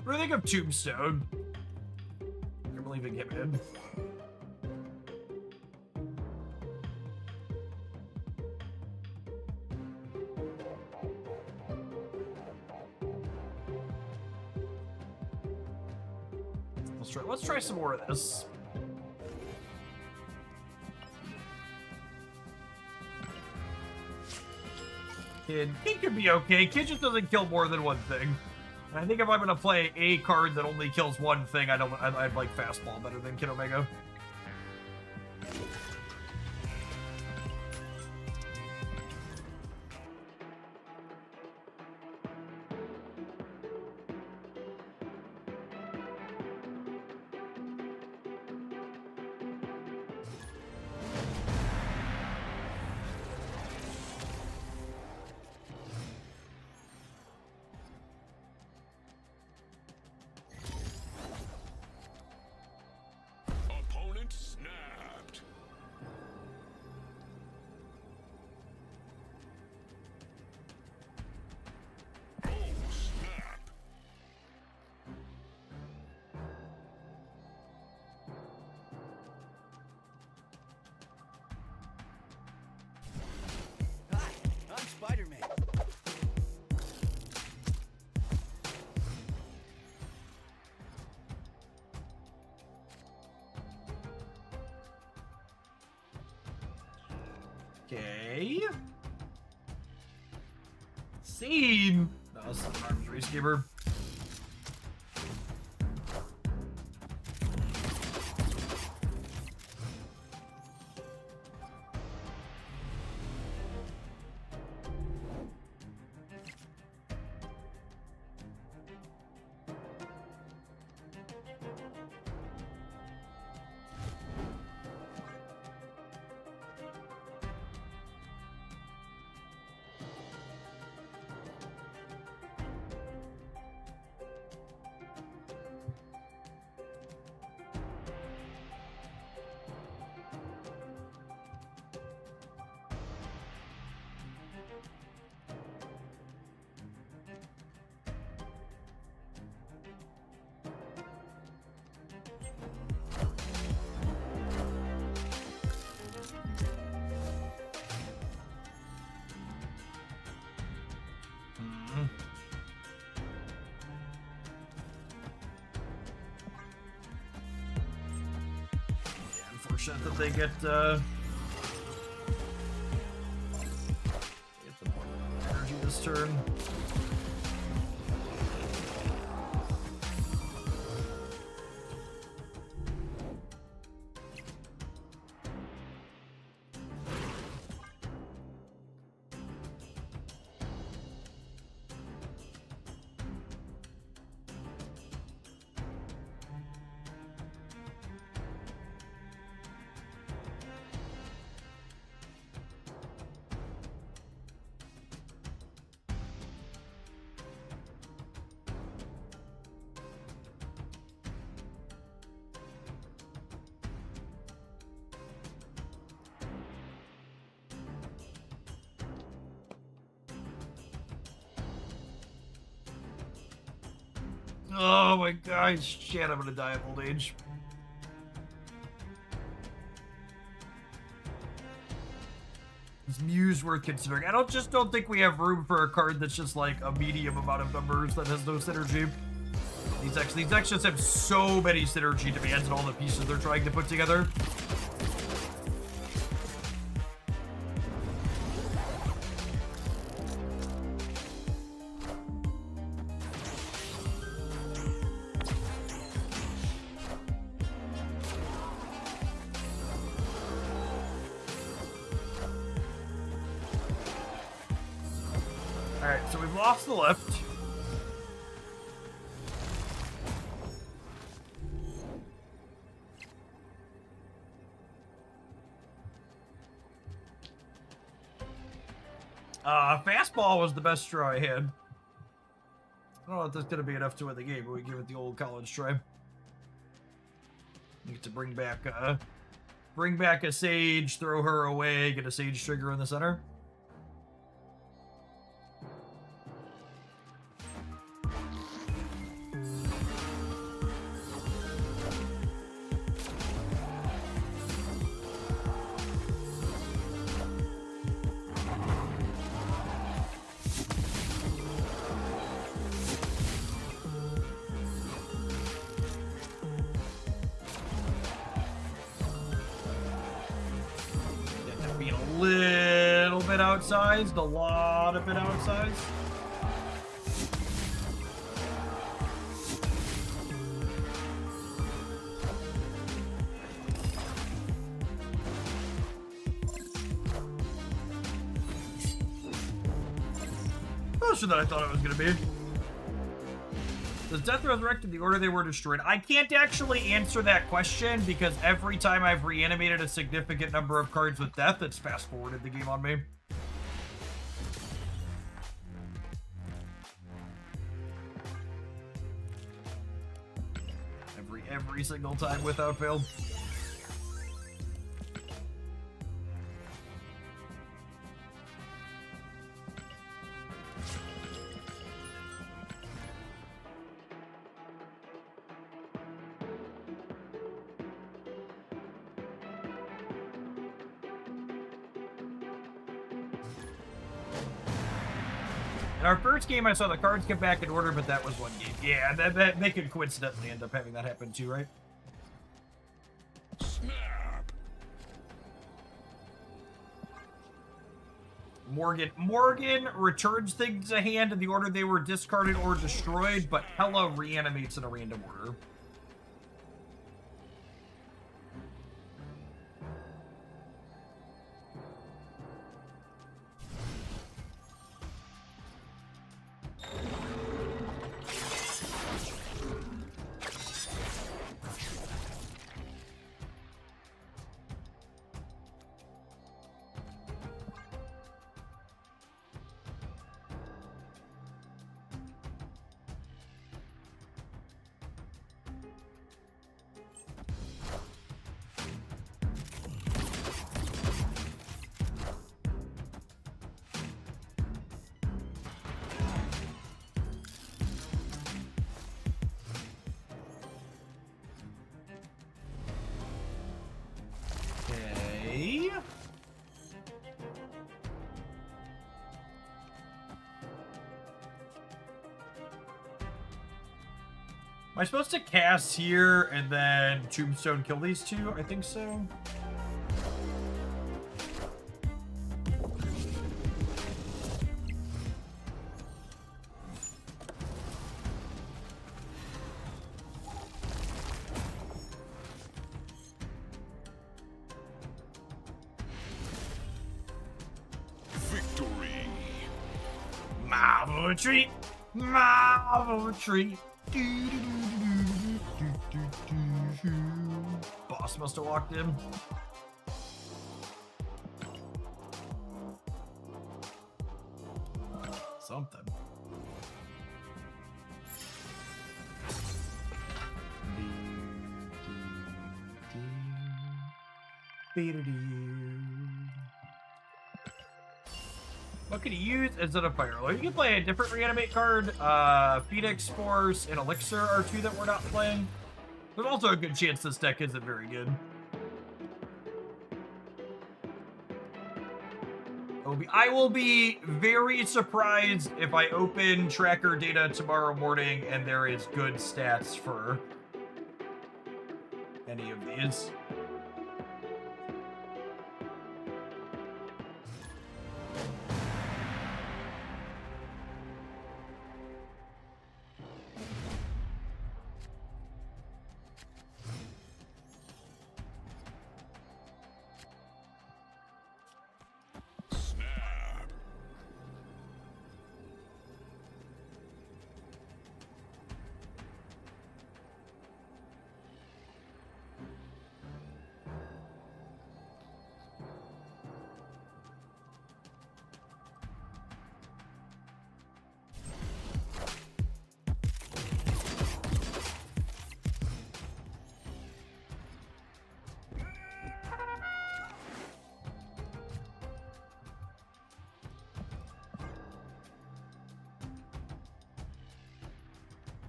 What do you think of Tombstone? You're leaving him in. Let's try some more of this. Kid could be okay. Kid just doesn't kill more than one thing. And I think if I'm gonna play a card that only kills one thing, I'd like Fastball better than Kid Omega. Okay. Scene. No, that's not an arms race giver. Unfortunate that they get the energy this turn. Oh my god, shit, I'm gonna die of old age. Is Muse worth considering? I don't think we have room for a card that's just like a medium amount of numbers that has no synergy. These decks just have so many synergy demands and all the pieces they're trying to put together. Alright, so we've lost the left. Fastball was the best draw I had. I don't know if that's gonna be enough to win the game, but we give it the old college try. Need to bring back a Sage, throw her away, get a Sage trigger in the center. Outsized, a lot of it outsized. Closer than I thought it was going to be. Does Death resurrect in the order they were destroyed? I can't actually answer that question because every time I've reanimated a significant number of cards with Death, it's fast-forwarded the game on me. Every single time without fail. In our first game, I saw the cards get back in order, but that was one game. Yeah, that they could coincidentally end up having that happen too, right? Snap. Morgan returns things to hand in the order they were discarded or destroyed, but Hela reanimates in a random order. I supposed to cast here and then Tombstone kill these two? I think so. Victory. Marvel treat. Marvel treat. Boss must have walked in. Something. What can you use as a fire? You can play a different reanimate card. Phoenix Force and Elixir are two that we're not playing. There's also a good chance this deck isn't very good. I will be very surprised if I open tracker data tomorrow morning and there is good stats for any of these.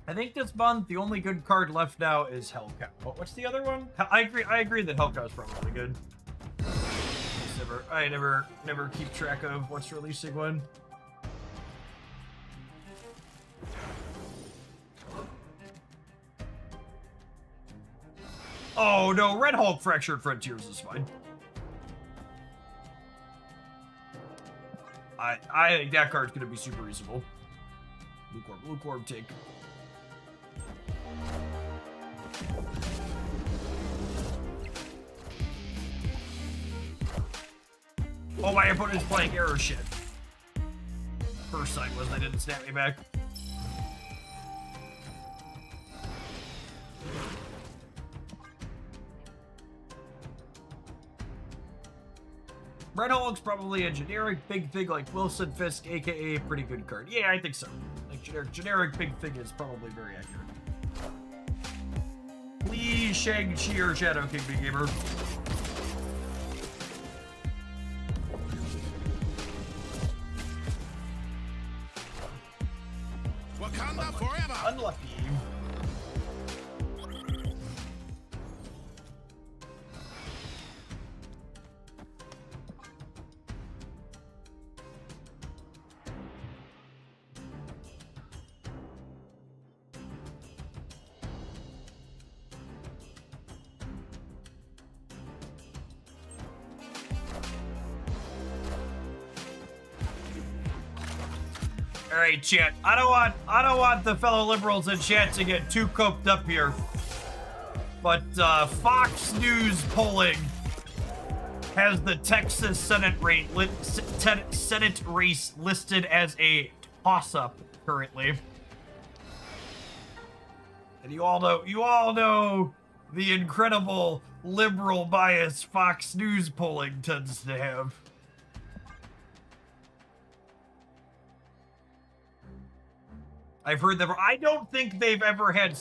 I think this month the only good card left now is Hellcow. What's the other one? I agree that Hellcow is probably good. I never keep track of what's releasing when. Oh no, Red Hulk Fractured Frontiers is fine. I think that card's gonna be super usable. Lukewarm take. Oh, my opponent's playing arrow shit. First sight was they didn't snap me back. Red Hulk's probably a generic big thing like Wilson Fisk, aka pretty good card. Yeah, I think so. Like generic big thing is probably very accurate. Please, Shang-Chi or Shadow King, big gamer. Wakanda forever. Unlucky. All right, chat. I don't want the fellow liberals in chat to get too coked up here. But Fox News polling has the Texas Senate race listed as a toss-up currently. And you all know the incredible liberal bias Fox News polling tends to have. I've heard that. I don't think they've ever had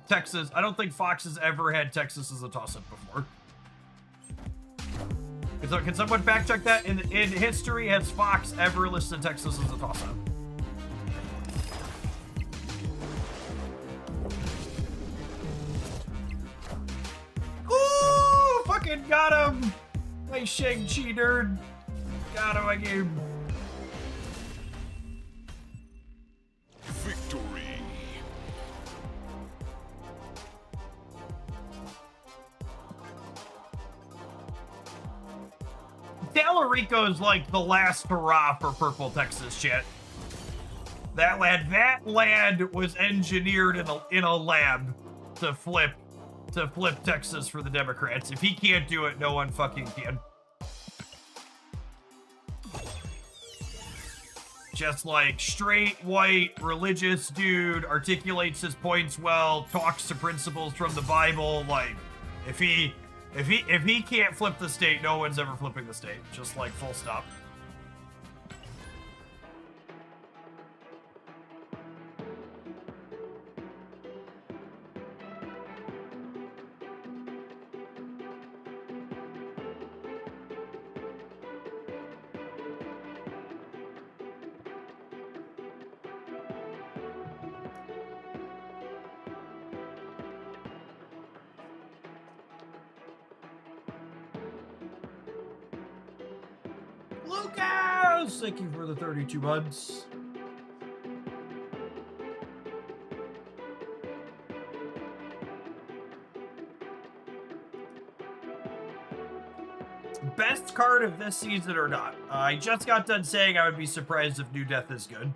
Texas. I don't think Fox has ever had Texas as a toss-up before. So can someone fact check that? In history, has Fox ever listed Texas as a toss-up? Ooh, fucking got him! My Shang-Chi nerd. Got him again. Victory. Talarico's like the last hurrah for Purple Texas shit. That land was engineered in a lab to flip Texas for the Democrats. If he can't do it, no one fucking can. Just like straight, white, religious dude, articulates his points well, talks to principles from the Bible. Like, if he can't flip the state, no one's ever flipping the state. Just like full stop. Lucas! Thank you for the 32 months. Best card of this season or not? I just got done saying I would be surprised if New Death is good.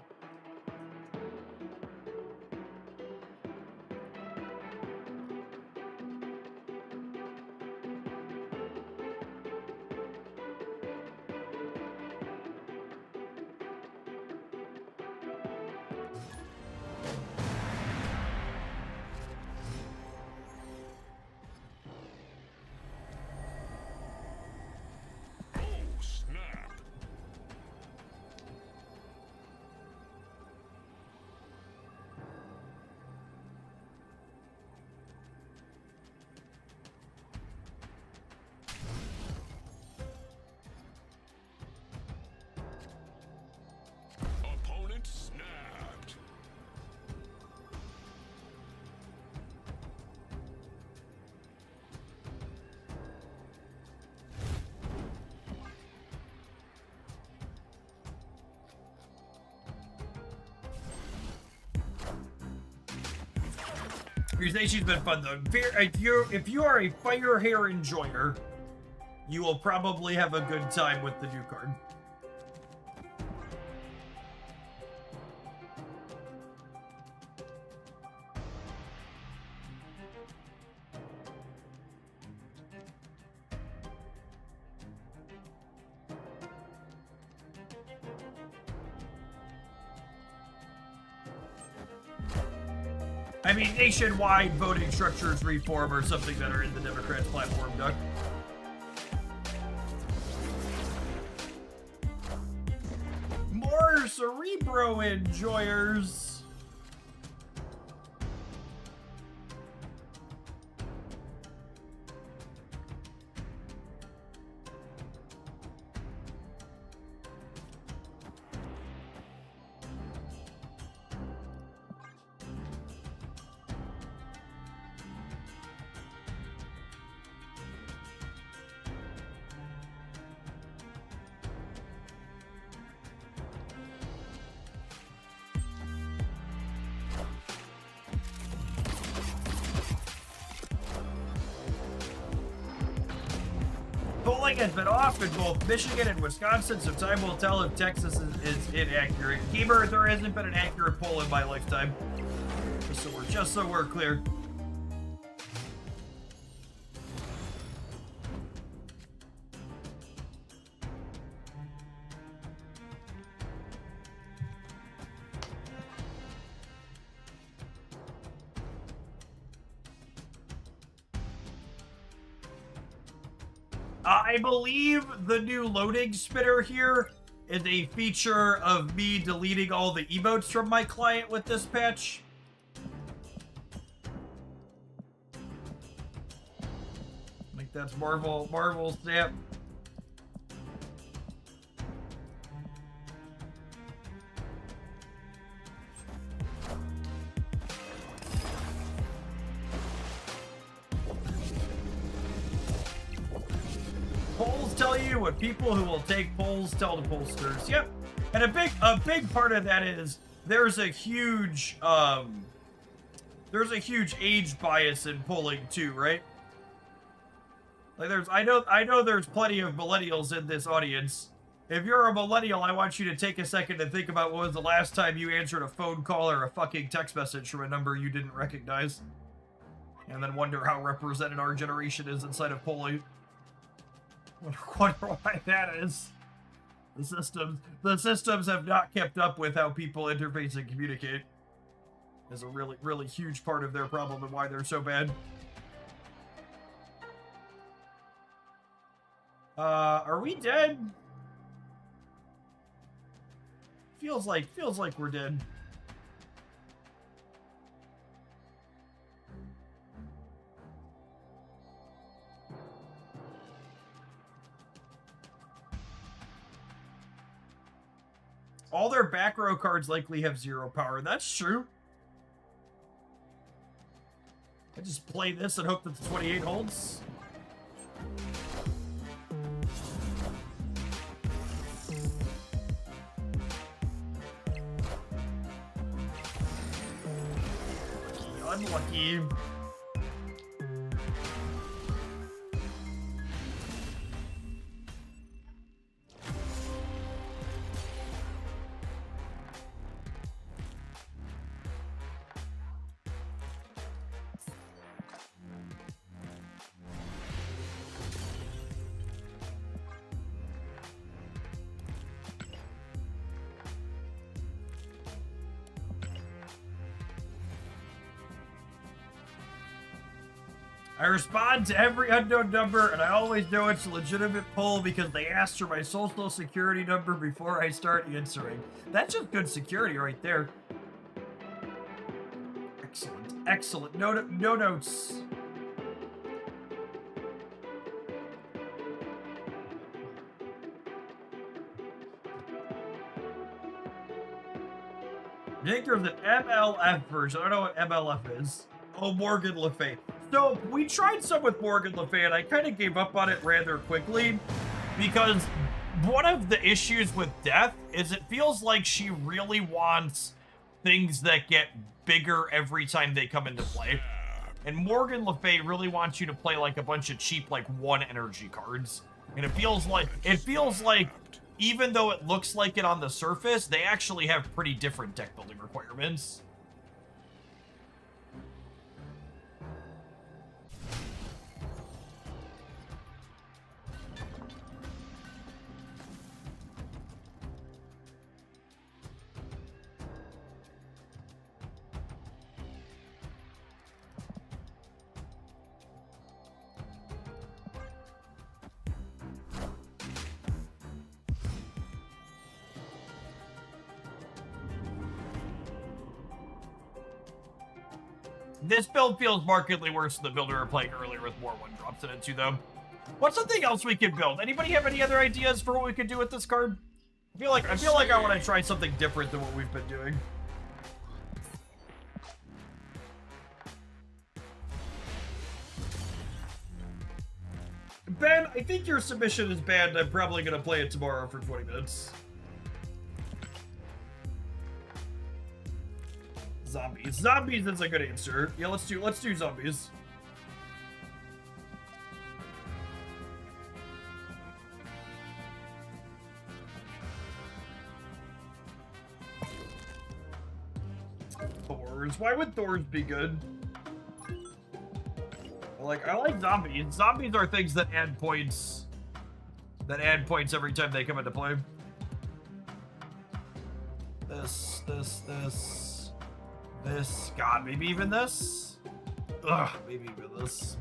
Accusation's been fun though. If you are a fire hair enjoyer, you will probably have a good time with the new card. I mean, nationwide voting structures reform or something that are in the Democrats' platform, Duck. More Cerebro enjoyers. Polling has been off in both Michigan and Wisconsin, so time will tell if Texas is inaccurate. Gamer, there hasn't been an accurate poll in my lifetime. Just so we're clear. I believe the new loading spinner here is a feature of me deleting all the emotes from my client with this patch. I think that's Marvel Snap. Polls tell you what people who will take polls tell the pollsters. Yep. And a big part of that is there's a huge age bias in polling too, right? Like I know there's plenty of millennials in this audience. If you're a millennial, I want you to take a second to think about what was the last time you answered a phone call or a fucking text message from a number you didn't recognize. And then wonder how represented our generation is inside of Polite. Wonder why that is. The systems have not kept up with how people interface and communicate. Is a really, really huge part of their problem and why they're so bad. Are we dead? Feels like we're dead. All their back row cards likely have 0 power. That's true. I just play this and hope that the 28 holds. Unlucky. I respond to every unknown number, and I always know it's a legitimate pull because they asked for my social security number before I start answering. That's just good security right there. Excellent, excellent. No notes. I think there's an MLF version. I don't know what MLF is. Oh, Morgan Le Fay. So, we tried some with Morgan Le Fay, and I kind of gave up on it rather quickly, because one of the issues with Death is it feels like she really wants things that get bigger every time they come into play. And Morgan Le Fay really wants you to play like a bunch of cheap, like, 1 energy cards. And it feels like, even though it looks like it on the surface, they actually have pretty different deck building requirements. This build feels markedly worse than the build we were playing earlier with more 1-drops in it too, though. What's something else we could build? Anybody have any other ideas for what we could do with this card? I feel like I want to try something different than what we've been doing. Ben, I think your submission is banned. I'm probably going to play it tomorrow for 20 minutes. Zombies. Zombies is a good answer. Yeah, let's do zombies. Thors. Why would Thors be good? I like zombies. Zombies are things that add points. That add points every time they come into play. This. God, maybe even this? Ugh, maybe even this.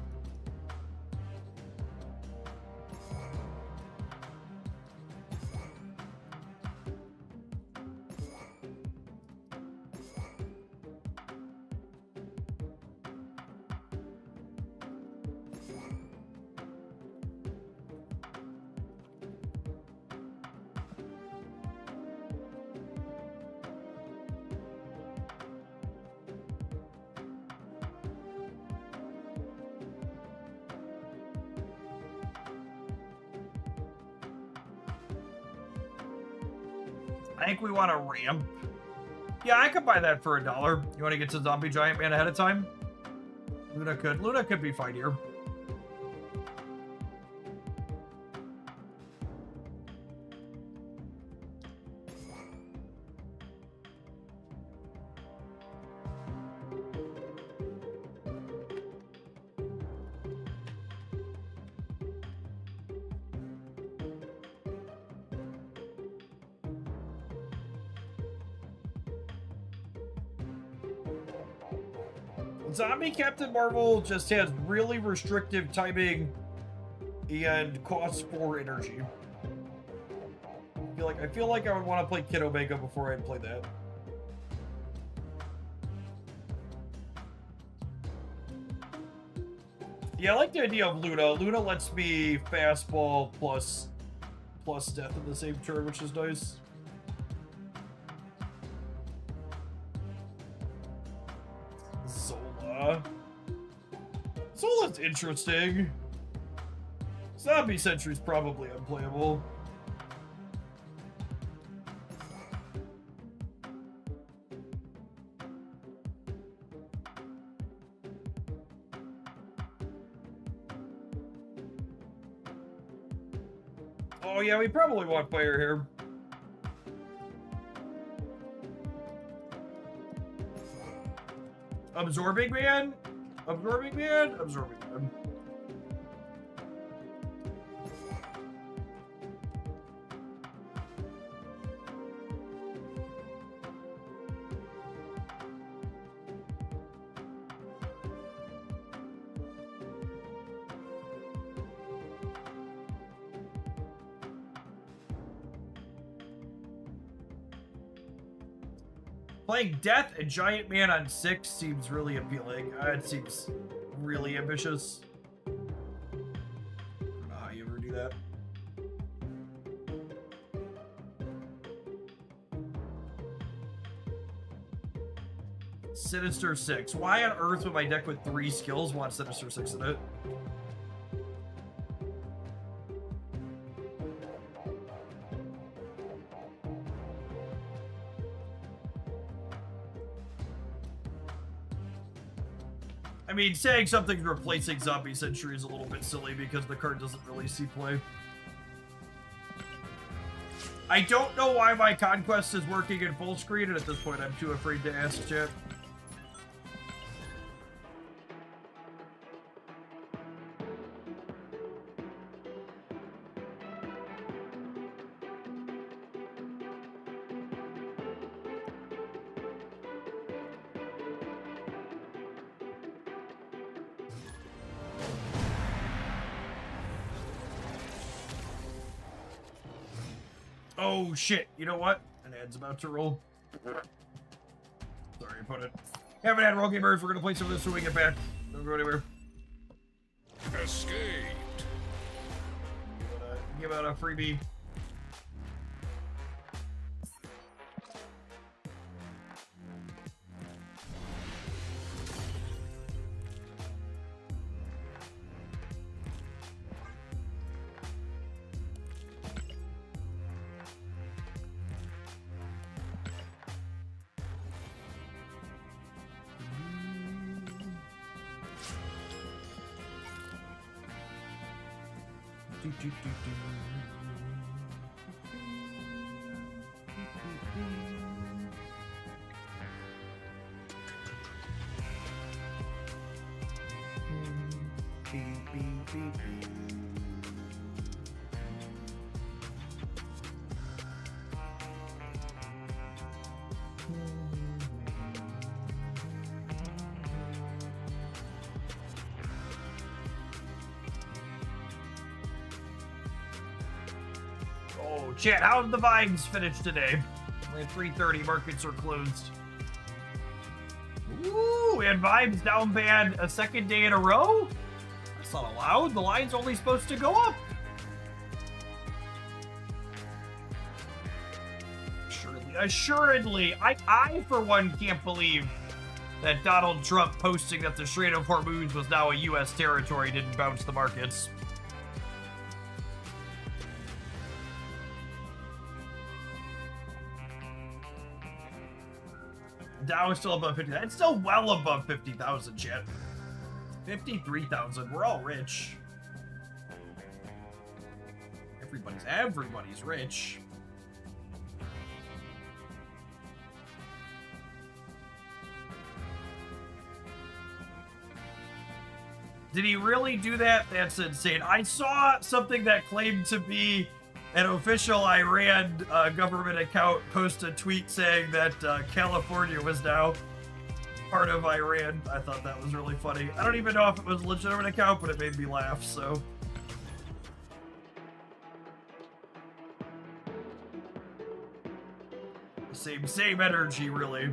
I think we want a ramp. Yeah, I could buy that for $1. You want to get to Zombie Giant Man ahead of time? Luna could be fine here. Zombie Captain Marvel just has really restrictive timing and costs for energy. I feel like I would want to play Kid Omega before I'd play that. Yeah, I like the idea of Luna. Luna lets me fastball plus death in the same turn, which is nice. Zola. Zola's interesting. Zombie Sentry's probably unplayable. Oh yeah, we probably want fire here. Absorbing Man? Absorbing Man? Absorbing Man. Playing Death and Giant Man on 6 seems really appealing. It seems really ambitious. I don't know how you ever do that. Sinister 6. Why on earth would my deck with 3 skills want Sinister 6 in it? I mean, saying something's replacing Zombie Sentry is a little bit silly because the card doesn't really see play. I don't know why my Conquest is working in full screen, and at this point I'm too afraid to ask chat. Oh shit, you know what? An ad's about to roll. Sorry, opponent. Haven't had roll gamers, we're gonna play some of this when we get back. Don't go anywhere. Escaped. Give out a freebie. Oh, chat, how did the vibes finish today? We're at 3:30, markets are closed. Ooh, and vibes down bad a second day in a row? That's not allowed. The line's only supposed to go up. Assuredly, I for one can't believe that Donald Trump posting that the Strait of Hormuz was now a U.S. territory didn't bounce the markets. Dow is still above 50,000. It's still well above 50,000, chat. 53,000. We're all rich. Everybody's rich. Did he really do that? That's insane. I saw something that claimed to be an official Iran government account post a tweet saying that California was now part of Iran. I thought that was really funny. I don't even know if it was a legitimate account, but it made me laugh, so. Same energy, really.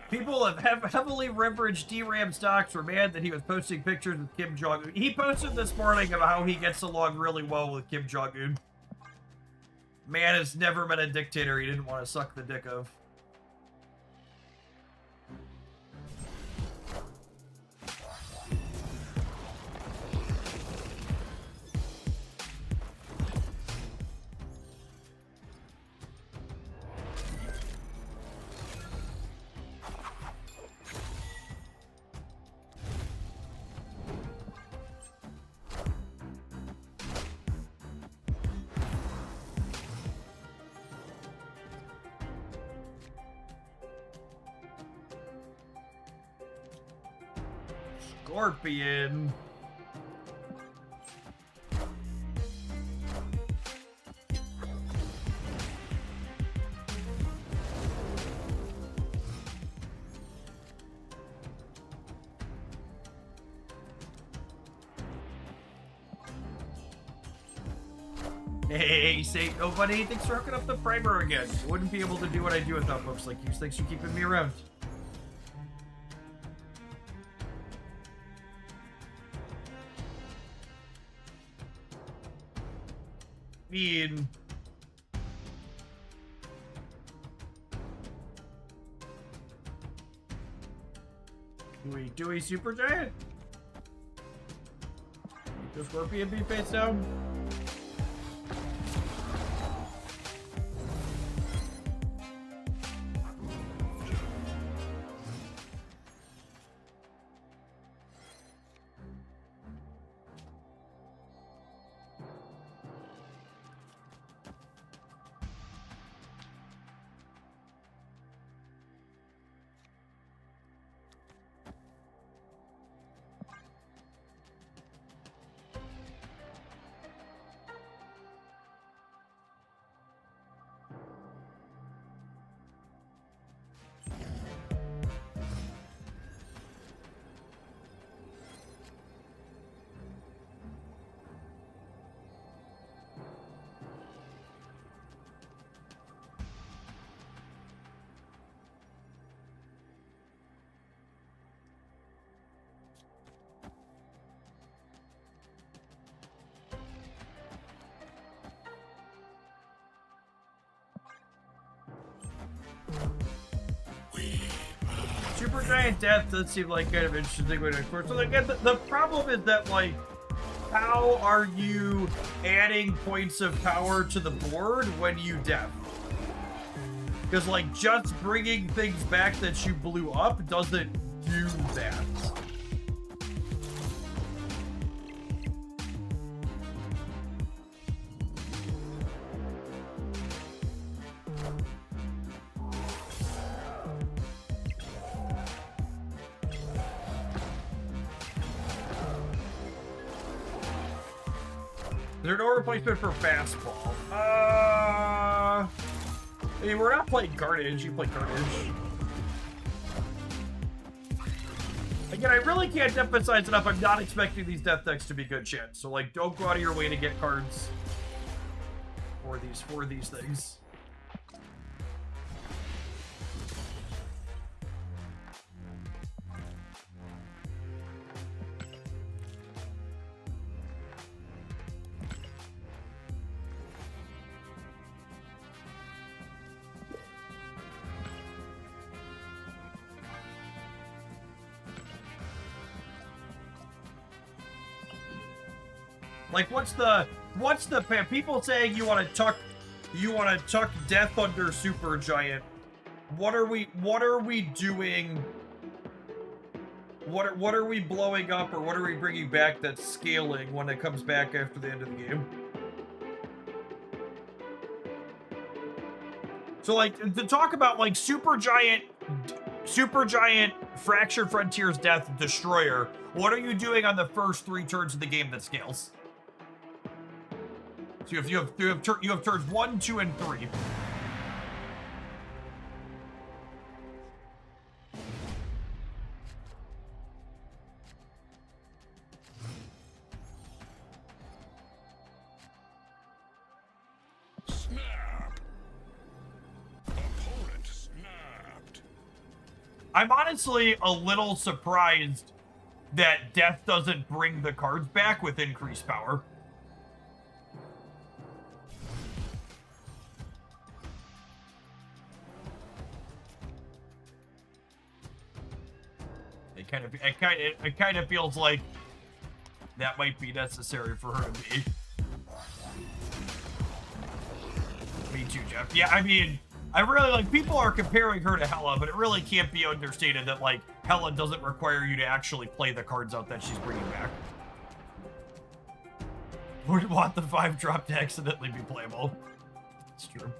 People have heavily leveraged DRAM stocks were mad that he was posting pictures with Kim Jong-un. He posted this morning about how he gets along really well with Kim Jong-un. Man has never been a dictator he didn't want to suck the dick of. Scorpion. Hey, say nobody. Thanks for hooking up the primer again. I wouldn't be able to do what I do without folks like you. Thanks for keeping me around. Mean. Dewey Supergiant? The Scorpion be face down? Supergiant Death does seem like kind of an interesting way to explore. So again, the problem is that, like, how are you adding points of power to the board when you death? Because, like, just bringing things back that you blew up doesn't do that. Is there no replacement for fastball? I mean, we're not playing Carnage. You play Carnage. Again, I really can't emphasize enough. I'm not expecting these death decks to be good shit. So, like, don't go out of your way to get cards for these things. Like, what's the people saying you want to tuck Death under Supergiant? What are we doing? What are we blowing up, or what are we bringing back that's scaling when it comes back after the end of the game? So, like, to talk about, like, Supergiant Fractured Frontiers, Death, Destroyer. What are you doing on the first 3 turns of the game that scales? So you have turns 1, 2, and 3. Snap. Opponent snapped. I'm honestly a little surprised that Death doesn't bring the cards back with increased power. It kind of feels like that might be necessary for her to be. Me too, Jeff. Yeah, I mean, I really, like, people are comparing her to Hela, but it really can't be understated that, like, Hela doesn't require you to actually play the cards out that she's bringing back. Would want the 5-drop to accidentally be playable. It's true.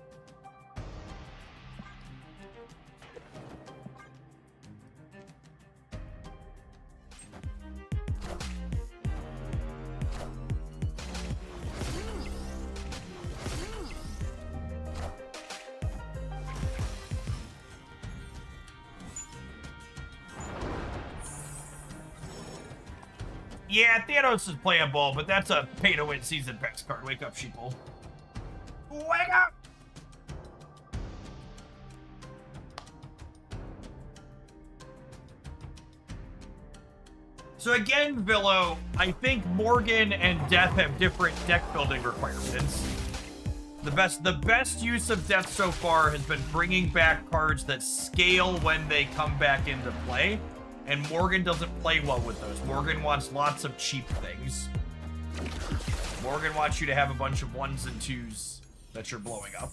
Yeah, Thanos is playable, but that's a pay-to-win season pass card. Wake up, sheeple. Wake up! So again, Villo, I think Morgan and Death have different deck building requirements. The best use of Death so far has been bringing back cards that scale when they come back into play. And Morgan doesn't play well with those. Morgan wants lots of cheap things. Morgan wants you to have a bunch of 1s and 2s that you're blowing up.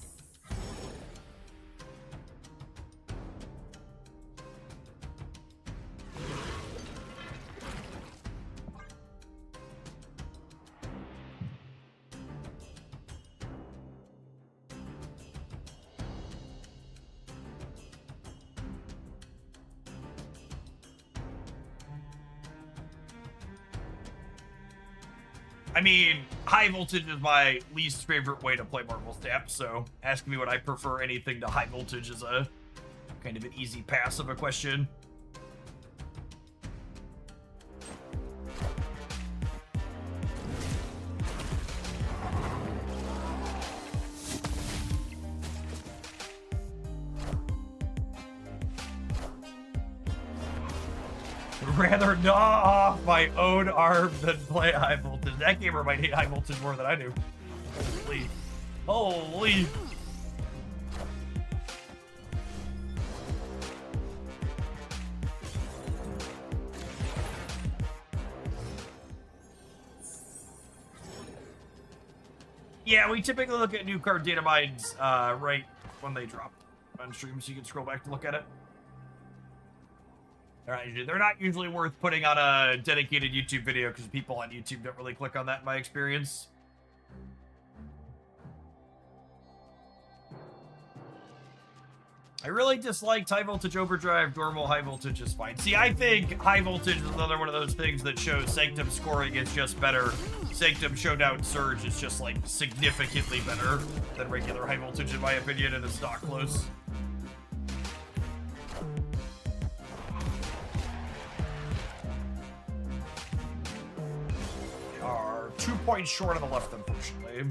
I mean, high voltage is my least favorite way to play Marvel Snap, so ask me what I prefer. Anything to high voltage is a kind of an easy pass of a question. Rather gnaw off my own arm than play high voltage. That gamer might hate high voltage more than I do. Holy. Holy. Yeah, we typically look at new card data mines right when they drop on stream, so you can scroll back to look at it. They're not usually worth putting on a dedicated YouTube video because people on YouTube don't really click on that in my experience. I really disliked High Voltage Overdrive. Normal High Voltage is fine. See, I think High Voltage is another one of those things that shows Sanctum scoring is just better. Sanctum Showdown Surge is just, like, significantly better than regular High Voltage, in my opinion, and it's not close. Are 2 points short on the left, unfortunately.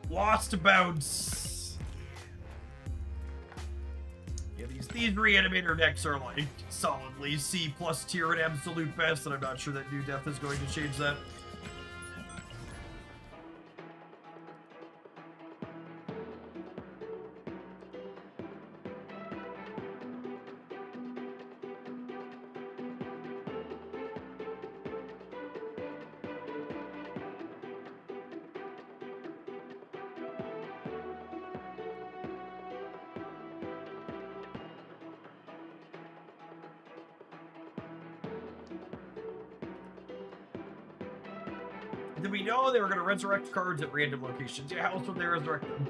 Lost bounce. Yeah, these reanimator decks are like solidly C+ tier at absolute best, and I'm not sure that New Death is going to change that. Did we know they were going to resurrect cards at random locations? Yeah, how else would they resurrect them?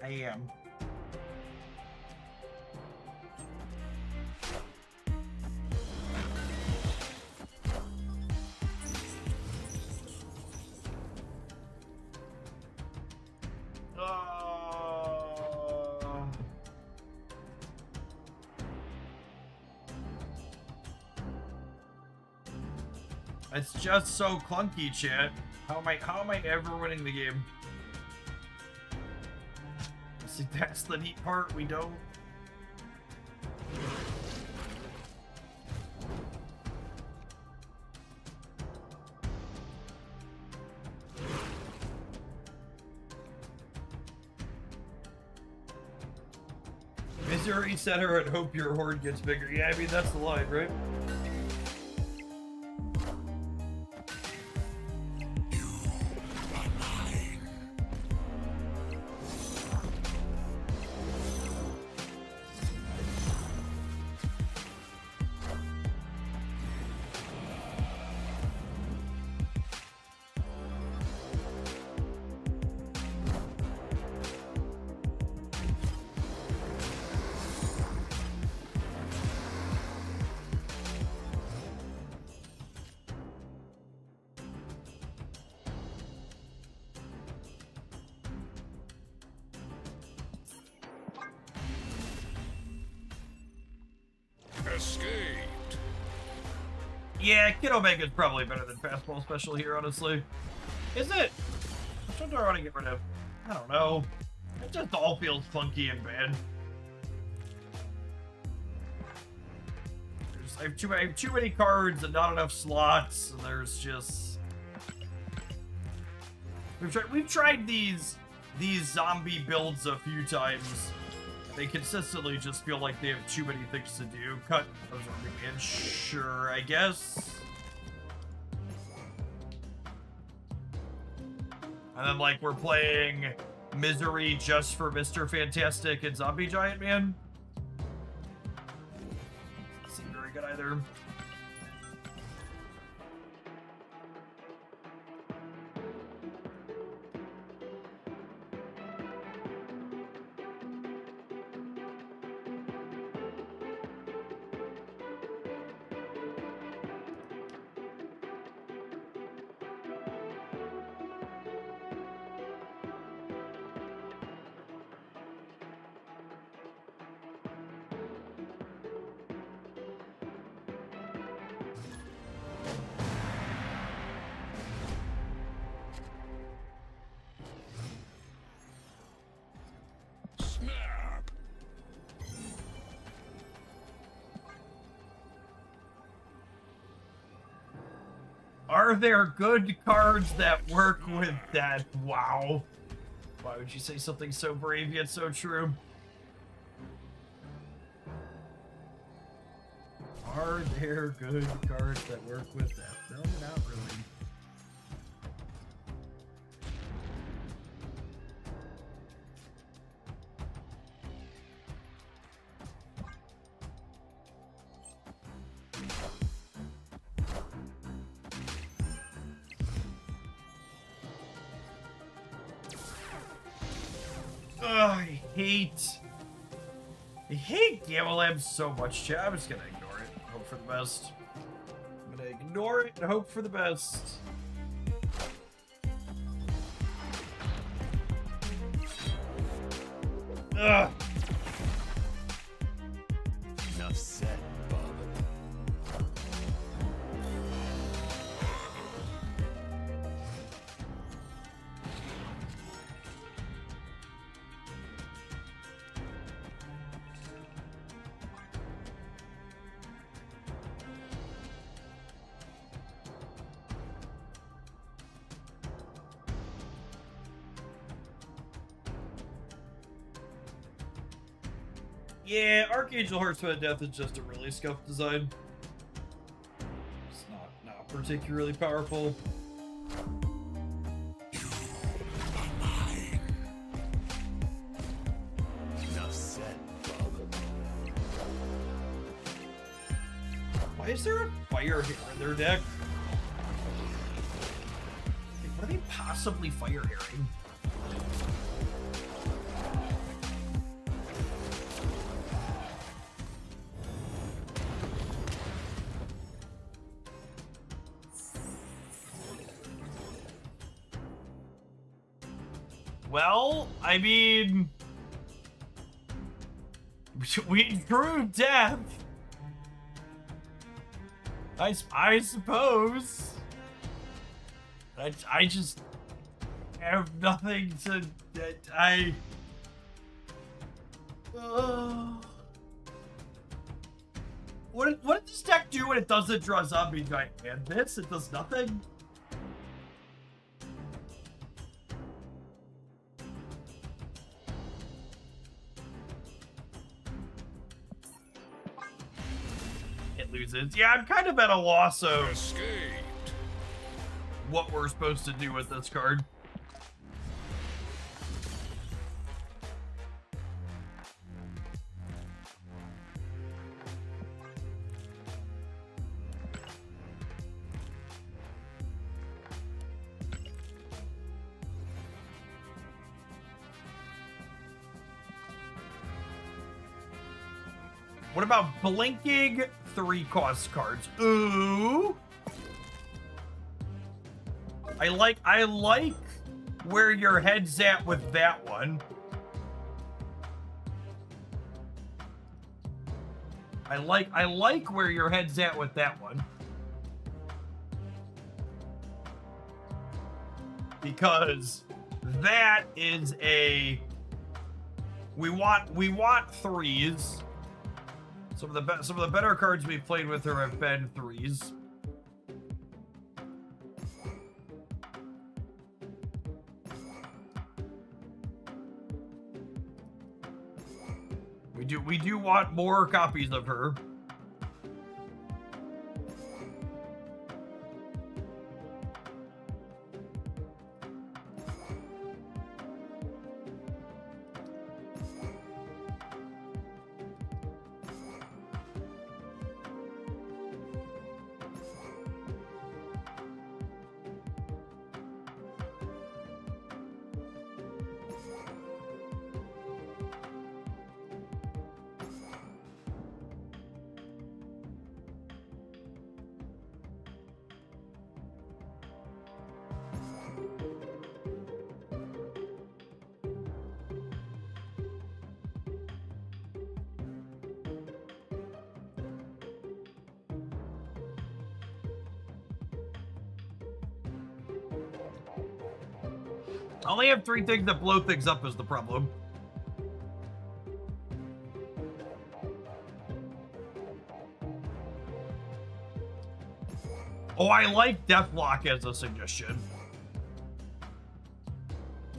I am. It's just so clunky, chat. How am I ever winning the game? See, that's the neat part, we don't. Missouri Center and hope your horde gets bigger. Yeah, I mean, that's the line, right? Escaped. Yeah, Kid Omega's probably better than Fastball Special here, honestly. Is it? Which one do I want to get rid of? I don't know. It just all feels funky and bad. I have too many cards and not enough slots, and there's just... We've tried these zombie builds a few times. They consistently just feel like they have too many things to do. Cut Absorbing Man, sure, I guess. And then, like, we're playing Misery just for Mr. Fantastic and Zombie Giant Man. Doesn't seem very good either. Snap. Are there good cards that work with that? Wow. Why would you say something so brave yet so true? Are there good cards that work with that? No, not really. I hate Gamma Labs so much, chat. I'm just gonna ignore it and hope for the best. I'm gonna ignore it and hope for the best. Ugh. Enough said, bub. Yeah, Archangel Horseman of Death is just a really scuffed design. It's not particularly powerful. Enough said, bub. Why is there a fire here in their deck? Like, what are they possibly fire herring? Well, I mean, we drew death. I suppose. I just have nothing to. What does this deck do when it doesn't draw zombie giant man? This? It does nothing? It loses. Yeah, I'm kind of at a loss of what we're supposed to do with this card. What about blinking 3-cost cards? Ooh. I like where your head's at with that one. I like where your head's at with that one. Because that is a we want 3s. Some of the better cards we've played with her have been 3s. We do want more copies of her. I only have 3 things that blow things up is the problem. Oh, I like Deathlock as a suggestion.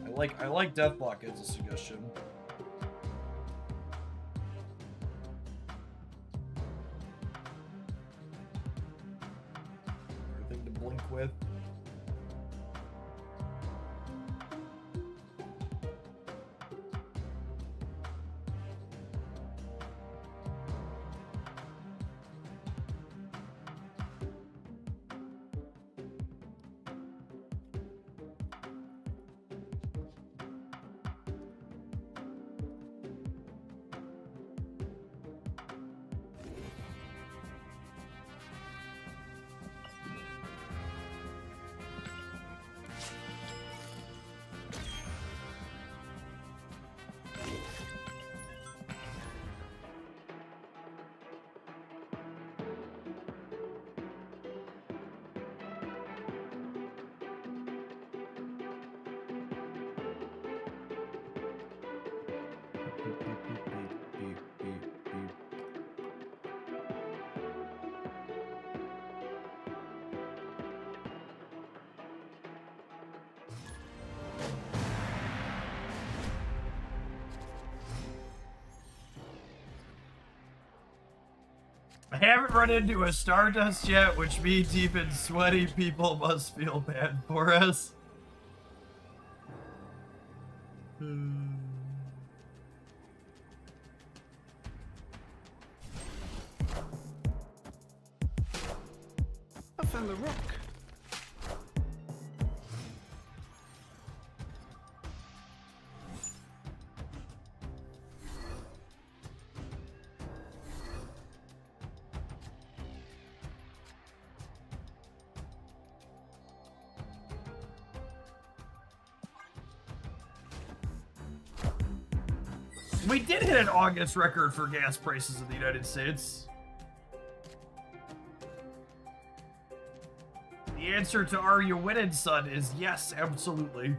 I like Deathlock as a suggestion. Everything to blink with. haven't run into a Stardust yet, which means even sweaty people must feel bad for us. I found the rock. We did hit an August record for gas prices in the United States. The answer to "Are you winning, son?" is yes, absolutely.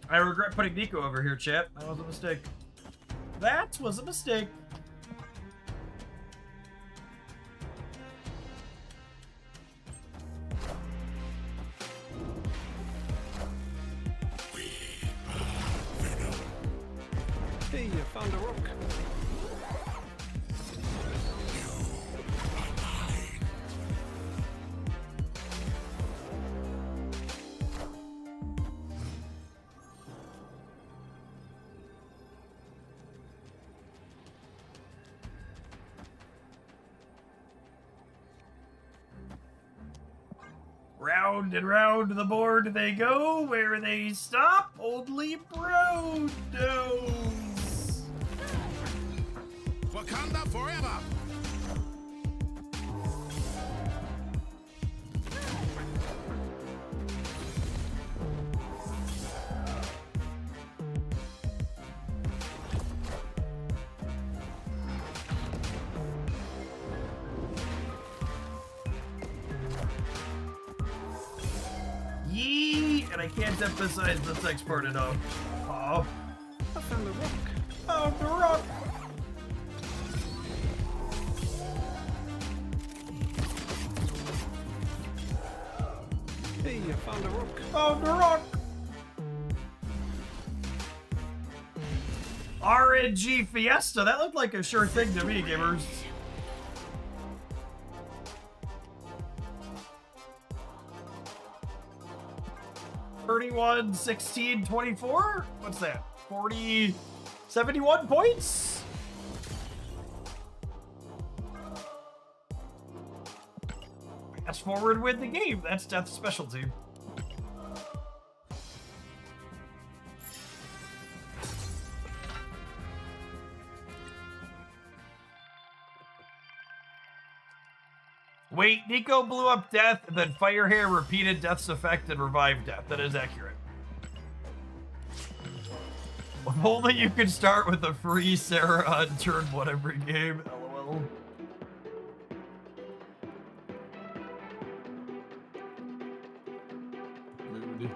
I regret putting Nico over here, chat. That was a mistake. That was a mistake. Hey, I found a rock. Round and round the board they go, where they stop, only Bro knows. Wakanda forever! Yee! And I can't emphasize this next part enough. Oh. I found the rock. Oh, the rock! Hey, I found a rock. Oh, the rock! RNG Fiesta. That looked like a sure thing to me, gamers. $31, 16, 24? What's that? 40, 71 points? Fast forward win the game. That's Death's specialty. Wait, Nico blew up Death, and then Firehair repeated Death's effect and revived Death. That is accurate. If only you could start with a free Sarah on turn 1 every game. LOL. Mood.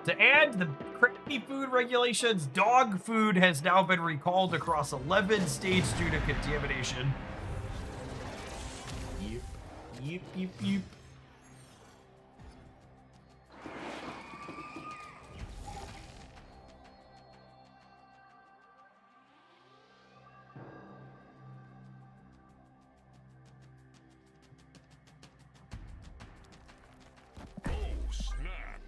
To add the crappy food regulations, dog food has now been recalled across 11 states due to contamination. Yep. Yep, yep, yep. Oh, snap.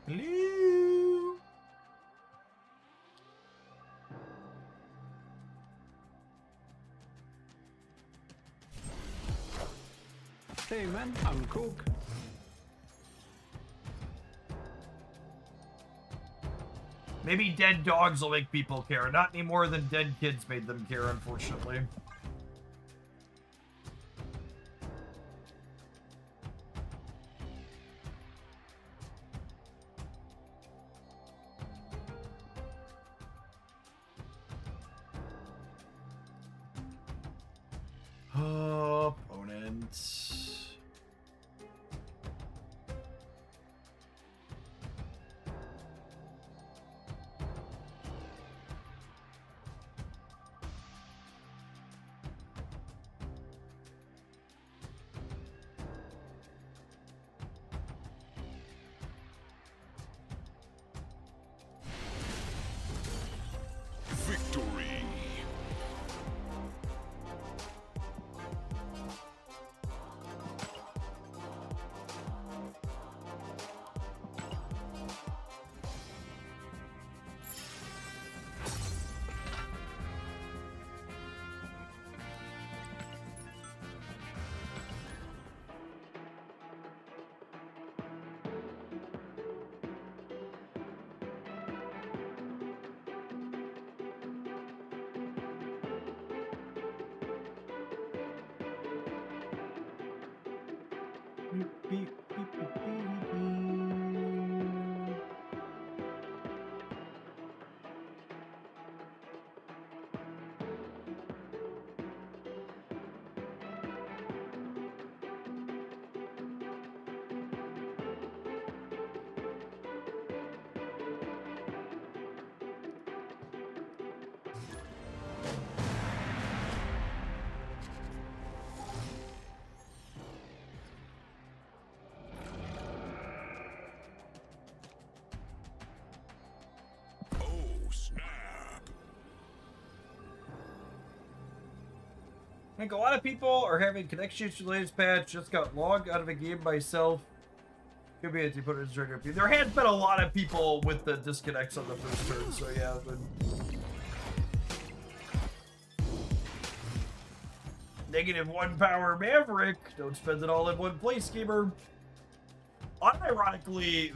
Hello. Hey man, I'm Cook. Maybe dead dogs will make people care. Not any more than dead kids made them care, unfortunately. Opponent. Victory. I think a lot of people are having connection issues related to this patch. Just got logged out of a game myself. Could be anti-put it trigger. There has been a lot of people with the disconnects on the first turn, so yeah. But... -1 power Maverick. Don't spend it all in one place, gamer. Unironically,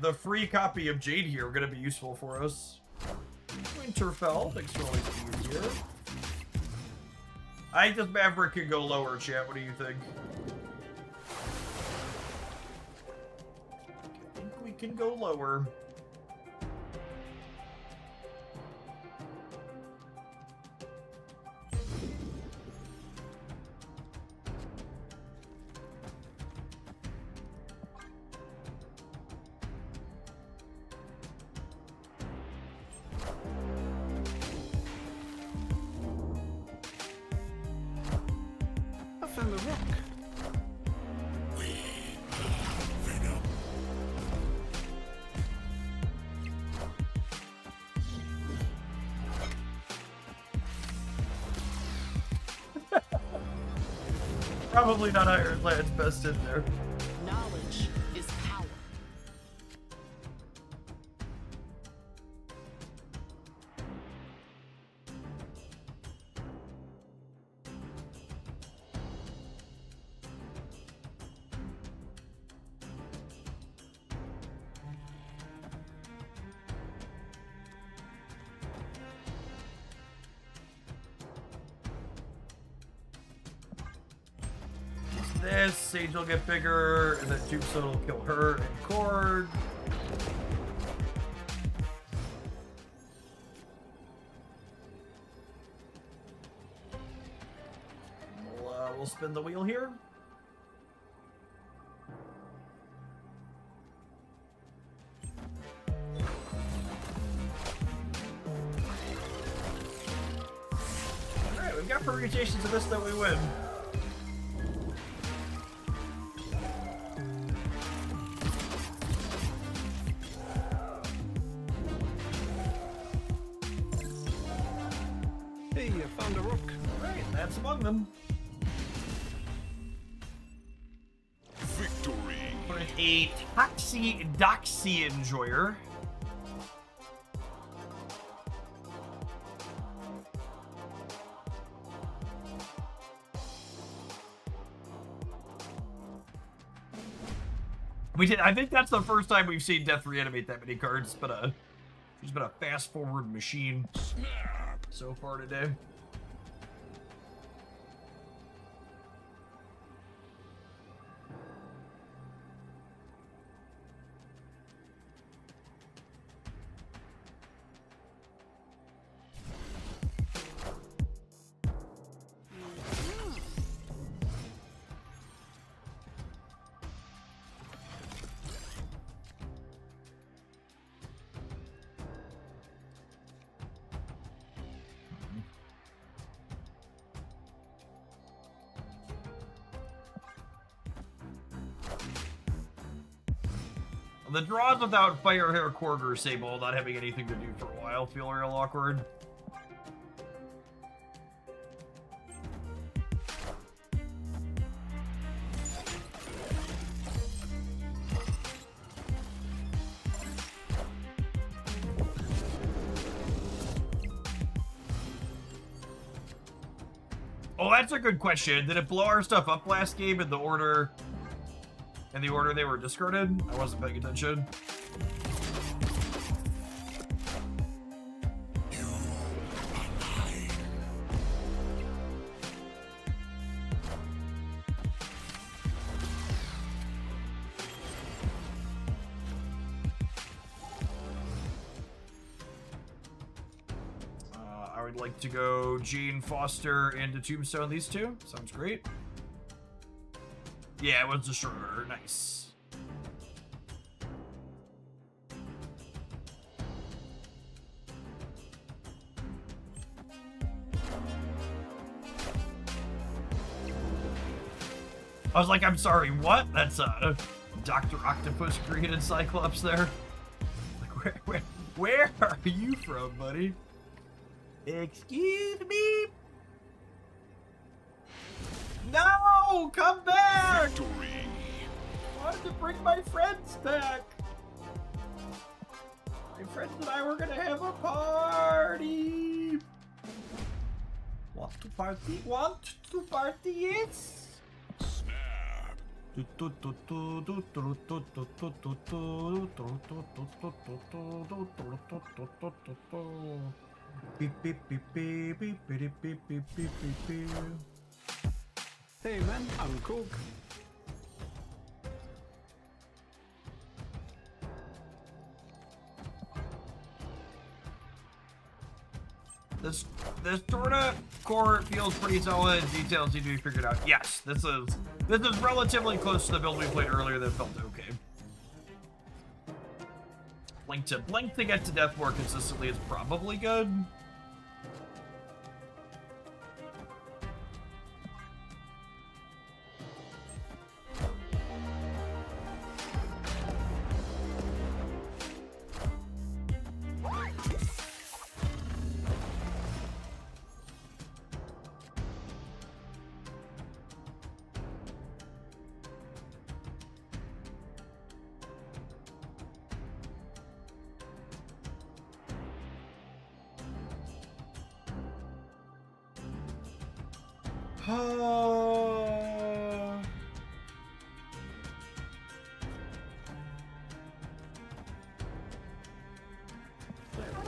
the free copy of Jade here are going to be useful for us. Winterfell, thanks for always being here. I think this Maverick can go lower, chat. What do you think? I think we can go lower. And the rock. Probably not Ironland's best in there. Knowledge is power. This Sage will get bigger, and then Tombstone will kill her and Cord. We'll spin the wheel here. Alright, we've got permutations of this that we win. Hey, I found a rook. Alright, that's among them. Victory. Opponent a Toxie Enjoyer. I think that's the first time we've seen Death reanimate that many cards, but she's been a fast-forward machine so far today. The draws without Fire Hair Quarter Sable not having anything to do for a while feel real awkward. Oh, that's a good question. Did it blow our stuff up last game in the order they were discarded? I wasn't paying attention. I would like to go Jane Foster into Tombstone, these two. Sounds great. Yeah, it was a shorter. Nice. I was like, I'm sorry, what? That's Dr. Octopus created Cyclops there. Like, where are you from, buddy? Excuse me? No! Come back! Victory! I wanted to bring my friends back. My friends and I were gonna have a party. Want to party? Want to party? Yes. Snap! Beep beep beep beep beep beep beep beep beep beep. Hey man, I'm Cook. This sorta core feels pretty solid. Details need to be figured out. Yes, this is relatively close to the build we played earlier that felt okay. Blink to get to death more consistently is probably good.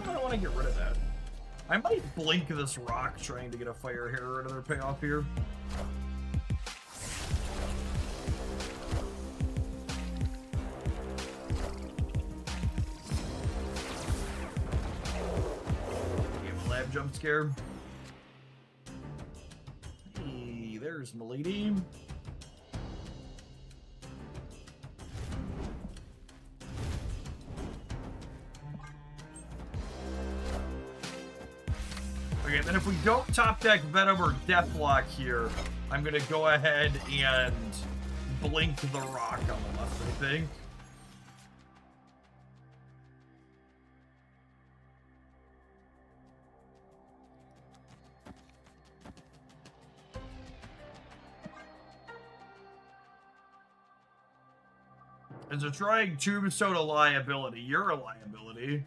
I don't want to get rid of that. I might blink this rock trying to get a fire hair or another payoff here. Lab jump scare. Hey, there's Milady. Okay, then if we don't top deck Venom or Deathlock here, I'm gonna go ahead and blink the rock on the left, I think. Is it trying Tombstone a liability? You're a liability.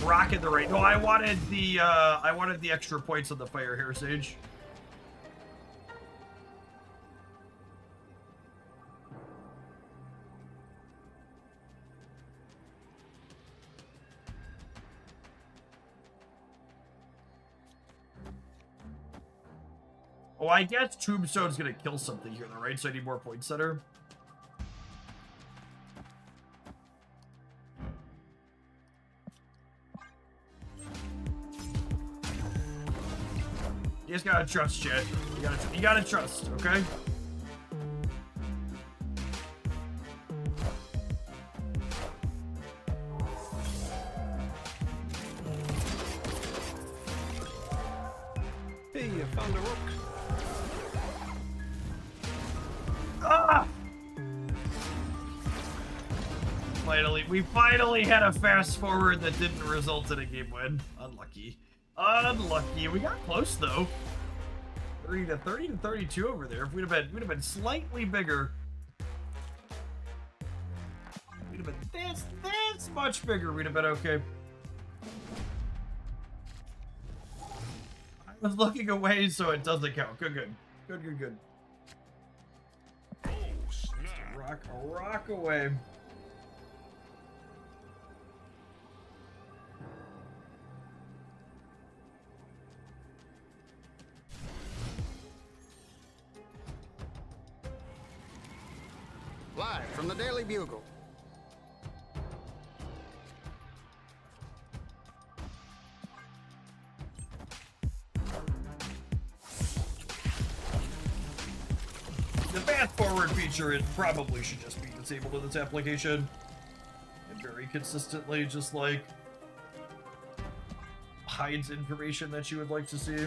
Rocket the right. No, I wanted the extra points on the fire hair sage. Oh, I guess Tombstone's gonna kill something here, though, right? So I need more points center. You just gotta trust, chat. You gotta trust, okay? Hey, you found a rook. Ah! We finally had a fast forward that didn't result in a game win. Unlucky. Unlucky. We got close though. 30 to 32 over there. If we'd have been slightly bigger. We'd have been this much bigger. We'd have been okay. I was looking away, so it doesn't count. Good. Oh, snap. A rock away. Live from the Daily Bugle. The fast forward feature, it probably should just be disabled in this application. And very consistently, just like hides information that you would like to see.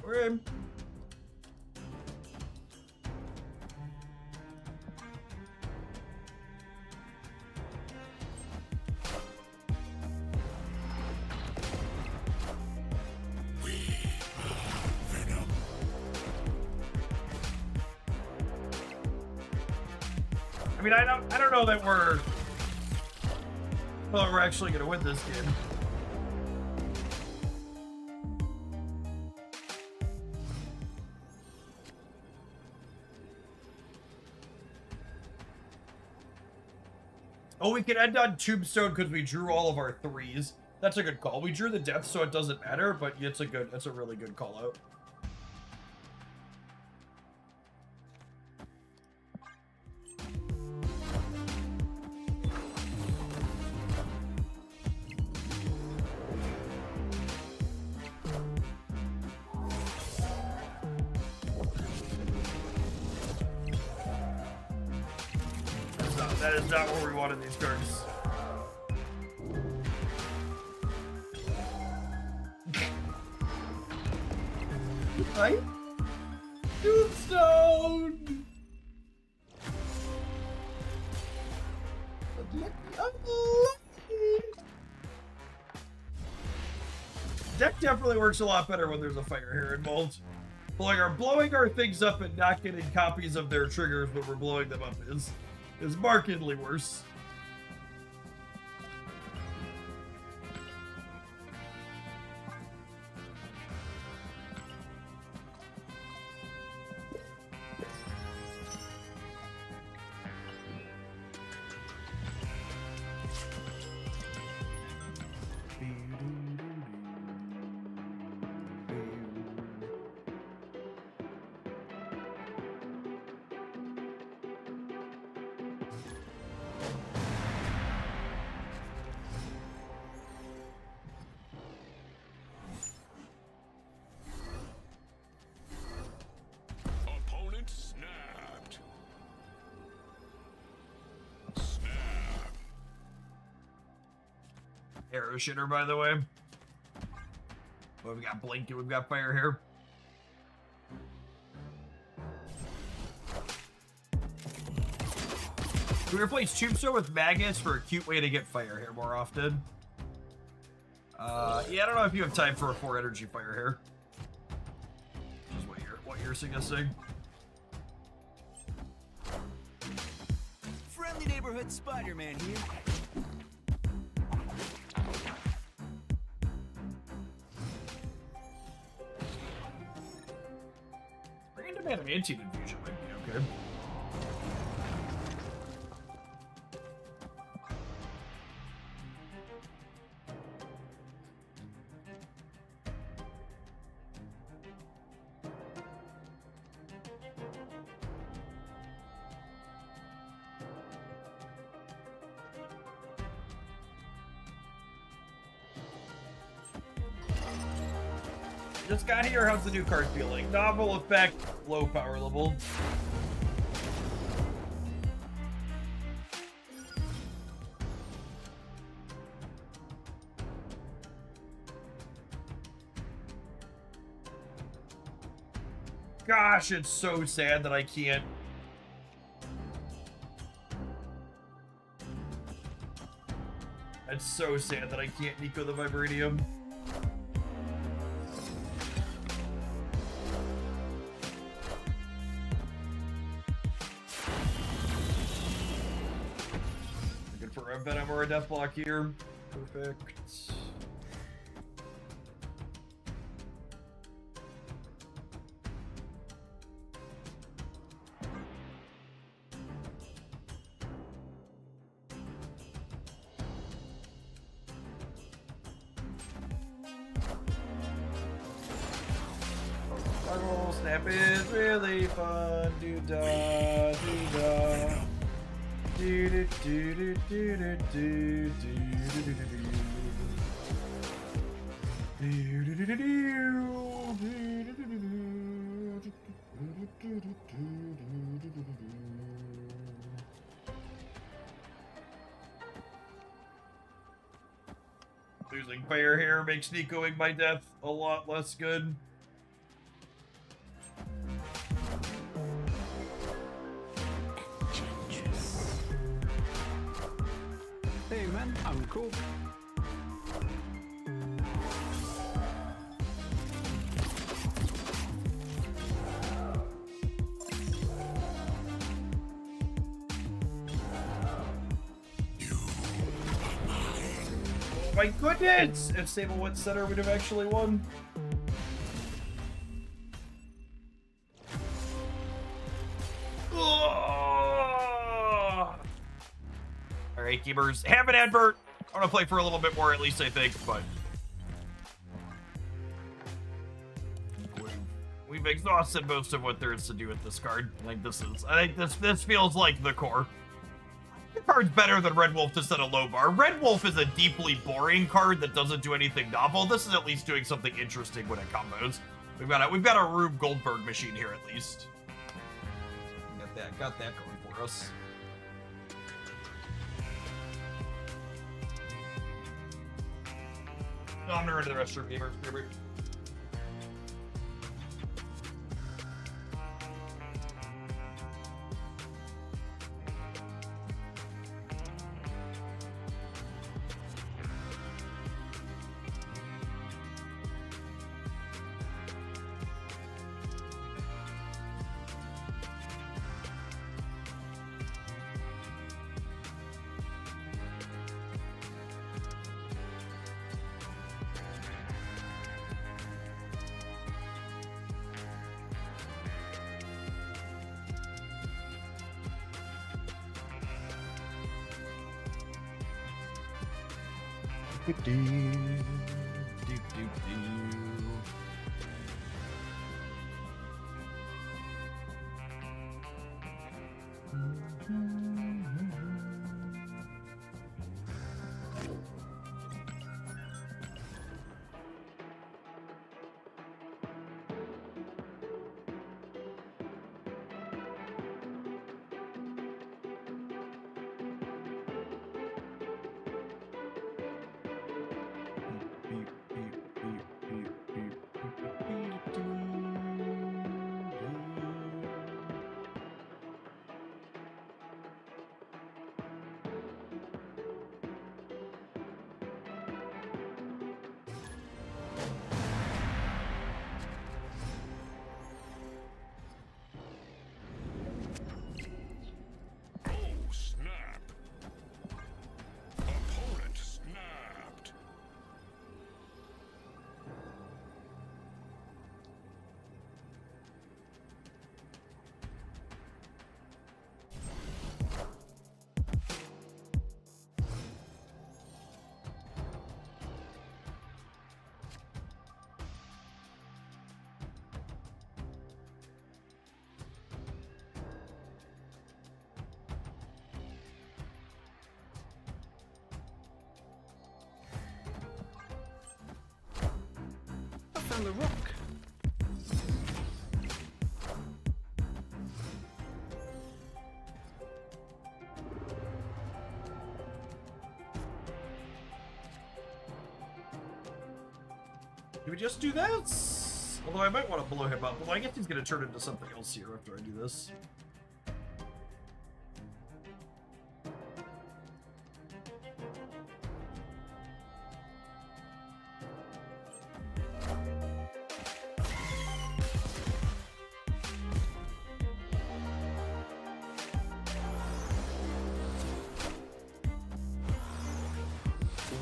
We're in. I mean, I don't know that we're actually gonna win this game. Oh, we can end on Tombstone because we drew all of our threes. That's a good call. We drew the death, so it doesn't matter, but it's a really good call out. That is not where we wanted these cards. Right? Tombstone! Deck definitely works a lot better when there's a fire here involved. Blowing our things up and not getting copies of their triggers when we're blowing them up is markedly worse. Arrow Shitter, by the way. Well, we got Blink and we've got Fire Hair. Can we replace Tombstone with Magus for a cute way to get Fire Hair more often? Yeah, I don't know if you have time for a 4 energy Fire Hair. Which is what you're suggesting. Friendly neighborhood Spider-Man here. Random Adamantine Infusion might be okay. Just got here, how's the new card feeling? Novel effect, low power level. Gosh, it's so sad that I can't. It's so sad that I can't Nico the Vibranium. Looking for a Venom or a Deathblock here. Perfect. Toggle snap is really fun. Do da do da. Do do do do do do do do do do. Losing Fire Hair makes Nicoing my death a lot less good. Hey man, I'm cool. My goodness! If Sablewood Center would have actually won. Alright, gamers. Have an advert. I want to play for a little bit more, at least, I think, but we've exhausted most of what there is to do with this card. I think this feels like the core. The card's better than Red Wolf to set a low bar. Red Wolf is a deeply boring card that doesn't do anything novel. This is at least doing something interesting when it combos. We've got a Rube Goldberg machine here at least. Got that going for us. No, I'm gonna run to the restroom, gamers. found the rock. Do we just do this? Although I might want to blow him up. Although I guess he's going to turn into something else here after I do this.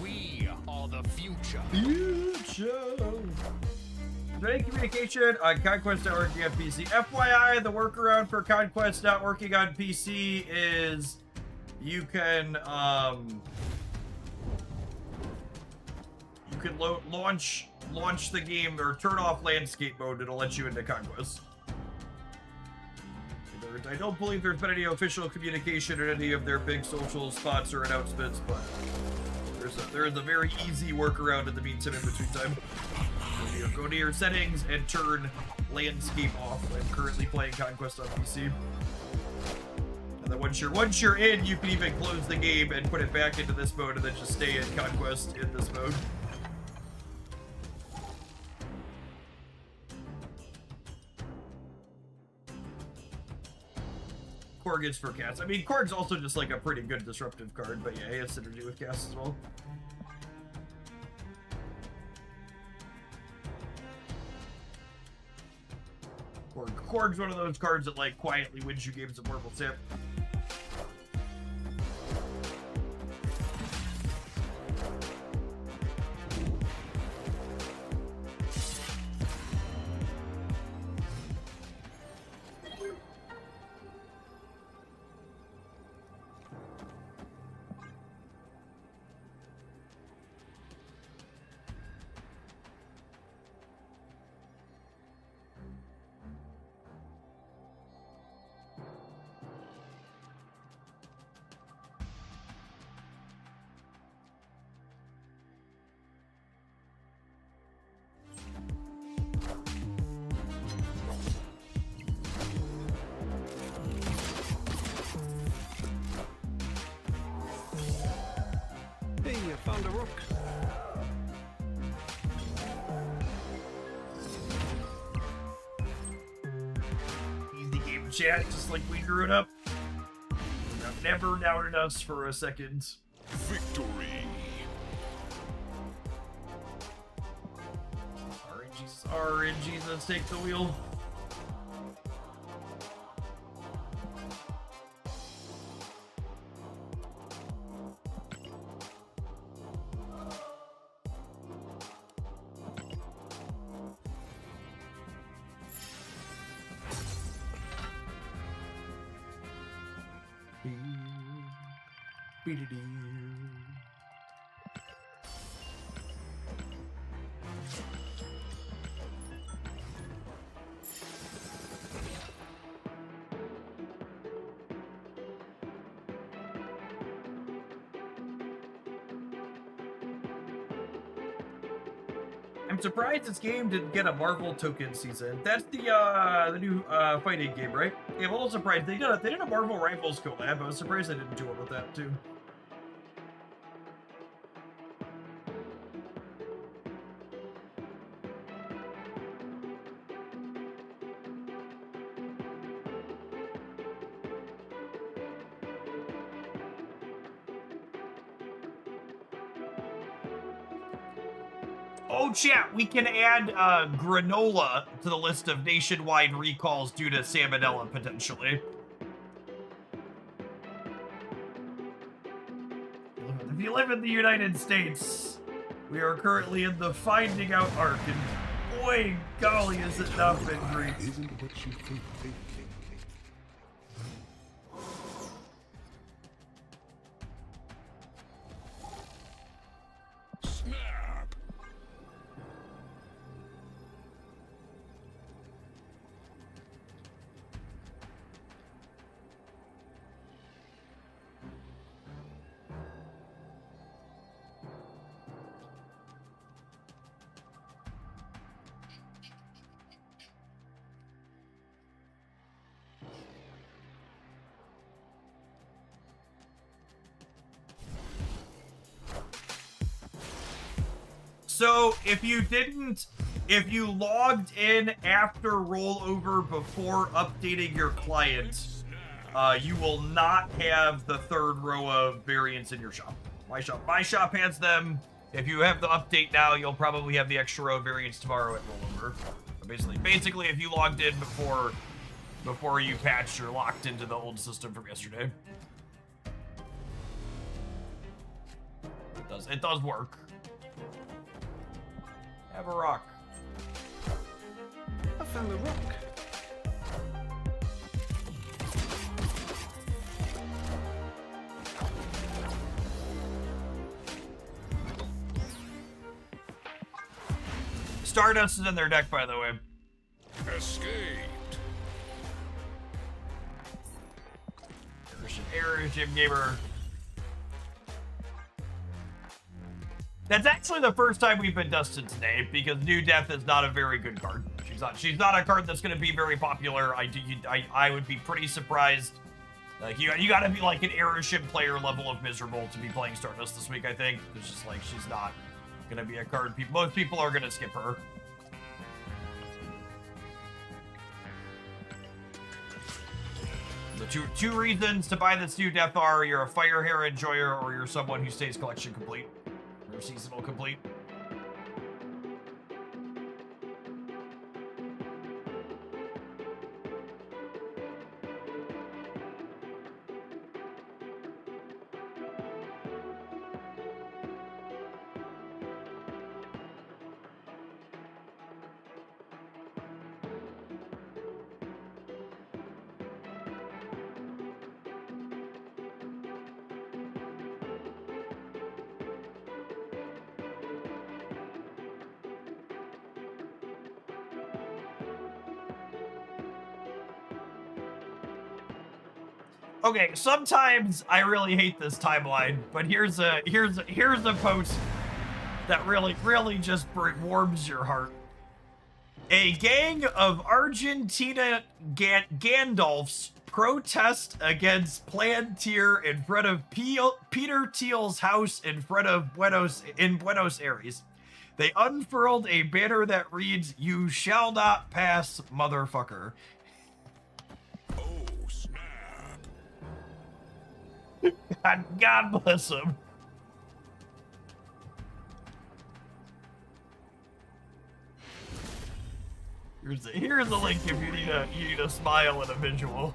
We are the future. Today, communication on Conquest not working on PC. FYI, the workaround for Conquest not working on PC is you can launch the game or turn off landscape mode. It'll let you into Conquest. I don't believe there's been any official communication in any of their big social spots or announcements, but there is a very easy workaround in the meantime in between time. Go to your settings and turn landscape off. I'm currently playing Conquest on PC. And then once you're in, you can even close the game and put it back into this mode and then just stay in Conquest in this mode. Korg is for cast. I mean, Korg's also just like a pretty good disruptive card, but yeah, he has synergy with cast as well. Korg's one of those cards that like quietly wins you games of Marvel Snap. Hey, I found a rock. Easy game chat, just like we drew it up. I've never doubted us for a second. Victory. RNGs, let's take the wheel. I'm surprised this game didn't get a Marvel token season. That's the new fighting game, right? Yeah, I'm a little surprised. They did a Marvel Rivals collab. I was surprised they didn't do one with that too. Oh, chat, we can add granola to the list of nationwide recalls due to salmonella, potentially. If you live in the United States, we are currently in the finding out arc, and boy, golly, has it not been great. Isn't what you think. Snap. So if you logged in after rollover before updating your client, you will not have the third row of variants in your shop. My shop has them. If you have the update now, you'll probably have the extra row of variants tomorrow at rollover. Basically, if you logged in before you patched or locked into the old system from yesterday, it does work. Have a rock. I found a rock. Stardust is in their deck, by the way. Escaped. Error, Jim Gamer. That's actually the first time we've been dusted today, because New Death is not a very good card. She's not a card that's going to be very popular. I would be pretty surprised. Like, you gotta be like an Airship player level of miserable to be playing Stardust this week, I think. It's just like, she's not gonna be a card most people are gonna skip her. The two reasons to buy this New Death are you're a Fire Hair enjoyer or you're someone who stays collection complete. Or seasonal complete. Okay, sometimes I really hate this timeline, but here's a post that really just warms your heart. A gang of Argentina Gandalfs protest against Plantier in front of Peter Thiel's house in Buenos Aires. They unfurled a banner that reads, "You shall not pass, motherfucker." God bless him. Here's a link if you need a smile and a visual.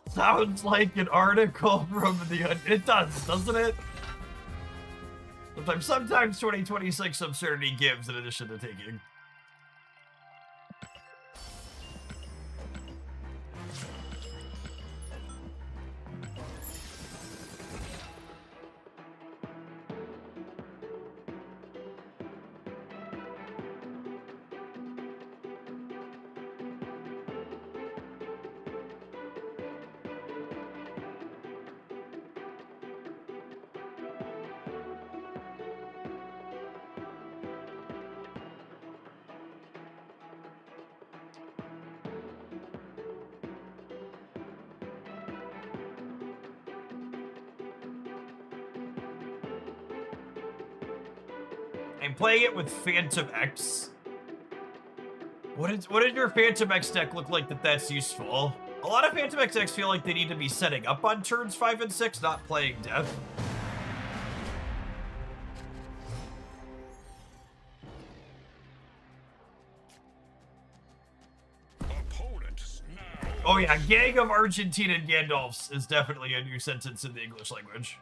Sounds like an article from the... It does, doesn't it? Sometimes 2026 absurdity gives in addition to taking. I'm playing it with Phantom X. What did your Phantom X deck look like that's useful? A lot of Phantom X decks feel like they need to be setting up on turns 5 and 6, not playing death. Oh yeah, gang of Argentinian Gandalfs is definitely a new sentence in the English language.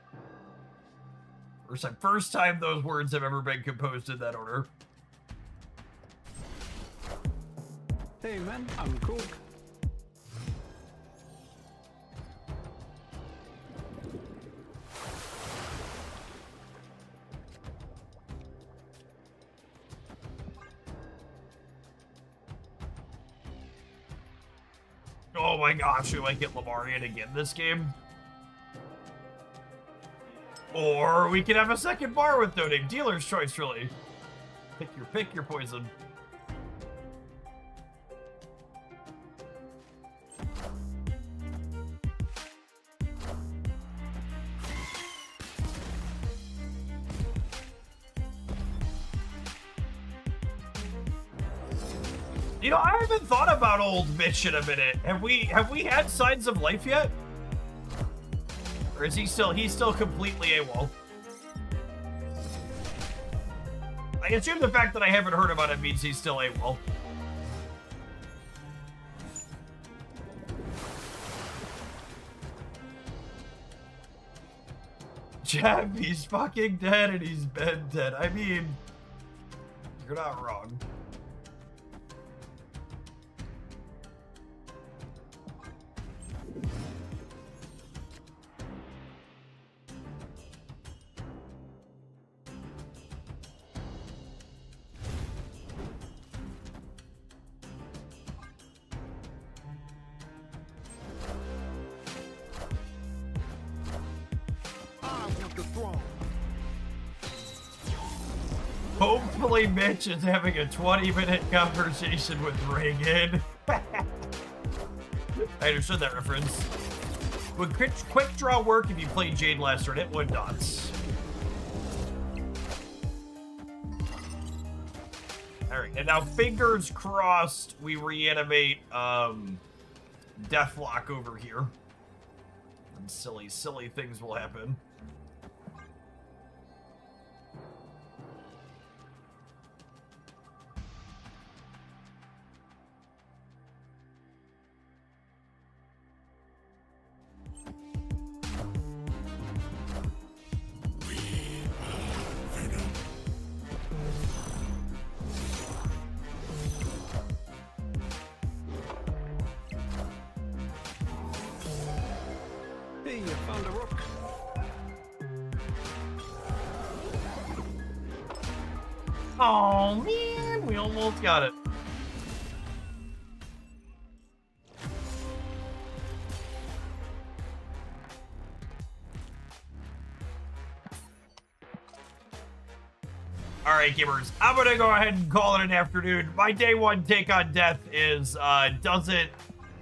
First time those words have ever been composed in that order. Hey man, I'm cool. Oh my gosh, we might get Lamarian again this game. Or we could have a second bar with no name. Dealer's choice, really. Pick your poison. You know, I haven't thought about old Mitch in a minute. Have we had signs of life yet? Or is he's still completely AWOL? I assume the fact that I haven't heard about it means he's still AWOL. Jeff, he's fucking dead and he's been dead. I mean, you're not wrong. Hopefully Mitch is having a 20-minute conversation with Reagan. I understood that reference. Would quick draw work if you played Jade last turn? It would not. Alright, and now fingers crossed we reanimate Deathlock over here. And silly things will happen. Hey, I found a rook. Oh man, we almost got it. Alright, gamers, I'm gonna go ahead and call it an afternoon. My day one take on death is, doesn't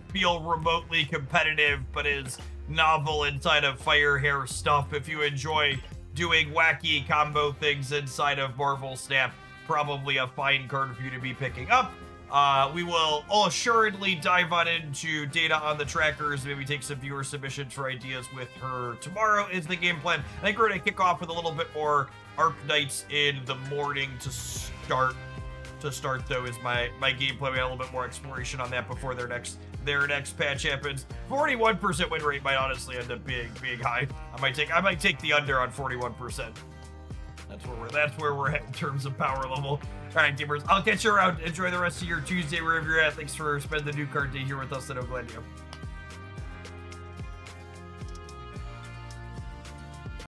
feel remotely competitive, but is novel inside of Fire Hair stuff. If you enjoy doing wacky combo things inside of Marvel Snap, probably a fine card for you to be picking up. We will assuredly dive on into data on the trackers, maybe take some viewer submissions for ideas with her tomorrow is the game plan. I think we're going to kick off with a little bit more Arc Knights in the morning to start. Though is my game plan. We got a little bit more exploration on that before their next patch happens. 41% win rate might honestly end up being high. I might take the under on 41%. That's where we're at in terms of power level. All right, gamers, I'll catch you around. Enjoy the rest of your Tuesday wherever you're at. Thanks for spending the new card day here with us at Oglandio.